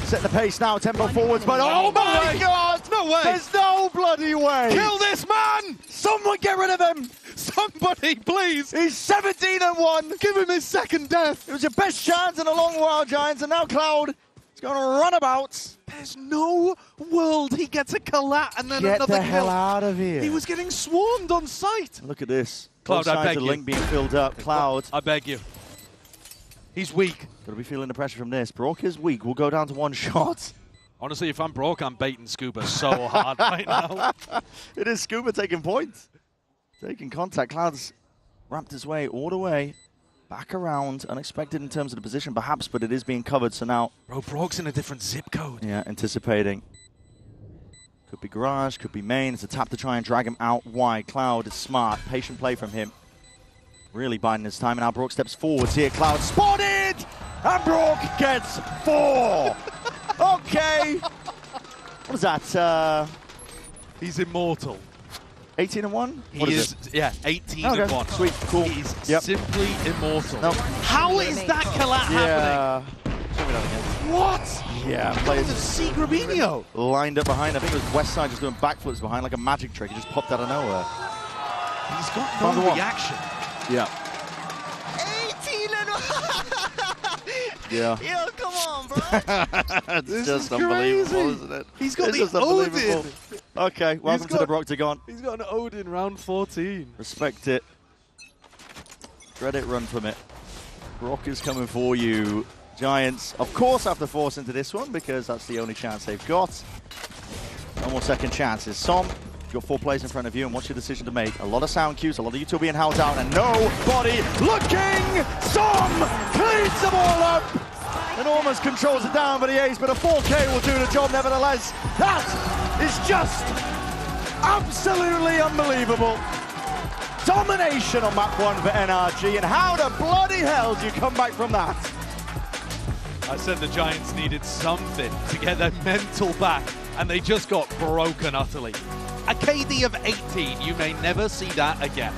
setting the pace now, tempo forwards, but oh my God! No way! There's no bloody way! Kill this man! Someone get rid of him! Somebody, please! He's 17-1! Give him his second death! It was your best chance in a long while, Giants, and now Cloud going to runabouts. There's no world he gets a collapse and then Get another the kill. hell out of here. He was getting swarmed on sight. Look at this. Cloud, I beg the you. link being filled up. Cloud. I beg you. He's weak. Got to be feeling the pressure from this. Brock is weak. We'll go down to one shot. Honestly, if I'm Brock, I'm baiting Scuba so hard right now. It is Scuba taking points. Taking contact. Cloud's wrapped his way all the way. Back around, unexpected in terms of the position, perhaps, but it is being covered, so now... Bro, Brock's in a different zip code. Yeah, anticipating. Could be garage, could be main. It's a tap to try and drag him out wide. Cloud is smart. Patient play from him. Really biding his time, and now Brock steps forwards here. Cloud spotted! And Brock gets 4! Okay. What is that? He's immortal. 18-1? He is, yeah, 18-1. Sweet, cool. He's simply immortal. No. How is that collab happening? Show me that again. What? Yeah, players C. Grabinho lined up behind. I think it was Westside just doing backflips behind like a magic trick. He just popped out of nowhere. He's got no reaction. Yeah. 18-1. Yeah. Yo, come on, bro. It's This just is unbelievable, crazy. isn't it? He's got It's the just unbelievable. Odin. Okay, welcome to the Broctagon. He's got an Odin round 14. Respect it. Credit run from it. Brock is coming for you. Giants, of course, have to force into this one because that's the only chance they've got. No more second chances. Som, you've got 4 players in front of you, and what's your decision to make? A lot of sound cues, a lot of you two being held down, and nobody looking! Som cleans them all up! And almost controls it down for the ace, but a 4K will do the job nevertheless. That is just absolutely unbelievable. Domination on map 1 for NRG, and how the bloody hell do you come back from that? I said the Giants needed something to get their mental back, and they just got broken utterly. A KD of 18, you may never see that again.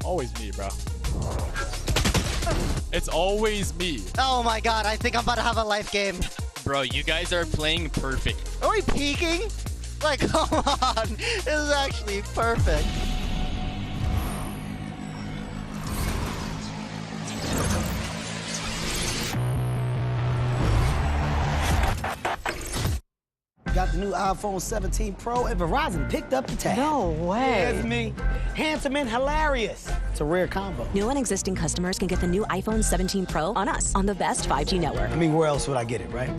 Always me, bro. It's always me. Oh my god, I think I'm about to have a life game. Bro, you guys are playing perfect. Are we peeking? Like, come on. This is actually perfect. Got the new iPhone 17 Pro and Verizon picked up the tab. No way. Yeah, it's me. Handsome and hilarious. It's a rare combo. New and existing customers can get the new iPhone 17 Pro on us on the best 5G network. I mean, where else would I get it, right?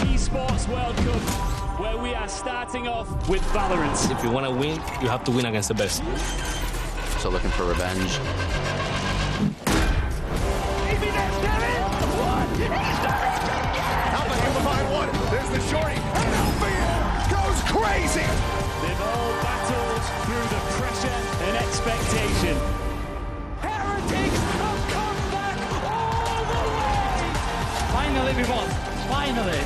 Esports World Cup, where we are starting off with Valorant. If you want to win, you have to win against the best. So looking for revenge. There's the shorty, and MIBR goes crazy! They've all battled through the pressure and expectation. Heretics have come back all the way! Finally, we won. Finally.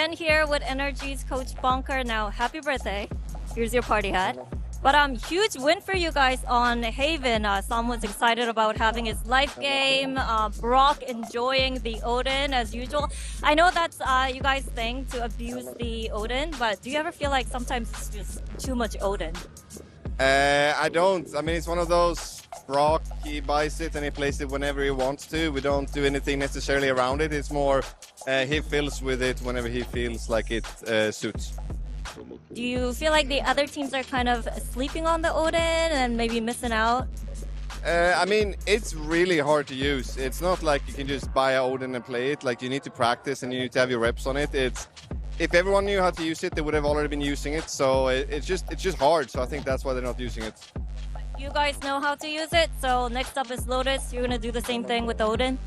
Jen here with Energy's Coach Bonker. Now, happy birthday. Here's your party hat. But huge win for you guys on Haven. Someone's excited about having his life game. Brock enjoying the Odin as usual. I know that's you guys' thing to abuse the Odin, but do you ever feel like sometimes it's just too much Odin? I don't. I mean, it's one of those. Brock, he buys it and he plays it whenever he wants to. We don't do anything necessarily around it. It's more he fills with it whenever he feels like it suits. Do you feel like the other teams are kind of sleeping on the Odin and maybe missing out? I mean, it's really hard to use. It's not like you can just buy an Odin and play it. Like, you need to practice and you need to have your reps on it. If everyone knew how to use it, they would have already been using it. So it's just hard. So I think that's why they're not using it. You guys know how to use it, so next up is Lotus. You're going to do the same thing with Odin?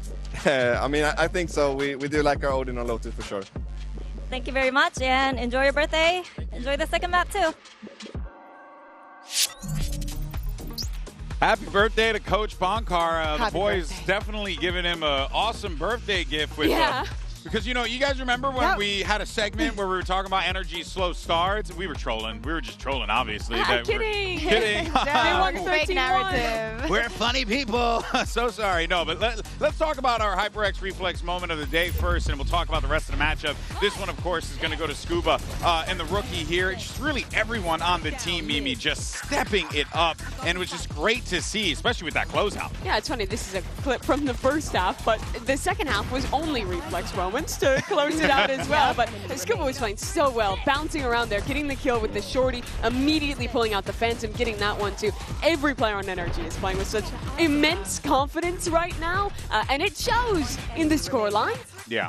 I mean, I think so. We do like our Odin on Lotus for sure. Thank you very much, and enjoy your birthday. Enjoy the second map, too. Happy birthday to Coach Bonkar. The boys definitely giving him an awesome birthday gift with because, you know, you guys remember when we had a segment where we were talking about Energy's slow starts? We were trolling. We were just trolling, obviously. Kidding. Kidding. They won Fake narrative. We're funny people. So sorry. No, but let's talk about our HyperX Reflex moment of the day first, and we'll talk about the rest of the matchup. This one, of course, is going to go to Scuba and the rookie here. It's just really everyone on the team, Mimi, just stepping it up, and it was just great to see, especially with that closeout. Yeah, it's funny. This is a clip from the first half, but the second half was only Reflex moments to close it out as well. But Scuba was playing so well, bouncing around there, getting the kill with the shorty, immediately pulling out the Phantom, getting that one too. Every player on Energy is playing with such immense confidence right now, and it shows in the scoreline. Yeah.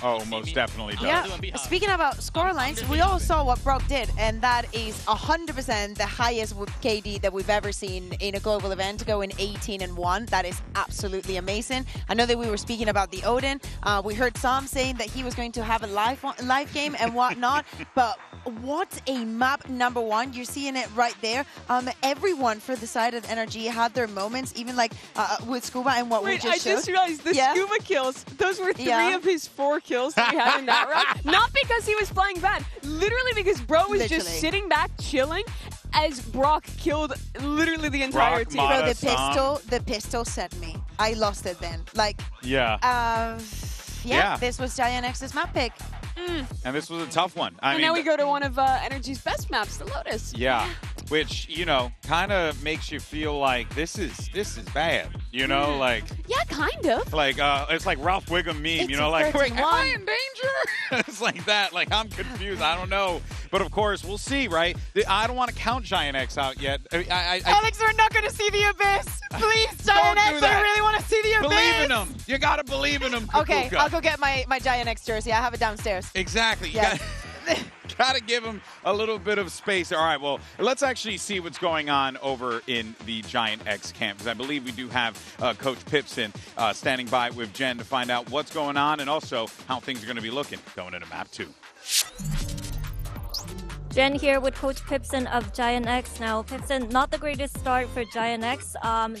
Oh, most definitely does. Yeah. Speaking about scorelines, we all saw what Brock did, and that is 100% the highest KD that we've ever seen in a global event, going 18-1. That is absolutely amazing. I know that we were speaking about the Odin. We heard Sam saying that he was going to have a live game and whatnot, but what a map, number one. You're seeing it right there. Everyone for the side of Energy had their moments, even like with Scuba and what we just showed. I just realized the Scuba kills, those were 3 of his 4 kills that he had in that round. Not because he was playing bad, literally because bro was just sitting back chilling as Brock killed literally the entire team. Bro, the pistol sent me. I lost it then. Like, this was Giant X's map pick. And this was a tough one. And now we go to one of Energy's best maps, the Lotus. Yeah, which, you know, kind of makes you feel like this is bad. You know, like... Yeah, kind of. Like, it's like Ralph Wiggum meme, you know, like, wait, am I in danger? It's like that. Like, I'm confused. I don't know. But, of course, we'll see, right? I don't want to count Giant X out yet. Alex, we're not going to see the Abyss. Please, Giant X, I really want to see the Abyss. Believe in them. You got to believe in them, Okay, Kukuka. I'll go get my Giant X jersey. I have it downstairs. Exactly. Yeah. Got to give him a little bit of space. All right, well, let's actually see what's going on over in the Giant X camp, because I believe we do have Coach Pipson standing by with Jen to find out what's going on and also how things are going to be looking going into map 2. Jen here with Coach Pipson of Giant X. Now, Pipson, not the greatest start for Giant X.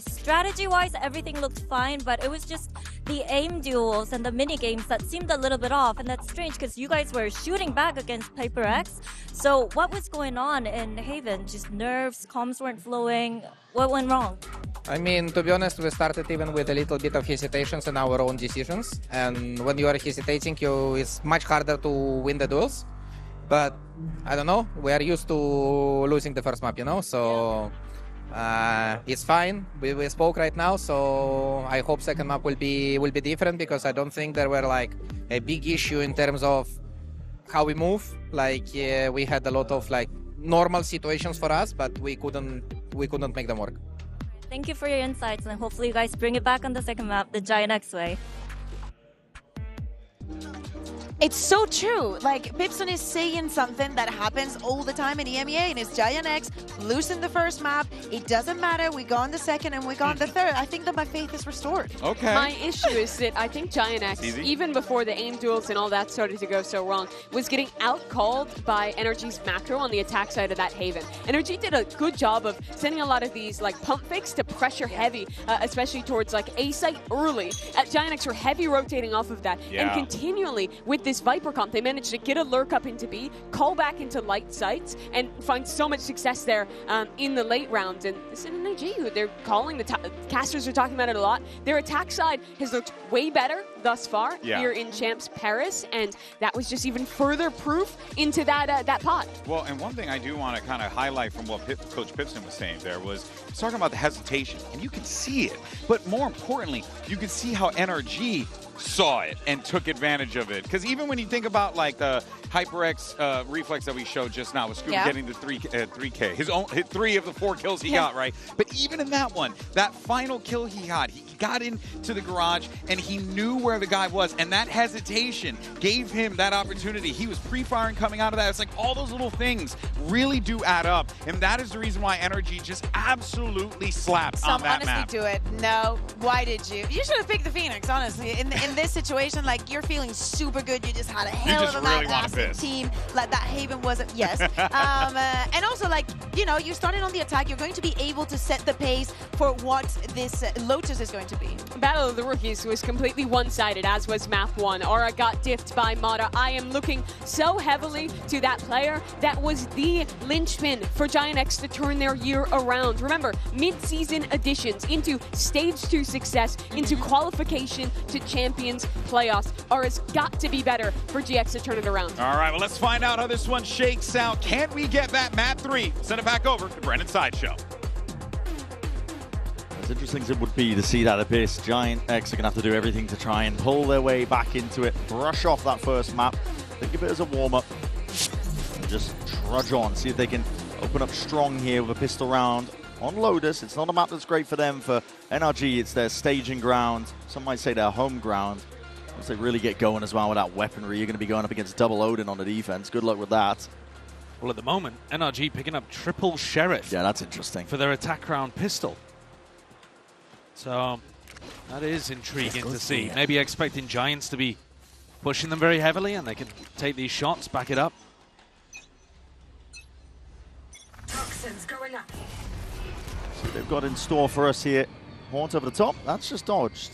Strategy-wise, everything looked fine, but it was just the aim duels and the mini-games that seemed a little bit off, and that's strange because you guys were shooting back against Piper X. So what was going on in Haven? Just nerves, comms weren't flowing. What went wrong? I mean, to be honest, we started even with a little bit of hesitations in our own decisions, and when you are hesitating, it's much harder to win the duels. But I don't know, we are used to losing the first map, you know, so it's fine. We spoke right now, so I hope second map will be different, because I don't think there were like a big issue in terms of how we move. Like we had a lot of like normal situations for us, but we couldn't make them work. Thank you for your insights, and hopefully you guys bring it back on the second map, the Giant X way. It's so true. Like, Pipson is saying something that happens all the time in EMEA, and it's Giant X losing the first map. It doesn't matter. We go on the second and we go on the third. I think that my faith is restored. Okay. My issue is that I think Giant X, even before the aim duels and all that started to go so wrong, was getting out-called by Energy's macro on the attack side of that Haven. Energy did a good job of sending a lot of these like pump fakes to pressure heavy, especially towards like A site early. At Giant X, we're heavy rotating off of that, and continually with this this Viper comp, they managed to get a lurk up into B, call back into light sites, and find so much success there in the late rounds. And this is an NIG who they're calling, the casters are talking about it a lot. Their attack side has looked way better thus far here in Champs Paris, and that was just even further proof into that pot. Well, and one thing I do want to kind of highlight from what Coach Pipson was saying there was he's talking about the hesitation, and you can see it. But more importantly, you can see how NRG saw it and took advantage of it. Because even when you think about like the HyperX reflex that we showed just now with Scuba getting the 3K, his 3 of the 4 kills he got, right? But even in that one, that final kill he got into the garage and he knew where the guy was, and that hesitation gave him that opportunity. He was pre-firing coming out of that. It's like all those little things really do add up, and that is the reason why NRG just absolutely slapped on that map. Do it. No. Why did you? You should have picked the Phoenix, honestly. In this situation, like, you're feeling super good. You just had a hell of a map team. Like, that Haven was a yes. And also, like, you know, you started on the attack. You're going to be able to set the pace for what this Lotus is going to be. Battle of the Rookies was completely one-sided, as was map 1. Aura got diffed by Mata. I am looking so heavily to that player that was the linchpin for Giant X to turn their year around. Remember, mid-season additions into stage 2 success, into qualification to Champions playoffs. Aura's got to be better for GX to turn it around. All right, well, let's find out how this one shakes out. Can we get that map 3? Send it back over to Brennan Sideshow. As interesting as it would be to see that Abyss, Giant X are going to have to do everything to try and pull their way back into it, brush off that first map, think of it as a warm-up, and just trudge on, see if they can open up strong here with a pistol round on Lotus. It's not a map that's great for them. For NRG, it's their staging ground. Some might say their home ground. Once they really get going as well with that weaponry, you're going to be going up against double Odin on the defense. Good luck with that. Well, at the moment, NRG picking up triple Sheriff. Yeah, that's interesting. For their attack round pistol. So that is intriguing to see. Maybe expecting Giants to be pushing them very heavily and they can take these shots, back it up. Toxins going up. So they've got in store for us here. Haunt over the top. That's just dodged.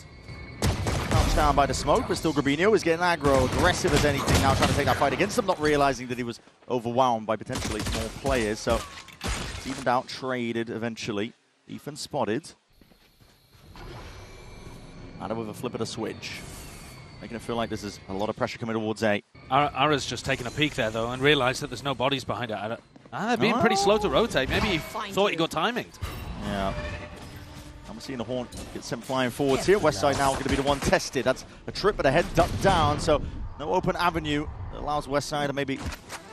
Crouched down by the smoke, but still Grabinho is getting aggro, aggressive as anything now, trying to take that fight against them, not realizing that he was overwhelmed by potentially more players. So it's evened out, traded eventually. Ethan spotted. Ada with a flip of the switch. Making it feel like this is a lot of pressure coming towards A. Ara's just taking a peek there, though, and realized that there's no bodies behind it. They're being pretty slow to rotate. Maybe he thought he got timinged. Yeah. I'm seeing the Haunt get sent flying forwards here. Westside now going to be the one tested. That's a trip, but a head ducked down, so no open avenue that allows Westside to maybe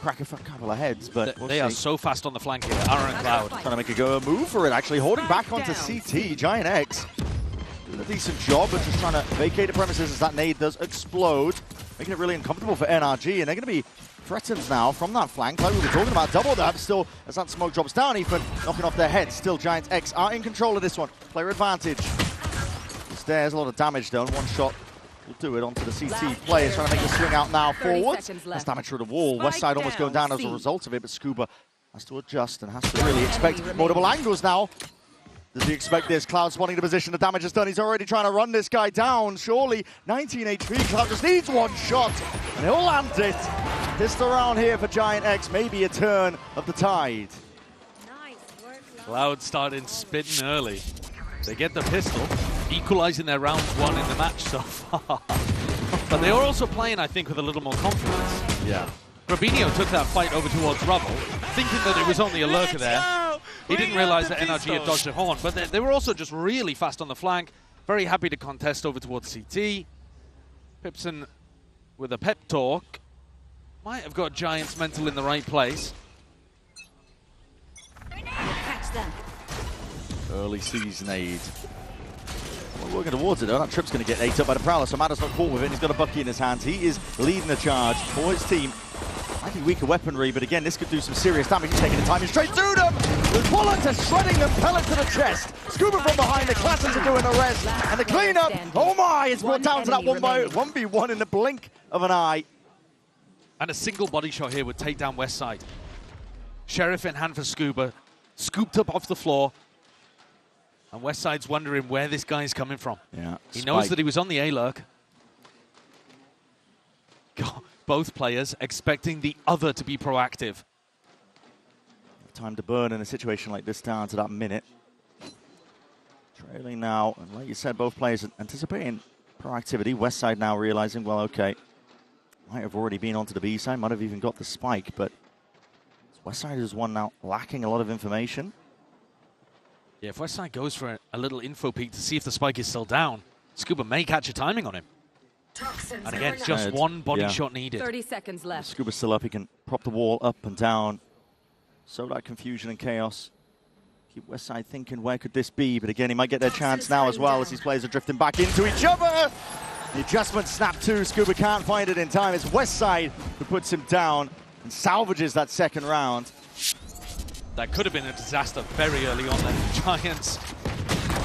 crack a couple of heads, but they are so fast on the flank here. Ara and Cloud. Trying to make a go move for it, actually. Holding back onto CT. Giant X doing a decent job, but just trying to vacate the premises as that nade does explode, making it really uncomfortable for NRG, and they're going to be threatened now from that flank. Like we were talking about, double dab still as that smoke drops down, Ethan knocking off their heads. Still, Giants X are in control of this one. Player advantage. Stairs, a lot of damage done. One shot will do it onto the CT players, trying to make the swing out now forwards. That's damage through the wall. Westside almost going down as a result of it, but Scuba has to adjust and has to really expect multiple angles now. Does he expect this? Cloud spotting the position, the damage is done. He's already trying to run this guy down, surely. 19 HP, Cloud just needs one shot, and he'll land it. Pistol round here for Giant X, maybe a turn of the tide. Cloud started spitting early. They get the pistol, equalizing their round 1 in the match so far. But they are also playing, I think, with a little more confidence. Yeah. Robinho took that fight over towards Rubble, thinking that it was only a lurker there. He didn't realize that NRG had dodged a horn, but they were also just really fast on the flank. Very happy to contest over towards CT. Pipson with a pep talk. Might have got Giants mental in the right place. Catch them. Early season aid. We're working towards it though. That trip's going to get ate up by the Prowler, so Matter's not caught with it. He's got a Bucky in his hands. He is leading the charge for his team. Slightly weaker weaponry, but again, this could do some serious damage. He's taking the timing straight through them. The bullets are shredding them, pellet to the chest. Scuba from behind, the classes are doing the rest. And the cleanup, oh my, it's brought down to that 1v1 in the blink of an eye. And a single body shot here would take down Westside. Sheriff in hand for Scuba, scooped up off the floor. And Westside's wondering where this guy's coming from. Yeah. He knows that he was on the A-lurk. God, both players expecting the other to be proactive. Time to burn in a situation like this down to that minute. Trailing now, and like you said, both players anticipating proactivity. Westside now realizing, well, okay, might have already been onto the B side, might have even got the spike, but Westside is one now lacking a lot of information. Yeah, if Westside goes for a little info peek to see if the spike is still down, Scuba may catch a timing on him. And again, just one body shot needed. 30 seconds left. Scuba's still up, he can prop the wall up and down. So that confusion and chaos. Keep Westside thinking, where could this be? But again, he might get their chance now as well as these players are drifting back into each other. The adjustment snap too. Scuba can't find it in time. It's Westside who puts him down and salvages that second round. That could have been a disaster very early on then. Giants,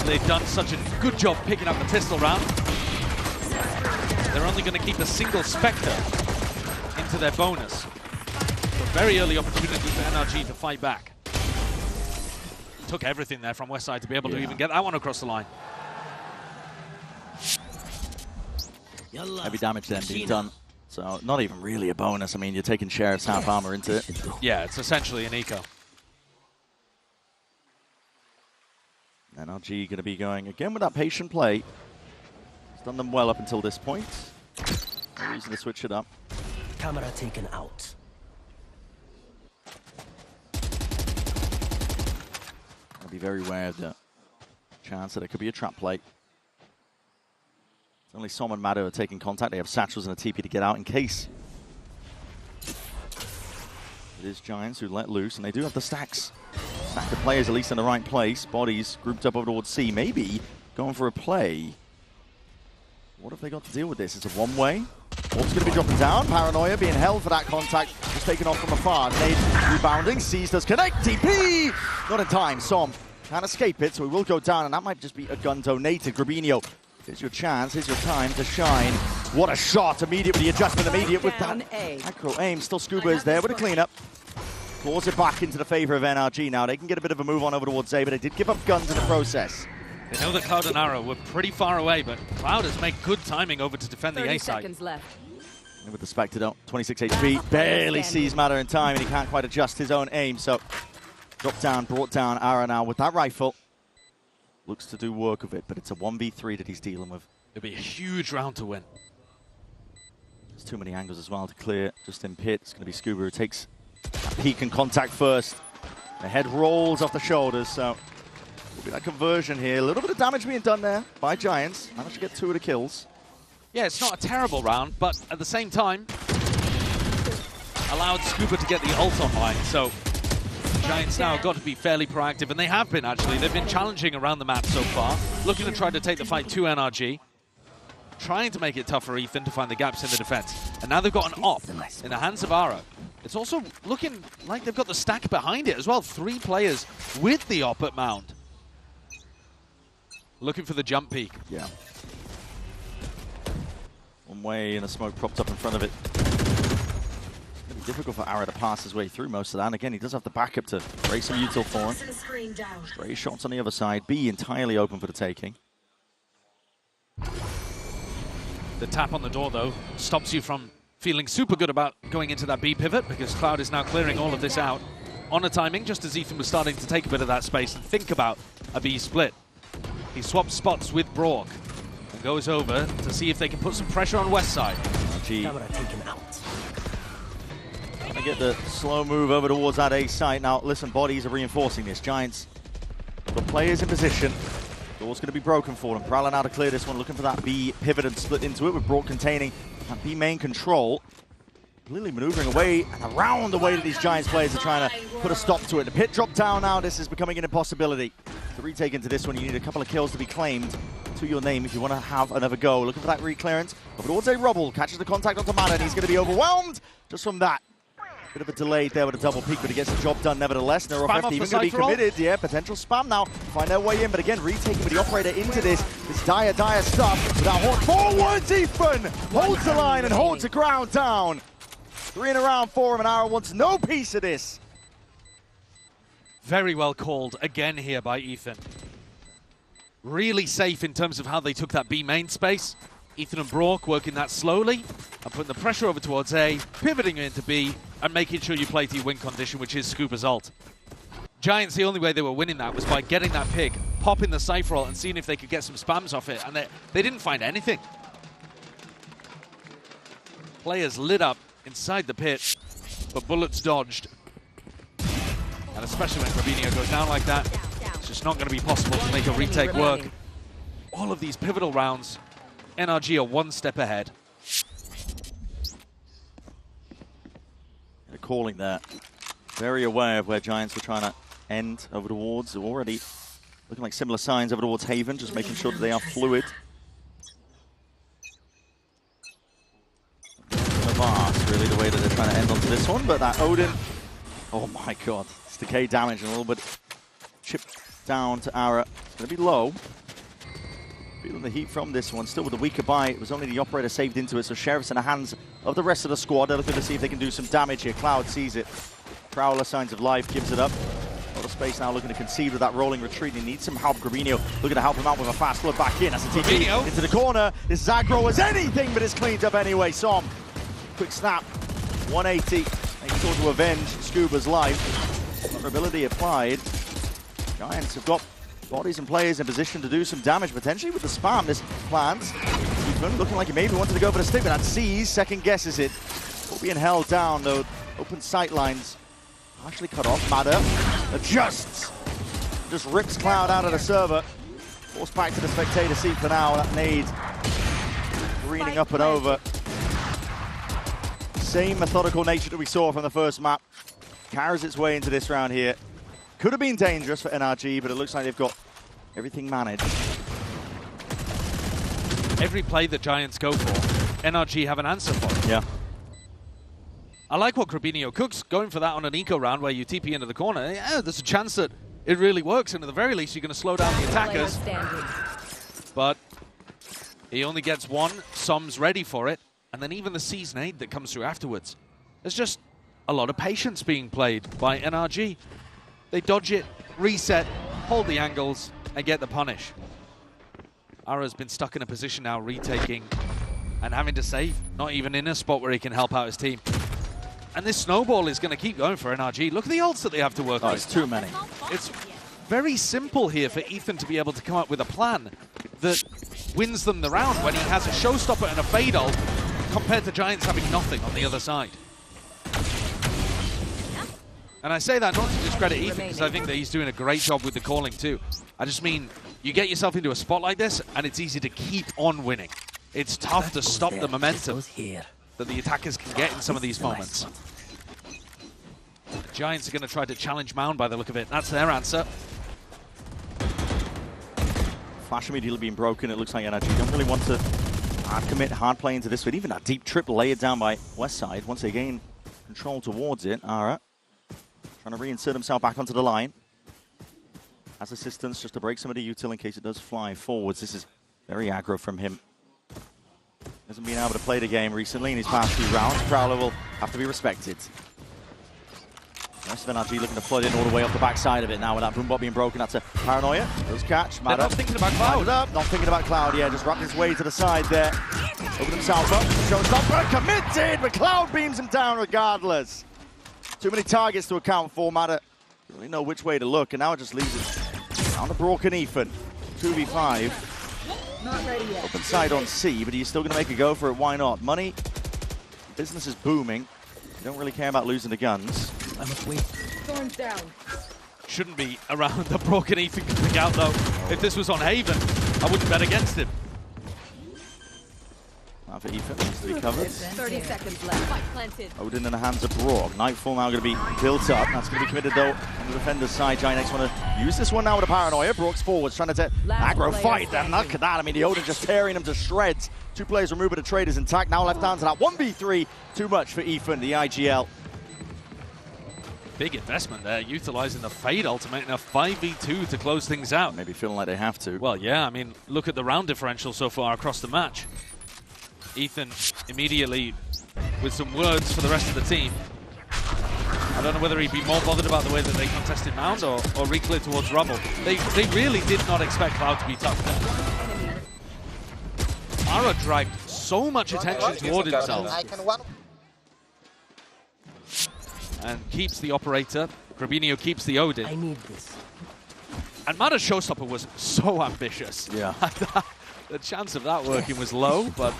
they've done such a good job picking up the pistol round. They're only going to keep a single Spectre into their bonus. So very early opportunity for NRG to fight back. Took everything there from Westside to be able to even get that one across the line. Heavy damage then being done. So not even really a bonus. I mean, you're taking Sheriff's half armor into it. Yeah, it's essentially an eco. NRG going to be going again with that patient play. He's done them well up until this point. No reason to switch it up. Camera taken out. I'll be very aware of the chance that it could be a trap play. It's only Som and Mado are taking contact. They have satchels and a TP to get out in case. It is Giants who let loose, and they do have the stacks. Stack of players at least in the right place. Bodies grouped up over towards C. Maybe going for a play. What have they got to deal with this? It's a one-way. Orb's going to be dropping down. Paranoia being held for that contact. Just taken off from afar. Nade rebounding. Sees does connect. TP! Not in time. Som can't escape it, so he will go down, and that might just be a gun donated. Grabinho, here's your chance. Here's your time to shine. What a shot. Immediate with the adjustment. Immediate with that acro aim. Still Scuba is there with a cleanup. Claws it back into the favor of NRG now. They can get a bit of a move on over towards A, but they did give up guns in the process. They know that Cloud and Arrow were pretty far away, but Cloud has made good timing over to defend the A side. 30 seconds left. And with the Spectre, 26 HP, barely sees Matter in time, and he can't quite adjust his own aim. So, dropped down, brought down. Arrow now with that rifle. Looks to do work of it, but it's a 1v3 that he's dealing with. It'll be a huge round to win. There's too many angles as well to clear. Just in pit, it's going to be Scuba who takes that peek and contact first. The head rolls off the shoulders, so will be that conversion here. A little bit of damage being done there by Giants. Managed to get 2 of the kills. Yeah, it's not a terrible round, but at the same time, allowed Scuba to get the ult online. So Giants now have got to be fairly proactive, and they have been actually. They've been challenging around the map so far, looking to try to take the fight to NRG, trying to make it tough for Ethan to find the gaps in the defense. And now they've got an op in the hands of Arrow. It's also looking like they've got the stack behind it as well. 3 players with the op at Mound. Looking for the jump peak. Yeah. One way and the smoke propped up in front of it. It's going to be difficult for Arrow to pass his way through most of that. And again, he does have the backup to raise some util for him. Stray shots on the other side. B entirely open for the taking. The tap on the door, though, stops you from feeling super good about going into that B pivot, because Cloud is now clearing all of this out on a timing, just as Ethan was starting to take a bit of that space and think about a B split. He swaps spots with Brock and goes over to see if they can put some pressure on Westside. Camera taken out. Trying to get the slow move over towards that A site. Now, listen, bodies are reinforcing this. Giants, the players in position. Door's going to be broken for them. Prowler now to clear this one, looking for that B pivot and split into it with Brock containing that B main control. Lily maneuvering away and around the way that these Giants players are trying to put a stop to it. The pit drop down now. This is becoming an impossibility. To retake into this one, you need a couple of kills to be claimed to your name if you want to have another go. Looking for that re-clearance. Over towards a Rubble. Catches the contact onto Mana, and he's going to be overwhelmed just from that. Bit of a delay there with a double peek, but he gets the job done nevertheless. Neuro50 even going to be committed. Yeah, potential spam now. Find their way in, but again, retaking with the operator into this. This dire stuff without Horn. Forwards, Ethan! Holds the line and holds the ground down. 3 in a round for him, and Arrow wants no piece of this. Very well called again here by Ethan. Really safe in terms of how they took that B main space. Ethan and Brock working that slowly and putting the pressure over towards A, pivoting into B, and making sure you play to your win condition, which is Scuba's ult. Giants, the only way they were winning that was by getting that pick, popping the Cypher ult, and seeing if they could get some spams off it, and they didn't find anything. Players lit up inside the pit, but bullets dodged. And especially when Robinho goes down like that, it's just not going to be possible to make a retake work. All of these pivotal rounds, NRG are one step ahead. They're calling that. Very aware of where Giants were trying to end over towards. Already looking like similar signs over towards Haven, just making sure that they are fluid. Really the way that they're trying to end onto this one, but that Odin, oh my god, it's decay damage and a little bit chipped down to Ara. It's going to be low. Feeling the heat from this one, still with a weaker buy. It was only the operator saved into it, so Sheriff's in the hands of the rest of the squad. They're looking to see if they can do some damage here. Cloud sees it. Prowler, signs of life, gives it up. A lot of space now, looking to concede with that rolling retreat. He needs some help. Grabinho looking to help him out with a fast flood back in. That's a TP into the corner. This Zagro was anything, but it's cleaned up anyway. Som, quick snap, 180. Making sure to avenge Scuba's life. Vulnerability applied. Giants have got bodies and players in position to do some damage, potentially with the spam. This plans. Ethan looking like he maybe wanted to go for the stick, but that sees, second guesses it. Still being held down, though. Open sight lines. Actually cut off. Madder adjusts. Just rips Cloud out of the server. Forced back to the spectator seat for now. That nade greening up and over. Same methodical nature that we saw from the first map. Carries its way into this round here. Could have been dangerous for NRG, but it looks like they've got everything managed. Every play that Giants go for, NRG have an answer for. Yeah. I like what Grabinho cooks, going for that on an eco round where you TP into the corner. Yeah, there's a chance that it really works, and at the very least, you're going to slow down the attackers. But he only gets one, Som's ready for it, and then even the C's nade that comes through afterwards. There's just a lot of patience being played by NRG. They dodge it, reset, hold the angles, and get the punish. Ara's been stuck in a position now, retaking and having to save, not even in a spot where he can help out his team. And this snowball is going to keep going for NRG. Look at the ults that they have to work with. It's too many. It's very simple here for Ethan to be able to come up with a plan that wins them the round when he has a showstopper and a fade ult, compared to Giants having nothing on the other side. And I say that not to discredit Ethan, because I think that he's doing a great job with the calling too. I just mean, you get yourself into a spot like this, and it's easy to keep on winning. It's tough to stop the momentum that the attackers can get in some of these moments. The Giants are going to try to challenge Mound by the look of it. That's their answer. Flash immediately being broken. It looks like NRG don't really want to hard commit, hard play into this, but even that deep trip layered down by West Side. Once they gain control towards it, Ara trying to reinsert himself back onto the line. Has assistance just to break some of the util in case it does fly forwards. This is very aggro from him. Hasn't been able to play the game recently in his past few rounds. Prowler will have to be respected. The rest of NRG looking to flood in all the way off the backside of it now with that boombot being broken. That's a paranoia. Does catch. They're not thinking about Cloud. Not thinking about Cloud, yeah. Just wrapped his way to the side there. Opened himself up. Showstopper committed, but Cloud beams him down regardless. Too many targets to account for. Matter doesn't really know which way to look, and now it just leaves it on the Brock and Ethan. 2v5. Not ready yet. Open side on C, but he's still going to make a go for it. Why not? Money, business is booming. You don't really care about losing the guns. I must wait. Thorns down. Shouldn't be around the broken Ethan can pick out though. If this was on Haven, I wouldn't bet against him. Now for Ethan, needs to be covered. 30 seconds left. Fight planted. Odin in the hands of Brock. Nightfall now going to be built up. That's going to be committed though on the defender's side. Giants want to use this one now with a paranoia. Brock's forwards trying to aggro fight. And look at that. I mean, the Odin just tearing him to shreds. Two players removed, but the trade is intact. Now left down to that 1v3. Too much for Ethan, the IGL. Big investment there, utilizing the fade ultimate in a 5v2 to close things out. Maybe feeling like they have to. Well, yeah, I mean, look at the round differential so far across the match. Ethan immediately with some words for the rest of the team. I don't know whether he'd be more bothered about the way that they contested Mound or reclear towards Rubble. They really did not expect Cloud to be tough there. Ara dragged so much attention toward himself. And keeps the operator. Grabinho keeps the Odin. I need this. And Mada's showstopper was so ambitious. Yeah. The chance of that working was low, but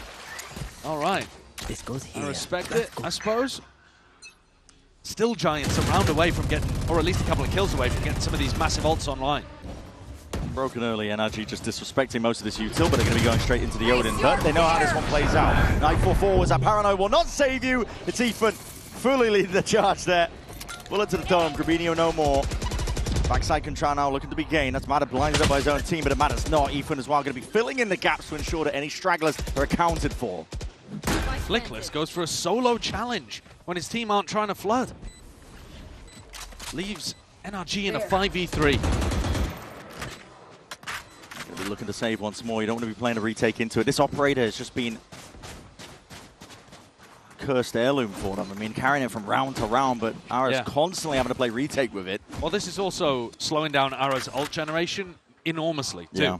all right. This goes here. I respect it, I suppose. Still Giants a round away from getting, or at least a couple of kills away from getting some of these massive ults online. Broken early, NRG just disrespecting most of this util, but they're going to be going straight into the Odin. But they know how this one plays out. 944 was that Paranoid will not save you. It's Ethan fully leading the charge there. Bullet to the dome, Grabinho no more. Backside control now looking to be gained. That's Mada blinded up by his own team, but it matters not. Ethan as well going to be filling in the gaps to ensure that any stragglers are accounted for. Flickless goes for a solo challenge when his team aren't trying to flood. Leaves NRG in a 5v3. Going to be looking to save once more. You don't want to be playing a retake into it. This operator has just been cursed heirloom for them. I mean, carrying it from round to round, but Ara's constantly having to play retake with it. Well, this is also slowing down Ara's ult generation enormously, too. Yeah.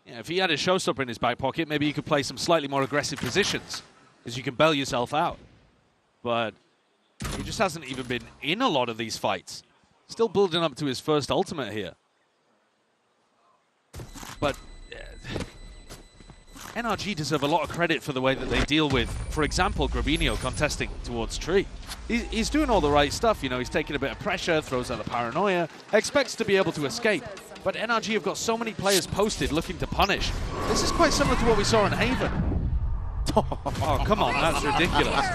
Yeah, if he had a showstopper in his back pocket, maybe you could play some slightly more aggressive positions, because you can bail yourself out. But he just hasn't even been in a lot of these fights. Still building up to his first ultimate here. But NRG deserve a lot of credit for the way that they deal with, for example, Grabinho contesting towards Tree. He's doing all the right stuff, you know, he's taking a bit of pressure, throws out the paranoia, expects to be able to escape. But NRG have got so many players posted looking to punish. This is quite similar to what we saw in Haven. Oh, come on, that's ridiculous.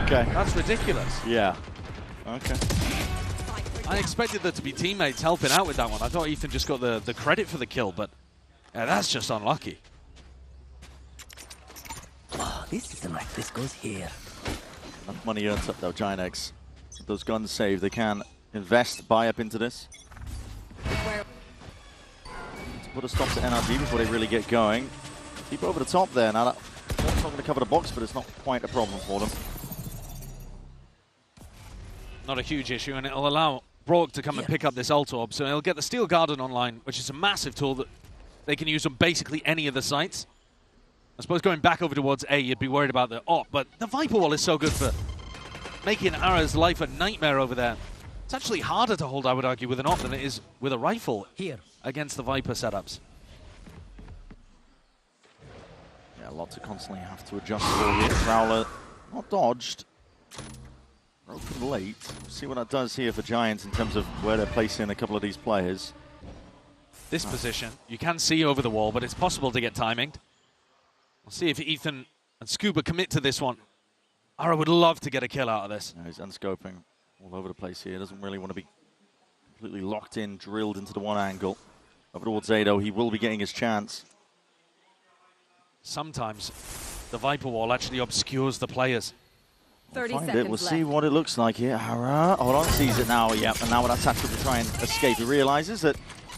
Okay. That's ridiculous. Yeah. Okay. I expected there to be teammates helping out with that one. I thought Ethan just got the credit for the kill, but that's just unlucky. Oh, this isn't like this goes here. Enough money earned up though, Ginex. With those guns saved, they can invest, buy up into this. To put a stop to NRG before they really get going. Keep over the top there. Now that's not going to cover the box, but it's not quite a problem for them. Not a huge issue, and it'll allow Brock to come and pick up this ult orb, so he'll get the Steel Garden online, which is a massive tool that they can use on basically any of the sites. I suppose going back over towards A, you'd be worried about the op, but the Viper Wall is so good for making Ara's life a nightmare over there. It's actually harder to hold, I would argue, with an op than it is with a rifle here against the Viper setups. Yeah, a lot to constantly have to adjust for here. Prowler not dodged. Broken late. See what that does here for Giants in terms of where they're placing a couple of these players. This position, you can see over the wall, but it's possible to get timinged. We'll see if Ethan and Scuba commit to this one. Ara would love to get a kill out of this. Yeah, he's unscoping all over the place here. Doesn't really want to be completely locked in, drilled into the one angle. Over towards Zado, he will be getting his chance. Sometimes the Viper Wall actually obscures the players. 30 Find seconds it. We'll left. see what it looks like here. Ara, hold on, sees it now. Yep, and now with that tactical to try and escape. He realizes that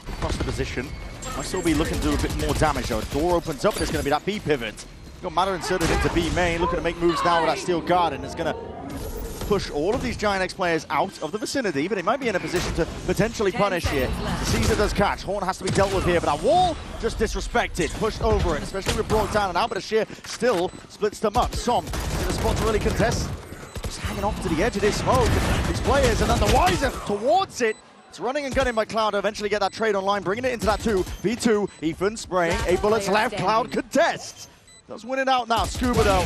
across the position, might still be looking to do a bit more damage though. A door opens up and it's going to be that B pivot. You've got Mada inserted into B main, looking to make moves now with that Steel Garden. It's going to push all of these Giant X players out of the vicinity, but he might be in a position to potentially punish here. Caesar does catch. Horn has to be dealt with here, but that wall just disrespected, pushed over it, especially with Brock down and out, but Sheer still splits them up. Som in a spot to really contest. Just hanging off to the edge of this smoke. These players are none the wiser towards it. It's running and gunning by Cloud to eventually get that trade online, bringing it into that 2v2. Ethan spraying 8 bullets left. Cloud contests. Does win it out now. Scuba though.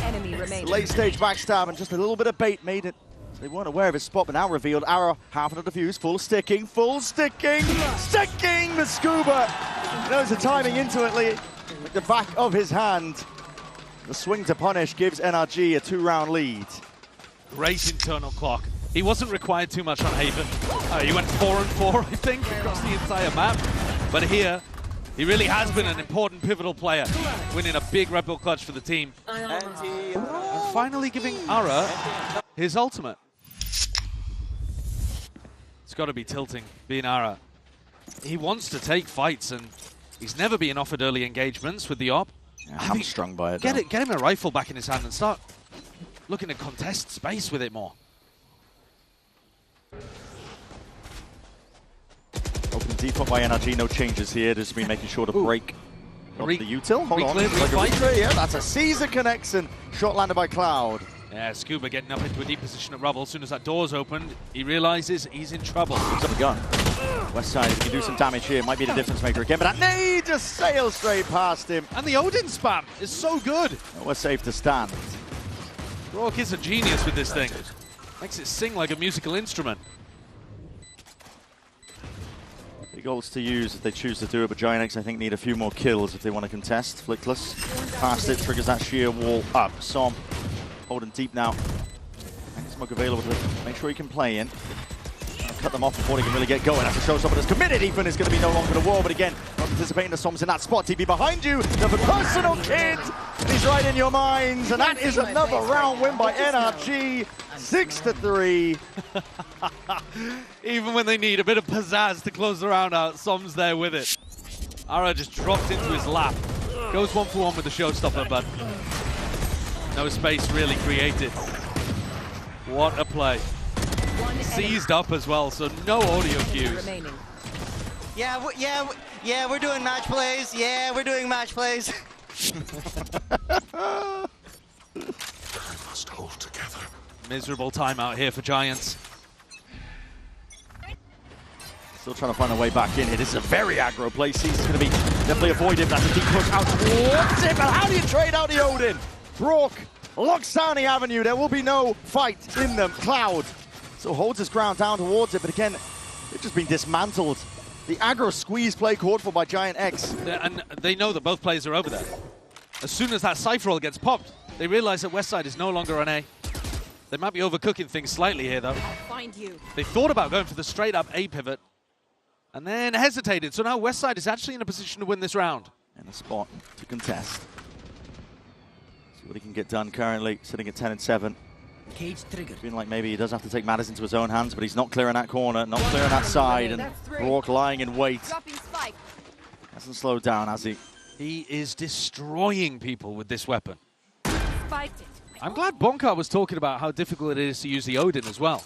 Late stage backstab and just a little bit of bait made it. They weren't aware of his spot, but now revealed. Arrow, half of the defuse, full sticking. Sticking the Scuba. Knows the timing into it, with the back of his hand. The swing to punish gives NRG a 2-round lead. Great internal clock. He wasn't required too much on Haven. He went 4-4, I think, across the entire map. But here, he really has been an important pivotal player, winning a big Red Bull clutch for the team. And finally giving Ara his ultimate. It's got to be tilting, being Ara. He wants to take fights, and he's never been offered early engagements with the op. Yeah, hamstrung by it. Get him a rifle back in his hand and start looking to contest space with it more. Open default by NRG, no changes here. Just been making sure to break The util, hold on. Like yeah, that's a Caesar connects and shot landed by Cloud. Yeah, Scuba getting up into a deep position at rubble. As soon as that door's opened, he realizes he's in trouble. Picks up the gun. West side, if he can do some damage here, might be the difference maker again, but that nade just sails straight past him. And the Odin spam is so good. We're safe to stand. Rourke is a genius with this thing. Makes it sing like a musical instrument. Big ults to use if they choose to do it, but Giant X, I think, need a few more kills if they want to contest. Flickless, past it, triggers that sheer wall up. Som holding deep now. Smoke available to make sure he can play in. Cut them off before he can really get going. Have to show someone that's committed. Ethan is going to be no longer the wall, but again, not anticipating the Soms in that spot. TB behind you. The personal kid. He's right in your minds, and that is another round win by NRG. 6-3. Even when they need a bit of pizzazz to close the round out, Som's there with it. Ara just dropped into his lap. Goes 1-for-1 with the showstopper, but no space really created. What a play. Seized up as well, so no audio cues. Yeah, we're doing match plays. Yeah, we're doing match plays. Must hold together. Miserable timeout here for Giants. Still trying to find a way back in here. This is a very aggro play. Seiz's going to be definitely avoided. That's a deep push out towards it, but how do you trade out the Odin? Brock locks down the avenue. There will be no fight in them. Cloud so holds his ground down towards it, but again, they've just been dismantled. The aggro squeeze play called for by Giant X. And they know that both players are over there. As soon as that Cypher roll gets popped, they realize that Westside is no longer on A. They might be overcooking things slightly here, though. I'll find you. They thought about going for the straight-up A pivot, and then hesitated. So now Westside is actually in a position to win this round. And a spot to contest. See what he can get done currently, sitting at 10-7. Cage triggered. Feeling like maybe he does have to take matters into his own hands, but he's not clearing that corner, not clearing that side, and Rourke lying in wait. Hasn't slowed down, has he? He is destroying people with this weapon. Spiked it. I'm glad Bonkar was talking about how difficult it is to use the Odin as well,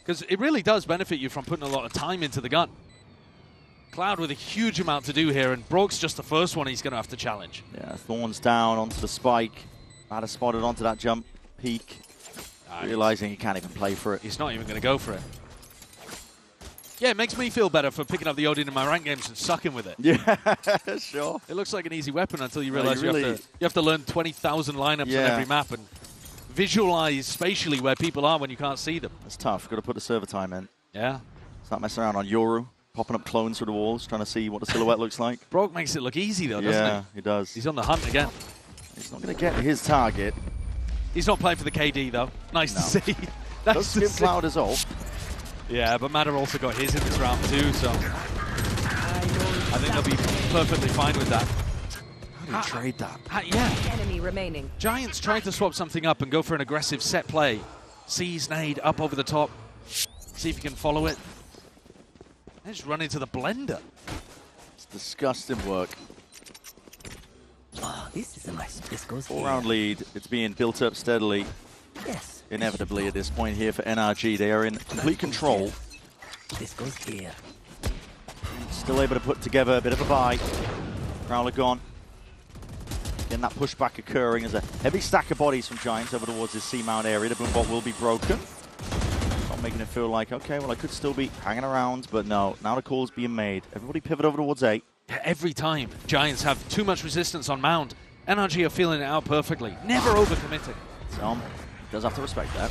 because it really does benefit you from putting a lot of time into the gun. Cloud with a huge amount to do here, and Broke's just the first one he's going to have to challenge. Yeah, Thorns down onto the spike. Had spotted onto that jump peak. Realizing he can't even play for it. He's not even going to go for it. Yeah, it makes me feel better for picking up the Odin in my rank games and sucking with it. Yeah, sure. It looks like an easy weapon until you realize you have to learn 20,000 lineups on every map and visualize spatially where people are when you can't see them. It's tough. Got to put the server time in. Yeah. Start messing around on Yoru, popping up clones through the walls, trying to see what the silhouette looks like. Broke makes it look easy though, doesn't he? Yeah, he does. He's on the hunt again. He's not going to get his target. He's not playing for the KD though. Nice to see. Does give Cloud his ult. Yeah, but Matter also got his in this round too, so I think they'll be perfectly fine with that. How do you trade that? Yeah. Enemy remaining. Giants trying to swap something up and go for an aggressive set play. Sees nade up over the top. See if you can follow it. And just run into the blender. It's disgusting work. Oh, this is a nice. This goes 4-round lead. It's being built up steadily. Yes. Inevitably at this point here for NRG. They are in complete control. This goes here. Still able to put together a bit of a buy. Prowler gone. Again, that pushback occurring. There's a heavy stack of bodies from Giants over towards this C-mount area. The boom bot will be broken. Not making it feel like, okay, well, I could still be hanging around, but no. Now the call's being made. Everybody pivot over towards A. Every time Giants have too much resistance on Mound, NRG are feeling it out perfectly. Never overcommitting. So, does have to respect that.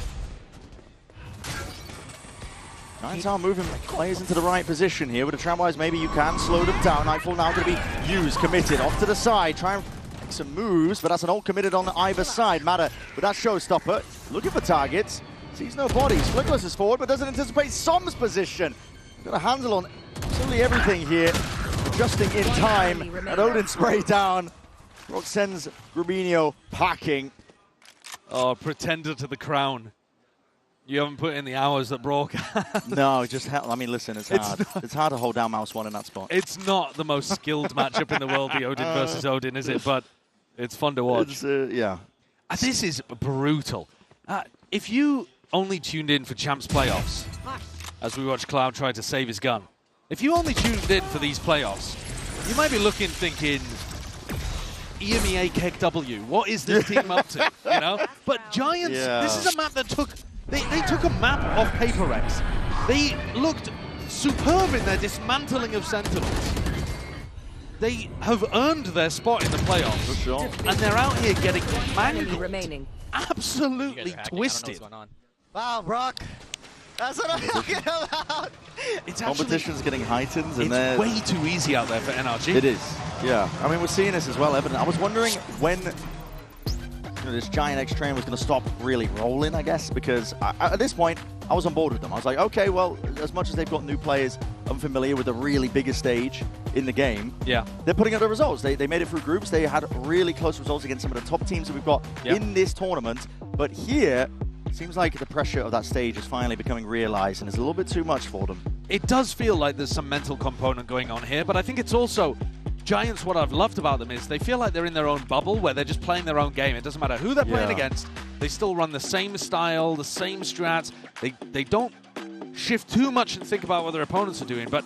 Giants are moving players into the right position here. With the Tramwise, maybe you can slow them down. Nightfall now going to be used, committed, off to the side. Try and make some moves, but that's an ult committed on either side. Matter with that showstopper, looking for targets. Sees no bodies. Flickless is forward, but doesn't anticipate Som's position. Got a handle on absolutely everything here. Adjusting in time, and Odin spray down. Rock sends Rubinho packing. Oh, pretender to the crown. You haven't put in the hours that Brock has. No, just I mean, listen, it's hard. It's hard to hold down Mouse 1 in that spot. It's not the most skilled matchup in the world, the Odin versus Odin, is it? But it's fun to watch. Yeah. This is brutal. If you only tuned in for Champs playoffs, as we watch Cloud try to save his gun, if you only tuned in for these playoffs, you might be looking, thinking, EMEA KW. What is this team up to? You know? But Giants, this is a map that took... They took a map of PaperX. They looked superb in their dismantling of Sentinels. They have earned their spot in the playoffs. For sure. And they're out here getting mangled. Absolutely twisted. Wow, Brock. That's what I'm talking about. It's competition's getting heightened, and it's way too easy out there for NRG. It is, yeah. I mean, we're seeing this as well evident. I was wondering when this Giant X train was going to stop really rolling, I guess, because at this point, I was on board with them. I was like, okay, well, as much as they've got new players unfamiliar with the really biggest stage in the game, they're putting up the results. They made it through groups. They had really close results against some of the top teams that we've got in this tournament. But here, it seems like the pressure of that stage is finally becoming realized, and it's a little bit too much for them. It does feel like there's some mental component going on here, but I think it's also... Giants, what I've loved about them is they feel like they're in their own bubble where they're just playing their own game. It doesn't matter who they're playing against. They still run the same style, the same strats. They don't shift too much and think about what their opponents are doing, but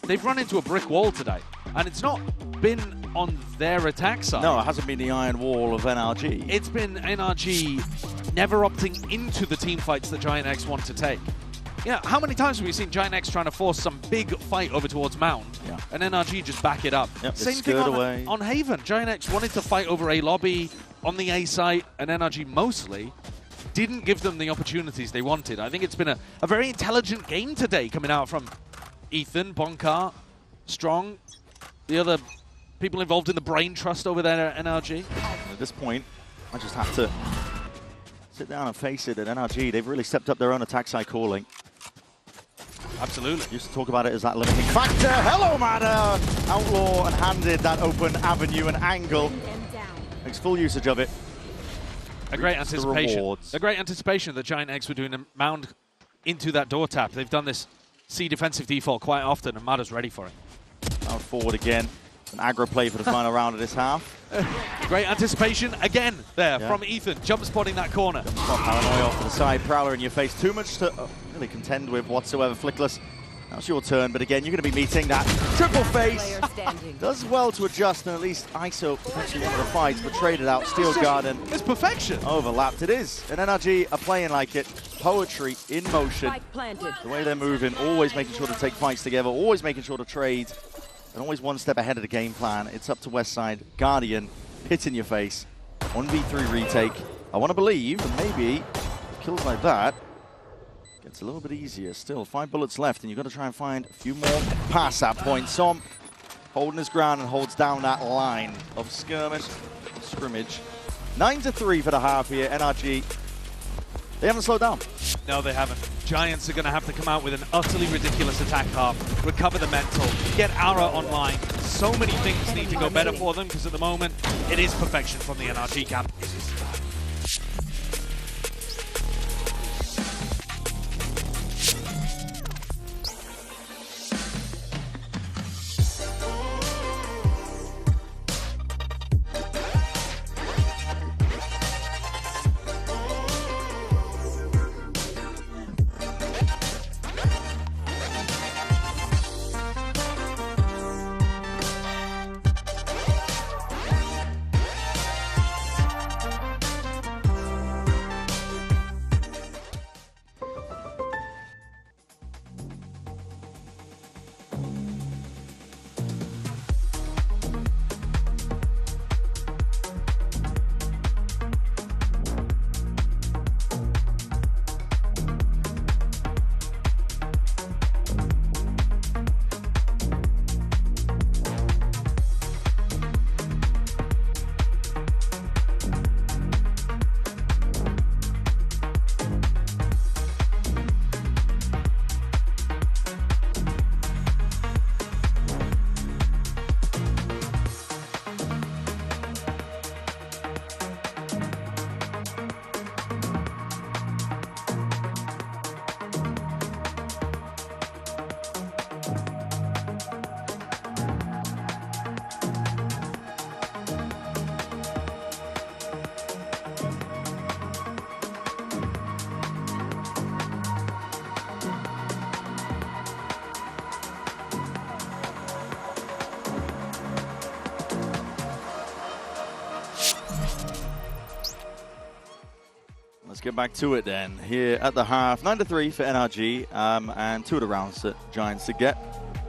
they've run into a brick wall today. And it's not been on their attack side. No, it hasn't been the iron wall of NRG. It's been NRG never opting into the team fights that Giant X want to take. Yeah, how many times have we seen Giant X trying to force some big fight over towards Mound, and NRG just back it up? Same thing on Haven. Giant X wanted to fight over A lobby on the A site, and NRG mostly didn't give them the opportunities they wanted. I think it's been a very intelligent game today coming out from Ethan, Bonkar, Strong, the other people involved in the brain trust over there at NRG. At this point, I just have to sit down and face it at NRG. They've really stepped up their own attack side calling. Absolutely. Used to talk about it as that limiting factor. Hello, Matter! Outlaw and handed that open avenue and angle. Makes full usage of it. A great anticipation. A great anticipation that Giant X were doing a Mound into that door tap. They've done this C defensive default quite often, and Matter's ready for it. Now forward again. An aggro play for the final round of this half. Great anticipation again there from Ethan, jump spotting that corner. Spot paranoia off to the side, Prowler in your face. Too much to really contend with whatsoever. Flickless, that's your turn, but again, you're going to be meeting that triple face. Does well to adjust, and at least ISO potentially one of the fights, but traded out. Steel Garden. It's perfection. Overlapped, it is. And NRG are playing like it. Poetry in motion. The way they're moving, always making sure to take fights together, always making sure to trade. And always one step ahead of the game plan. It's up to Westside. Guardian, hit in your face. 1v3 retake. I want to believe, and maybe kills like that gets a little bit easier. Still, 5 bullets left, and you've got to try and find a few more past that point. Som holding his ground and holds down that line of scrimmage. 9-3 for the half here. NRG, they haven't slowed down. No, they haven't. Giants are going to have to come out with an utterly ridiculous attack half, recover the mental, get Ara online. So many things need to go better for them because at the moment, it is perfection from the NRG camp. get back to it then. Here at the half, 9-3 for NRG, and 2 of the rounds that Giants to get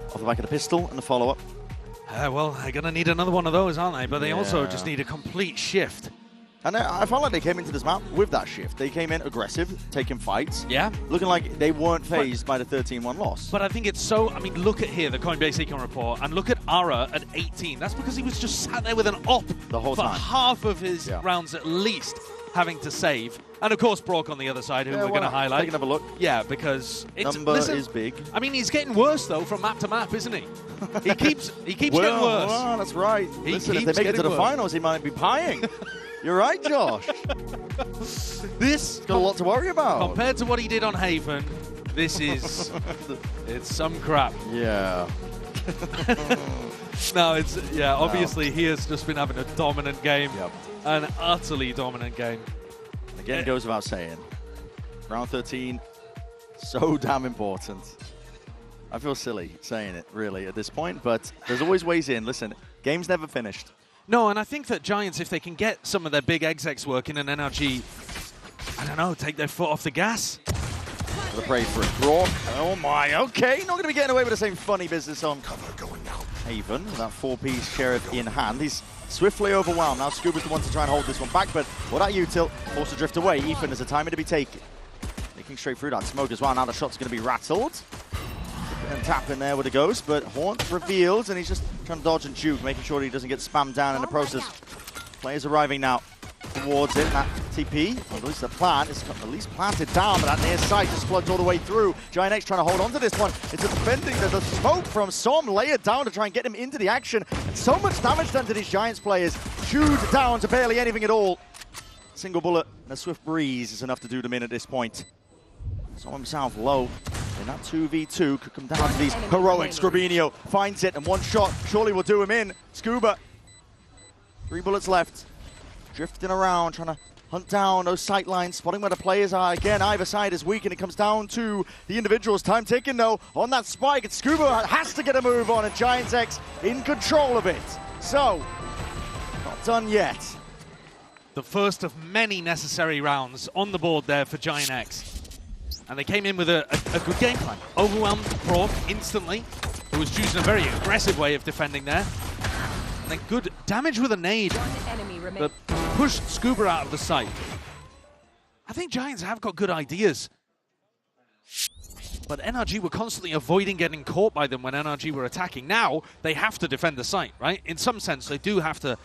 off the back of the pistol and the follow-up. Well, they're going to need another one of those, aren't they? But they also just need a complete shift. And I felt like they came into this map with that shift. They came in aggressive, taking fights. Yeah. Looking like they weren't phased by the 13-1 loss. But I think it's so... I mean, look at here, the Coinbase Econ report, and look at Ara at 18. That's because he was just sat there with an op the whole time. For half of his rounds at least, having to save. And of course, Brock on the other side, who we're going to highlight. Take another look. Yeah, because it's... Number is big. I mean, he's getting worse, though, from map to map, isn't he? He keeps getting worse. Well, that's right. Listen, if they make it to the finals, he might be pieing. You're right, Josh. This got a lot to worry about. Compared to what he did on Haven, this is... it's some crap. Yeah. No, it's... Yeah, obviously, he has just been having a dominant game. Yep. An utterly dominant game. Again, it goes without saying. Round 13, so damn important. I feel silly saying it, really, at this point, but there's always ways in. Listen, game's never finished. No, and I think that Giants, if they can get some of their big execs working and NRG, I don't know, take their foot off the gas. The pray for a draw. Oh my, okay. Not going to be getting away with the same funny business on Haven. With that 4-piece Sheriff in hand. He's swiftly overwhelmed. Now Scuba's the one to try and hold this one back, but what about Util? Forced to drift away. Ethan has a timing to be taken. Making straight through that smoke as well. Now the shot's going to be rattled. And tap in there with a ghost, but Haunt reveals, and he's just trying to dodge and juke, making sure he doesn't get spammed down in the process. Players arriving now towards it. That TP, or at least the plant, is at least planted down, but that near side just floods all the way through. Giant X trying to hold on to this one. It's a defending the smoke from Som, layered down to try and get him into the action. And so much damage done to these Giants players. Chewed down to barely anything at all. Single bullet and a swift breeze is enough to do them in at this point. Som himself low. And that 2v2 could come down to these heroics. Scribinio finds it, and one shot surely will do him in. Scuba, 3 bullets left. Drifting around, trying to hunt down those sight lines, spotting where the players are. Again, either side is weak, and it comes down to the individuals. Time ticking, though, on that spike. And Scuba has to get a move on, and Giants X in control of it. So, not done yet. The first of many necessary rounds on the board there for Giant X. And they came in with a good game plan. Overwhelmed Brock instantly, who was choosing a very aggressive way of defending there. And then good damage with a nade that pushed Scuba out of the sight. I think Giants have got good ideas. But NRG were constantly avoiding getting caught by them when NRG were attacking. Now, they have to defend the site, right? In some sense, they do have to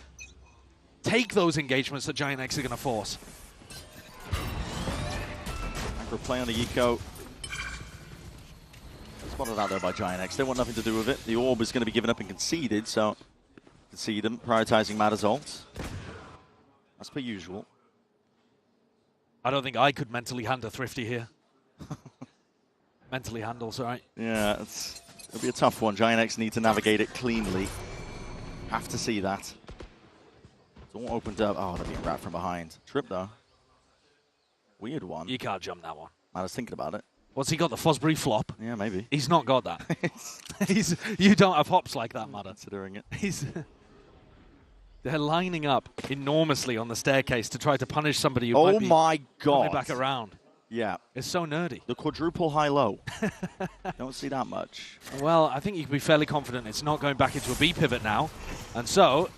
take those engagements that Giant X are going to force. Play on the eco. Spotted out there by Giant X. They want nothing to do with it. The orb is going to be given up and conceded, so concede them, prioritizing Matter's ult. As per usual. I don't think I could mentally handle Thrifty here. Mentally handle, sorry. Yeah, it'll be a tough one. Giant X need to navigate it cleanly. Have to see that. It's all opened up. Oh, they're being wrapped from behind. Trip though. Weird one. You can't jump that one. I was thinking about it. What's he got, the Fosbury flop? Yeah, maybe. He's not got that. You don't have hops like that, Matter. Considering it. They're lining up enormously on the staircase to try to punish somebody who might be my God. coming back around. Yeah. It's so nerdy. The quadruple high-low. Don't see that much. Well, I think you can be fairly confident it's not going back into a B pivot now. And so,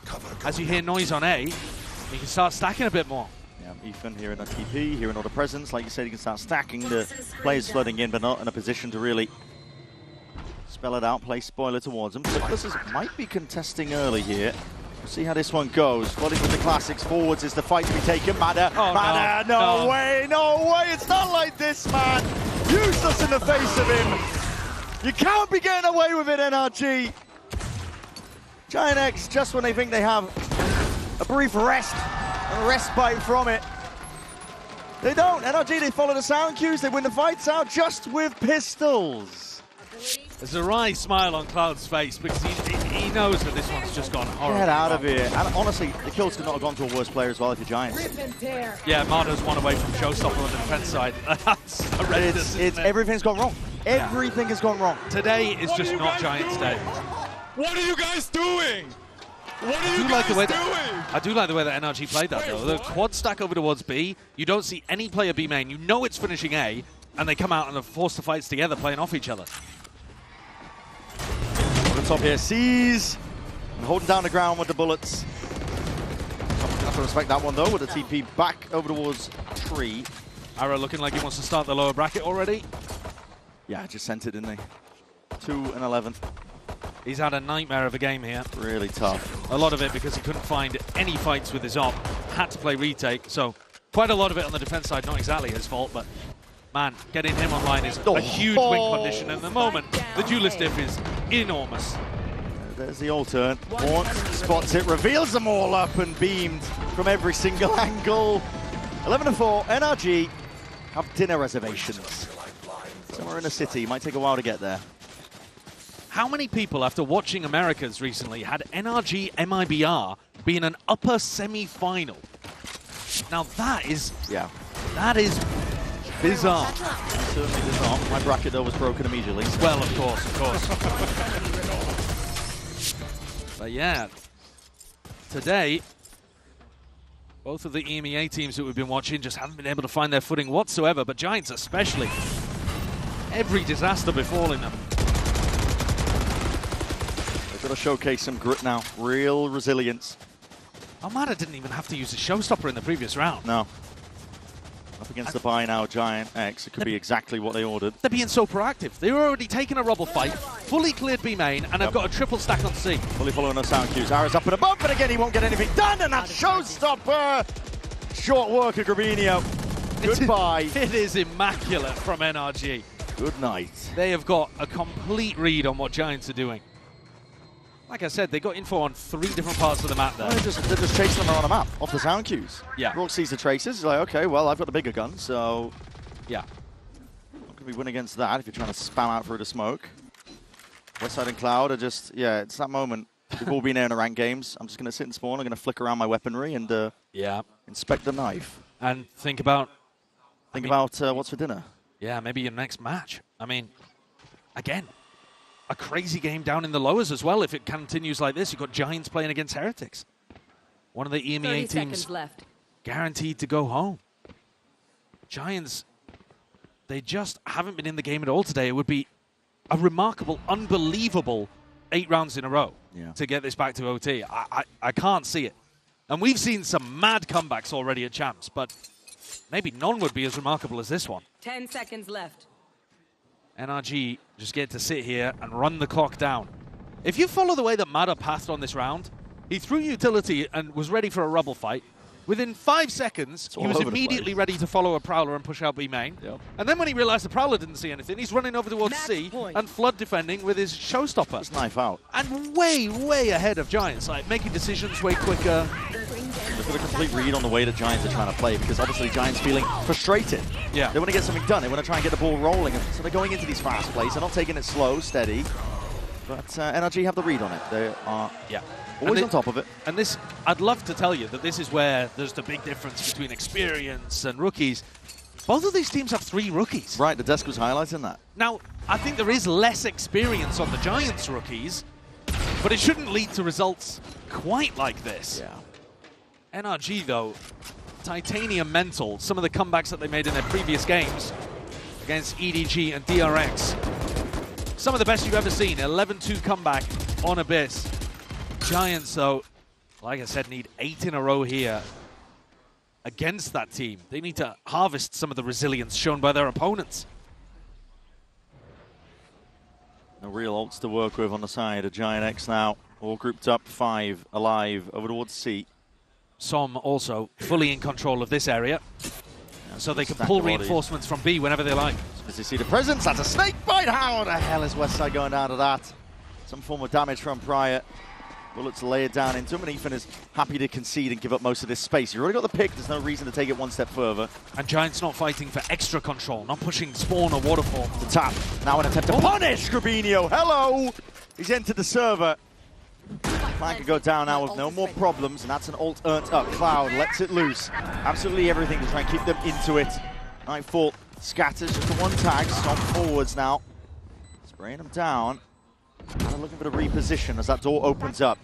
as you hear noise on A, you can start stacking a bit more. Yeah, Ethan hearing a TP, hearing all the presence. Like you said, you can start stacking the players flooding in, but not in a position to really spell it out, play spoiler towards them. So Clippers might be contesting early here. We'll see how this one goes. Flooding with the classics forwards is the fight to be taken. Matter, Matter, no way, no way. It's not like this, man. Useless in the face of him. You can't be getting away with it, NRG. Giant X, just when they think they have a brief rest. A respite from it. They don't. NRG, they follow the sound cues. They win the fights out just with pistols. There's a wry smile on Cloud's face because he knows that this one's just gone horrible. Get out of here. And honestly, the kills could not have gone to a worse player as well if you're Giants. Yeah, Mardo's one away from Showstopper on the defense side. That's horrendous. Everything's gone wrong. Everything has gone wrong. Today is just not Giants' day. What are you guys doing? What are you guys doing? I do like the way that NRG played that, though. The quad stack over towards B. You don't see any player B main. You know it's finishing A, and they come out and are forced to fights together, playing off each other. On the top here, sees and holding down the ground with the bullets. You have to respect that one, though, with the TP back over towards Tree. Arrow looking like he wants to start the lower bracket already. Yeah, just sent it, didn't they? 2 and 11. He's had a nightmare of a game here. Really tough. A lot of it because he couldn't find any fights with his op. Had to play retake, so quite a lot of it on the defense side. Not exactly his fault, but man, getting him online is a huge win condition. And at the moment, the duelist diff is enormous. There's the all turn. Wants, spots it, reveals them all up and beamed from every single angle. 11-4, NRG have dinner reservations. Somewhere in the city, might take a while to get there. How many people, after watching Americas recently, had NRG MIBR be in an upper semi-final? Now that is bizarre. Certainly does not. My bracket though was broken immediately. So. Well, of course. But yeah, today, both of the EMEA teams that we've been watching just haven't been able to find their footing whatsoever, but Giants especially. Every disaster befalling them. They've got to showcase some grit now, real resilience. Armada didn't even have to use a showstopper in the previous round. No. Up against the buy now Giant X, it could be exactly what they ordered. They're being so proactive. They were already taking a rubble fight, fully cleared B main, and have got a triple stack on C. Fully following the sound cues. Arrow's up and above, but again he won't get anything done, and that showstopper! Short work of Grabinho. Goodbye. It is immaculate from NRG. Good night. They have got a complete read on what Giants are doing. Like I said, they got info on 3 different parts of the map there. Well, they're just chasing them around the map, off the sound cues. Yeah. Rourke sees the traces, he's like, okay, well, I've got the bigger gun, so... Yeah. Not going to be winning against that if you're trying to spam out through the smoke. Westside and Cloud are just, yeah, it's that moment. We've all been there in the ranked games. I'm just going to sit and spawn, I'm going to flick around my weaponry and inspect the knife. And think about... what's for dinner. Yeah, maybe your next match. I mean, again, a crazy game down in the lowers as well. If it continues like this, you've got Giants playing against Heretics. One of the EMEA teams guaranteed to go home. Giants, they just haven't been in the game at all today. It would be a remarkable, unbelievable 8 rounds in a row to get this back to OT. I can't see it. And we've seen some mad comebacks already at Champs, but maybe none would be as remarkable as this one. 10 seconds left. NRG just get to sit here and run the clock down. If you follow the way that Mada pathed on this round, he threw utility and was ready for a rubble fight. Within 5 seconds, he was immediately ready to follow a Prowler and push out B main. Yep. And then when he realized the Prowler didn't see anything, he's running over towards C and flood defending with his showstopper. Just knife out. And way, way ahead of Giants, like making decisions way quicker. Look at the complete read on the way that Giants are trying to play, because obviously Giants feeling frustrated. Yeah. They want to get something done. They want to try and get the ball rolling. So they're going into these fast plays. They're not taking it slow, steady. But NRG have the read on it. They are always on top of it. And this, I'd love to tell you that this is where there's the big difference between experience and rookies. Both of these teams have 3 rookies. Right, the desk was highlighting that. Now, I think there is less experience on the Giants rookies, but it shouldn't lead to results quite like this. Yeah. NRG, though, titanium mental. Some of the comebacks that they made in their previous games against EDG and DRX. Some of the best you've ever seen. 11-2 comeback on Abyss. Giants, though, like I said, need 8 in a row here against that team. They need to harvest some of the resilience shown by their opponents. No real ults to work with on the side of Giant X now. All grouped up, 5 alive over towards C. Som also fully in control of this area, so they can pull reinforcements from B whenever they like. As you see the presence, that's a snake bite. How the hell is Westside going down to that? Some form of damage from Prior. Bullets lay it down into him, and Ethan is happy to concede and give up most of this space. You've already got the pick, there's no reason to take it one step further. And Giants not fighting for extra control, not pushing spawn or waterfall. The tap, now an attempt to punish Grabinho. Hello! He's entered the server. Flank can go down now with no more problems, and that's an ult earned up. Cloud lets it loose. Absolutely everything to try and keep them into it. Nightfall scatters just the one tag. Stomp forwards now. Spraying them down. And looking for the reposition as that door opens up.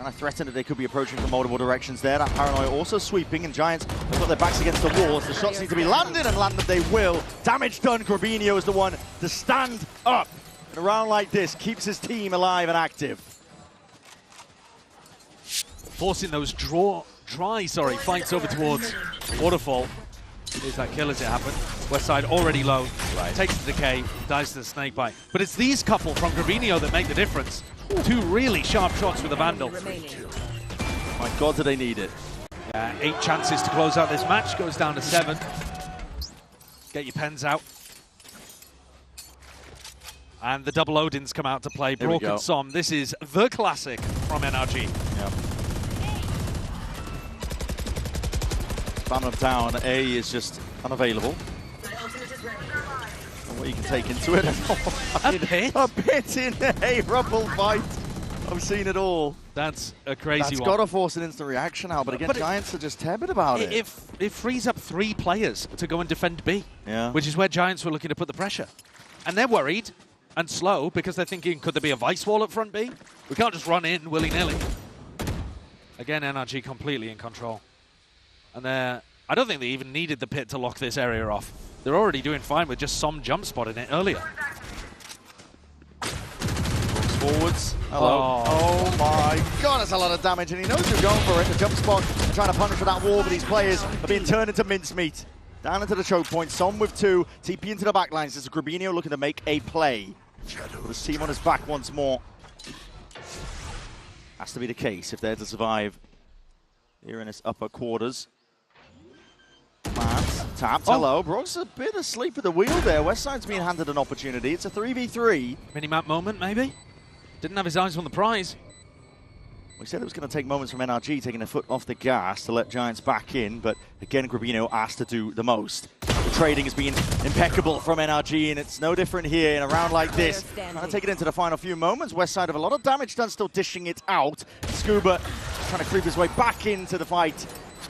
Trying to threaten that they could be approaching from multiple directions there. That paranoia also sweeping, and Giants have got their backs against the walls. The shots need to be landed, and landed they will. Damage done. Grabinho is the one to stand up. In a round like this, keeps his team alive and active. Forcing those dry fights over towards Waterfall. Here's that kill as it happened. Westside already low. Right. Takes the decay, dives to the snakebite. But it's these couple from Grabinho that make the difference. Two really sharp shots with the Vandal. My God, do they need it. 8 chances to close out this match. Goes down to 7. Get your pens out. And the double Odins come out to play. Brock and Som. This is the classic from NRG. Yep. Spamming them down. A is just unavailable. What you can take into it. A bit in a Rumble fight. I've seen it all. That's a crazy one. That's got to force an instant reaction now, but again, Giants are just tepid about it. It frees up 3 players to go and defend B, which is where Giants were looking to put the pressure. And they're worried and slow because they're thinking, could there be a Vice wall at front B? We can't just run in willy-nilly. Again, NRG completely in control. And I don't think they even needed the pit to lock this area off. They're already doing fine with just some jump spot in it earlier. Forwards. Hello. Oh my God, that's a lot of damage, and he knows you're going for it. The jump spot, trying to punish for that wall, but these players are being turned into mincemeat. Down into the choke point, Som with 2, TP into the back lines. This is Grabinho looking to make a play. With his team on his back once more. Has to be the case if they're to survive here in his upper quarters. Tapped, hello. Brock's a bit asleep at the wheel there. Westside's being handed an opportunity. It's a 3v3. Minimap moment, maybe? Didn't have his eyes on the prize. We said it was going to take moments from NRG taking a foot off the gas to let Giants back in, but again, Grabinho asked to do the most. The trading has been impeccable from NRG, and it's no different here in a round like this. Trying to take it into the final few moments. Westside have a lot of damage done, still dishing it out. Scuba trying to creep his way back into the fight.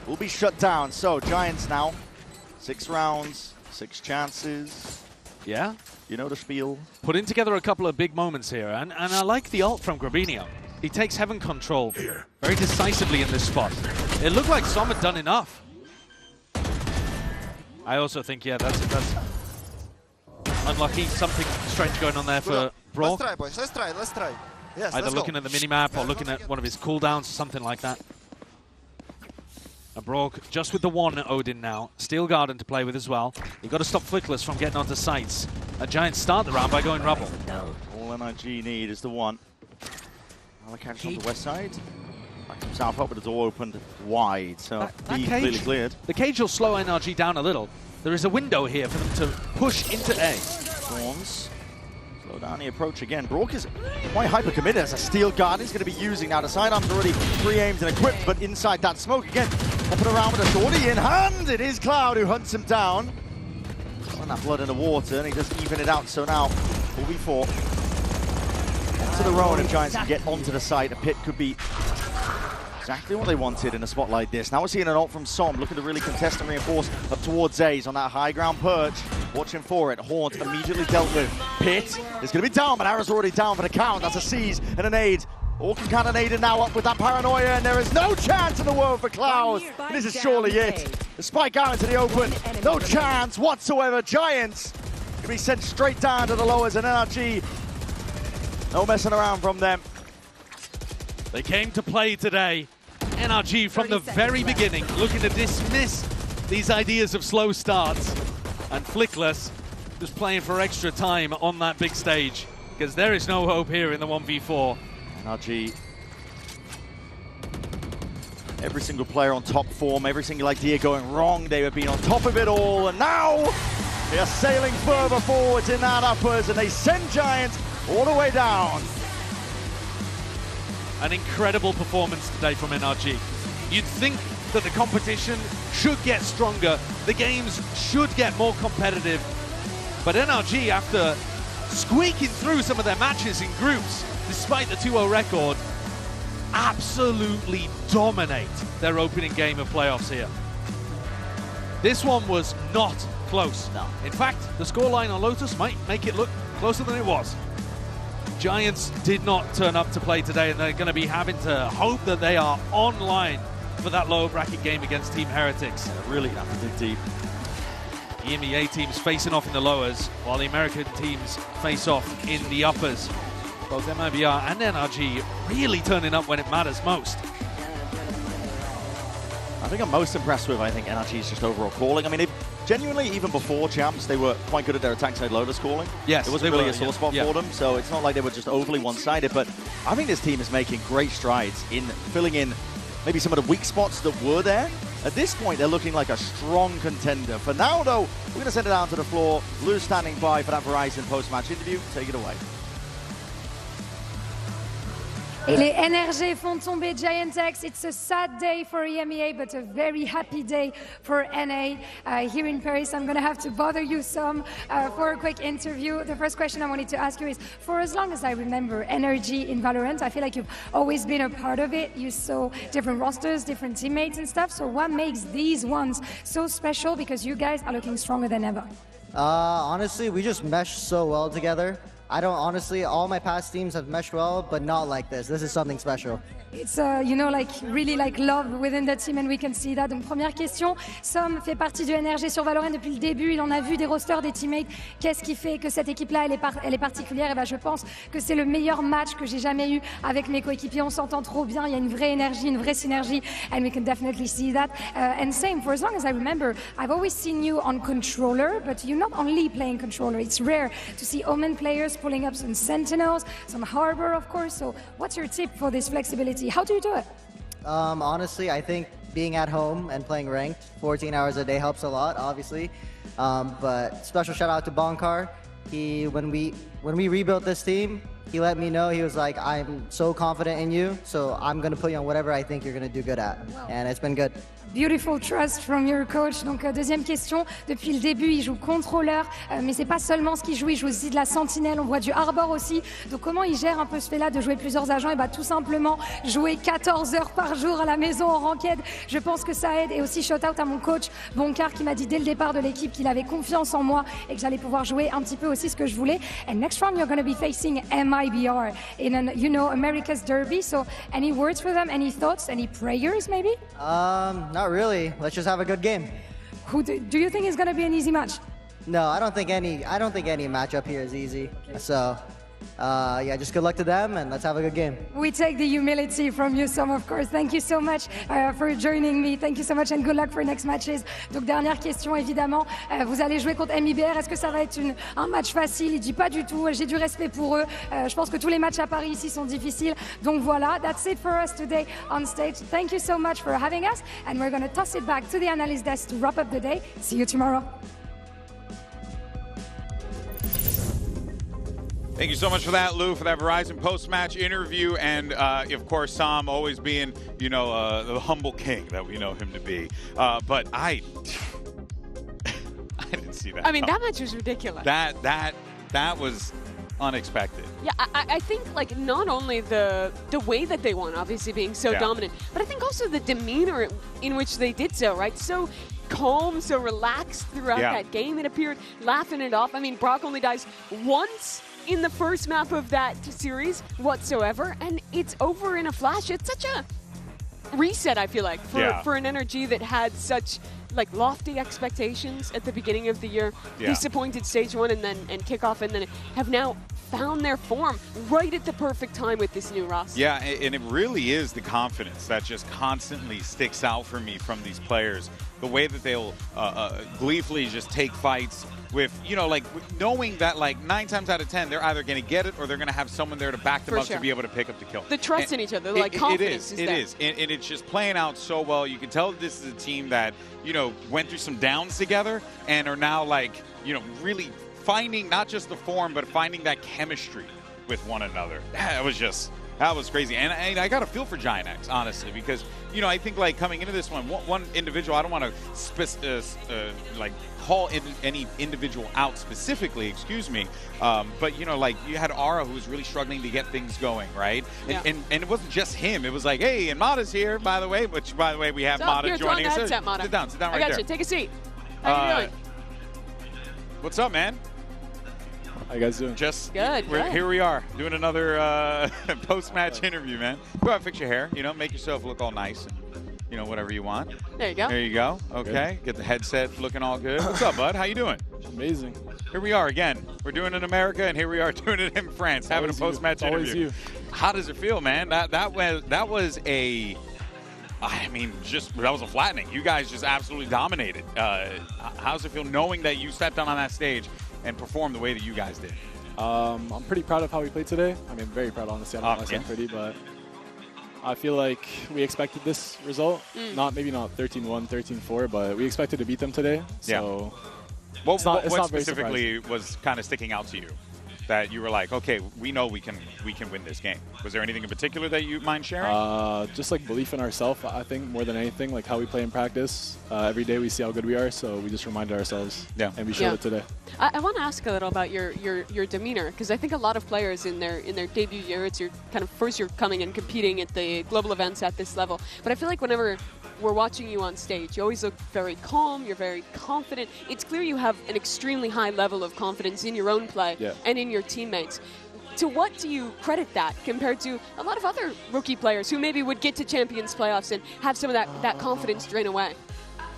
Will be shut down. So Giants now, 6 rounds, 6 chances. Yeah. You know the spiel. Putting together a couple of big moments here, and I like the ult from Grabinho. He takes Heaven control very decisively in this spot. It looked like Som had done enough. I also think, yeah, that's unlucky. Something strange going on there for Brock. Let's try, boys. Let's try. Yes, either looking at the minimap or looking at one of his cooldowns or something like that. And Brock just with the 1 Odin now. Steel Garden to play with as well. You've got to stop Flickless from getting onto sites. A Giants start the round by going Rubble. All NRG need is the 1. Now catch on the west side. Back himself up with the door opened wide. So B clearly cleared. The cage will slow NRG down a little. There is a window here for them to push into A. Thorns. Slow down the approach again. Brock is quite hyper-committed as a Steel Guard he's going to be using. Now the sidearm's already 3 aims and equipped, but inside that smoke again. Hopping around with a shorty in hand. It is Cloud who hunts him down. Throwing that blood in the water, and he does even it out. So now 4v4. To the row, and if Giants can get onto the site, the pit could be exactly what they wanted in a spot like this. Now we're seeing an ult from Som, looking to really contest and reinforce up towards A's on that high ground perch. Watching for it. Haunt immediately dealt with. Pit is going to be down, but Arrow's already down for the count. That's a seize and an aid. Orcan Cannonator now up with that paranoia, and there is no chance in the world for Cloud. This is surely it. The spike out into the open. No chance whatsoever. Giants can be sent straight down to the lowers, and NRG, no messing around from them. They came to play today. NRG from the very beginning looking to dismiss these ideas of slow starts. And Flickless just playing for extra time on that big stage because there is no hope here in the 1v4. NRG, every single player on top form, every single idea going wrong. They have been on top of it all, and now they are sailing further forwards in that uppers, and they send Giants all the way down. An incredible performance today from NRG. You'd think that the competition should get stronger, the games should get more competitive, but NRG, after squeaking through some of their matches in groups, despite the 2-0 record, absolutely dominate their opening game of playoffs here. This one was not close. No. In fact, the scoreline on Lotus might make it look closer than it was. Giants did not turn up to play today, and they're going to be having to hope that they are online for that lower bracket game against Team Heretics. Really have to dig deep. The EMEA teams facing off in the lowers, while the American teams face off in the uppers. Both MIBR and NRG really turning up when it matters most. I think I'm most impressed with, NRG's just overall calling. I mean, genuinely, even before Champs, they were quite good at their attack side loaders calling. Yes, it wasn't really a sore spot for them, so it's not like they were just overly one-sided. But I think this team is making great strides in filling in maybe some of the weak spots that were there. At this point, they're looking like a strong contender. For now, though, we're going to send it down to the floor. Lou standing by for that Verizon post-match interview. Take it away. Et les NRG font tomber Giantex. It's a sad day for EMEA, but a very happy day for NA. Here in Paris, I'm going to have to bother you some for a quick interview. The first question I wanted to ask you is, for as long as I remember NRG in Valorant, I feel like you've always been a part of it. You saw different rosters, different teammates and stuff. So what makes these ones so special? Because you guys are looking stronger than ever. Honestly, we just mesh so well together. Honestly, all my past teams have meshed well, but not like this. This is something special. It's, really love within the team, and we can see that. Donc, première question, Som fait partie du NRG sur Valorant depuis le début. Il en a vu des rosters, des teammates. Qu'est-ce qui fait que cette équipe-là, elle est particulière? Et je pense que c'est le meilleur match que j'ai jamais eu avec mes coéquipiers. On s'entend trop bien. Il y a une vraie énergie, une vraie synergie, and we can definitely see that. And same, for as long as I remember, I've always seen you on controller, but you're not only playing controller. It's rare to see Omen players pulling up some Sentinels, some Harbor, of course. So what's your tip for this flexibility? How do you do it? Honestly, I think being at home and playing ranked 14 hours a day helps a lot, obviously. But special shout out to Bonkar. When we rebuilt this team, he let me know, he was like, I'm so confident in you, so I'm going to put you on whatever I think you're going to do good at. Wow. And it's been good. Beautiful trust from your coach. Donc, deuxième question. Depuis le début, il joue contrôleur, mais c'est pas seulement ce qu'il joue. Il joue aussi de la sentinelle. On voit du Harbor aussi. Donc, comment il gère un peu ce fait-là de jouer plusieurs agents? Et tout simplement, jouer 14 heures par jour à la maison en ranked. Je pense que ça aide. Et aussi, shout out à mon coach, Bonkar, qui m'a dit dès le départ de l'équipe qu'il avait confiance en moi et que j'allais pouvoir jouer un petit peu aussi ce que je voulais. And next round, you're going to be facing MIBR in an, America's Derby. So, any words for them? Any thoughts? Any prayers, maybe? Not really. Let's just have a good game. Do you think it's going to be an easy match? No, I don't think any matchup here is easy. Okay. So, just good luck to them, and let's have a good game. We take the humility from you, Som, of course. Thank you so much for joining me. Thank you so much, and good luck for next matches. Donc, dernière question, évidemment. Vous allez jouer contre MIBR. Est-ce que ça va être un match facile? Il dit pas du tout. J'ai du respect pour eux. Je pense que tous les matchs à Paris ici sont difficiles. Donc voilà, that's it for us today on stage. Thank you so much for having us, and we're going to toss it back to the analyst desk to wrap up the day. See you tomorrow. Thank you so much for that, Lou, for that Verizon post-match interview. And, of course, Som always being, the humble king that we know him to be. But I didn't see that. I mean, that match was ridiculous. That was unexpected. Yeah, I think, not only the way that they won, obviously being so dominant, but I think also the demeanor in which they did so, right? So calm, so relaxed throughout that game, it appeared, laughing it off. I mean, Brock only dies once in the first map of that series whatsoever, and it's over in a flash. It's such a reset, I feel like, for an NRG that had such lofty expectations at the beginning of the year, disappointed stage one and kickoff, and then have now found their form right at the perfect time with this new roster. Yeah, and it really is the confidence that just constantly sticks out for me from these players. The way that they'll gleefully just take fights with, knowing that 9 times out of 10, they're either going to get it or they're going to have someone there to back them up to be able to pick up the kill. The trust in each other, confidence is there. It is. And it's just playing out so well. You can tell that this is a team that, went through some downs together and are now really finding not just the form, but finding that chemistry with one another. That was crazy. And I got a feel for Giant X, honestly, because, I think coming into this one individual, I don't want to call any individual out specifically, excuse me. But, you had Aura who was really struggling to get things going, right? And it wasn't just him. It was hey, and Mata's here, by the way, which, by the way, we have Mata joining us. Sit down right there. I got you. Take a seat. How you doing? What's up, man? How you guys doing? Just good. Here we are doing another post-match interview, man. Go ahead, fix your hair. You know, make yourself look all nice and whatever you want. There you go. There you go. Okay. Get the headset looking all good. What's up, bud? How you doing? Amazing. Here we are again. We're doing it in America, and here we are doing it in France, having a post-match interview. Always you. How does it feel, man? That was a. I mean, that was a flattening. You guys just absolutely dominated. How does it feel knowing that you stepped on that stage and performed the way that you guys did? I'm pretty proud of how we played today. I mean, very proud, honestly. I don't want to sound pretty, but I feel like we expected this result. Maybe not 13-1, 13-4, but we expected to beat them today. So what very specifically was kind of sticking out to you that you were like, okay, we know we can win this game? Was there anything in particular that you mind sharing? Just like belief in ourselves, I think, more than anything, like how we play in practice. Every day we see how good we are, so we just reminded ourselves. Yeah. And we showed it today. I want to ask a little about your demeanor, because I think a lot of players in their debut year, it's your kind of first year coming and competing at the global events at this level. But I feel like whenever we're watching you on stage, you always look very calm, you're very confident. It's clear you have an extremely high level of confidence in your own play and in your teammates. To what do you credit that compared to a lot of other rookie players who maybe would get to Champions playoffs and have some of that confidence drain away?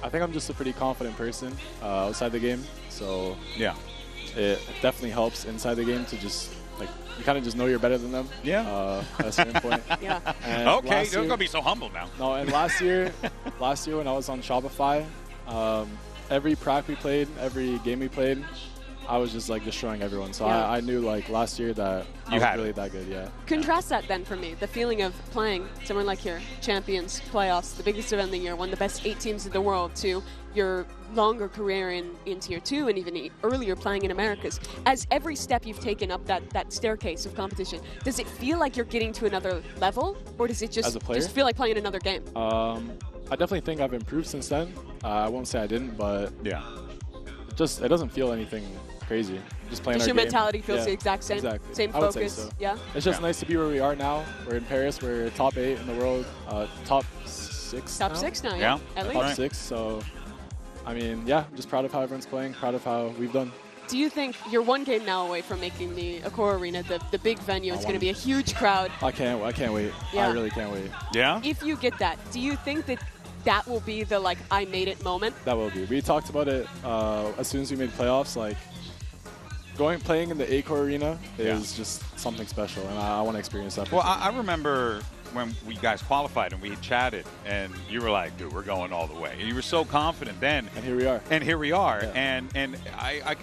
I think I'm just a pretty confident person outside the game, so it definitely helps inside the game to just, like, you kind of just know you're better than them. At a certain point. And okay, don't go be so humble now. No, and last year when I was on Shopify, every prac we played, every game we played, I was just like destroying everyone. So I knew like last year that I was really that good. Contrast that then for me, the feeling of playing somewhere like here, Champions, playoffs, the biggest event of the year, one of the best 8 teams in the world, to your longer career in Tier 2 and even earlier playing in Americas. As every step you've taken up that staircase of competition, does it feel like you're getting to another level, or does it just feel like playing another game? I definitely think I've improved since then. I won't say I didn't, but it doesn't feel anything crazy. Just playing our your game. mentality feels the exact same. Exactly. Same I would focus. say so. Yeah. It's just nice to be where we are now. We're in Paris. We're top 8 in the world. Top 6. Top 6 now. Yeah. At least. Top 6. So, I mean, I'm just proud of how everyone's playing. Proud of how we've done. Do you think you're one game now away from making the Accor Arena the big venue? It's going to be a huge crowd. I can't wait. Yeah. I really can't wait. Yeah. If you get that, do you think that will be the like I made it moment? That will be. We talked about it as soon as we made playoffs. Like playing in the Accor Arena is just something special, and I want to experience that. Well, I remember when we guys qualified and we chatted, and you were like, "Dude, we're going all the way." And you were so confident then. And here we are. Yeah. And I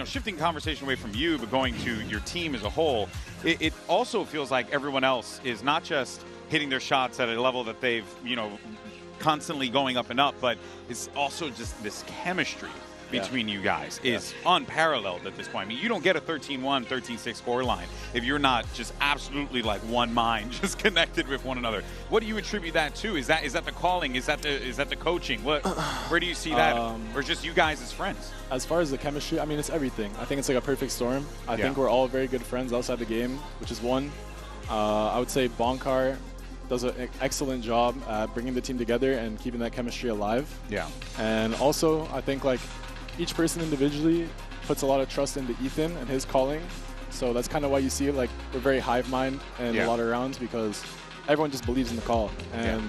shifting conversation away from you, but going to your team as a whole, it also feels like everyone else is not just hitting their shots at a level that they've constantly going up and up, but it's also just this chemistry between you guys is unparalleled at this point. I mean, you don't get a 13-1, 13-6 score line if you're not just absolutely like one mind, just connected with one another. What do you attribute that to? Is that the calling? Is that the coaching? Where do you see that? Or just you guys as friends? As far as the chemistry, I mean, it's everything. I think it's like a perfect storm. I think we're all very good friends outside the game, which is one. I would say Bonkar does an excellent job at bringing the team together and keeping that chemistry alive. Yeah. And also, I think like each person individually puts a lot of trust into Ethan and his calling. So that's kind of why you see it like we're very hive mind in a lot of rounds, because everyone just believes in the call and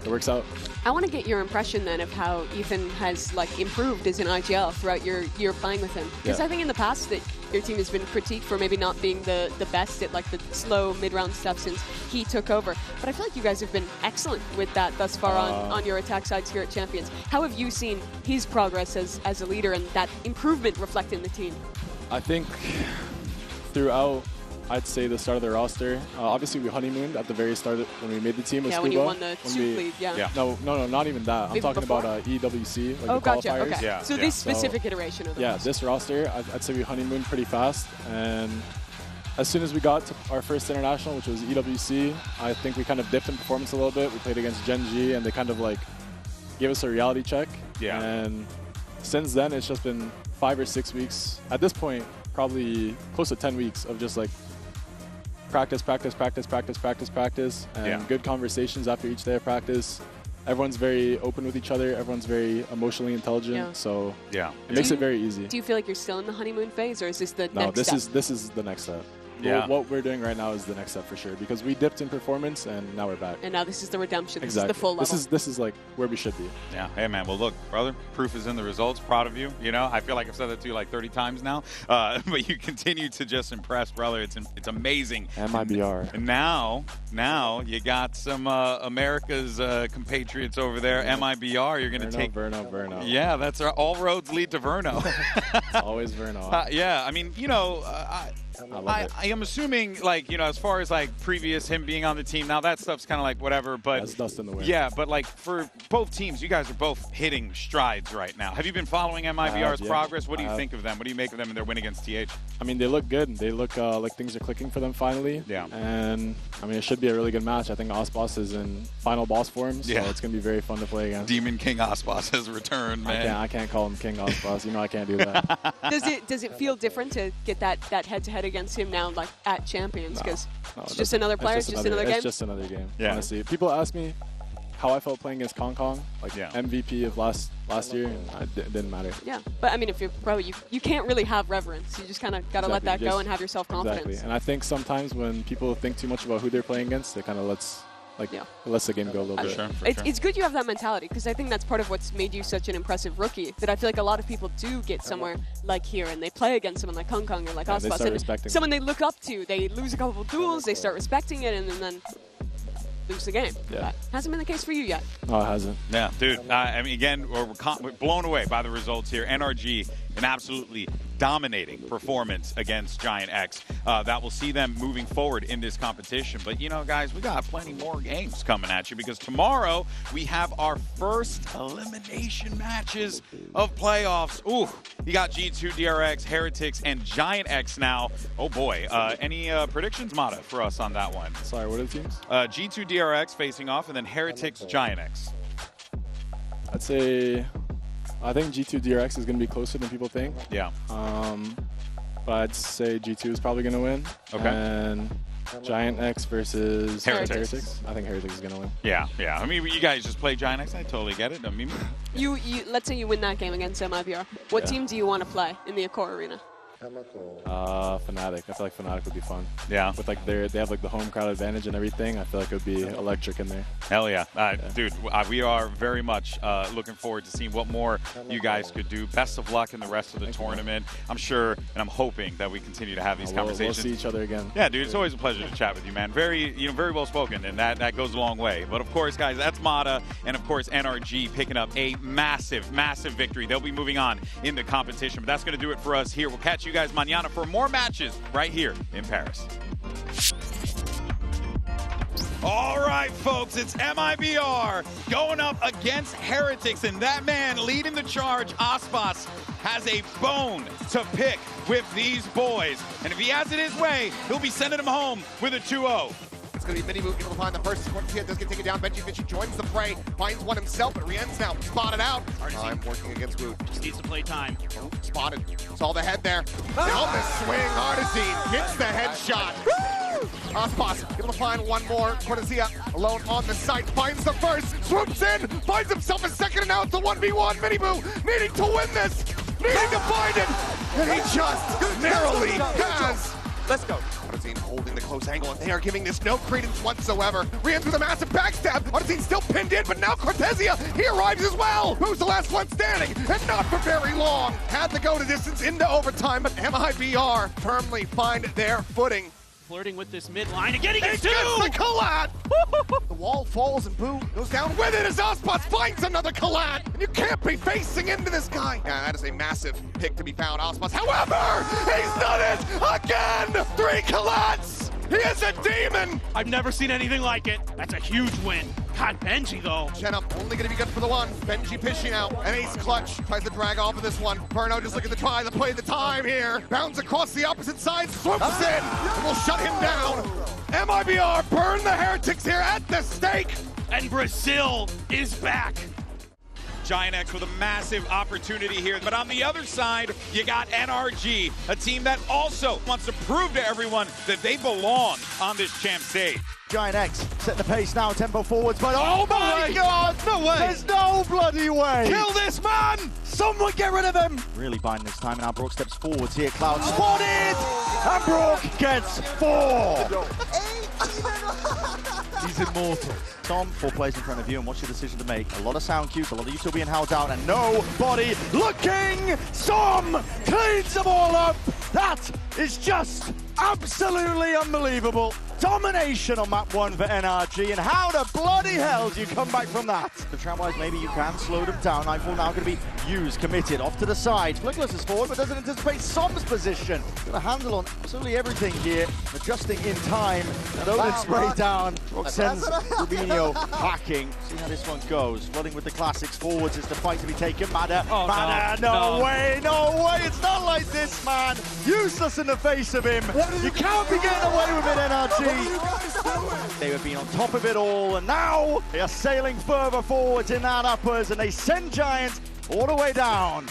it works out. I want to get your impression then of how Ethan has like improved as an IGL throughout your year playing with him. Because I think in the past that your team has been critiqued for maybe not being the best at like the slow mid-round stuff since he took over. But I feel like you guys have been excellent with that thus far on your attack sides here at Champions. How have you seen his progress as a leader and that improvement reflect in the team? I think throughout, I'd say the start of the roster, obviously we honeymooned at the very start when we made the team with Scuba. When you won the Soup League, No, not even that. Maybe I'm talking before? about EWC, like the gotcha. qualifiers. Okay. So this specific iteration of the roster. this roster, I'd say we honeymooned pretty fast. And as soon as we got to our first international, which was EWC, I think we kind of dipped in performance a little bit. We played against Gen G, and they kind of like gave us a reality check. Yeah. And since then, it's just been 5 or 6 weeks. At this point, probably close to 10 weeks of just like practice, and good conversations after each day of practice. everyone's very open with each other. Everyone's very emotionally intelligent. Yeah. So yeah, it makes it very easy. Do you feel like you're still in the honeymoon phase, or is this the No, next step? this is the next step. Yeah. What we're doing right now is the next step for sure, because we dipped in performance and now we're back. And now this is the redemption. Exactly. This is the full level. This is like where we should be. Yeah. Hey, man. Well, look, brother, proof is in the results. Proud of you. You know, I feel like I've said that to you like 30 times now. But you continue to just impress, brother. It's amazing. MIBR. And now you got some America's compatriots over there. MIBR. You're going to take Verno. Yeah, that's all roads lead to Verno. It's always Verno. Yeah. I mean, you know, I am assuming, like, you know, as far as like previous him being on the team, now that stuff's kind of like whatever, but that's dust in the wind. Yeah, but like for both teams, you guys are both hitting strides right now. Have you been following MIBR's progress? What do you think of them? What do you make of them in their win against TH? I mean, they look good. They look like things are clicking for them finally. Yeah. And I mean, it should be a really good match. I think Osboss is in final boss form, so it's going to be very fun to play against. Demon King Osboss has returned, man. I can't call him King Osboss. You know, I can't do that. Does it feel different to get that head-to-head against him now, like at Champions? Because it's just another player, it's just another game? It's just another game, yeah. Honestly. People ask me how I felt playing against Kong, like MVP of last year, and it didn't matter. Yeah, but I mean, if you're pro, you can't really have reverence. You just kind of got to let that go and have your self-confidence. Exactly, and I think sometimes when people think too much about who they're playing against, they kind of lets the game go a little bit. Sure. It's good you have that mentality, because I think that's part of what's made you such an impressive rookie, that I feel like a lot of people do get somewhere like here and they play against someone like Kong or like Osboss, and someone they look up to, they lose a couple of duels, they start respecting it, and then lose the game. Yeah. That hasn't been the case for you yet. No, it hasn't. Yeah, dude. I mean, again, we're blown away by the results here. NRG, an absolutely dominating performance against Giant X. That will see them moving forward in this competition. But, you know, guys, we got plenty more games coming at you, because tomorrow we have our first elimination matches of playoffs. Ooh, you got G2 DRX, Heretics, and Giant X now. Oh, boy. Any predictions, Mata, for us on that one? Sorry, what are the teams? G2 DRX facing off, and then Heretics, Giant X. I'd say, I think G2 DRX is going to be closer than people think. Yeah. But I'd say G2 is probably going to win. Okay. And Giant X versus Heretics. I think Heretics is going to win. Yeah. I mean, you guys just play Giant X. I totally get it. I mean, You let's say you win that game against MIBR. What team do you want to play in the Accor Arena? Fnatic. I feel like Fnatic would be fun. Yeah. With like they have like the home crowd advantage and everything. I feel like it would be electric in there. Hell yeah. Dude, we are very much looking forward to seeing what more you guys could do. Best of luck in the rest of the tournament. I'm sure and I'm hoping that we continue to have these conversations. We'll see each other again. Yeah, dude, it's always a pleasure to chat with you, man. Very well spoken, and that goes a long way. But of course, guys, that's Mata, and of course NRG picking up a massive victory. They'll be moving on in the competition. But that's going to do it for us here. We'll catch you guys mañana for more matches right here in Paris. All right, folks, it's MIBR going up against Heretics, and that man leading the charge, Osboss, has a bone to pick with these boys. And if he has it his way, he'll be sending them home with a 2-0. It's going to be Mini Move able to find the first. Cortesia does get taken down. Benji joins the fray, finds one himself, but Rien's now spotted out. Time working against Woot. Just needs to play time. Oh, spotted. Saw the head there. On the swing, Artizine gets the headshot. Osboss able to find one more. Cortesia alone on the site, finds the first, swoops in, finds himself a second, and now it's a 1v1. Mini Move needing to win this, needing to find it, and he just narrowly has. Let's go. Artizine holding the close angle, and they are giving this no credence whatsoever. Rien's with a massive backstab. Artizine still pinned in, but now Cortesia, he arrives as well. Who's the last one standing? And not for very long. Had to go to distance into overtime, but MIBR firmly find their footing. Flirting with this midline and getting it too! The collat! The wall falls and Boo goes down with it as Osboss finds another collat! And you can't be facing into this guy! Yeah, that is a massive pick to be found, Osboss. However, he's done it again! 3 collats! He is a demon! I've never seen anything like it. That's a huge win. God, Benji, though. Jenna only going to be good for the one. Benji pitching out. An ace clutch. Tries to drag off of this one. Verno just looking to try to play the time here. Bounds across the opposite side. Swoops in. And will shut him down. MIBR burn the Heretics here at the stake. And Brazil is back. Giant X with a massive opportunity here. But on the other side, you got NRG, a team that also wants to prove to everyone that they belong on this champ stage. Giant X setting the pace now, tempo forwards, but oh my god! No way! There's no bloody way! Kill this man! Someone get rid of him! Really binding this time, and now Brook steps forwards here. Cloud spotted! And Brook gets 4! He's immortal. Tom, 4 plays in front of you, and what's your decision to make? A lot of sound cues, a lot of you still being held down, and nobody looking! Som cleans them all up! That is just absolutely unbelievable. Domination on map 1 for NRG, and how the bloody hell do you come back from that? The Tramwise, maybe you can slow them down. Nightfall now going to be used, committed, off to the side. Flickless is forward, but doesn't anticipate Som's position. Got a handle on absolutely everything here, adjusting in time. Don't spray down. Rock sends Rubinho packing. See how this one goes. Running with the classics forwards is the fight to be taken. Mada, no way, it's not like this, man. Useless in the face of him. You can't be getting away with it, NRG. They have been on top of it all, and now they are sailing further forwards in that uppers, and they send Giants all the way down.